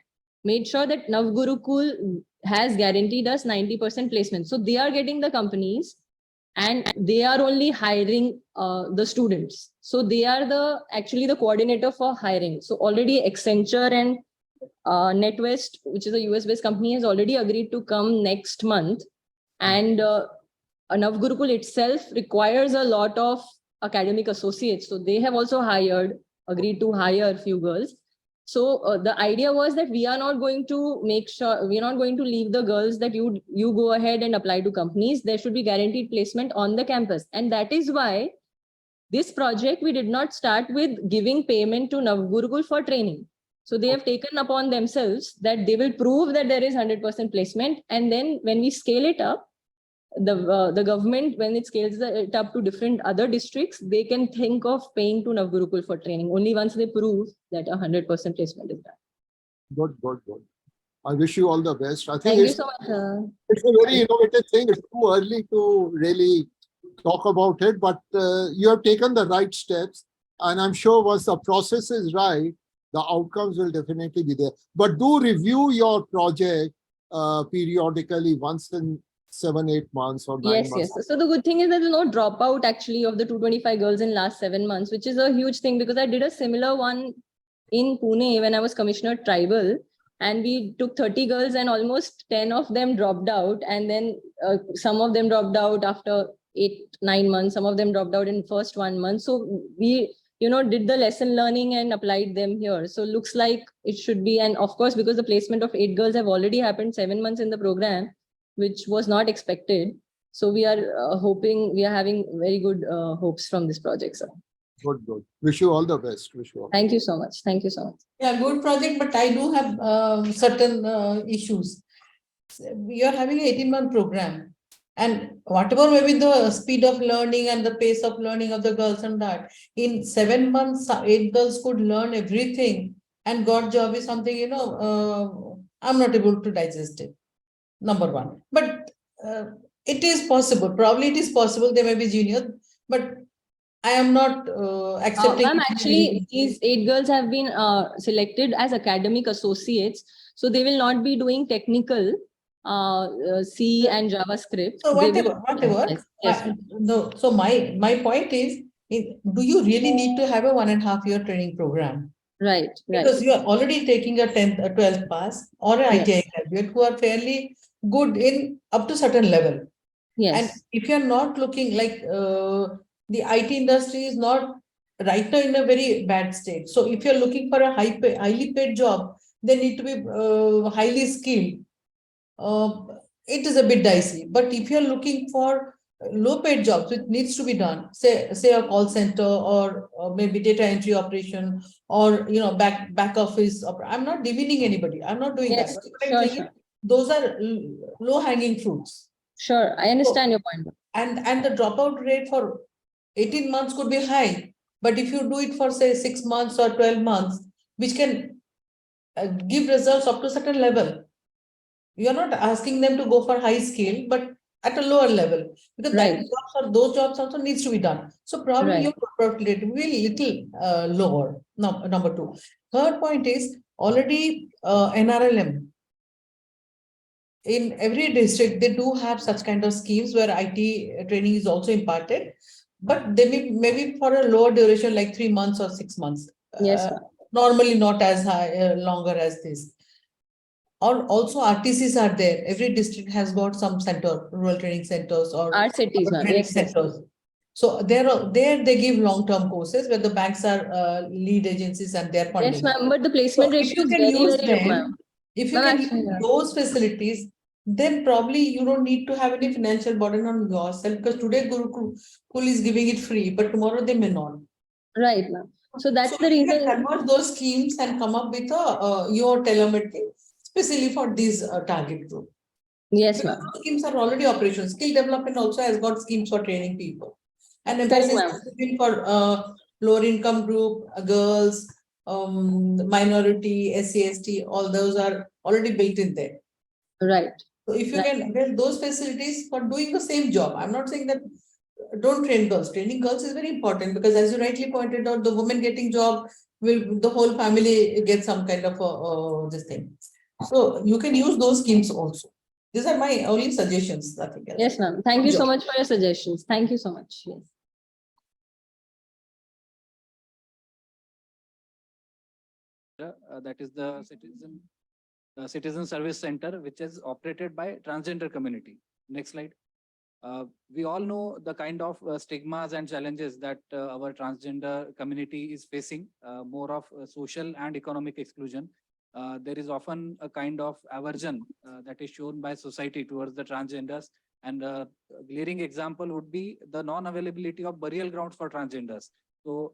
made sure that Navgurukul has guaranteed us 90% placement. So they are getting the companies and they are only hiring the students. So they are actually the coordinator for hiring. So already Accenture and NetWest, which is a US-based company, has already agreed to come next month. And Navgurukul itself requires a lot of academic associates. So they have also agreed to hire a few girls. So the idea was that we are not going to leave the girls that you go ahead and apply to companies. There should be guaranteed placement on the campus. And that is why this project, we did not start with giving payment to Navgurukul for training. So they have taken upon themselves that they will prove that there is 100% placement. And then when we scale it up, the government, when it scales it up to different other districts, they can think of paying to Navgurukul for training only once they prove that 100% placement is done. Good. I wish you all the best. I think Thank you so much. It's a very innovative thing. It's too early to really talk about it, but you have taken the right steps. And I'm sure once the process is right, the outcomes will definitely be there. But do review your project periodically once in 7-8 months or 9 Yes, months. yes. So the good thing is that there's no dropout actually of the 225 girls in last 7 months, which is a huge thing because I did a similar one in Pune when I was Commissioner Tribal, and we took 30 girls and almost 10 of them dropped out, and then some of them dropped out after 8-9 months, some of them dropped out in first 1 month. So we did the lesson learning and applied them here. So looks like it should be, and of course because the placement of 8 girls have already happened 7 months in the program, which was not expected. So we are hoping, we are having very good hopes from this project, sir. Good, good. Wish you all the best. Wish you all. Thank you so much. Thank you so much. Yeah, good project, but I do have certain issues. We are having an 18-month program, and whatever may be the speed of learning and the pace of learning of the girls and that, in 7 months, 8 girls could learn everything, and God job is something, I'm not able to digest it. Number one, but it is possible. Probably it is possible. They may be junior, but I am not accepting. Ma'am, actually, these 8 girls have been selected as academic associates, so they will not be doing technical C and JavaScript. So whatever. Yes. No. So my point is, do you really need to have a 1.5 year training program? Right. Because you are already taking a 10th or 12th pass or an ITI graduate who are fairly good in up to certain level. Yes. And if you are not looking like the IT industry is not right now in a very bad state. So if you're looking for a highly paid job, they need to be highly skilled. It is a bit dicey. But if you're looking for low paid jobs, which needs to be done, say a call center or maybe data entry operation or back office. I'm not demeaning anybody. I'm not doing that. Sure. Those are low hanging fruits. Sure, I understand your point. And the dropout rate for 18 months could be high, but if you do it for say 6 months or 12 months, which can give results up to a certain level, you are not asking them to go for high scale, but at a lower level, because those jobs also needs to be done. So probably your dropout rate will be little lower. Number two. Third point is already NRLM. In every district, they do have such kind of schemes where IT training is also imparted, but they may maybe for a lower duration, like 3 months or 6 months. Yes. Normally not as high, longer as this. Or also RTCs are there. Every district has got some center, rural training centers or training centers. So there they give long-term courses where the banks are lead agencies and they're funding. Yes, ma'am, but the placement ratio is very low, ma'am. If you can use those facilities, then probably you don't need to have any financial burden on yourself, because today Gurukul is giving it free, but tomorrow they may not. Right, ma'am. So that's the reason. You can convert those schemes and come up with your telemetry, especially for this target group. Yes, ma'am. Schemes are already operational. Skill development also has got schemes for training people. And emphasis for lower income group, girls, minority, SC/ST, all those are already built in there. Right. So if you can avail those facilities for doing the same job, I'm not saying that don't train girls. Training girls is very important, because as you rightly pointed out, the woman getting job will, the whole family get some kind of this thing. So you can use those schemes also. These are my only suggestions. Nothing else. Yes, ma'am. Thank you so much for your suggestions. Thank you so much. Yes. That is the Citizen Service Center, which is operated by transgender community. Next slide. We all know the kind of stigmas and challenges that our transgender community is facing, more of social and economic exclusion. There is often a kind of aversion that is shown by society towards the transgenders. And a glaring example would be the non-availability of burial grounds for transgenders. So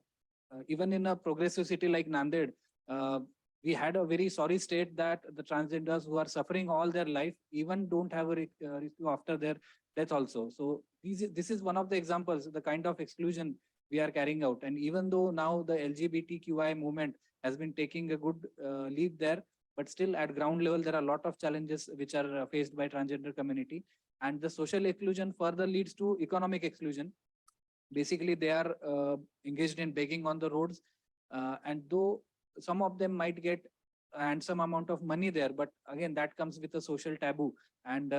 even in a progressive city like Nanded, we had a very sorry state that the transgenders who are suffering all their life even don't have a rescue after their death also. So this is one of the examples, the kind of exclusion we are carrying out. And even though now the LGBTQI movement has been taking a good lead there, but still at ground level, there are a lot of challenges which are faced by transgender community. And the social exclusion further leads to economic exclusion. Basically, they are engaged in begging on the roads. And though some of them might get handsome amount of money there, but again, that comes with a social taboo, and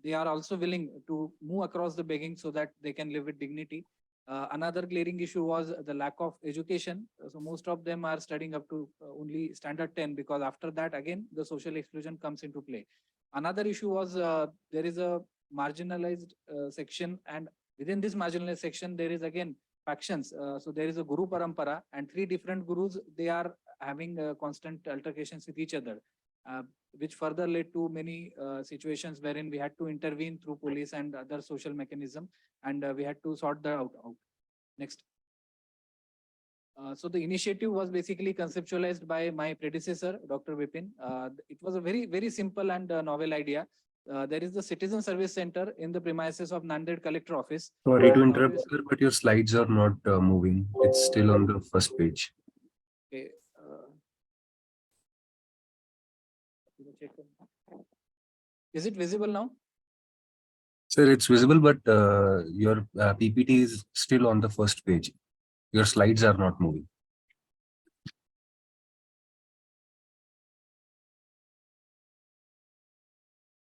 they are also willing to move across the begging so that they can live with dignity. Another glaring issue was the lack of education. So most of them are studying up to only standard 10, because after that, again, the social exclusion comes into play. Another issue was there is a marginalized section, and within this marginalized section, there is again factions. So there is a Guru Parampara, and 3 different gurus, they are having constant altercations with each other, which further led to many situations wherein we had to intervene through police and other social mechanism, and we had to sort that out. Next. So the initiative was basically conceptualized by my predecessor, Dr. Vipin. It was a very, very simple and novel idea. There is the Citizen Service Center in the premises of Nanded Collector Office. Sorry to interrupt, sir, but your slides are not moving. It's still on the first page. Okay. Is it visible now? Sir, it's visible, but your PPT is still on the first page. Your slides are not moving.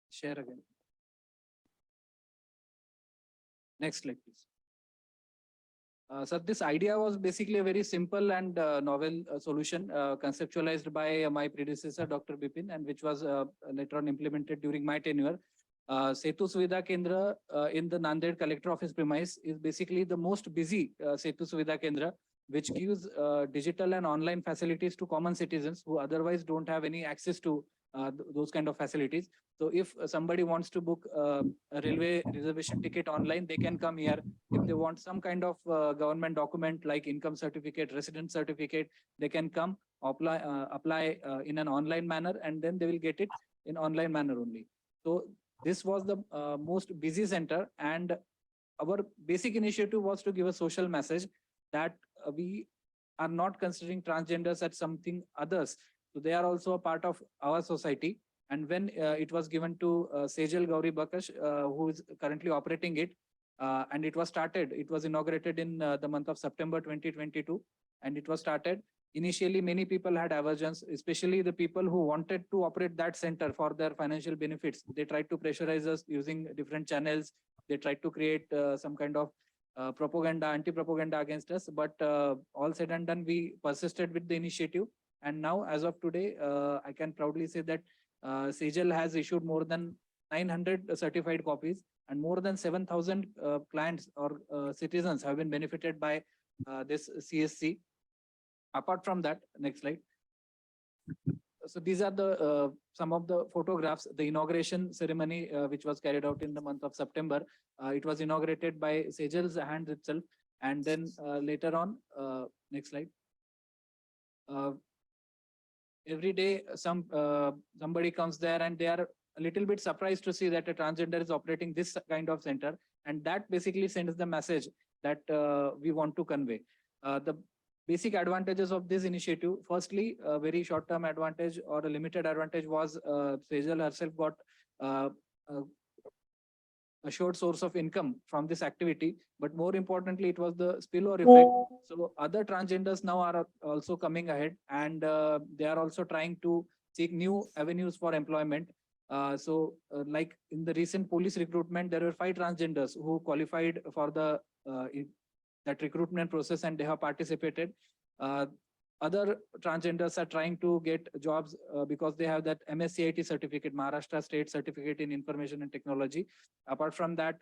Share again. Next slide, please. So this idea was basically a very simple and novel solution conceptualized by my predecessor, Dr. Bipin, and which was later on implemented during my tenure. Setu Suvidha Kendra in the Nanded Collector Office premise is basically the most busy Setu Suvidha Kendra, which gives digital and online facilities to common citizens who otherwise don't have any access to those kind of facilities. So if somebody wants to book a railway reservation ticket online, they can come here. If they want some kind of government document like income certificate, resident certificate, they can come apply in an online manner, and then they will get it in online manner only. So this was the most busy center, and our basic initiative was to give a social message that we are not considering transgenders as something others. So they are also a part of our society. And when it was given to Sejal Gauri Bakash, who is currently operating it, and it was inaugurated in the month of September 2022, and it was started. Initially, many people had aversions, especially the people who wanted to operate that center for their financial benefits. They tried to pressurize us using different channels. They tried to create some kind of propaganda, anti-propaganda against us. But all said and done, we persisted with the initiative. And now, as of today, I can proudly say that Sejal has issued more than 900 certified copies, and more than 7,000 clients or citizens have been benefited by this CSC. Apart from that, next slide. So these are the some of the photographs. The inauguration ceremony, which was carried out in the month of September, it was inaugurated by Sejal's hands itself, and then later on, next slide. Every day, somebody comes there, and they are a little bit surprised to see that a transgender is operating this kind of center, and that basically sends the message that we want to convey. The basic advantages of this initiative, firstly, a very short-term advantage or a limited advantage was Sejal herself got a short source of income from this activity, but more importantly, it was the spillover effect. So other transgenders now are also coming ahead, and they are also trying to seek new avenues for employment. Like in the recent police recruitment, there were 5 transgenders who qualified for the that recruitment process, and they have participated. Other transgenders are trying to get jobs because they have that MSCIT certificate, Maharashtra State Certificate in Information and Technology. Apart from that,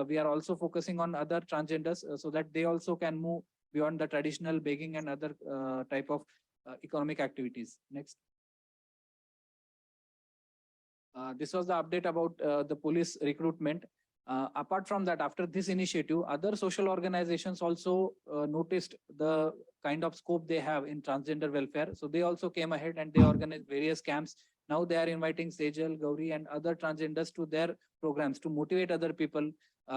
we are also focusing on other transgenders so that they also can move beyond the traditional begging and other type of economic activities. Next. This was the update about the police recruitment. Apart from that, after this initiative, other social organizations also noticed the kind of scope they have in transgender welfare. So they also came ahead and they organized various camps. Now they are inviting Sejal, Gauri, and other transgenders to their programs to motivate other people,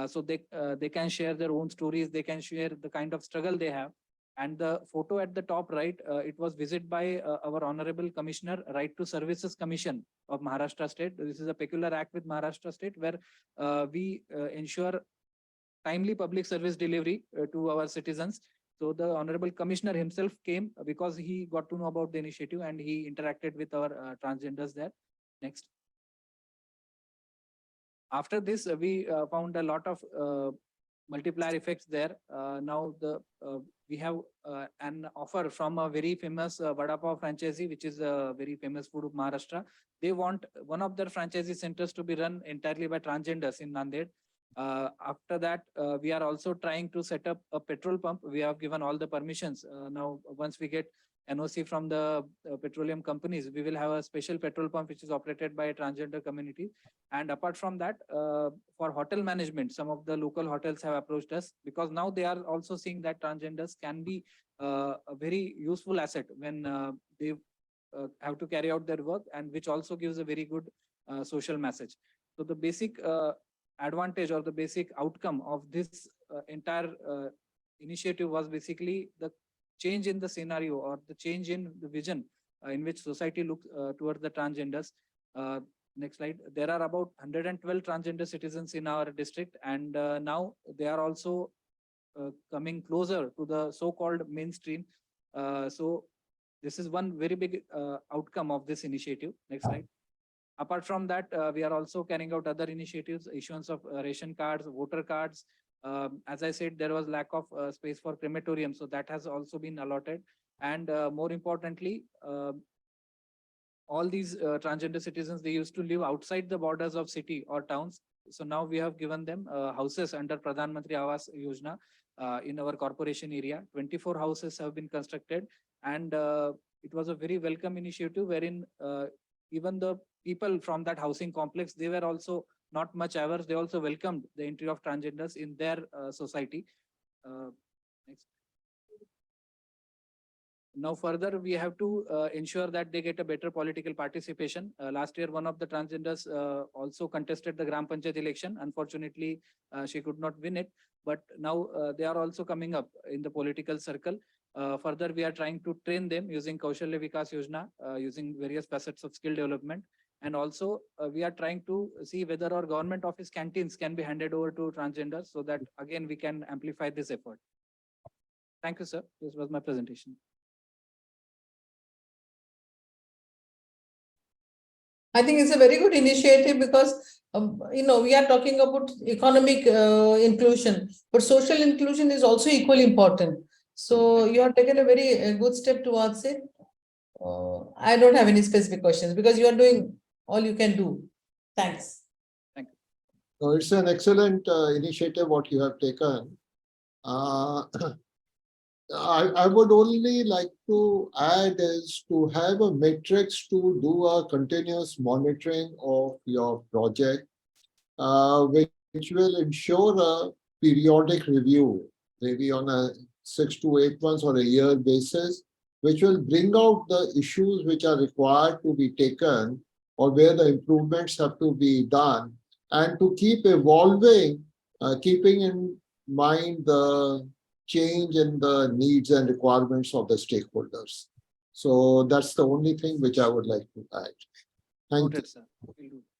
so they can share their own stories. They can share the kind of struggle they have. And the photo at the top right, it was visited by our Honorable Commissioner, Right to Services Commission of Maharashtra State. This is a peculiar act with Maharashtra State where we ensure timely public service delivery to our citizens. So the Honorable Commissioner himself came because he got to know about the initiative and he interacted with our transgenders there. Next. After this, we found a lot of multiplier effects there. Now we have an offer from a very famous Vada Pav franchisee, which is a very famous food of Maharashtra. They want one of their franchisee centers to be run entirely by transgenders in Nanded. After that, we are also trying to set up a petrol pump. We have given all the permissions. Now, once we get NOC from the petroleum companies, we will have a special petrol pump which is operated by a transgender community. And apart from that, for hotel management, some of the local hotels have approached us because now they are also seeing that transgenders can be a very useful asset when they have to carry out their work, and which also gives a very good social message. So the basic advantage or the basic outcome of this entire initiative was basically the change in the scenario or the change in the vision in which society looks towards the transgenders. Next slide. There are about 112 transgender citizens in our district, and now they are also coming closer to the so-called mainstream. So this is one very big outcome of this initiative. Next slide. Apart from that, we are also carrying out other initiatives, issuance of ration cards, voter cards. As I said, there was lack of space for crematorium, so that has also been allotted. And more importantly, all these transgender citizens, they used to live outside the borders of city or towns. So now we have given them houses under Pradhan Mantri Awas Yojana in our corporation area. 24 houses have been constructed, and it was a very welcome initiative wherein even the people from that housing complex, they were also not much averse. They also welcomed the entry of transgenders in their society. Next. Now further, we have to ensure that they get a better political participation. Last year, one of the transgenders also contested the Gram Panchayat election. Unfortunately, she could not win it, but now they are also coming up in the political circle. Further, we are trying to train them using Kaushalya Vikas Yojana, using various facets of skill development. And also, we are trying to see whether our government office canteens can be handed over to transgenders so that, again, we can amplify this effort. Thank you, sir. This was my presentation. I think it's a very good initiative because, we are talking about economic inclusion, but social inclusion is also equally important. So you have taken a very good step towards it. I don't have any specific questions because you are doing all you can do. Thanks. Thank you. So it's an excellent initiative what you have taken. I would only like to add is to have a matrix to do a continuous monitoring of your project, which will ensure a periodic review, maybe on a 6 to 8 months or a year basis, which will bring out the issues which are required to be taken or where the improvements have to be done, and to keep evolving, keeping in mind the change in the needs and requirements of the stakeholders. So that's the only thing which I would like to add. Thank you. Sir.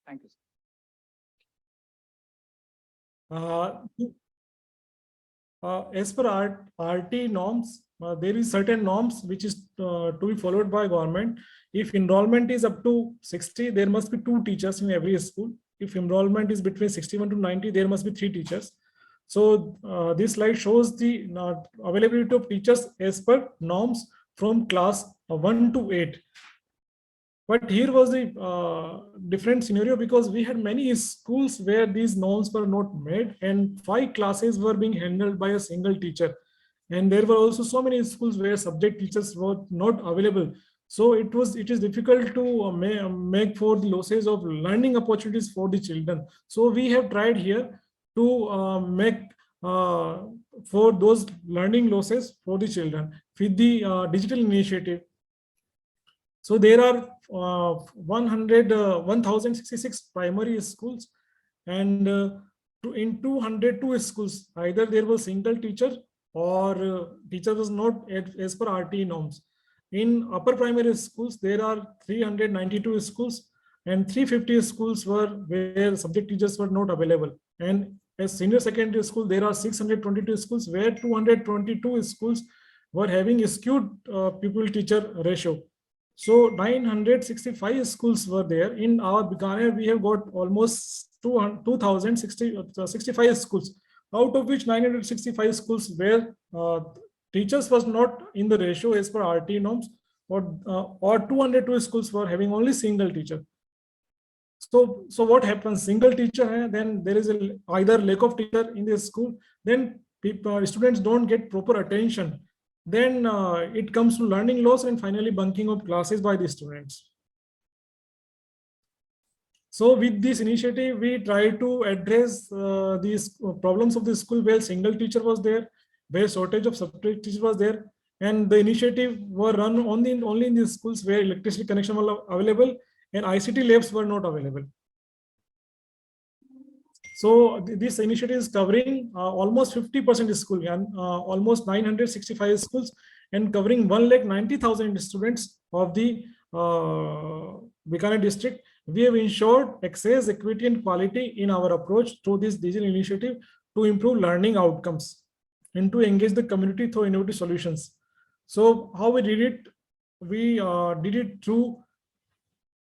Thank you, sir. As per RT norms, there is certain norms which is to be followed by government. If enrollment is up to 60, there must be 2 teachers in every school. If enrollment is between 61 to 90, there must be 3 teachers. So this slide shows the availability of teachers as per norms from class 1 to 8. But here was the different scenario because we had many schools where these norms were not made and 5 classes were being handled by a single teacher. And there were also so many schools where subject teachers were not available. So it is difficult to make for the losses of learning opportunities for the children. So we have tried here to make for those learning losses for the children with the digital initiative. So there are 1066 primary schools, and in 202 schools, either there was single teacher or teacher was not as per RT norms. In upper primary schools, there are 392 schools and 350 schools were where subject teachers were not available. And a senior secondary school, there are 622 schools where 222 schools were having a skewed pupil teacher ratio. So 965 schools were there. In our Bikaner, we have got almost 2,065 schools, out of which 965 schools where teachers was not in the ratio as per RT norms, or 202 schools were having only single teacher. So what happens? Single teacher, then there is either lack of teacher in the school, then students don't get proper attention. Then it comes to learning loss and finally bunking of classes by the students. So with this initiative, we try to address these problems of the school where single teacher was there, where shortage of substitute teacher was there, and the initiative were run only in the schools where electricity connection was available and ICT labs were not available. So this initiative is covering almost 50% school and almost 965 schools and covering 1,90,000 students of the Bikaner district. We have ensured access, equity, and quality in our approach through this digital initiative to improve learning outcomes and to engage the community through innovative solutions. So how we did it? We did it through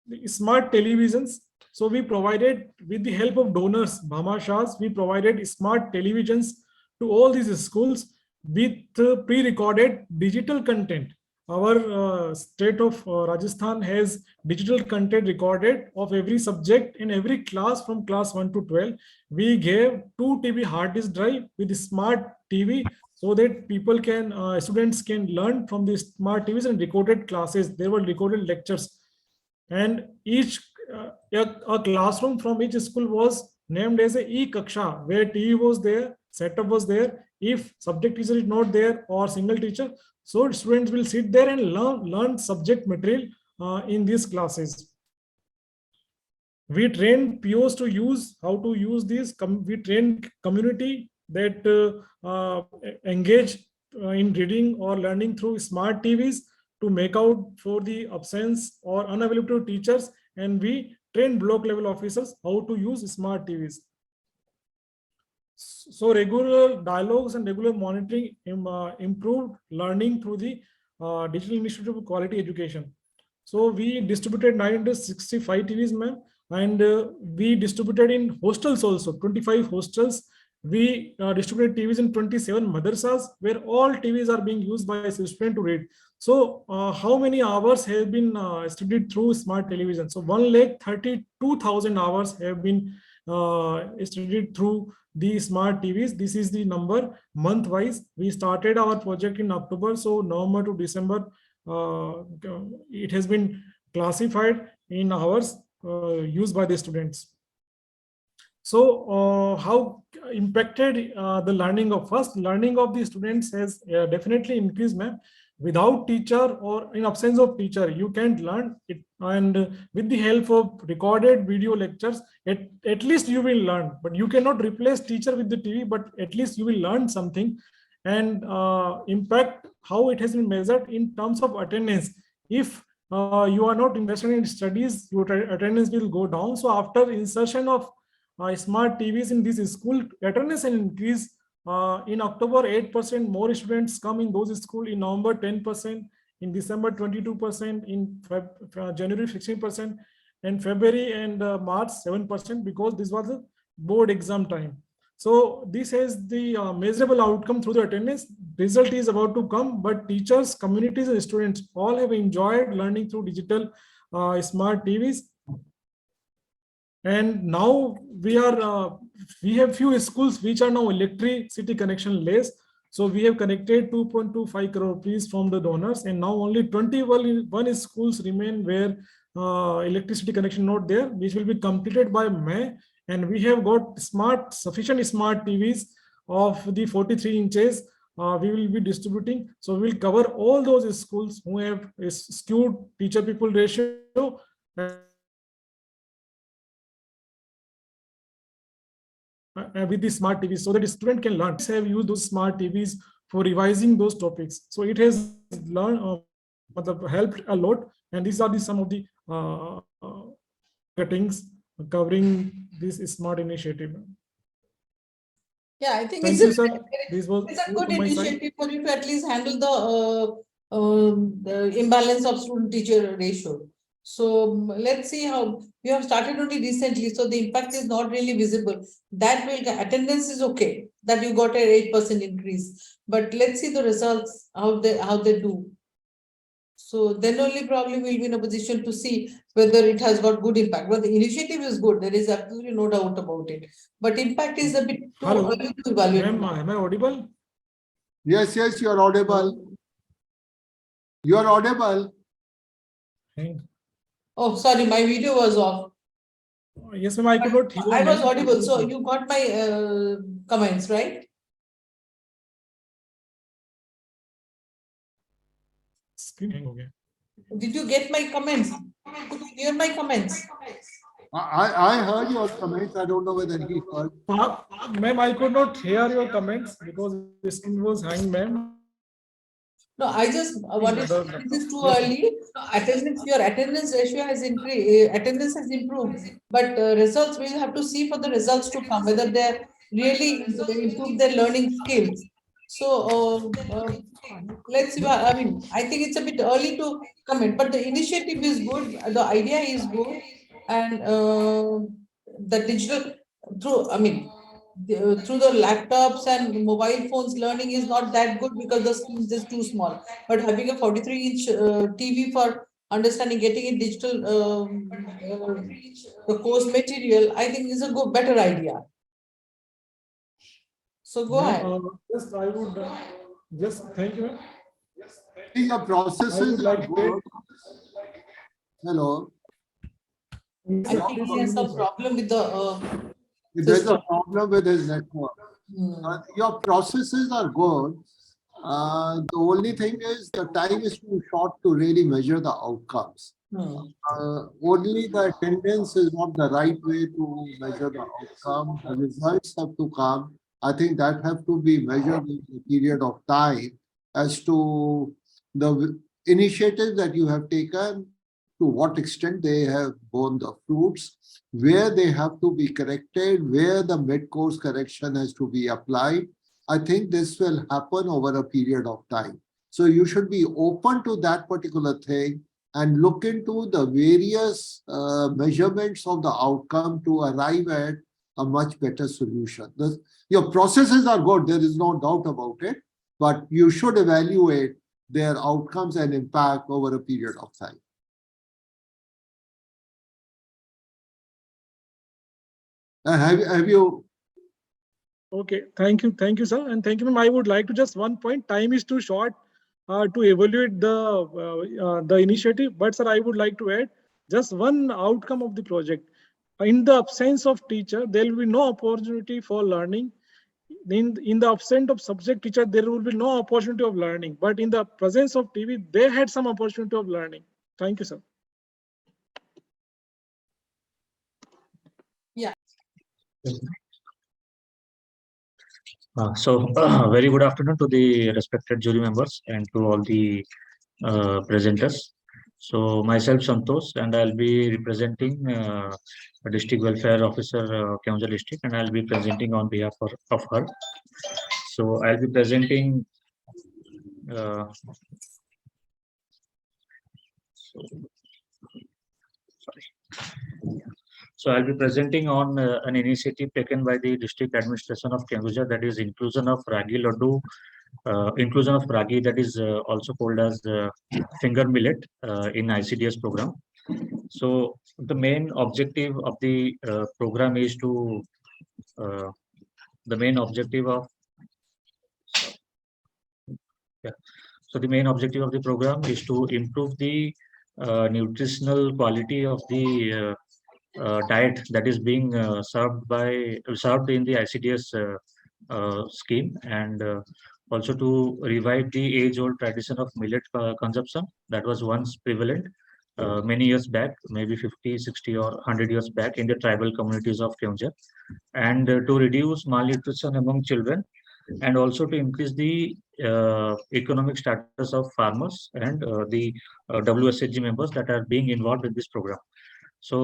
the smart televisions. So we provided, with the help of donors, Bhamashas, we provided smart televisions to all these schools with pre-recorded digital content. Our state of Rajasthan has digital content recorded of every subject in every class from class 1 to 12. We gave 2 TB hard disk drive with the smart TV so that people can, students can learn from the smart TVs and recorded classes. There were recorded lectures. And each a classroom from each school was named as a e-kaksha, where TV was there, setup was there. If subject teacher is not there or single teacher, so students will sit there and learn subject material in these classes. We train POs to use how to use these. We train community that engage in reading or learning through smart TVs to make out for the absence or unavailable teachers, and we train block level officers how to use smart TVs. So regular dialogues and regular monitoring improved learning through the digital initiative of quality education. So we distributed 965 TVs, ma'am, and we distributed in hostels also, 25 hostels. We distributed TVs in 27 madrasas where all TVs are being used by a student to read. So how many hours have been studied through smart television? So 1,32,000 hours have been studied through the smart TVs. This is the number month wise. We started our project in October, so November to December, it has been classified in hours used by the students. So how impacted the learning of the students has definitely increased, ma'am. Without teacher or in absence of teacher, you can't learn it. And with the help of recorded video lectures, at least you will learn. But you cannot replace teacher with the TV, but at least you will learn something. And impact, how it has been measured in terms of attendance. If you are not invested in studies, your attendance will go down. So after insertion of smart TVs in this school, attendance will increase. In October, 8% more students come in those schools. In November, 10%. In December, 22%. In January, 16%. And February and March, 7%, because this was the board exam time. So this has the measurable outcome through the attendance. Result is about to come, but teachers, communities, and students all have enjoyed learning through digital smart TVs. And now we have few schools which are now electricity connection less. So we have connected 2.25 crore rupees from the donors, and now only 21 schools remain where electricity connection not there, which will be completed by May. And we have got sufficient smart TVs of the 43 inches. We will be distributing. So we'll cover all those schools who have a skewed teacher people ratio. With the smart TVs, so that the student can learn. Have used those smart TVs for revising those topics. So it has helped a lot. And these are some of the things covering this smart initiative. Yeah, I think Thank it's you, a, sir. This was it's a all good from my side. initiative for you to at least handle the imbalance of student-teacher ratio. So let's see how you have started only recently, so the impact is not really visible. That will attendance is okay, that you got an 8% increase, but let's see the results, how they do. So then only probably we'll be in a position to see whether it has got good impact. But the initiative is good. There is absolutely no doubt about it. But impact is a bit too Hello, early to evaluate. ma'am, am I audible? Yes, yes, you are audible. You are audible. Oh, sorry, my video was off. Yes, ma'am, I could not hear. I was ma'am. audible. So you got my comments, right? Screen hang हो गया. Did you get my comments? Could you hear my comments? I heard your comments. I don't know whether he heard. Ma'am, I could not hear your comments because the screen was hanging, ma'am. No, I just wanted to say this too early. Attendance, your attendance ratio has increased, attendance has improved, but results we'll have to see for the results to come, whether they really improve their learning skills. So let's see. I mean, I think it's a bit early to comment, but the initiative is good. The idea is good, and the digital through. I mean, through the laptops and mobile phones, learning is not that good because the screen is just too small. But having a 43-inch TV for understanding, getting it digital, the course material, I think is a good, better idea. So go ahead. Just I would just thank you. Your processes are good. Hello. I think he has some problem with the There's a problem with his network. Your processes are good. The only thing is the time is too short to really measure the outcomes. Only the attendance is not the right way to measure the outcome. The results have to come. I think that have to be measured in a period of time as to the initiatives that you have taken, to what extent they have borne the fruits, where they have to be corrected, where the mid-course correction has to be applied. I think this will happen over a period of time. So you should be open to that particular thing and look into the various measurements of the outcome to arrive at a much better solution. Your processes are good, there is no doubt about it, but you should evaluate their outcomes and impact over a period of time. Have you? Okay, thank you, sir, and thank you, ma'am. I would like to just one point. Time is too short to evaluate the initiative, but sir, I would like to add just one outcome of the project. In the absence of teacher, there will be no opportunity for learning. In the absence of subject teacher, there will be no opportunity of learning. But in the presence of TV, they had some opportunity of learning. Thank you, sir. Yeah. Very good afternoon to the respected jury members and to all the presenters. So myself Santosh, and I'll be representing a district welfare officer, Keonjhar district, and I'll be presenting on behalf of her. So I'll be presenting. So I'll be presenting on an initiative taken by the district administration of Keonjhar, that is inclusion of ragi laddu, inclusion of ragi, that is also called as finger millet in ICDS program. So the main objective of the program is to the main objective of So the main objective of the program is to improve the nutritional quality of the diet that is being served in the ICDS scheme, and also to revive the age-old tradition of millet consumption that was once prevalent many years back, maybe 50, 60 or 100 years back in the tribal communities of Keonjhar, and to reduce malnutrition among children, and also to increase the economic status of farmers and the WSHG members that are being involved in this program. So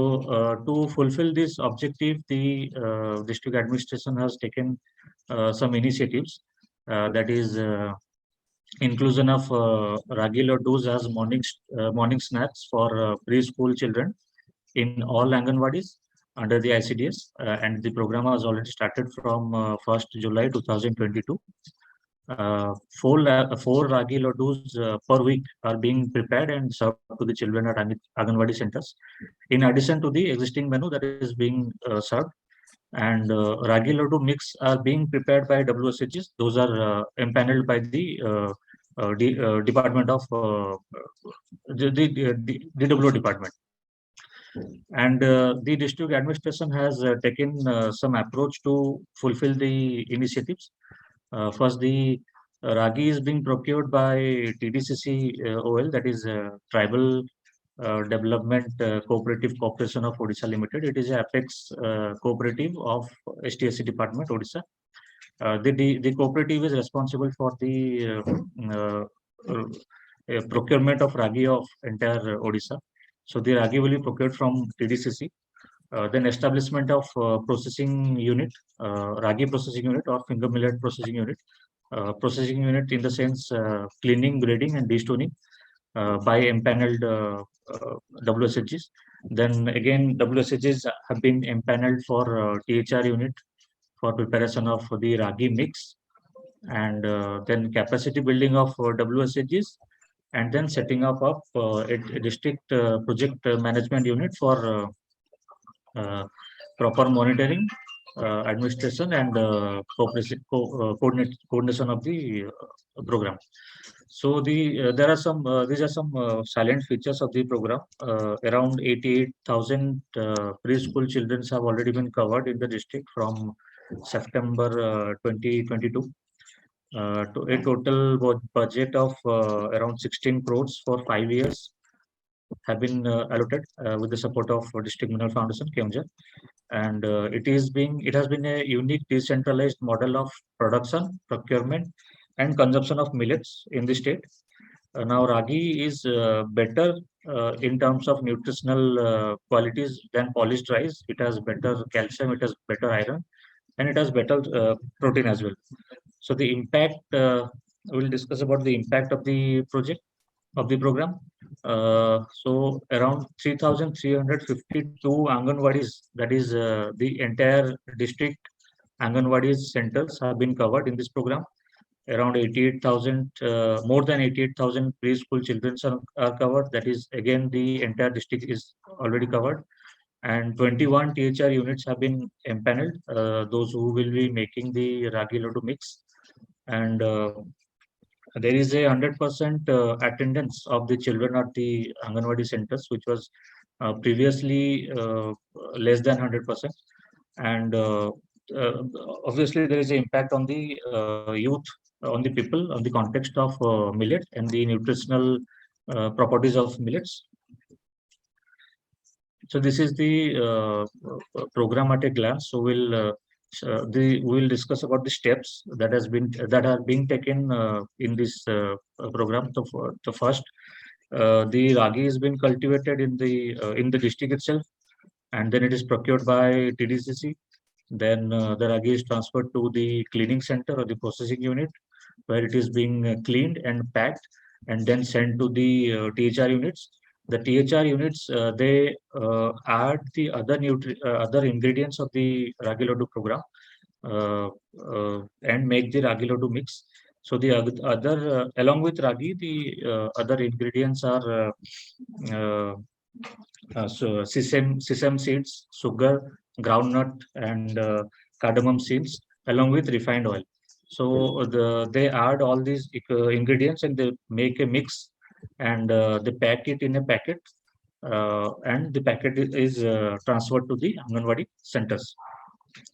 to fulfill this objective, the district administration has taken some initiatives, that is inclusion of ragi laddus as morning snacks for preschool children in all Anganwadis under the ICDS, and the program has already started from 1st July 2022. Four ragi laddus per week are being prepared and served to the children at Anganwadi centers, in addition to the existing menu that is being served. And ragi laddu mix are being prepared by WSHs. Those are empaneled by the department of the DW department. And the district administration has taken some approach to fulfill the initiatives. First, the ragi is being procured by TDCC OL, that is Tribal Development Cooperative Corporation of Odisha Limited. It is a apex cooperative of STSC department, Odisha. The cooperative is responsible for the procurement of ragi of entire Odisha. So the ragi will be procured from TDCC. Then establishment of processing unit, ragi processing unit or finger millet processing unit. Processing unit in the sense cleaning, grading, and destoning by empaneled WSHGs. Then again, WSHGs have been empaneled for THR unit for preparation of the ragi mix, and then capacity building of WSHGs, and then setting up of a district project management unit for proper monitoring, administration, and coordination of the program. So there are some these are some salient features of the program. Around 88,000 preschool children have already been covered in the district from September 2022. To a total budget of around 16 crores for 5 years have been allotted with the support of District Mineral Foundation, Keonjhar. And it has been a unique decentralized model of production, procurement, and consumption of millets in the state. Now ragi is better in terms of nutritional qualities than polished rice. It has better calcium, it has better iron, and it has better protein as well. So the impact, we'll discuss about the impact of the project, of the program. So around 3,352 Anganwadis, that is the entire district Anganwadis centers have been covered in this program. Around 88,000, more than 88,000 preschool children are covered. That is again the entire district is already covered. And 21 THR units have been empaneled, those who will be making the ragi laddu mix. And there is a 100% attendance of the children at the Anganwadi centers, which was previously less than 100%. And obviously there is an impact on the youth, on the people, on the context of millet and the nutritional properties of millets. So this is the program at a glance. So we will discuss about the steps that are being taken in this program. So the first, the ragi is being cultivated in the district itself, and then it is procured by TDCC. Then the ragi is transferred to the cleaning center or the processing unit, where it is being cleaned and packed, and then sent to the THR units. The THR units, they add the other ingredients of the ragi laddu program and make the ragi laddu mix. So the other, along with ragi, the other ingredients are so sesame seeds, sugar, groundnut, and cardamom seeds, along with refined oil. So they add all these ingredients and they make a mix, and they pack it in a packet, and the packet is transferred to the Anganwadi centers,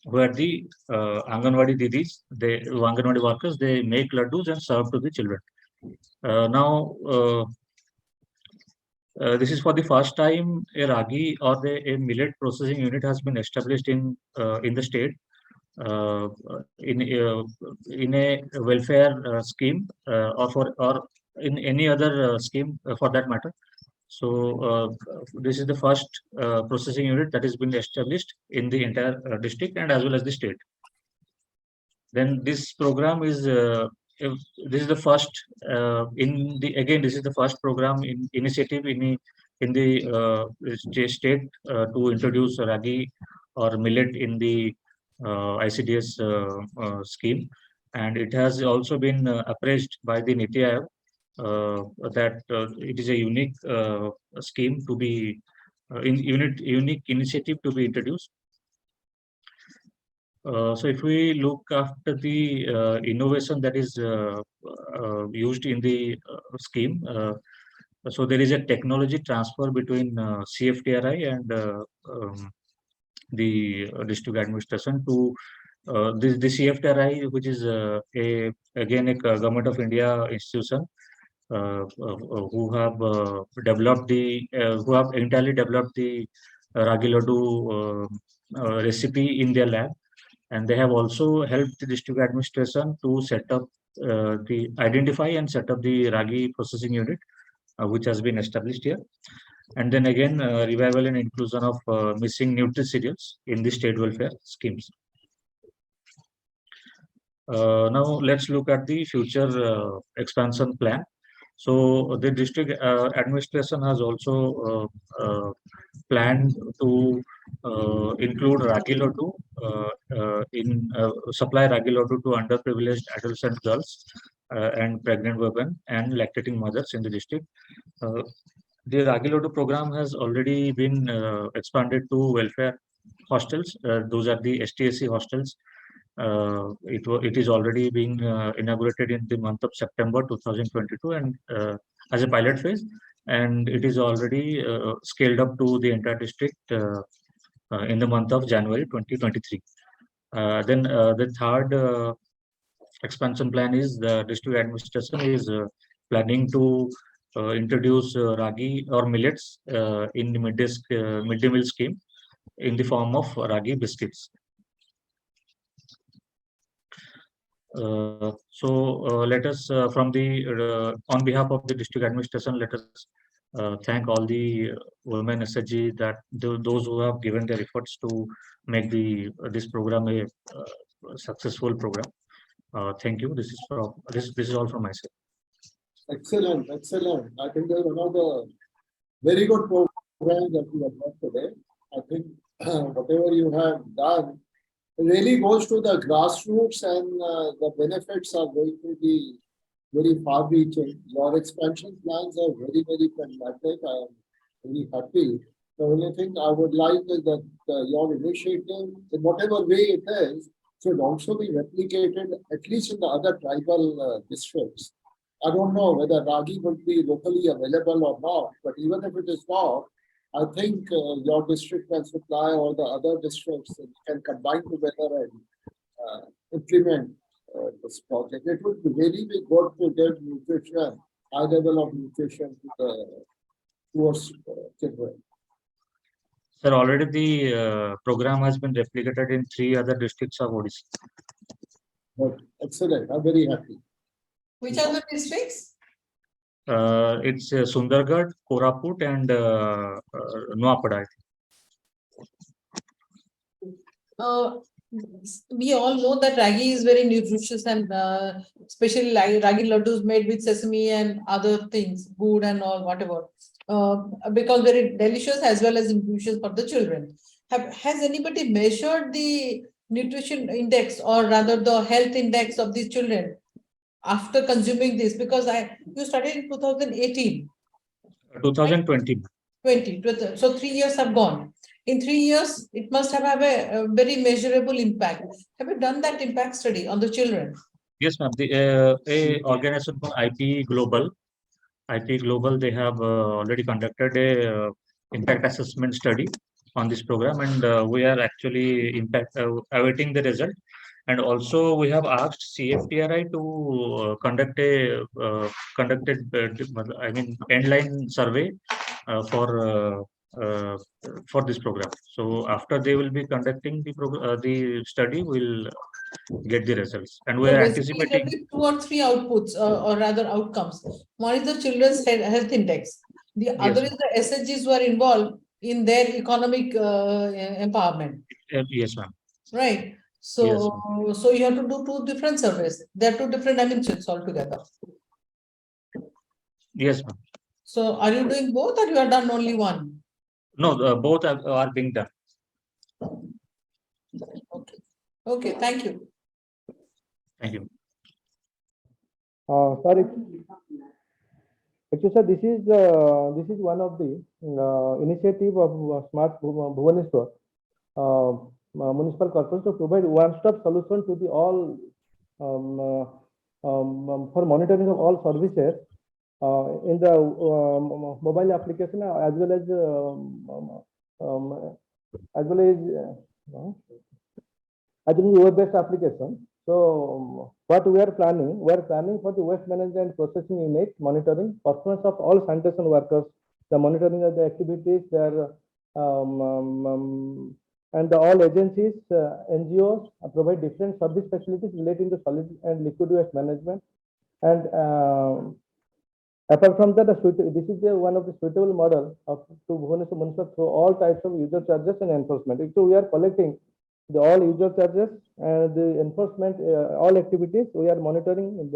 where the Anganwadi didis, Anganwadi workers, they make laddus and serve to the children. Now, this is for the first time a ragi or a millet processing unit has been established in the state, in a welfare scheme, or in any other scheme for that matter. So this is the first processing unit that has been established in the entire district and as well as the state. Then this program is this is the first this is the first program initiative in the state to introduce ragi or millet in the ICDS scheme, and it has also been appraised by the NITI Aayog that it is a unique scheme to be unique initiative to be introduced. So if we look after the innovation that is used in the scheme, so there is a technology transfer between CFTRI and the district administration to the CFTRI, which is again a government of India institution who have developed who have entirely developed the ragi laddu recipe in their lab. And they have also helped the district administration to set up identify and set up the ragi processing unit, which has been established here. And then again, revival and inclusion of missing nutriceuticals in the state welfare schemes. Now let's look at the future expansion plan. So the district administration has also planned to include ragi laddu supply ragi laddu to underprivileged adolescent girls and pregnant women and lactating mothers in the district. The ragi laddu program has already been expanded to welfare hostels. Those are the STSC hostels. It is already being inaugurated in the month of September 2022 and as a pilot phase, and it is already scaled up to the entire district in the month of January 2023. Then the third expansion plan is the district administration is planning to introduce ragi or millets in the midday meal scheme in the form of ragi biscuits. Let us from the on behalf of the district administration, let us thank all the women SHG that those who have given their efforts to make this program a successful program. Thank you. This is all from my side. Excellent, excellent. I think there's one of the very good programs that we have done today. I think whatever you have done really goes to the grassroots, and the benefits are going to be very far-reaching. Your expansion plans are very, very pragmatic. I am very happy. The only thing I would like is that your initiative, in whatever way it is, should also be replicated at least in the other tribal districts. I don't know whether ragi would be locally available or not, but even if it is not, I think your district can supply all the other districts and can combine together and implement this project. It would really be good to give nutrition, high level of nutrition to the poor children. Sir, already the program has been replicated in 3 other districts of Odisha. Excellent. I'm very happy. Which are the districts? It's Sundargarh, Koraput, and Nuapada. We all know that ragi is very nutritious, and especially ragi laddus made with sesame and other things, good and all, whatever, because very delicious as well as nutritious for the children. Has anybody measured the nutrition index, or rather the health index of these children after consuming this? Because you started in 2018. 2020. 20. So 3 years have gone. In 3 years, it must have a very measurable impact. Have you done that impact study on the children? Yes, ma'am. A organization called IP Global, they have already conducted a impact assessment study on this program, and we are actually awaiting the result. And also we have asked CFTRI to conduct a endline survey for this program. So after they will be conducting the study, we'll get the results, and we are anticipating 2 or 3 outputs, or rather outcomes. One is the children's health index. The other is the SHGs who are involved in their economic empowerment. Yes, ma'am. Right. So, so you have to do two different surveys. They're two different dimensions altogether. Yes, ma'am. So are you doing both or you have done only one? No, both are being done. Okay. Okay, thank you. Thank you. Sorry. Actually, sir, this is one of the initiative of Smart Bhubaneswar Municipal Corporation to provide one-stop solution to the all for monitoring of all services in the mobile application as well as web-based application. So what we are planning for the waste management processing unit monitoring performance of all sanitation workers, the monitoring of the activities, their and all agencies, NGOs provide different service facilities relating to solid and liquid waste management. And apart from that, this is one of the suitable model of to Bhubaneswar Municipal through all types of user charges and enforcement. So we are collecting the all user charges and the enforcement, all activities we are monitoring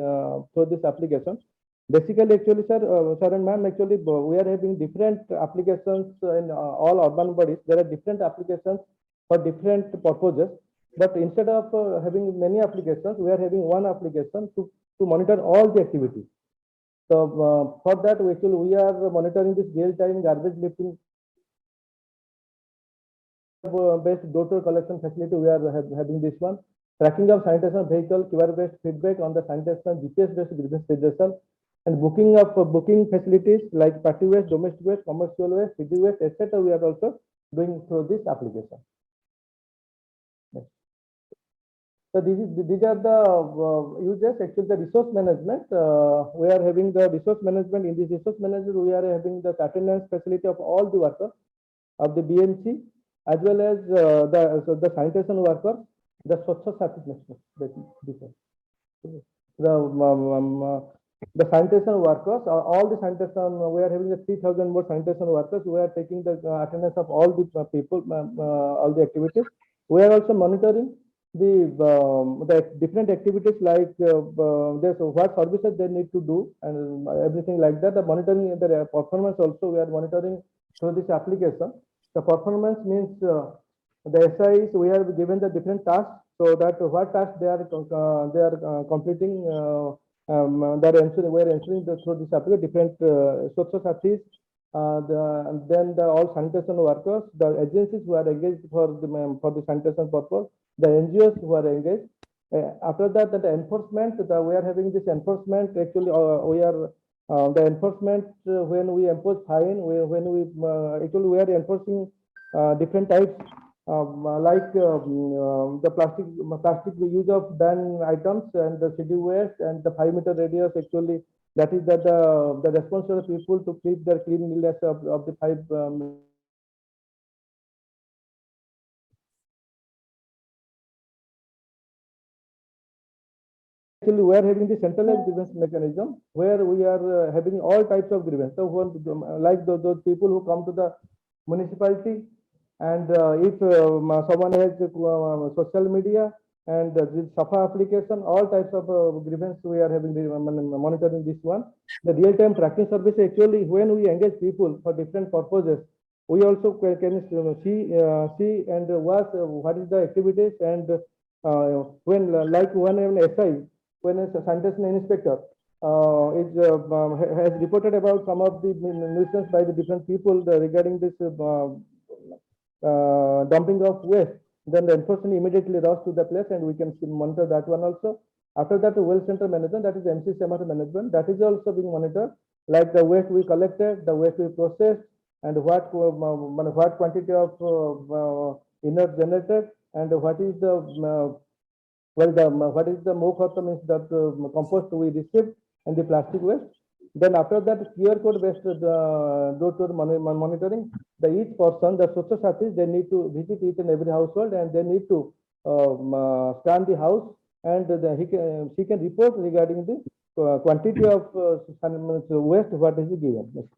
through this application. Basically, actually, sir and ma'am, actually, we are having different applications in all urban bodies. There are different applications for different purposes. But instead of having many applications, we are having one application to monitor all the activities. So for that, we are monitoring this real-time garbage lifting based door-to-door collection facility. We are having this one. Tracking of sanitation vehicle, QR-based feedback on the sanitation, GPS-based grievance registration, and booking of booking facilities like party waste, domestic waste, commercial waste, city waste, etc. We are also doing through this application. Yes. So these are the users. Actually, the resource management. We are having the resource management. In this resource management, we are having the attendance facility of all the workers of the BMC, as well as the sanitation workers, the SKOCH the sanitation workers, all the sanitation, we are having the 3,000 more sanitation workers. We are taking the attendance of all the people, all the activities. We are also monitoring the different activities like this, what services they need to do and everything like that. The monitoring the performance also we are monitoring through this application. The performance means the SIs, we are given the different tasks, so that what tasks they are completing, we are ensuring through this application different SKOCH then the all sanitation workers, the agencies who are engaged for the sanitation purpose, the NGOs who are engaged. After that, the enforcement, we are having this enforcement. Actually, we are the enforcement when we impose fine, when we actually we are enforcing different types like the plastic use of ban items and the city waste and the 5-meter radius. Actually, that is that the responsible people to keep their cleanliness of the 5. Actually, we are having the centralized grievance mechanism where we are having all types of grievance. So, like those people who come to the municipality, and if someone has social media and the SAFA application, all types of grievance we are having monitoring this one. The real-time tracking service, actually, when we engage people for different purposes, we also can see and watch what is the activities, and when like one SI, when a sanitation inspector has reported about some of the nuisance by the different people regarding this dumping of waste, then the enforcement immediately rushes to the place and we can monitor that one also. After that, the well center management, that is MCCMR management, that is also being monitored, like the waste we collected, the waste we processed, and what quantity of inert generated, and what is the what is the more means that compost we received and the plastic waste. Then after that, QR code based door-to-door monitoring, each person, the SKOCH Sathis, they need to visit each and every household, and they need to scan the house, and she can report regarding the quantity of waste what is given.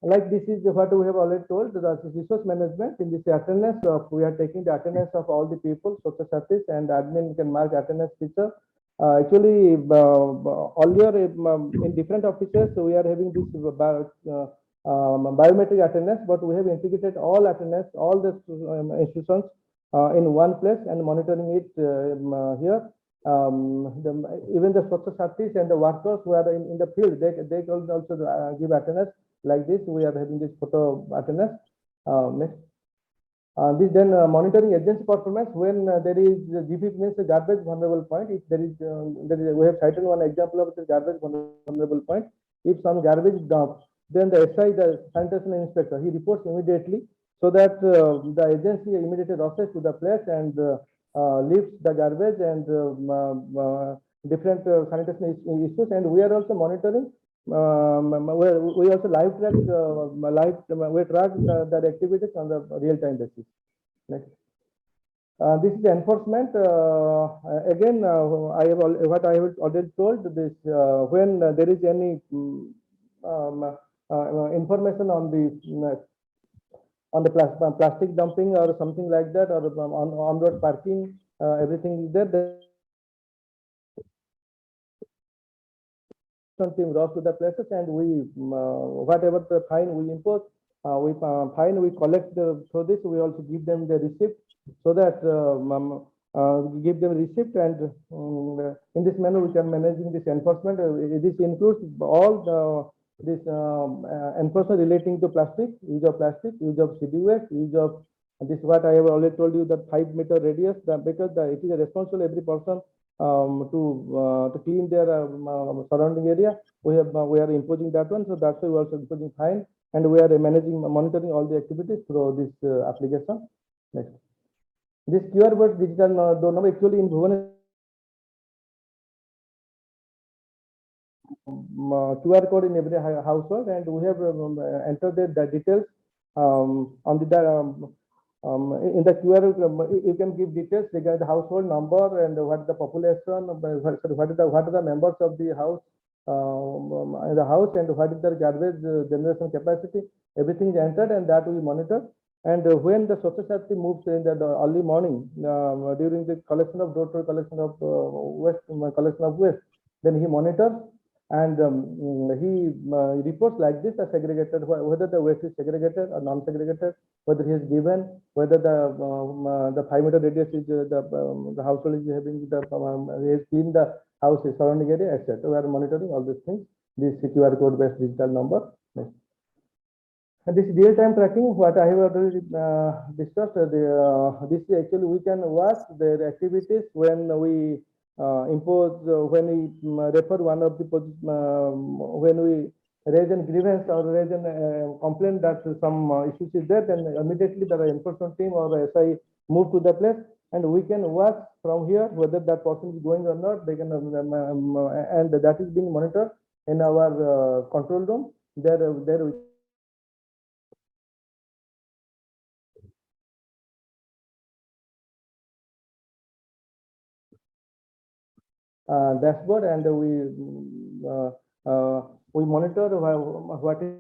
Like this is what we have already told, the resource management in this attendance of, we are taking the attendance of all the people, social service and admin can mark attendance feature. Actually, earlier in different offices, we are having this biometric attendance, but we have integrated all attendance, all the institutions in one place and monitoring it here. Even the social service and the workers who are in the field, they can also give attendance. Like this, we are having this photo attendance. Next. This then monitoring agency performance when there is GP means a garbage vulnerable point. If there is, we have cited one example of the garbage vulnerable point. If some garbage dump, then the SI, the sanitation inspector, he reports immediately so that the agency immediately rushes to the place and lifts the garbage and different sanitation issues. And we are also monitoring. We also live track we track the activities on the real-time basis. Next. This is enforcement. Again, what I have already told this when there is any information on the plastic dumping or something like that, or on road parking, everything is there. Team rush to the places and we whatever the fine we impose, we collect through this. We also give them the receipt so that give them receipt, and in this manner we can managing this enforcement. This includes all this enforcement relating to plastic, use of CD waste, use of this. What I have already told you, that 5 meter radius, because it is a responsible every person to clean their surrounding area. We are imposing that one, so that's why we are also imposing fine, and we are monitoring all the activities through this application. Next, this QR code digital door number actually in Bhubaneswar. QR code in every household, and we have entered the details on the in the QR. You can give details regarding the household number and what is the population, what are the members of the house in the house, and what is the garbage generation capacity. Everything is entered, and that we monitor. And when the social security moves in the early morning during the collection of door-to-door collection of waste, then he monitors. And he reports like this, as segregated, whether the waste is segregated or non-segregated, whether he is given, whether the 5 meter radius is the household is having the he has cleaned the house surrounding area, etc. We are monitoring all these things. This QR code based digital number. Next. And this real-time tracking, what I have already discussed, this actually we can watch their activities when we impose, when we refer one of the when we raise a grievance or raise a complaint that some issues is there, then immediately the enforcement team or the SI move to the place, and we can watch from here whether that person is going or not. They can and that is being monitored in our control room. There we dashboard, and we monitor what is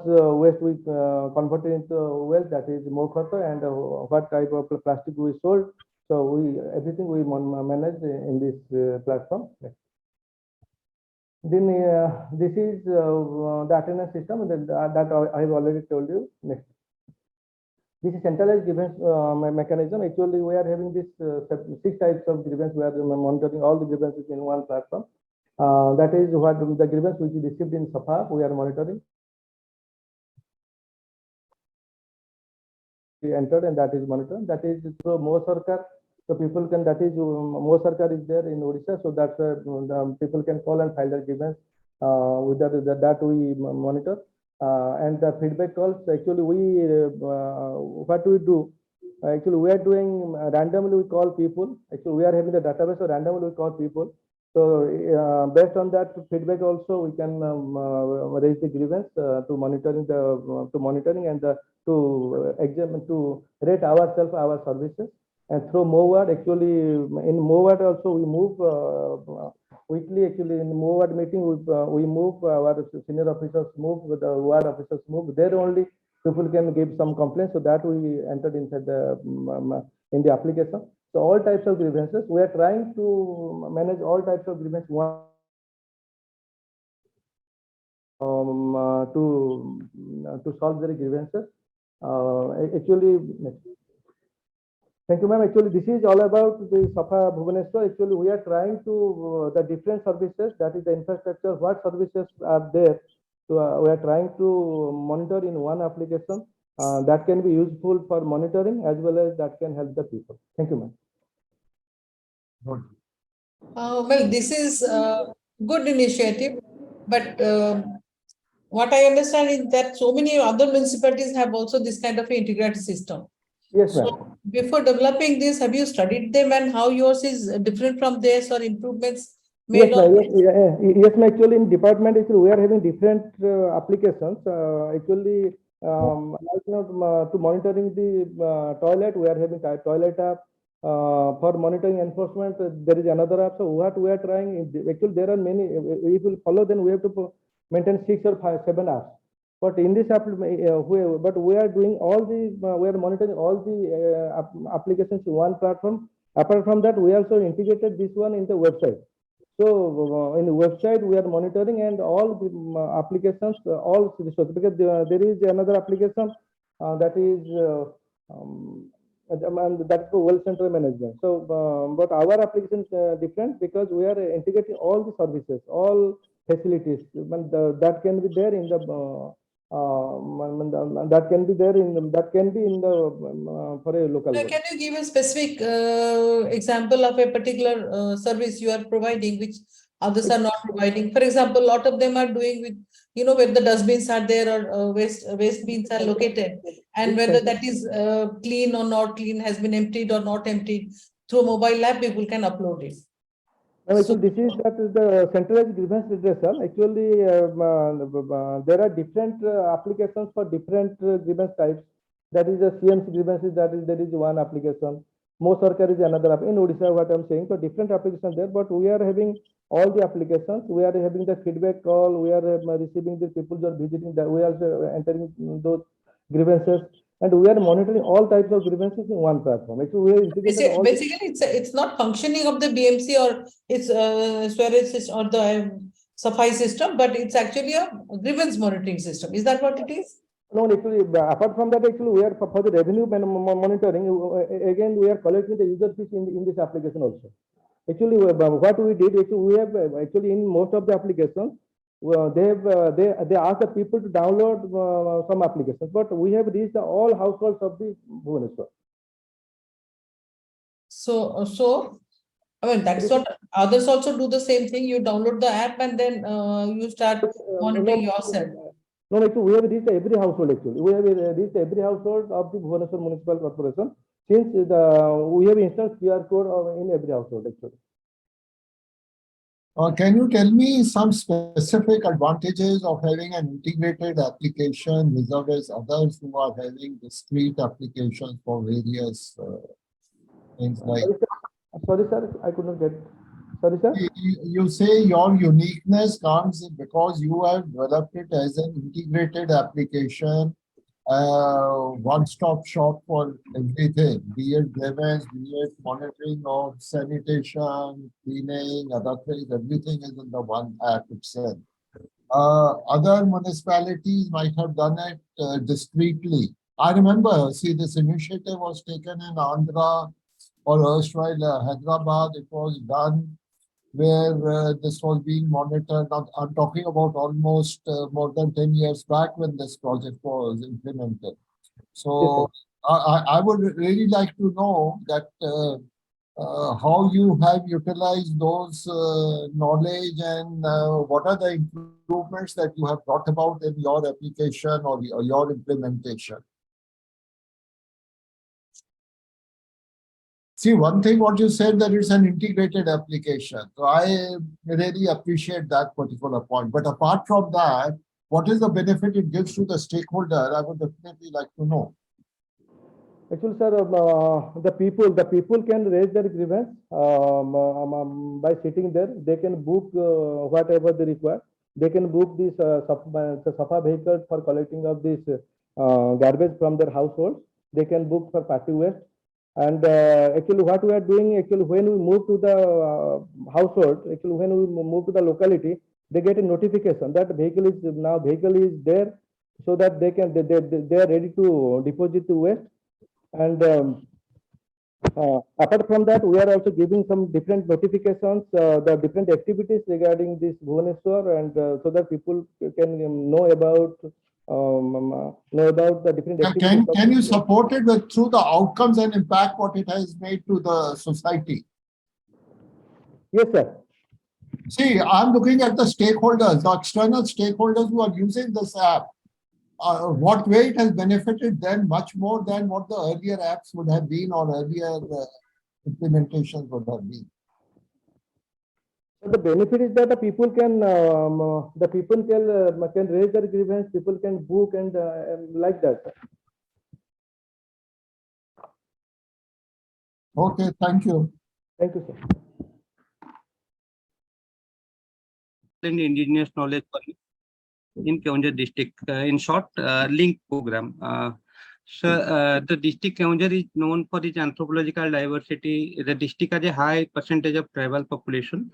waste we converted into waste, that is mokhata, and what type of plastic we sold. So everything we manage in this platform. Then this is the attendance system that I have already told you. Next. This is centralized grievance mechanism. Actually, we are having this 6 types of grievance. We are monitoring all the grievances in one platform. That is what the grievance which is received in SAPA, we are monitoring. We entered, and that is monitored. That is through Mo Sarkar. So people can, that is Mo Sarkar is there in Odisha. So that people can call and file their grievance. With that we monitor. And the feedback calls, actually what we do, actually we are doing randomly, we call people. Actually we are having the database, so randomly we call people. So based on that feedback also, we can raise the grievance to monitoring and to examine, to rate ourselves, our services. And through MOVAD, actually in MOVAD also we move weekly actually in ward meeting, we move our senior officers move with the ward officers move. There only people can give some complaints, so that we entered inside the in the application. So all types of grievances, we are trying to manage all types of grievances to solve their grievances. Actually, thank you, ma'am. Actually, this is all about the Safa Bhubaneswar. Actually, we are trying to the different services, that is the infrastructure, what services are there. So we are trying to monitor in one application that can be useful for monitoring as well as that can help the people. Thank you, ma'am. Well, this is a good initiative, but what I understand is that so many other municipalities have also this kind of an integrated system. Yes, ma'am. So before developing this, have you studied them and how yours is different from theirs or improvements Yes, made ma'am. on? Yes, ma'am. Actually, in department, actually, we are having different applications. Actually, like to monitoring the toilet, we are having toilet app. For monitoring enforcement, there is another app. So what we are trying, actually, there are many. If we follow, then we have to maintain 6 or 7 apps. But in this app, we are doing all the, we are monitoring all the applications in one platform. Apart from that, we also integrated this one in the website. So in the website, we are monitoring and all the applications, all resources, because there is another application that is that's for well center management. So, but our application is different because we are integrating all the services, all facilities, that can be there in the that can be there in that can be in the for a local. Can you give a specific example of a particular service you are providing, which others are not providing? For example, a lot of them are doing with, you know, where the dustbins are there or waste bins are located, and whether that is clean or not clean, has been emptied or not emptied. Through mobile app, people can upload it. No, actually, this is that is the centralized grievance redressal. Actually, there are different applications for different grievance types. That is the CMC grievances. That is there is one application. Mo Sarkar is another app. In Odisha, what I'm saying, so different applications there. But we are having all the applications. We are having the feedback call. We are receiving the people who are visiting. That we are entering those grievances. And we are monitoring all types of grievances in one platform. Actually, we are integrated all. Basically, it's not functioning of the BMC or its storage system or the Safai system, but it's actually a grievance monitoring system. Is that what it is? No, actually, apart from that, actually, we are for the revenue monitoring. Again, we are collecting the user fees in this application also. Actually, what we did, actually, we have actually in most of the applications, they ask the people to download some applications, but we have reached all households of the Bhubaneswar. So I mean, that's what others also do the same thing. You download the app and then you start monitoring yourself. No, actually, we have reached every household. Actually, we have reached every household of the Bhubaneswar Municipal Corporation. Since we have installed QR code in every household. Actually. Can you tell me some specific advantages of having an integrated application vis-a-vis others who are having discrete applications for various things like? Sorry, sir, I could not get. Sorry, sir. You say your uniqueness comes because you have developed it as an integrated application, one-stop shop for everything, be it grievance, be it monitoring of sanitation, cleaning, other things, everything is in the one app itself. Other municipalities might have done it discreetly. I remember, see, this initiative was taken in Andhra or erstwhile Hyderabad. It was done where this was being monitored. I'm talking about almost more than 10 years back when this project was implemented. So I would really like to know that how you have utilized those knowledge and what are the improvements that you have brought about in your application or your implementation. See, one thing what you said that it's an integrated application. So I really appreciate that particular point. But apart from that, what is the benefit it gives to the stakeholder? I would definitely like to know. Actually, sir, the people can raise their grievance by sitting there. They can book whatever they require. They can book this Safa vehicle for collecting of this garbage from their households. They can book for party waste. And actually, what we are doing, actually, when we move to the household, actually, when we move to the locality, they get a notification that vehicle is there, so that they are ready to deposit the waste. And apart from that, we are also giving some different notifications, the different activities regarding this Bhubaneswar, and so that people can know about the different activities. Can you support it through the outcomes and impact what it has made to the society? Yes, sir. See, I'm looking at the stakeholders, the external stakeholders who are using this app. What way it has benefited them much more than what the earlier apps would have been or earlier implementations would have been. So the benefit is that the people can raise their grievance, people can book and like that. Okay, thank you. Thank you, sir. Indigenous knowledge in Keonjhar district. In short, link program. The district Keonjhar is known for its anthropological diversity. The district has a high percentage of tribal population.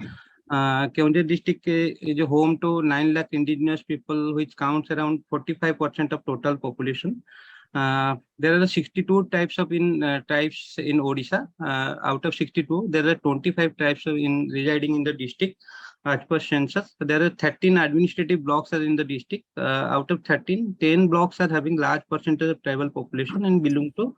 Keonjhar district is a home to 9 lakh indigenous people, which counts around 45% of total population. There are 62 types tribes in Odisha. Out of 62, there are 25 tribes residing in the district. As per census, there are 13 administrative blocks are in the district. Out of 13, 10 blocks are having large percentage of tribal population and belong to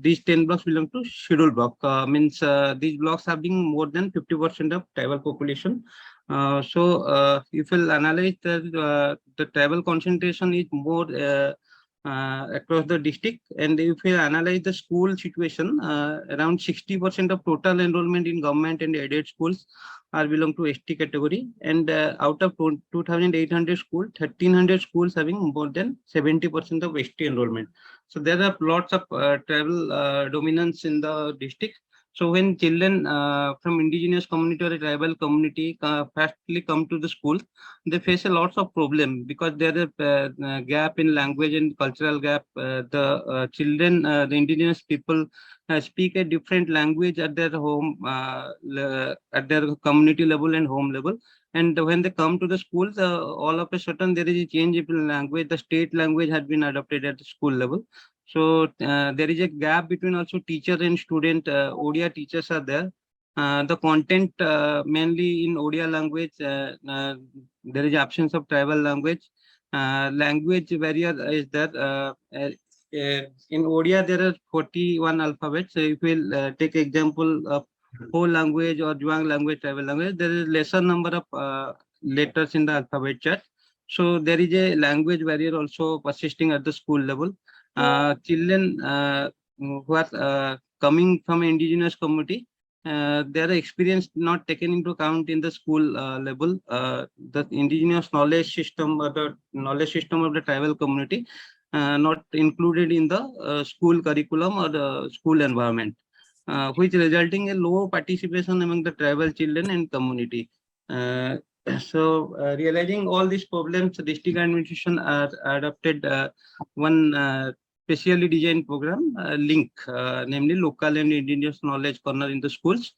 these 10 blocks belong to scheduled block. Means these blocks having more than 50% of tribal population. So if we'll analyze the tribal concentration is more across the district, and if we analyze the school situation, around 60% of total enrollment in government and aided schools are belong to ST category, and out of 2,800 schools, 1,300 schools having more than 70% of ST enrollment. So there are lots of tribal dominance in the district. So when children from indigenous community or a tribal community firstly come to the school, they face a lots of problem because there is a gap in language and cultural gap. The children, the indigenous people speak a different language at their home, at their community level and home level. And when they come to the schools, all of a sudden there is a change in language. The state language has been adopted at the school level. So there is a gap between also teacher and student. Odia teachers are there. The content mainly in Odia language. There is absence of tribal language. Language barrier is there. In Odia, there are 41 alphabets. So if we'll take example of Ho language or Juang language, tribal language, there is lesser number of letters in the alphabet chart. So there is a language barrier also persisting at the school level. Children who are coming from indigenous community, their experience not taken into account in the school level. The indigenous knowledge system or the knowledge system of the tribal community not included in the school curriculum or the school environment, which resulting in low participation among the tribal children and community. So realizing all these problems, district administration adopted one specially designed program, LINK, namely local and indigenous knowledge corner in the schools.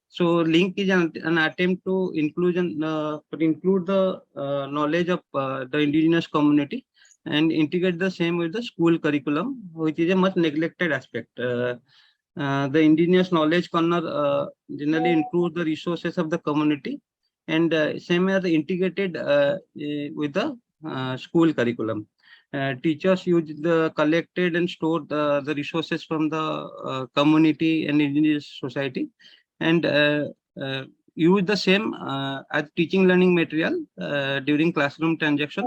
So LINK is an attempt to include the knowledge of the indigenous community and integrate the same with the school curriculum, which is a much neglected aspect. The indigenous knowledge corner generally improves the resources of the community, and same as integrated with the school curriculum. Teachers use the collected and stored the resources from the community and indigenous society, and use the same as teaching learning material during classroom transaction,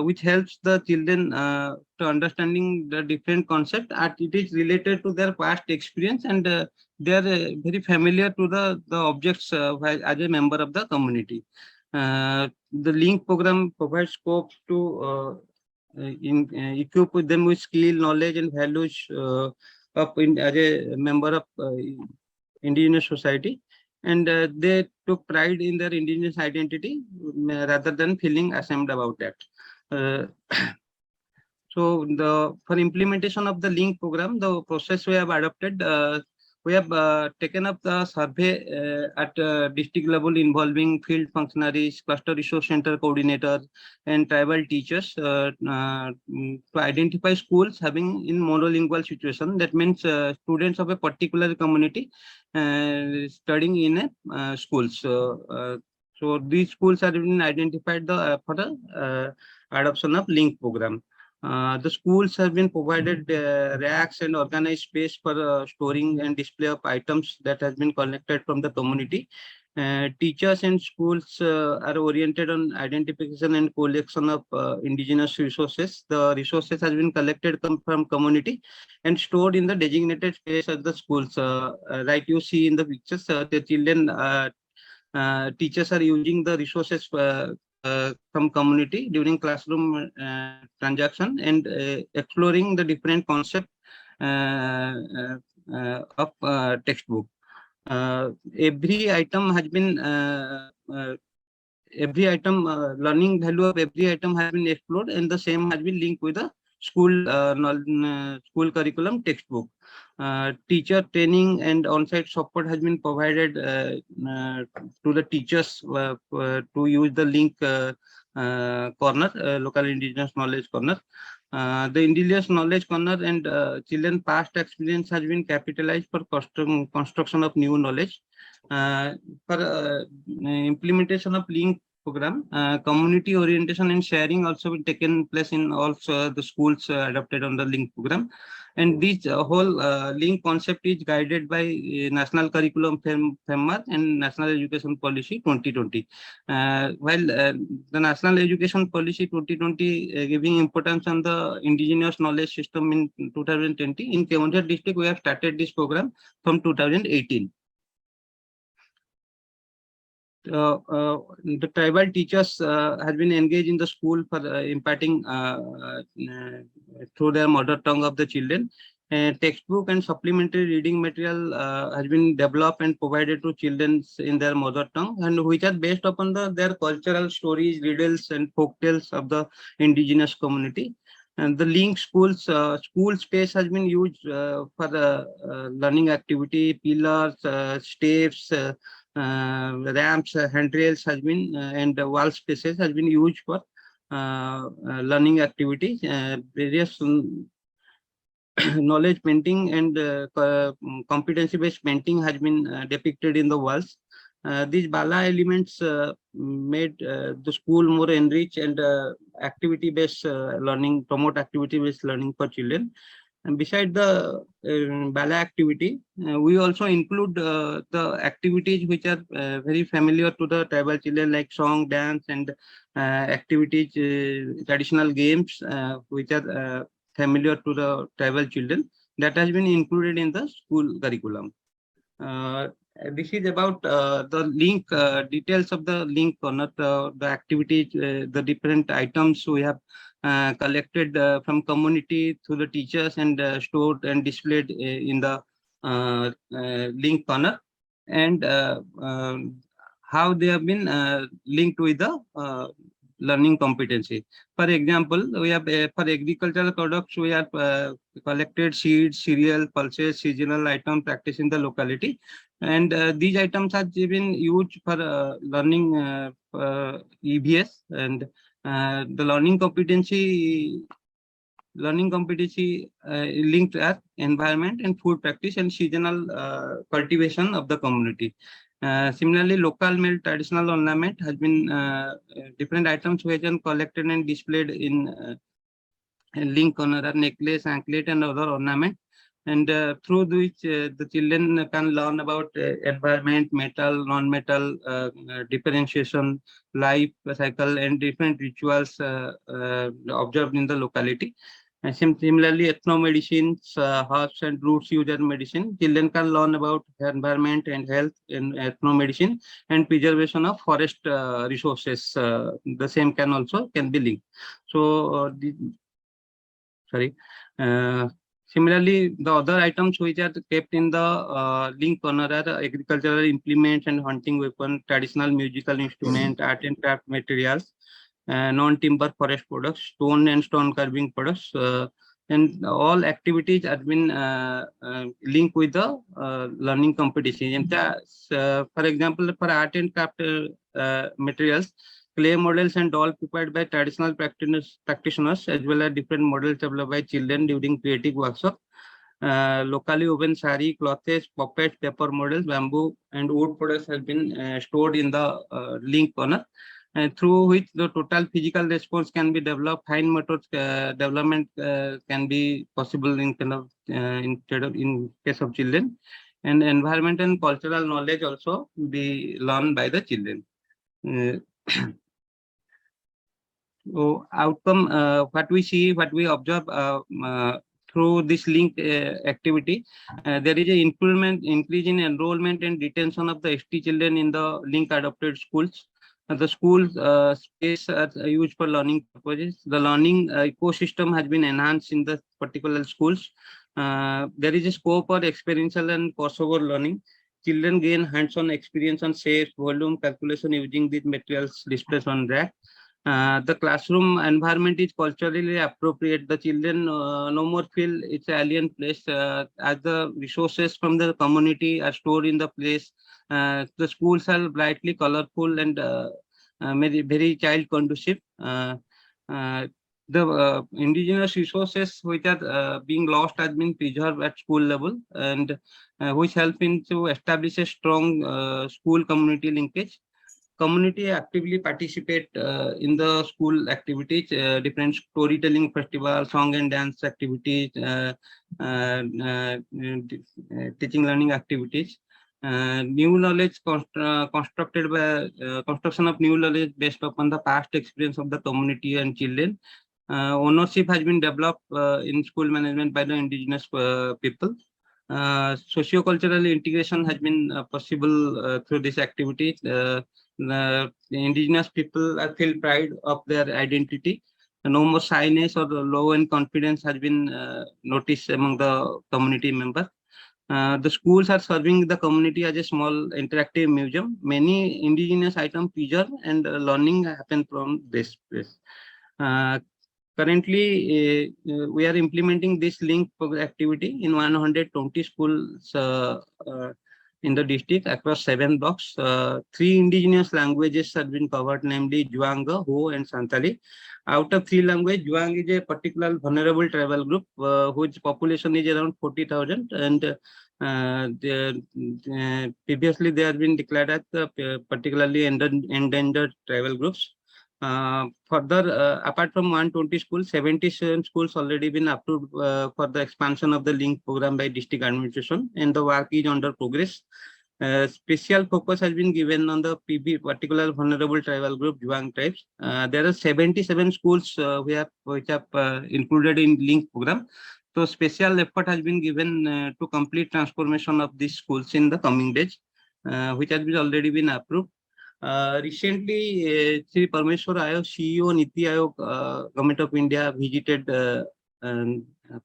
which helps the children to understanding the different concept as it is related to their past experience, and they are very familiar to the objects as a member of the community. The LINK program provides scope to equip with them with skill, knowledge, and values as a member of indigenous society, and they took pride in their indigenous identity rather than feeling ashamed about that. So for implementation of the link program, the process we have adopted, we have taken up the survey at district level involving field functionaries, cluster resource center coordinators, and tribal teachers to identify schools having in monolingual situation. That means students of a particular community studying in a schools. So these schools have been identified for the adoption of link program. The schools have been provided racks and organized space for storing and display of items that has been collected from the community. Teachers and schools are oriented on identification and collection of indigenous resources. The resources has been collected from community and stored in the designated space at the schools. Like you see in the pictures, the children teachers are using the resources from community during classroom transaction and exploring the different concepts of textbook. Every item has been learning value of every item has been explored, and the same has been linked with the school school curriculum textbook. Teacher training and on-site support has been provided to the teachers to use the link corner, local indigenous knowledge corner. The indigenous knowledge corner and children past experience has been capitalized for construction of new knowledge. For implementation of link program, community orientation and sharing also been taken place in also the schools adopted on the link program. And this whole link concept is guided by National Curriculum Framework and National Education Policy 2020. While the National Education Policy 2020 giving importance on the indigenous knowledge system in 2020, in Keonjhar district we have started this program from 2018. The tribal teachers has been engaged in the school for imparting through their mother tongue of the children. Textbook and supplementary reading material has been developed and provided to children in their mother tongue, and which are based upon their cultural stories, riddles, and folk tales of the indigenous community. And the link schools school space has been used for learning activity, pillars, steps, ramps, handrails has been and wall spaces has been used for learning activities. Various knowledge painting and competency based painting has been depicted in the walls. These Bala elements made the school more enriched and activity based learning, promote activity based learning for children. And beside the Bala activity, we also include the activities which are very familiar to the tribal children, like song, dance, and activities, traditional games, which are familiar to the tribal children. That has been included in the school curriculum. This is about the link details of the link corner, the activities, the different items we have collected from community to the teachers and stored and displayed in the link corner, and how they have been linked with the learning competency. For example, we have for agricultural products, we have collected seeds, cereal, pulses, seasonal items practiced in the locality. And these items have been used for learning EVS, and the learning competency linked are environment and food practice and seasonal cultivation of the community. Similarly, local male traditional ornament has been different items which are collected and displayed in link corner are necklace, anklet, and other ornament. And through which the children can learn about environment, metal, non-metal, differentiation, life cycle, and different rituals observed in the locality. And similarly, ethnomedicines, herbs and roots user medicine. Children can learn about environment and health in ethnomedicine and preservation of forest resources. The same can be linked. So, sorry. Similarly, the other items which are kept in the link corner are agricultural implements and hunting weapon, traditional musical instrument, art and craft materials, non-timber forest products, stone and stone carving products, and all activities have been linked with the learning competition. And for example, for art and craft materials, clay models and dolls prepared by traditional practitioners, as well as different models developed by children during creative workshop. Locally woven sari, clothes, puppets, paper models, bamboo, and wood products have been stored in the link corner, through which the total physical response can be developed. Fine motor development can be possible in case of children, and environment and cultural knowledge also be learned by the children. So outcome, what we see, what we observe through this link activity, there is an increase in enrollment and retention of the ST children in the link adopted schools. The school space are used for learning purposes. The learning ecosystem has been enhanced in the particular schools. There is a scope for experiential and crossover learning. Children gain hands-on experience on shapes, volume, calculation using these materials displayed on rack. The classroom environment is culturally appropriate. The children no more feel it's an alien place, as the resources from the community are stored in the place. The schools are brightly colorful and very child conducive. The indigenous resources which are being lost has been preserved at school level, and which help in to establish a strong school community linkage. Community actively participate in the school activities, different storytelling festival, song and dance activities, teaching learning activities. New knowledge construction of new knowledge based upon the past experience of the community and children. Ownership has been developed in school management by the indigenous people. Socio-cultural integration has been possible through this activity. The indigenous people feel pride of their identity. No more shyness or low in confidence has been noticed among the community members. The schools are serving the community as a small interactive museum. Many indigenous items preserved and learning happen from this place. Currently, we are implementing this link activity in 120 schools in the district across 7 blocks. 3 indigenous languages have been covered, namely Juanga, Ho, and Santali. Out of 3 languages, Juang is a particular vulnerable tribal group whose population is around 40,000, and previously they have been declared as particularly endangered tribal groups. Further, apart from 120 schools, 77 schools already been approved for the expansion of the link program by district administration, and the work is under progress. Special focus has been given on the PB, particular vulnerable tribal group, Juang tribes. There are 77 schools which are included in link program. So special effort has been given to complete transformation of these schools in the coming days, which has been already been approved. Recently, Sri Parmeshwar Ayog, CEO Niti Ayog, Government of India visited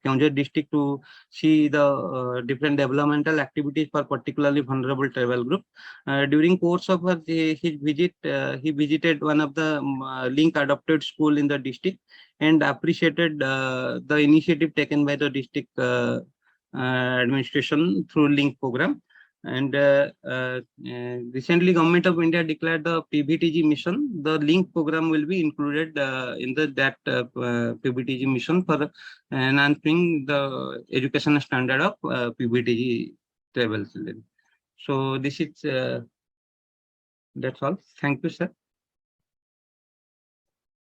Keonjhar district to see the different developmental activities for particularly vulnerable tribal group. During course of his visit, he visited one of the link adopted school in the district and appreciated the initiative taken by the district administration through link program. And recently, Government of India declared the PBTG mission. The link program will be included in that PBTG mission for enhancing the education standard of PBTG tribal children. So this is that's all. Thank you, sir.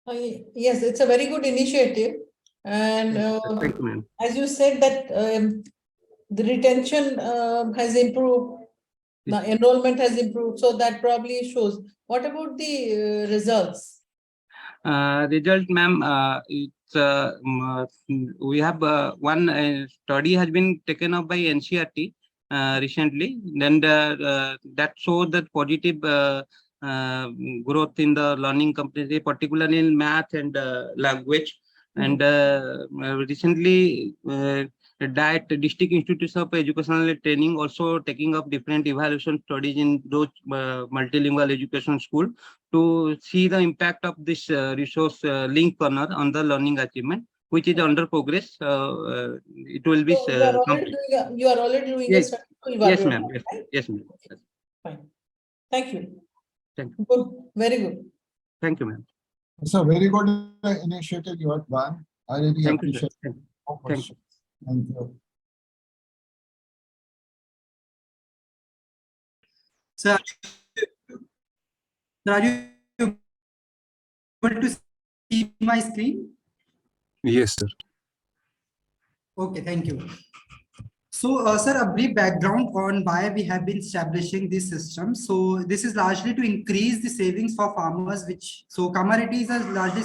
Yes, it's a very good initiative, and Thank you, ma'am. as you said that the retention has improved, the enrollment has improved, so that probably shows. What about the results? Result, ma'am, we have one study has been taken up by NCERT recently. Then that showed that positive growth in the learning competency, particularly in math and language. And recently, that District Institutes of Educational Training also taking up different evaluation studies in those multilingual education school to see the impact of this resource link corner on the learning achievement, which is under progress. It will be You are already doing a yes, study to evaluate. yes, ma'am. Right? Yes, ma'am. Fine. Thank you. Thank you. Good. Very good. Thank you, ma'am. It's a very good initiative you have done. I really Thank you, appreciate sir. it. Thank you. Thank you. Sir, are you able to see my screen? Yes, sir. Okay, thank you. So, sir, a brief background on why we have been establishing this system. So, this is largely to increase the savings for farmers, so Kamareti is a largely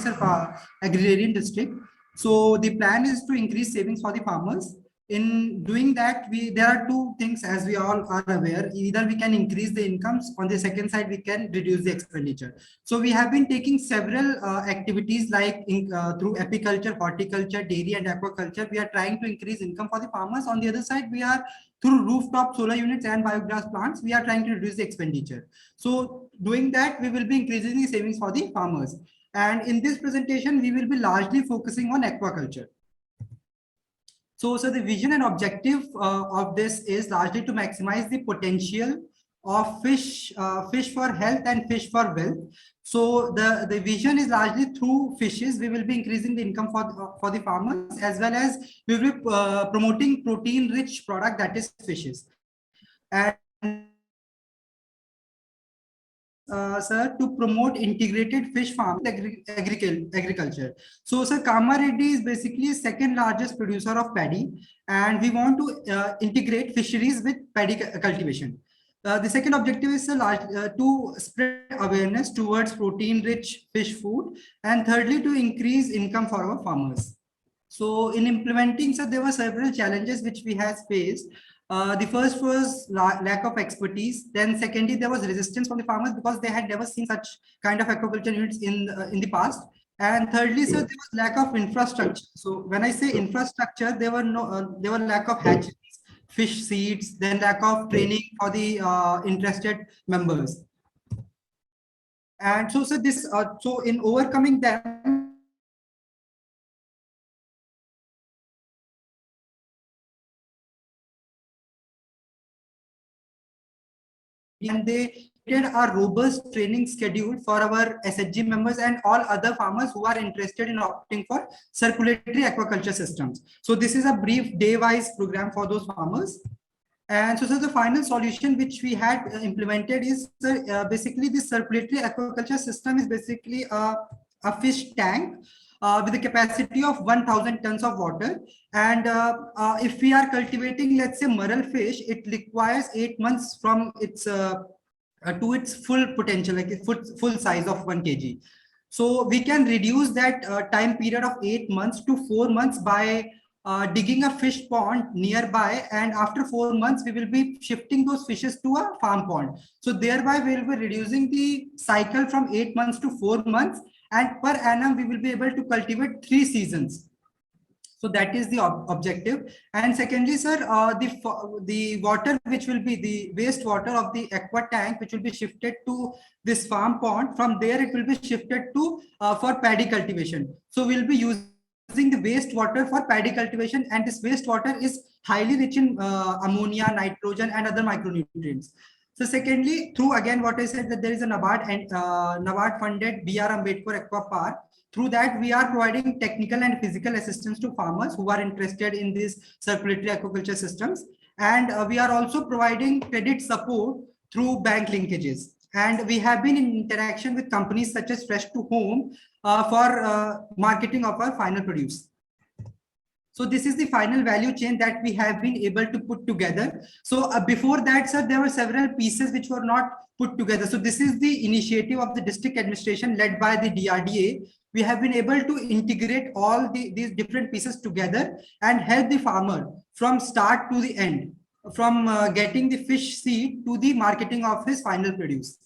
agrarian district. So, the plan is to increase savings for the farmers. In doing that, there are two things, as we all are aware. Either we can increase the incomes, on the second side we can reduce the expenditure. So we have been taking several activities like through apiculture, horticulture, dairy and aquaculture. We are trying to increase income for the farmers. On the other side, we are through rooftop solar units and biogas plants, we are trying to reduce the expenditure. So doing that, we will be increasing the savings for the farmers. And in this presentation, we will be largely focusing on aquaculture. So the vision and objective of this is largely to maximize the potential of fish for health and fish for wealth. So the vision is largely through fishes. We will be increasing the income for the farmers, as well as we will be promoting protein-rich product, that is fishes. And sir, to promote integrated fish farming agriculture. So, sir, Kamareti is basically second largest producer of paddy, and we want to integrate fisheries with paddy cultivation. The second objective is to spread awareness towards protein-rich fish food, and thirdly, to increase income for our farmers. So, in implementing, sir, there were several challenges which we have faced. The first was lack of expertise. Then secondly, there was resistance from the farmers because they had never seen such kind of aquaculture units in the past. And thirdly, sir, there was lack of infrastructure. So when I say infrastructure, there were lack of hatcheries, fish seeds, then lack of training for the interested members. And so, sir, so in overcoming them, and they did a robust training schedule for our SHG members and all other farmers who are interested in opting for circulatory aquaculture systems. So this is a brief day-wise program for those farmers. And so the final solution which we had implemented is basically this circulatory aquaculture system is basically a fish tank with a capacity of 1,000 tons of water. And if we are cultivating, let's say, marl fish, it requires 8 months from its to its full potential, like full size of 1 kg. So we can reduce that time period of 8 months to 4 months by digging a fish pond nearby, and after 4 months we will be shifting those fishes to a farm pond. So thereby we will be reducing the cycle from 8 months to 4 months, and per annum we will be able to cultivate 3 seasons. So that is the objective. And secondly, sir, the water which will be the wastewater of the aqua tank, which will be shifted to this farm pond. From there it will be shifted to for paddy cultivation. So we'll be using the wastewater for paddy cultivation, and this wastewater is highly rich in ammonia, nitrogen and other micronutrients. So secondly, through again what I said, that there is a NABARD and NABARD funded BR Ambedkar Aqua Park. Through that, we are providing technical and physical assistance to farmers who are interested in these circulatory aquaculture systems. And we are also providing credit support through bank linkages. And we have been in interaction with companies such as Fresh to Home for marketing of our final produce. So this is the final value chain that we have been able to put together. So before that, sir, there were several pieces which were not put together. So this is the initiative of the district administration led by the DRDA we have been able to integrate all these different pieces together and help the farmer from start to the end, from getting the fish seed to the marketing of his final produce.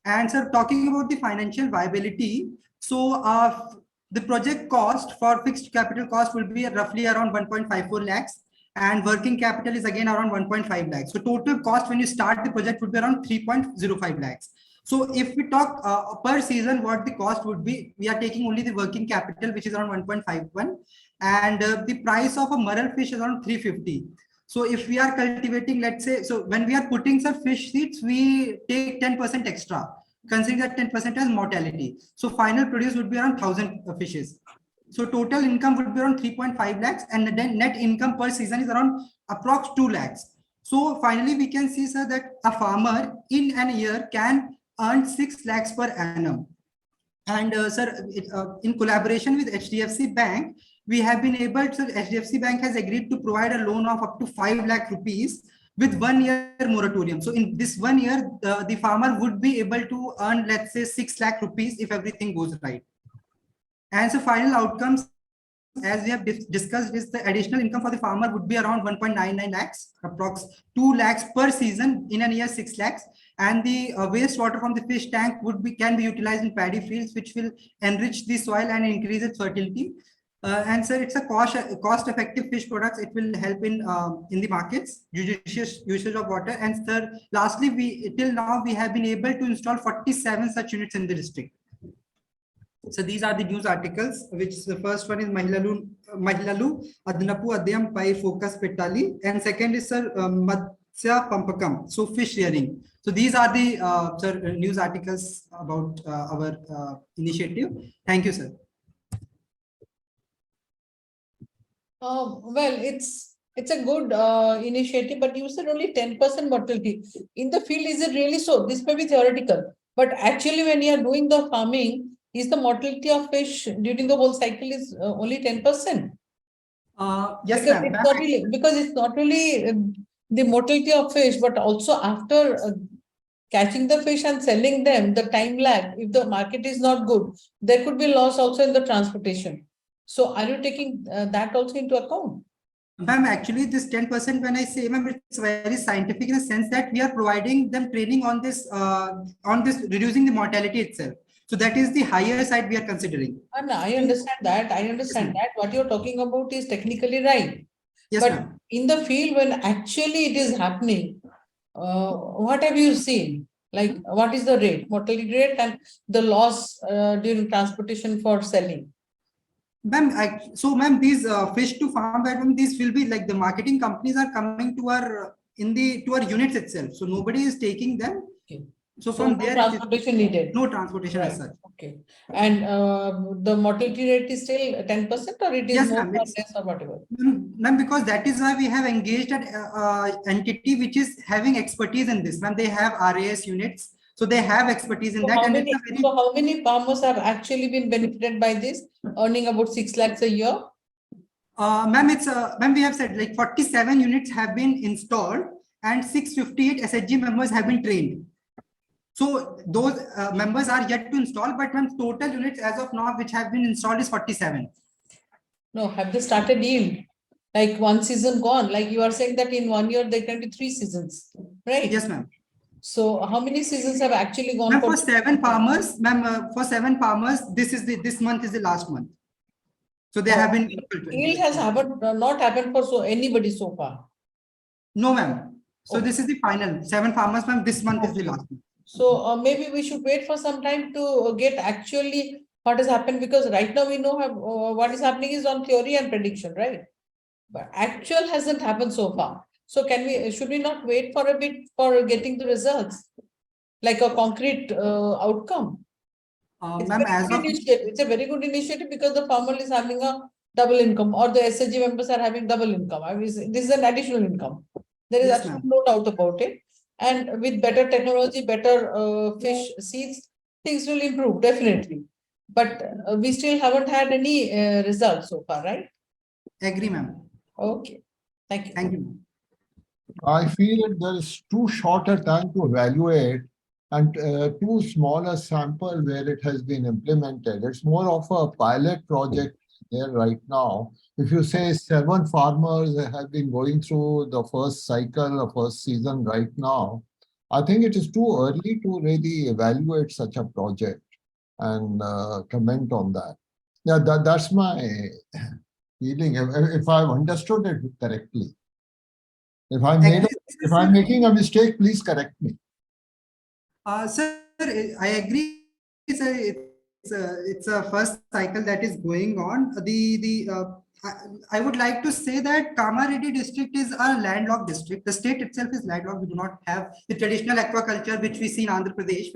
And sir, talking about the financial viability, so the project cost for fixed capital cost will be roughly around 1.54 lakhs, and working capital is again around 1.5 lakhs. So total cost when you start the project would be around 3.05 lakhs. So if we talk per season, what the cost would be, we are taking only the working capital, which is around 1.51, and the price of a murrel fish is around 350. So if we are cultivating, let's say, so when we are putting some fish seeds, we take 10% extra, considering that 10% as mortality. So final produce would be around 1,000 fishes. So total income would be around 3.5 lakhs, and then net income per season is around approx 2 lakhs. So finally, we can see, sir, that a farmer in an year can earn 6 lakhs per annum. And sir, in collaboration with HDFC Bank, we have been able to, HDFC Bank has agreed to provide a loan of up to 5 lakh rupees with 1 year moratorium. So in this 1 year, the farmer would be able to earn, let's say, 6 lakh rupees if everything goes right. And so final outcomes, as we have discussed, is the additional income for the farmer would be around 1.99 lakhs, approx 2 lakhs per season, in a year 6 lakhs. And the wastewater from the fish tank can be utilized in paddy fields, which will enrich the soil and increase its fertility. And sir, it's a cost-effective fish products. It will help in the markets, judicious usage of water. And sir, lastly, till now we have been able to install 47 such units in the district. So these are the news articles, which the first one is Mahilalu Adnapu Adyam Pai Focus Petali, and second is sir Matsya Pampakam, so fish rearing. So these are the sir, news articles about our initiative. Thank you, sir. Well, it's a good initiative, but you said only 10% mortality. In the field, is it really so? This may be theoretical, but actually when you are doing the farming, is the mortality of fish during the whole cycle is only 10%? Yes, because it's not really the mortality of fish, but also after catching the fish and selling them, the time lag, if the market is not good, there could be loss also in the transportation. So are you taking that also into account? Ma'am, actually this 10%, when I say, ma'am, it's very scientific in the sense that we are providing them training on this reducing the mortality itself. So that is the higher side we are considering. And I understand that. I understand that. What you're talking about is technically right. Yes, but in the field, when actually it is happening, what have you seen? Like, what is the rate, mortality rate, and the loss during transportation for selling? Ma'am, so ma'am, these fish to farm, these will be like the marketing companies are coming to our units itself. So nobody is taking them. Okay. So from there, transportation needed. No transportation as such. Okay. And the mortality rate is still 10%, or it is more or less or whatever? Ma'am, because that is why we have engaged an entity which is having expertise in this. Ma'am, they have RAS units, so they have expertise in that. So how many farmers have actually been benefited by this, earning about 6 lakhs a year? Ma'am, ma'am, we have said like 47 units have been installed and 658 SHG members have been trained. So those members are yet to install, but ma'am, total units as of now which have been installed is 47. No, have they started yield? Like one season gone, like you are saying that in 1 year there can be 3 seasons, right? Yes, ma'am. So how many seasons have actually gone? Ma'am, for 7 farmers, ma'am, for 7 farmers, this month is the last month. So they have been. Yield has not happened for anybody so far. No, ma'am. So this is the final 7 farmers, ma'am. This month is the last month. So maybe we should wait for some time to get actually what has happened, because right now we know what is happening is on theory and prediction, right? But actual hasn't happened so far. So should we not wait for a bit for getting the results, like a concrete outcome? It's a very good initiative because the farmer is having a double income, or the SHG members are having double income. I mean, this is an additional income. There is absolutely no doubt about it. And with better technology, better fish seeds, things will improve, definitely. But we still haven't had any results so far, right? Agree, ma'am. Okay. Thank you. Thank you. I feel there is too short a time to evaluate and too small a sample where it has been implemented. It's more of a pilot project there right now. If you say 7 farmers have been going through the first cycle, the first season right now, I think it is too early to really evaluate such a project and comment on that. Yeah, that's my feeling. If I've understood it correctly. If I'm making a mistake, please correct me. Sir, I agree, sir. It's a first cycle that is going on. I would like to say that Kamareddy district is a landlocked district. The state itself is landlocked. We do not have the traditional aquaculture which we see in Andhra Pradesh.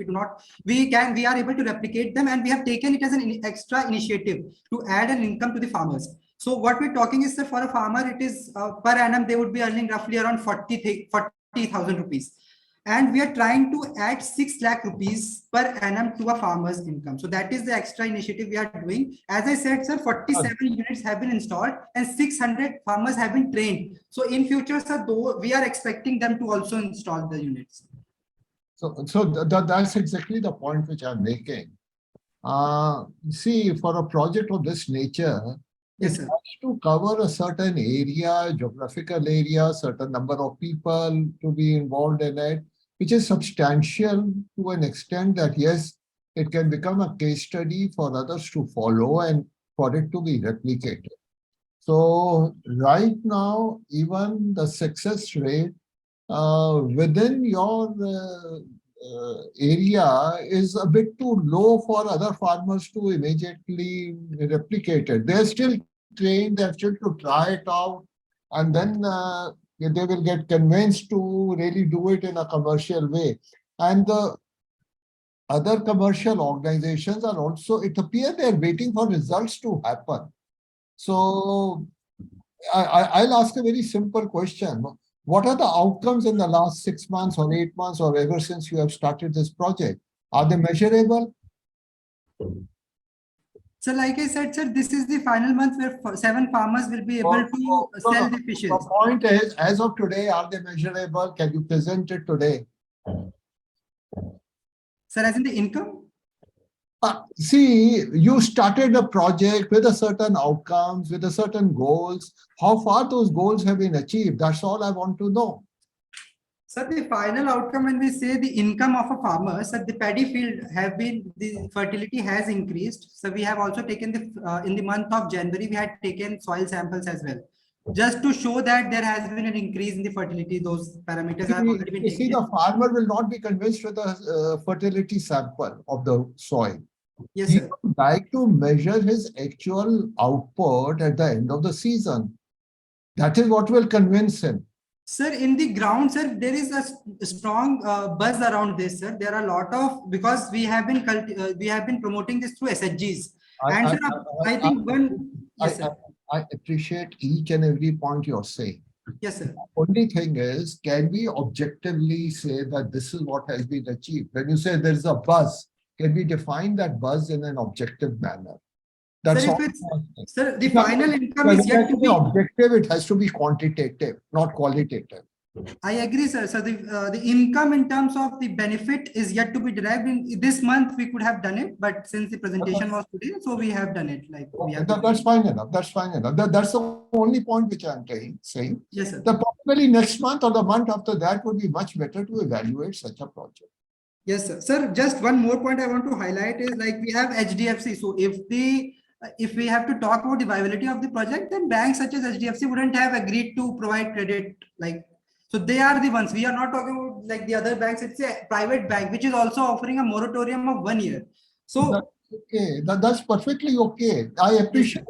We are able to replicate them, and we have taken it as an extra initiative to add an income to the farmers. So what we're talking is that for a farmer, it is per annum, they would be earning roughly around 40,000 rupees. And we are trying to add 6 lakh rupees per annum to a farmer's income. So that is the extra initiative we are doing. As I said, sir, 47 units have been installed and 600 farmers have been trained. So in future, sir, though, we are expecting them to also install the units. So that's exactly the point which I'm making. See, for a project of this nature, yes, it sir, has to cover a certain area, geographical area, certain number of people to be involved in it, which is substantial to an extent that, yes, it can become a case study for others to follow and for it to be replicated. So right now, even the success rate within your area is a bit too low for other farmers to immediately replicate it. They're still trained, they're still to try it out, and then they will get convinced to really do it in a commercial way. And the other commercial organizations are also, it appears they're waiting for results to happen. So I'll ask a very simple question. What are the outcomes in the last 6 months or 8 months or ever since you have started this project? Are they measurable? So like I said, sir, this is the final month where 7 farmers will be able to sell the fishes. The point is, as of today, are they measurable? Can you present it today? Sir, as in the income? See, you started a project with a certain outcomes, with a certain goals. How far those goals have been achieved? That's all I want to know. Sir, the final outcome when we say the income of a farmer, sir, the paddy field the fertility has increased. So we have also taken in the month of January, we had taken soil samples as well. Just to show that there has been an increase in the fertility, those parameters have already been taken. See, the farmer will not be convinced with a fertility sample of the soil. Yes, he sir. would like to measure his actual output at the end of the season. That is what will convince him. Sir, in the ground, sir, there is a strong buzz around this, sir. There are a lot of, because we have been promoting this through SHGs. I think I appreciate each and every point you're saying. Yes, sir. The only thing is, can we objectively say that this is what has been achieved? When you say there's a buzz, can we define that buzz in an objective manner? That's all. Sir, the final income is yet to be objective. It has to be quantitative, not qualitative. I agree, sir. So the income in terms of the benefit is yet to be derived. In this month, we could have done it, but since the presentation was today, so we have done it. Like that's fine enough. That's fine enough. That's the only point which I'm saying. Yes, sir. Probably next month or the month after that would be much better to evaluate such a project. Yes, sir. Sir, just one more point I want to highlight is like we have HDFC. So if we have to talk about the viability of the project, then banks such as HDFC wouldn't have agreed to provide credit. So they are the ones. We are not talking about like the other banks. It's a private bank which is also offering a moratorium of 1 year. So that's okay. That's perfectly okay. I appreciate.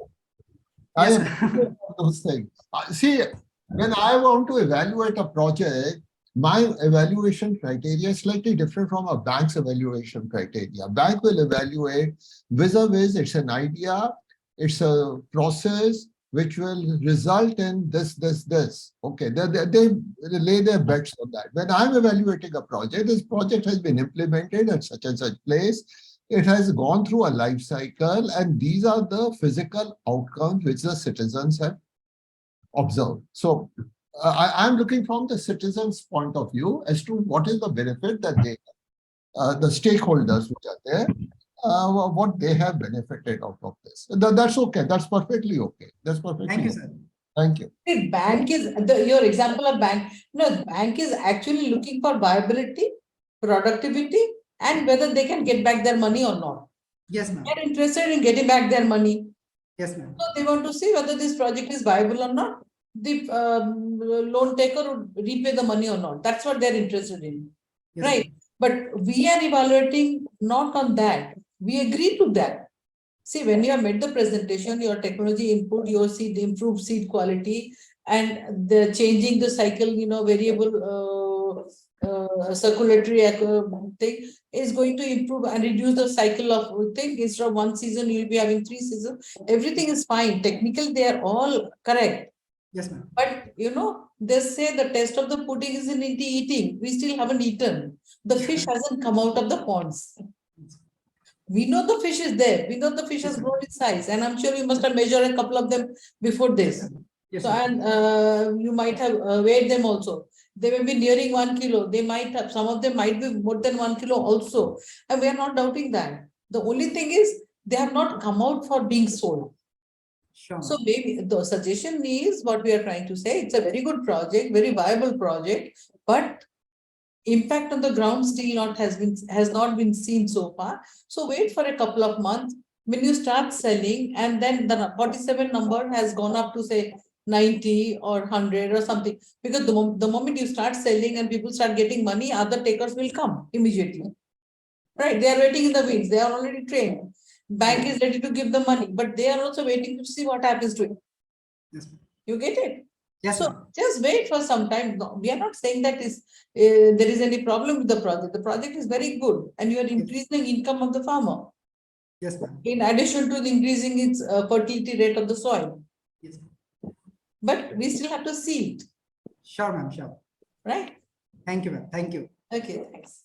I appreciate those things. See, when I want to evaluate a project, my evaluation criteria is slightly different from a bank's evaluation criteria. Bank will evaluate vis-a-vis, it's an idea, it's a process which will result in this. Okay, they lay their bets on that. When I'm evaluating a project, this project has been implemented at such and such place. It has gone through a life cycle, and these are the physical outcomes which the citizens have observed. So I'm looking from the citizens' point of view as to what is the benefit that they have. the stakeholders which are there, what they have benefited out of this. That's okay. That's perfectly okay. That's perfectly Thank you, okay. sir. Thank you. The bank is, your example of bank, no, bank is actually looking for viability, productivity, and whether they can get back their money or not. Yes, ma'am. They're interested in getting back their money. Yes, ma'am. So they want to see whether this project is viable or not. The loan taker would repay the money or not. That's what they're interested in. Yes, right? But we are evaluating not on that. We agree to that. See, when you have made the presentation, your technology input, your seed, improved seed quality, and the changing the cycle, variable circulatory thing is going to improve and reduce the cycle of thing. Instead of one season, you'll be having 3 seasons. Everything is fine. Technically, they are all correct. Yes, ma'am. But they say the taste of the pudding is in eating. We still haven't eaten. The fish hasn't come out of the ponds. We know the fish is there. We know the fish has grown in size, and I'm sure you must have measured a couple of them before this. Yes, so, and you might have weighed them also. They may be nearing 1 kilo. They might have, some of them might be more than 1 kilo also. And we are not doubting that. The only thing is they have not come out for being sold. Sure. So maybe the suggestion is what we are trying to say. It's a very good project, very viable project, but impact on the ground still has not been seen so far. So wait for a couple of months. When you start selling, and then the 47 number has gone up to say 90 or 100 or something, because the moment you start selling and people start getting money, other takers will come immediately. Right? They are waiting in the wings. They are already trained. Bank is ready to give the money, but they are also waiting to see what happens to it. Yes. You get it? Yes. So just wait for some time. No, we are not saying that there is any problem with the project. The project is very good, and you are increasing income of the farmer. Yes, ma'am. In addition to increasing its fertility rate of the soil. Yes. But we still have to see it. Sure, ma'am. Sure. Right? Thank you, ma'am. Thank you. Okay, thanks.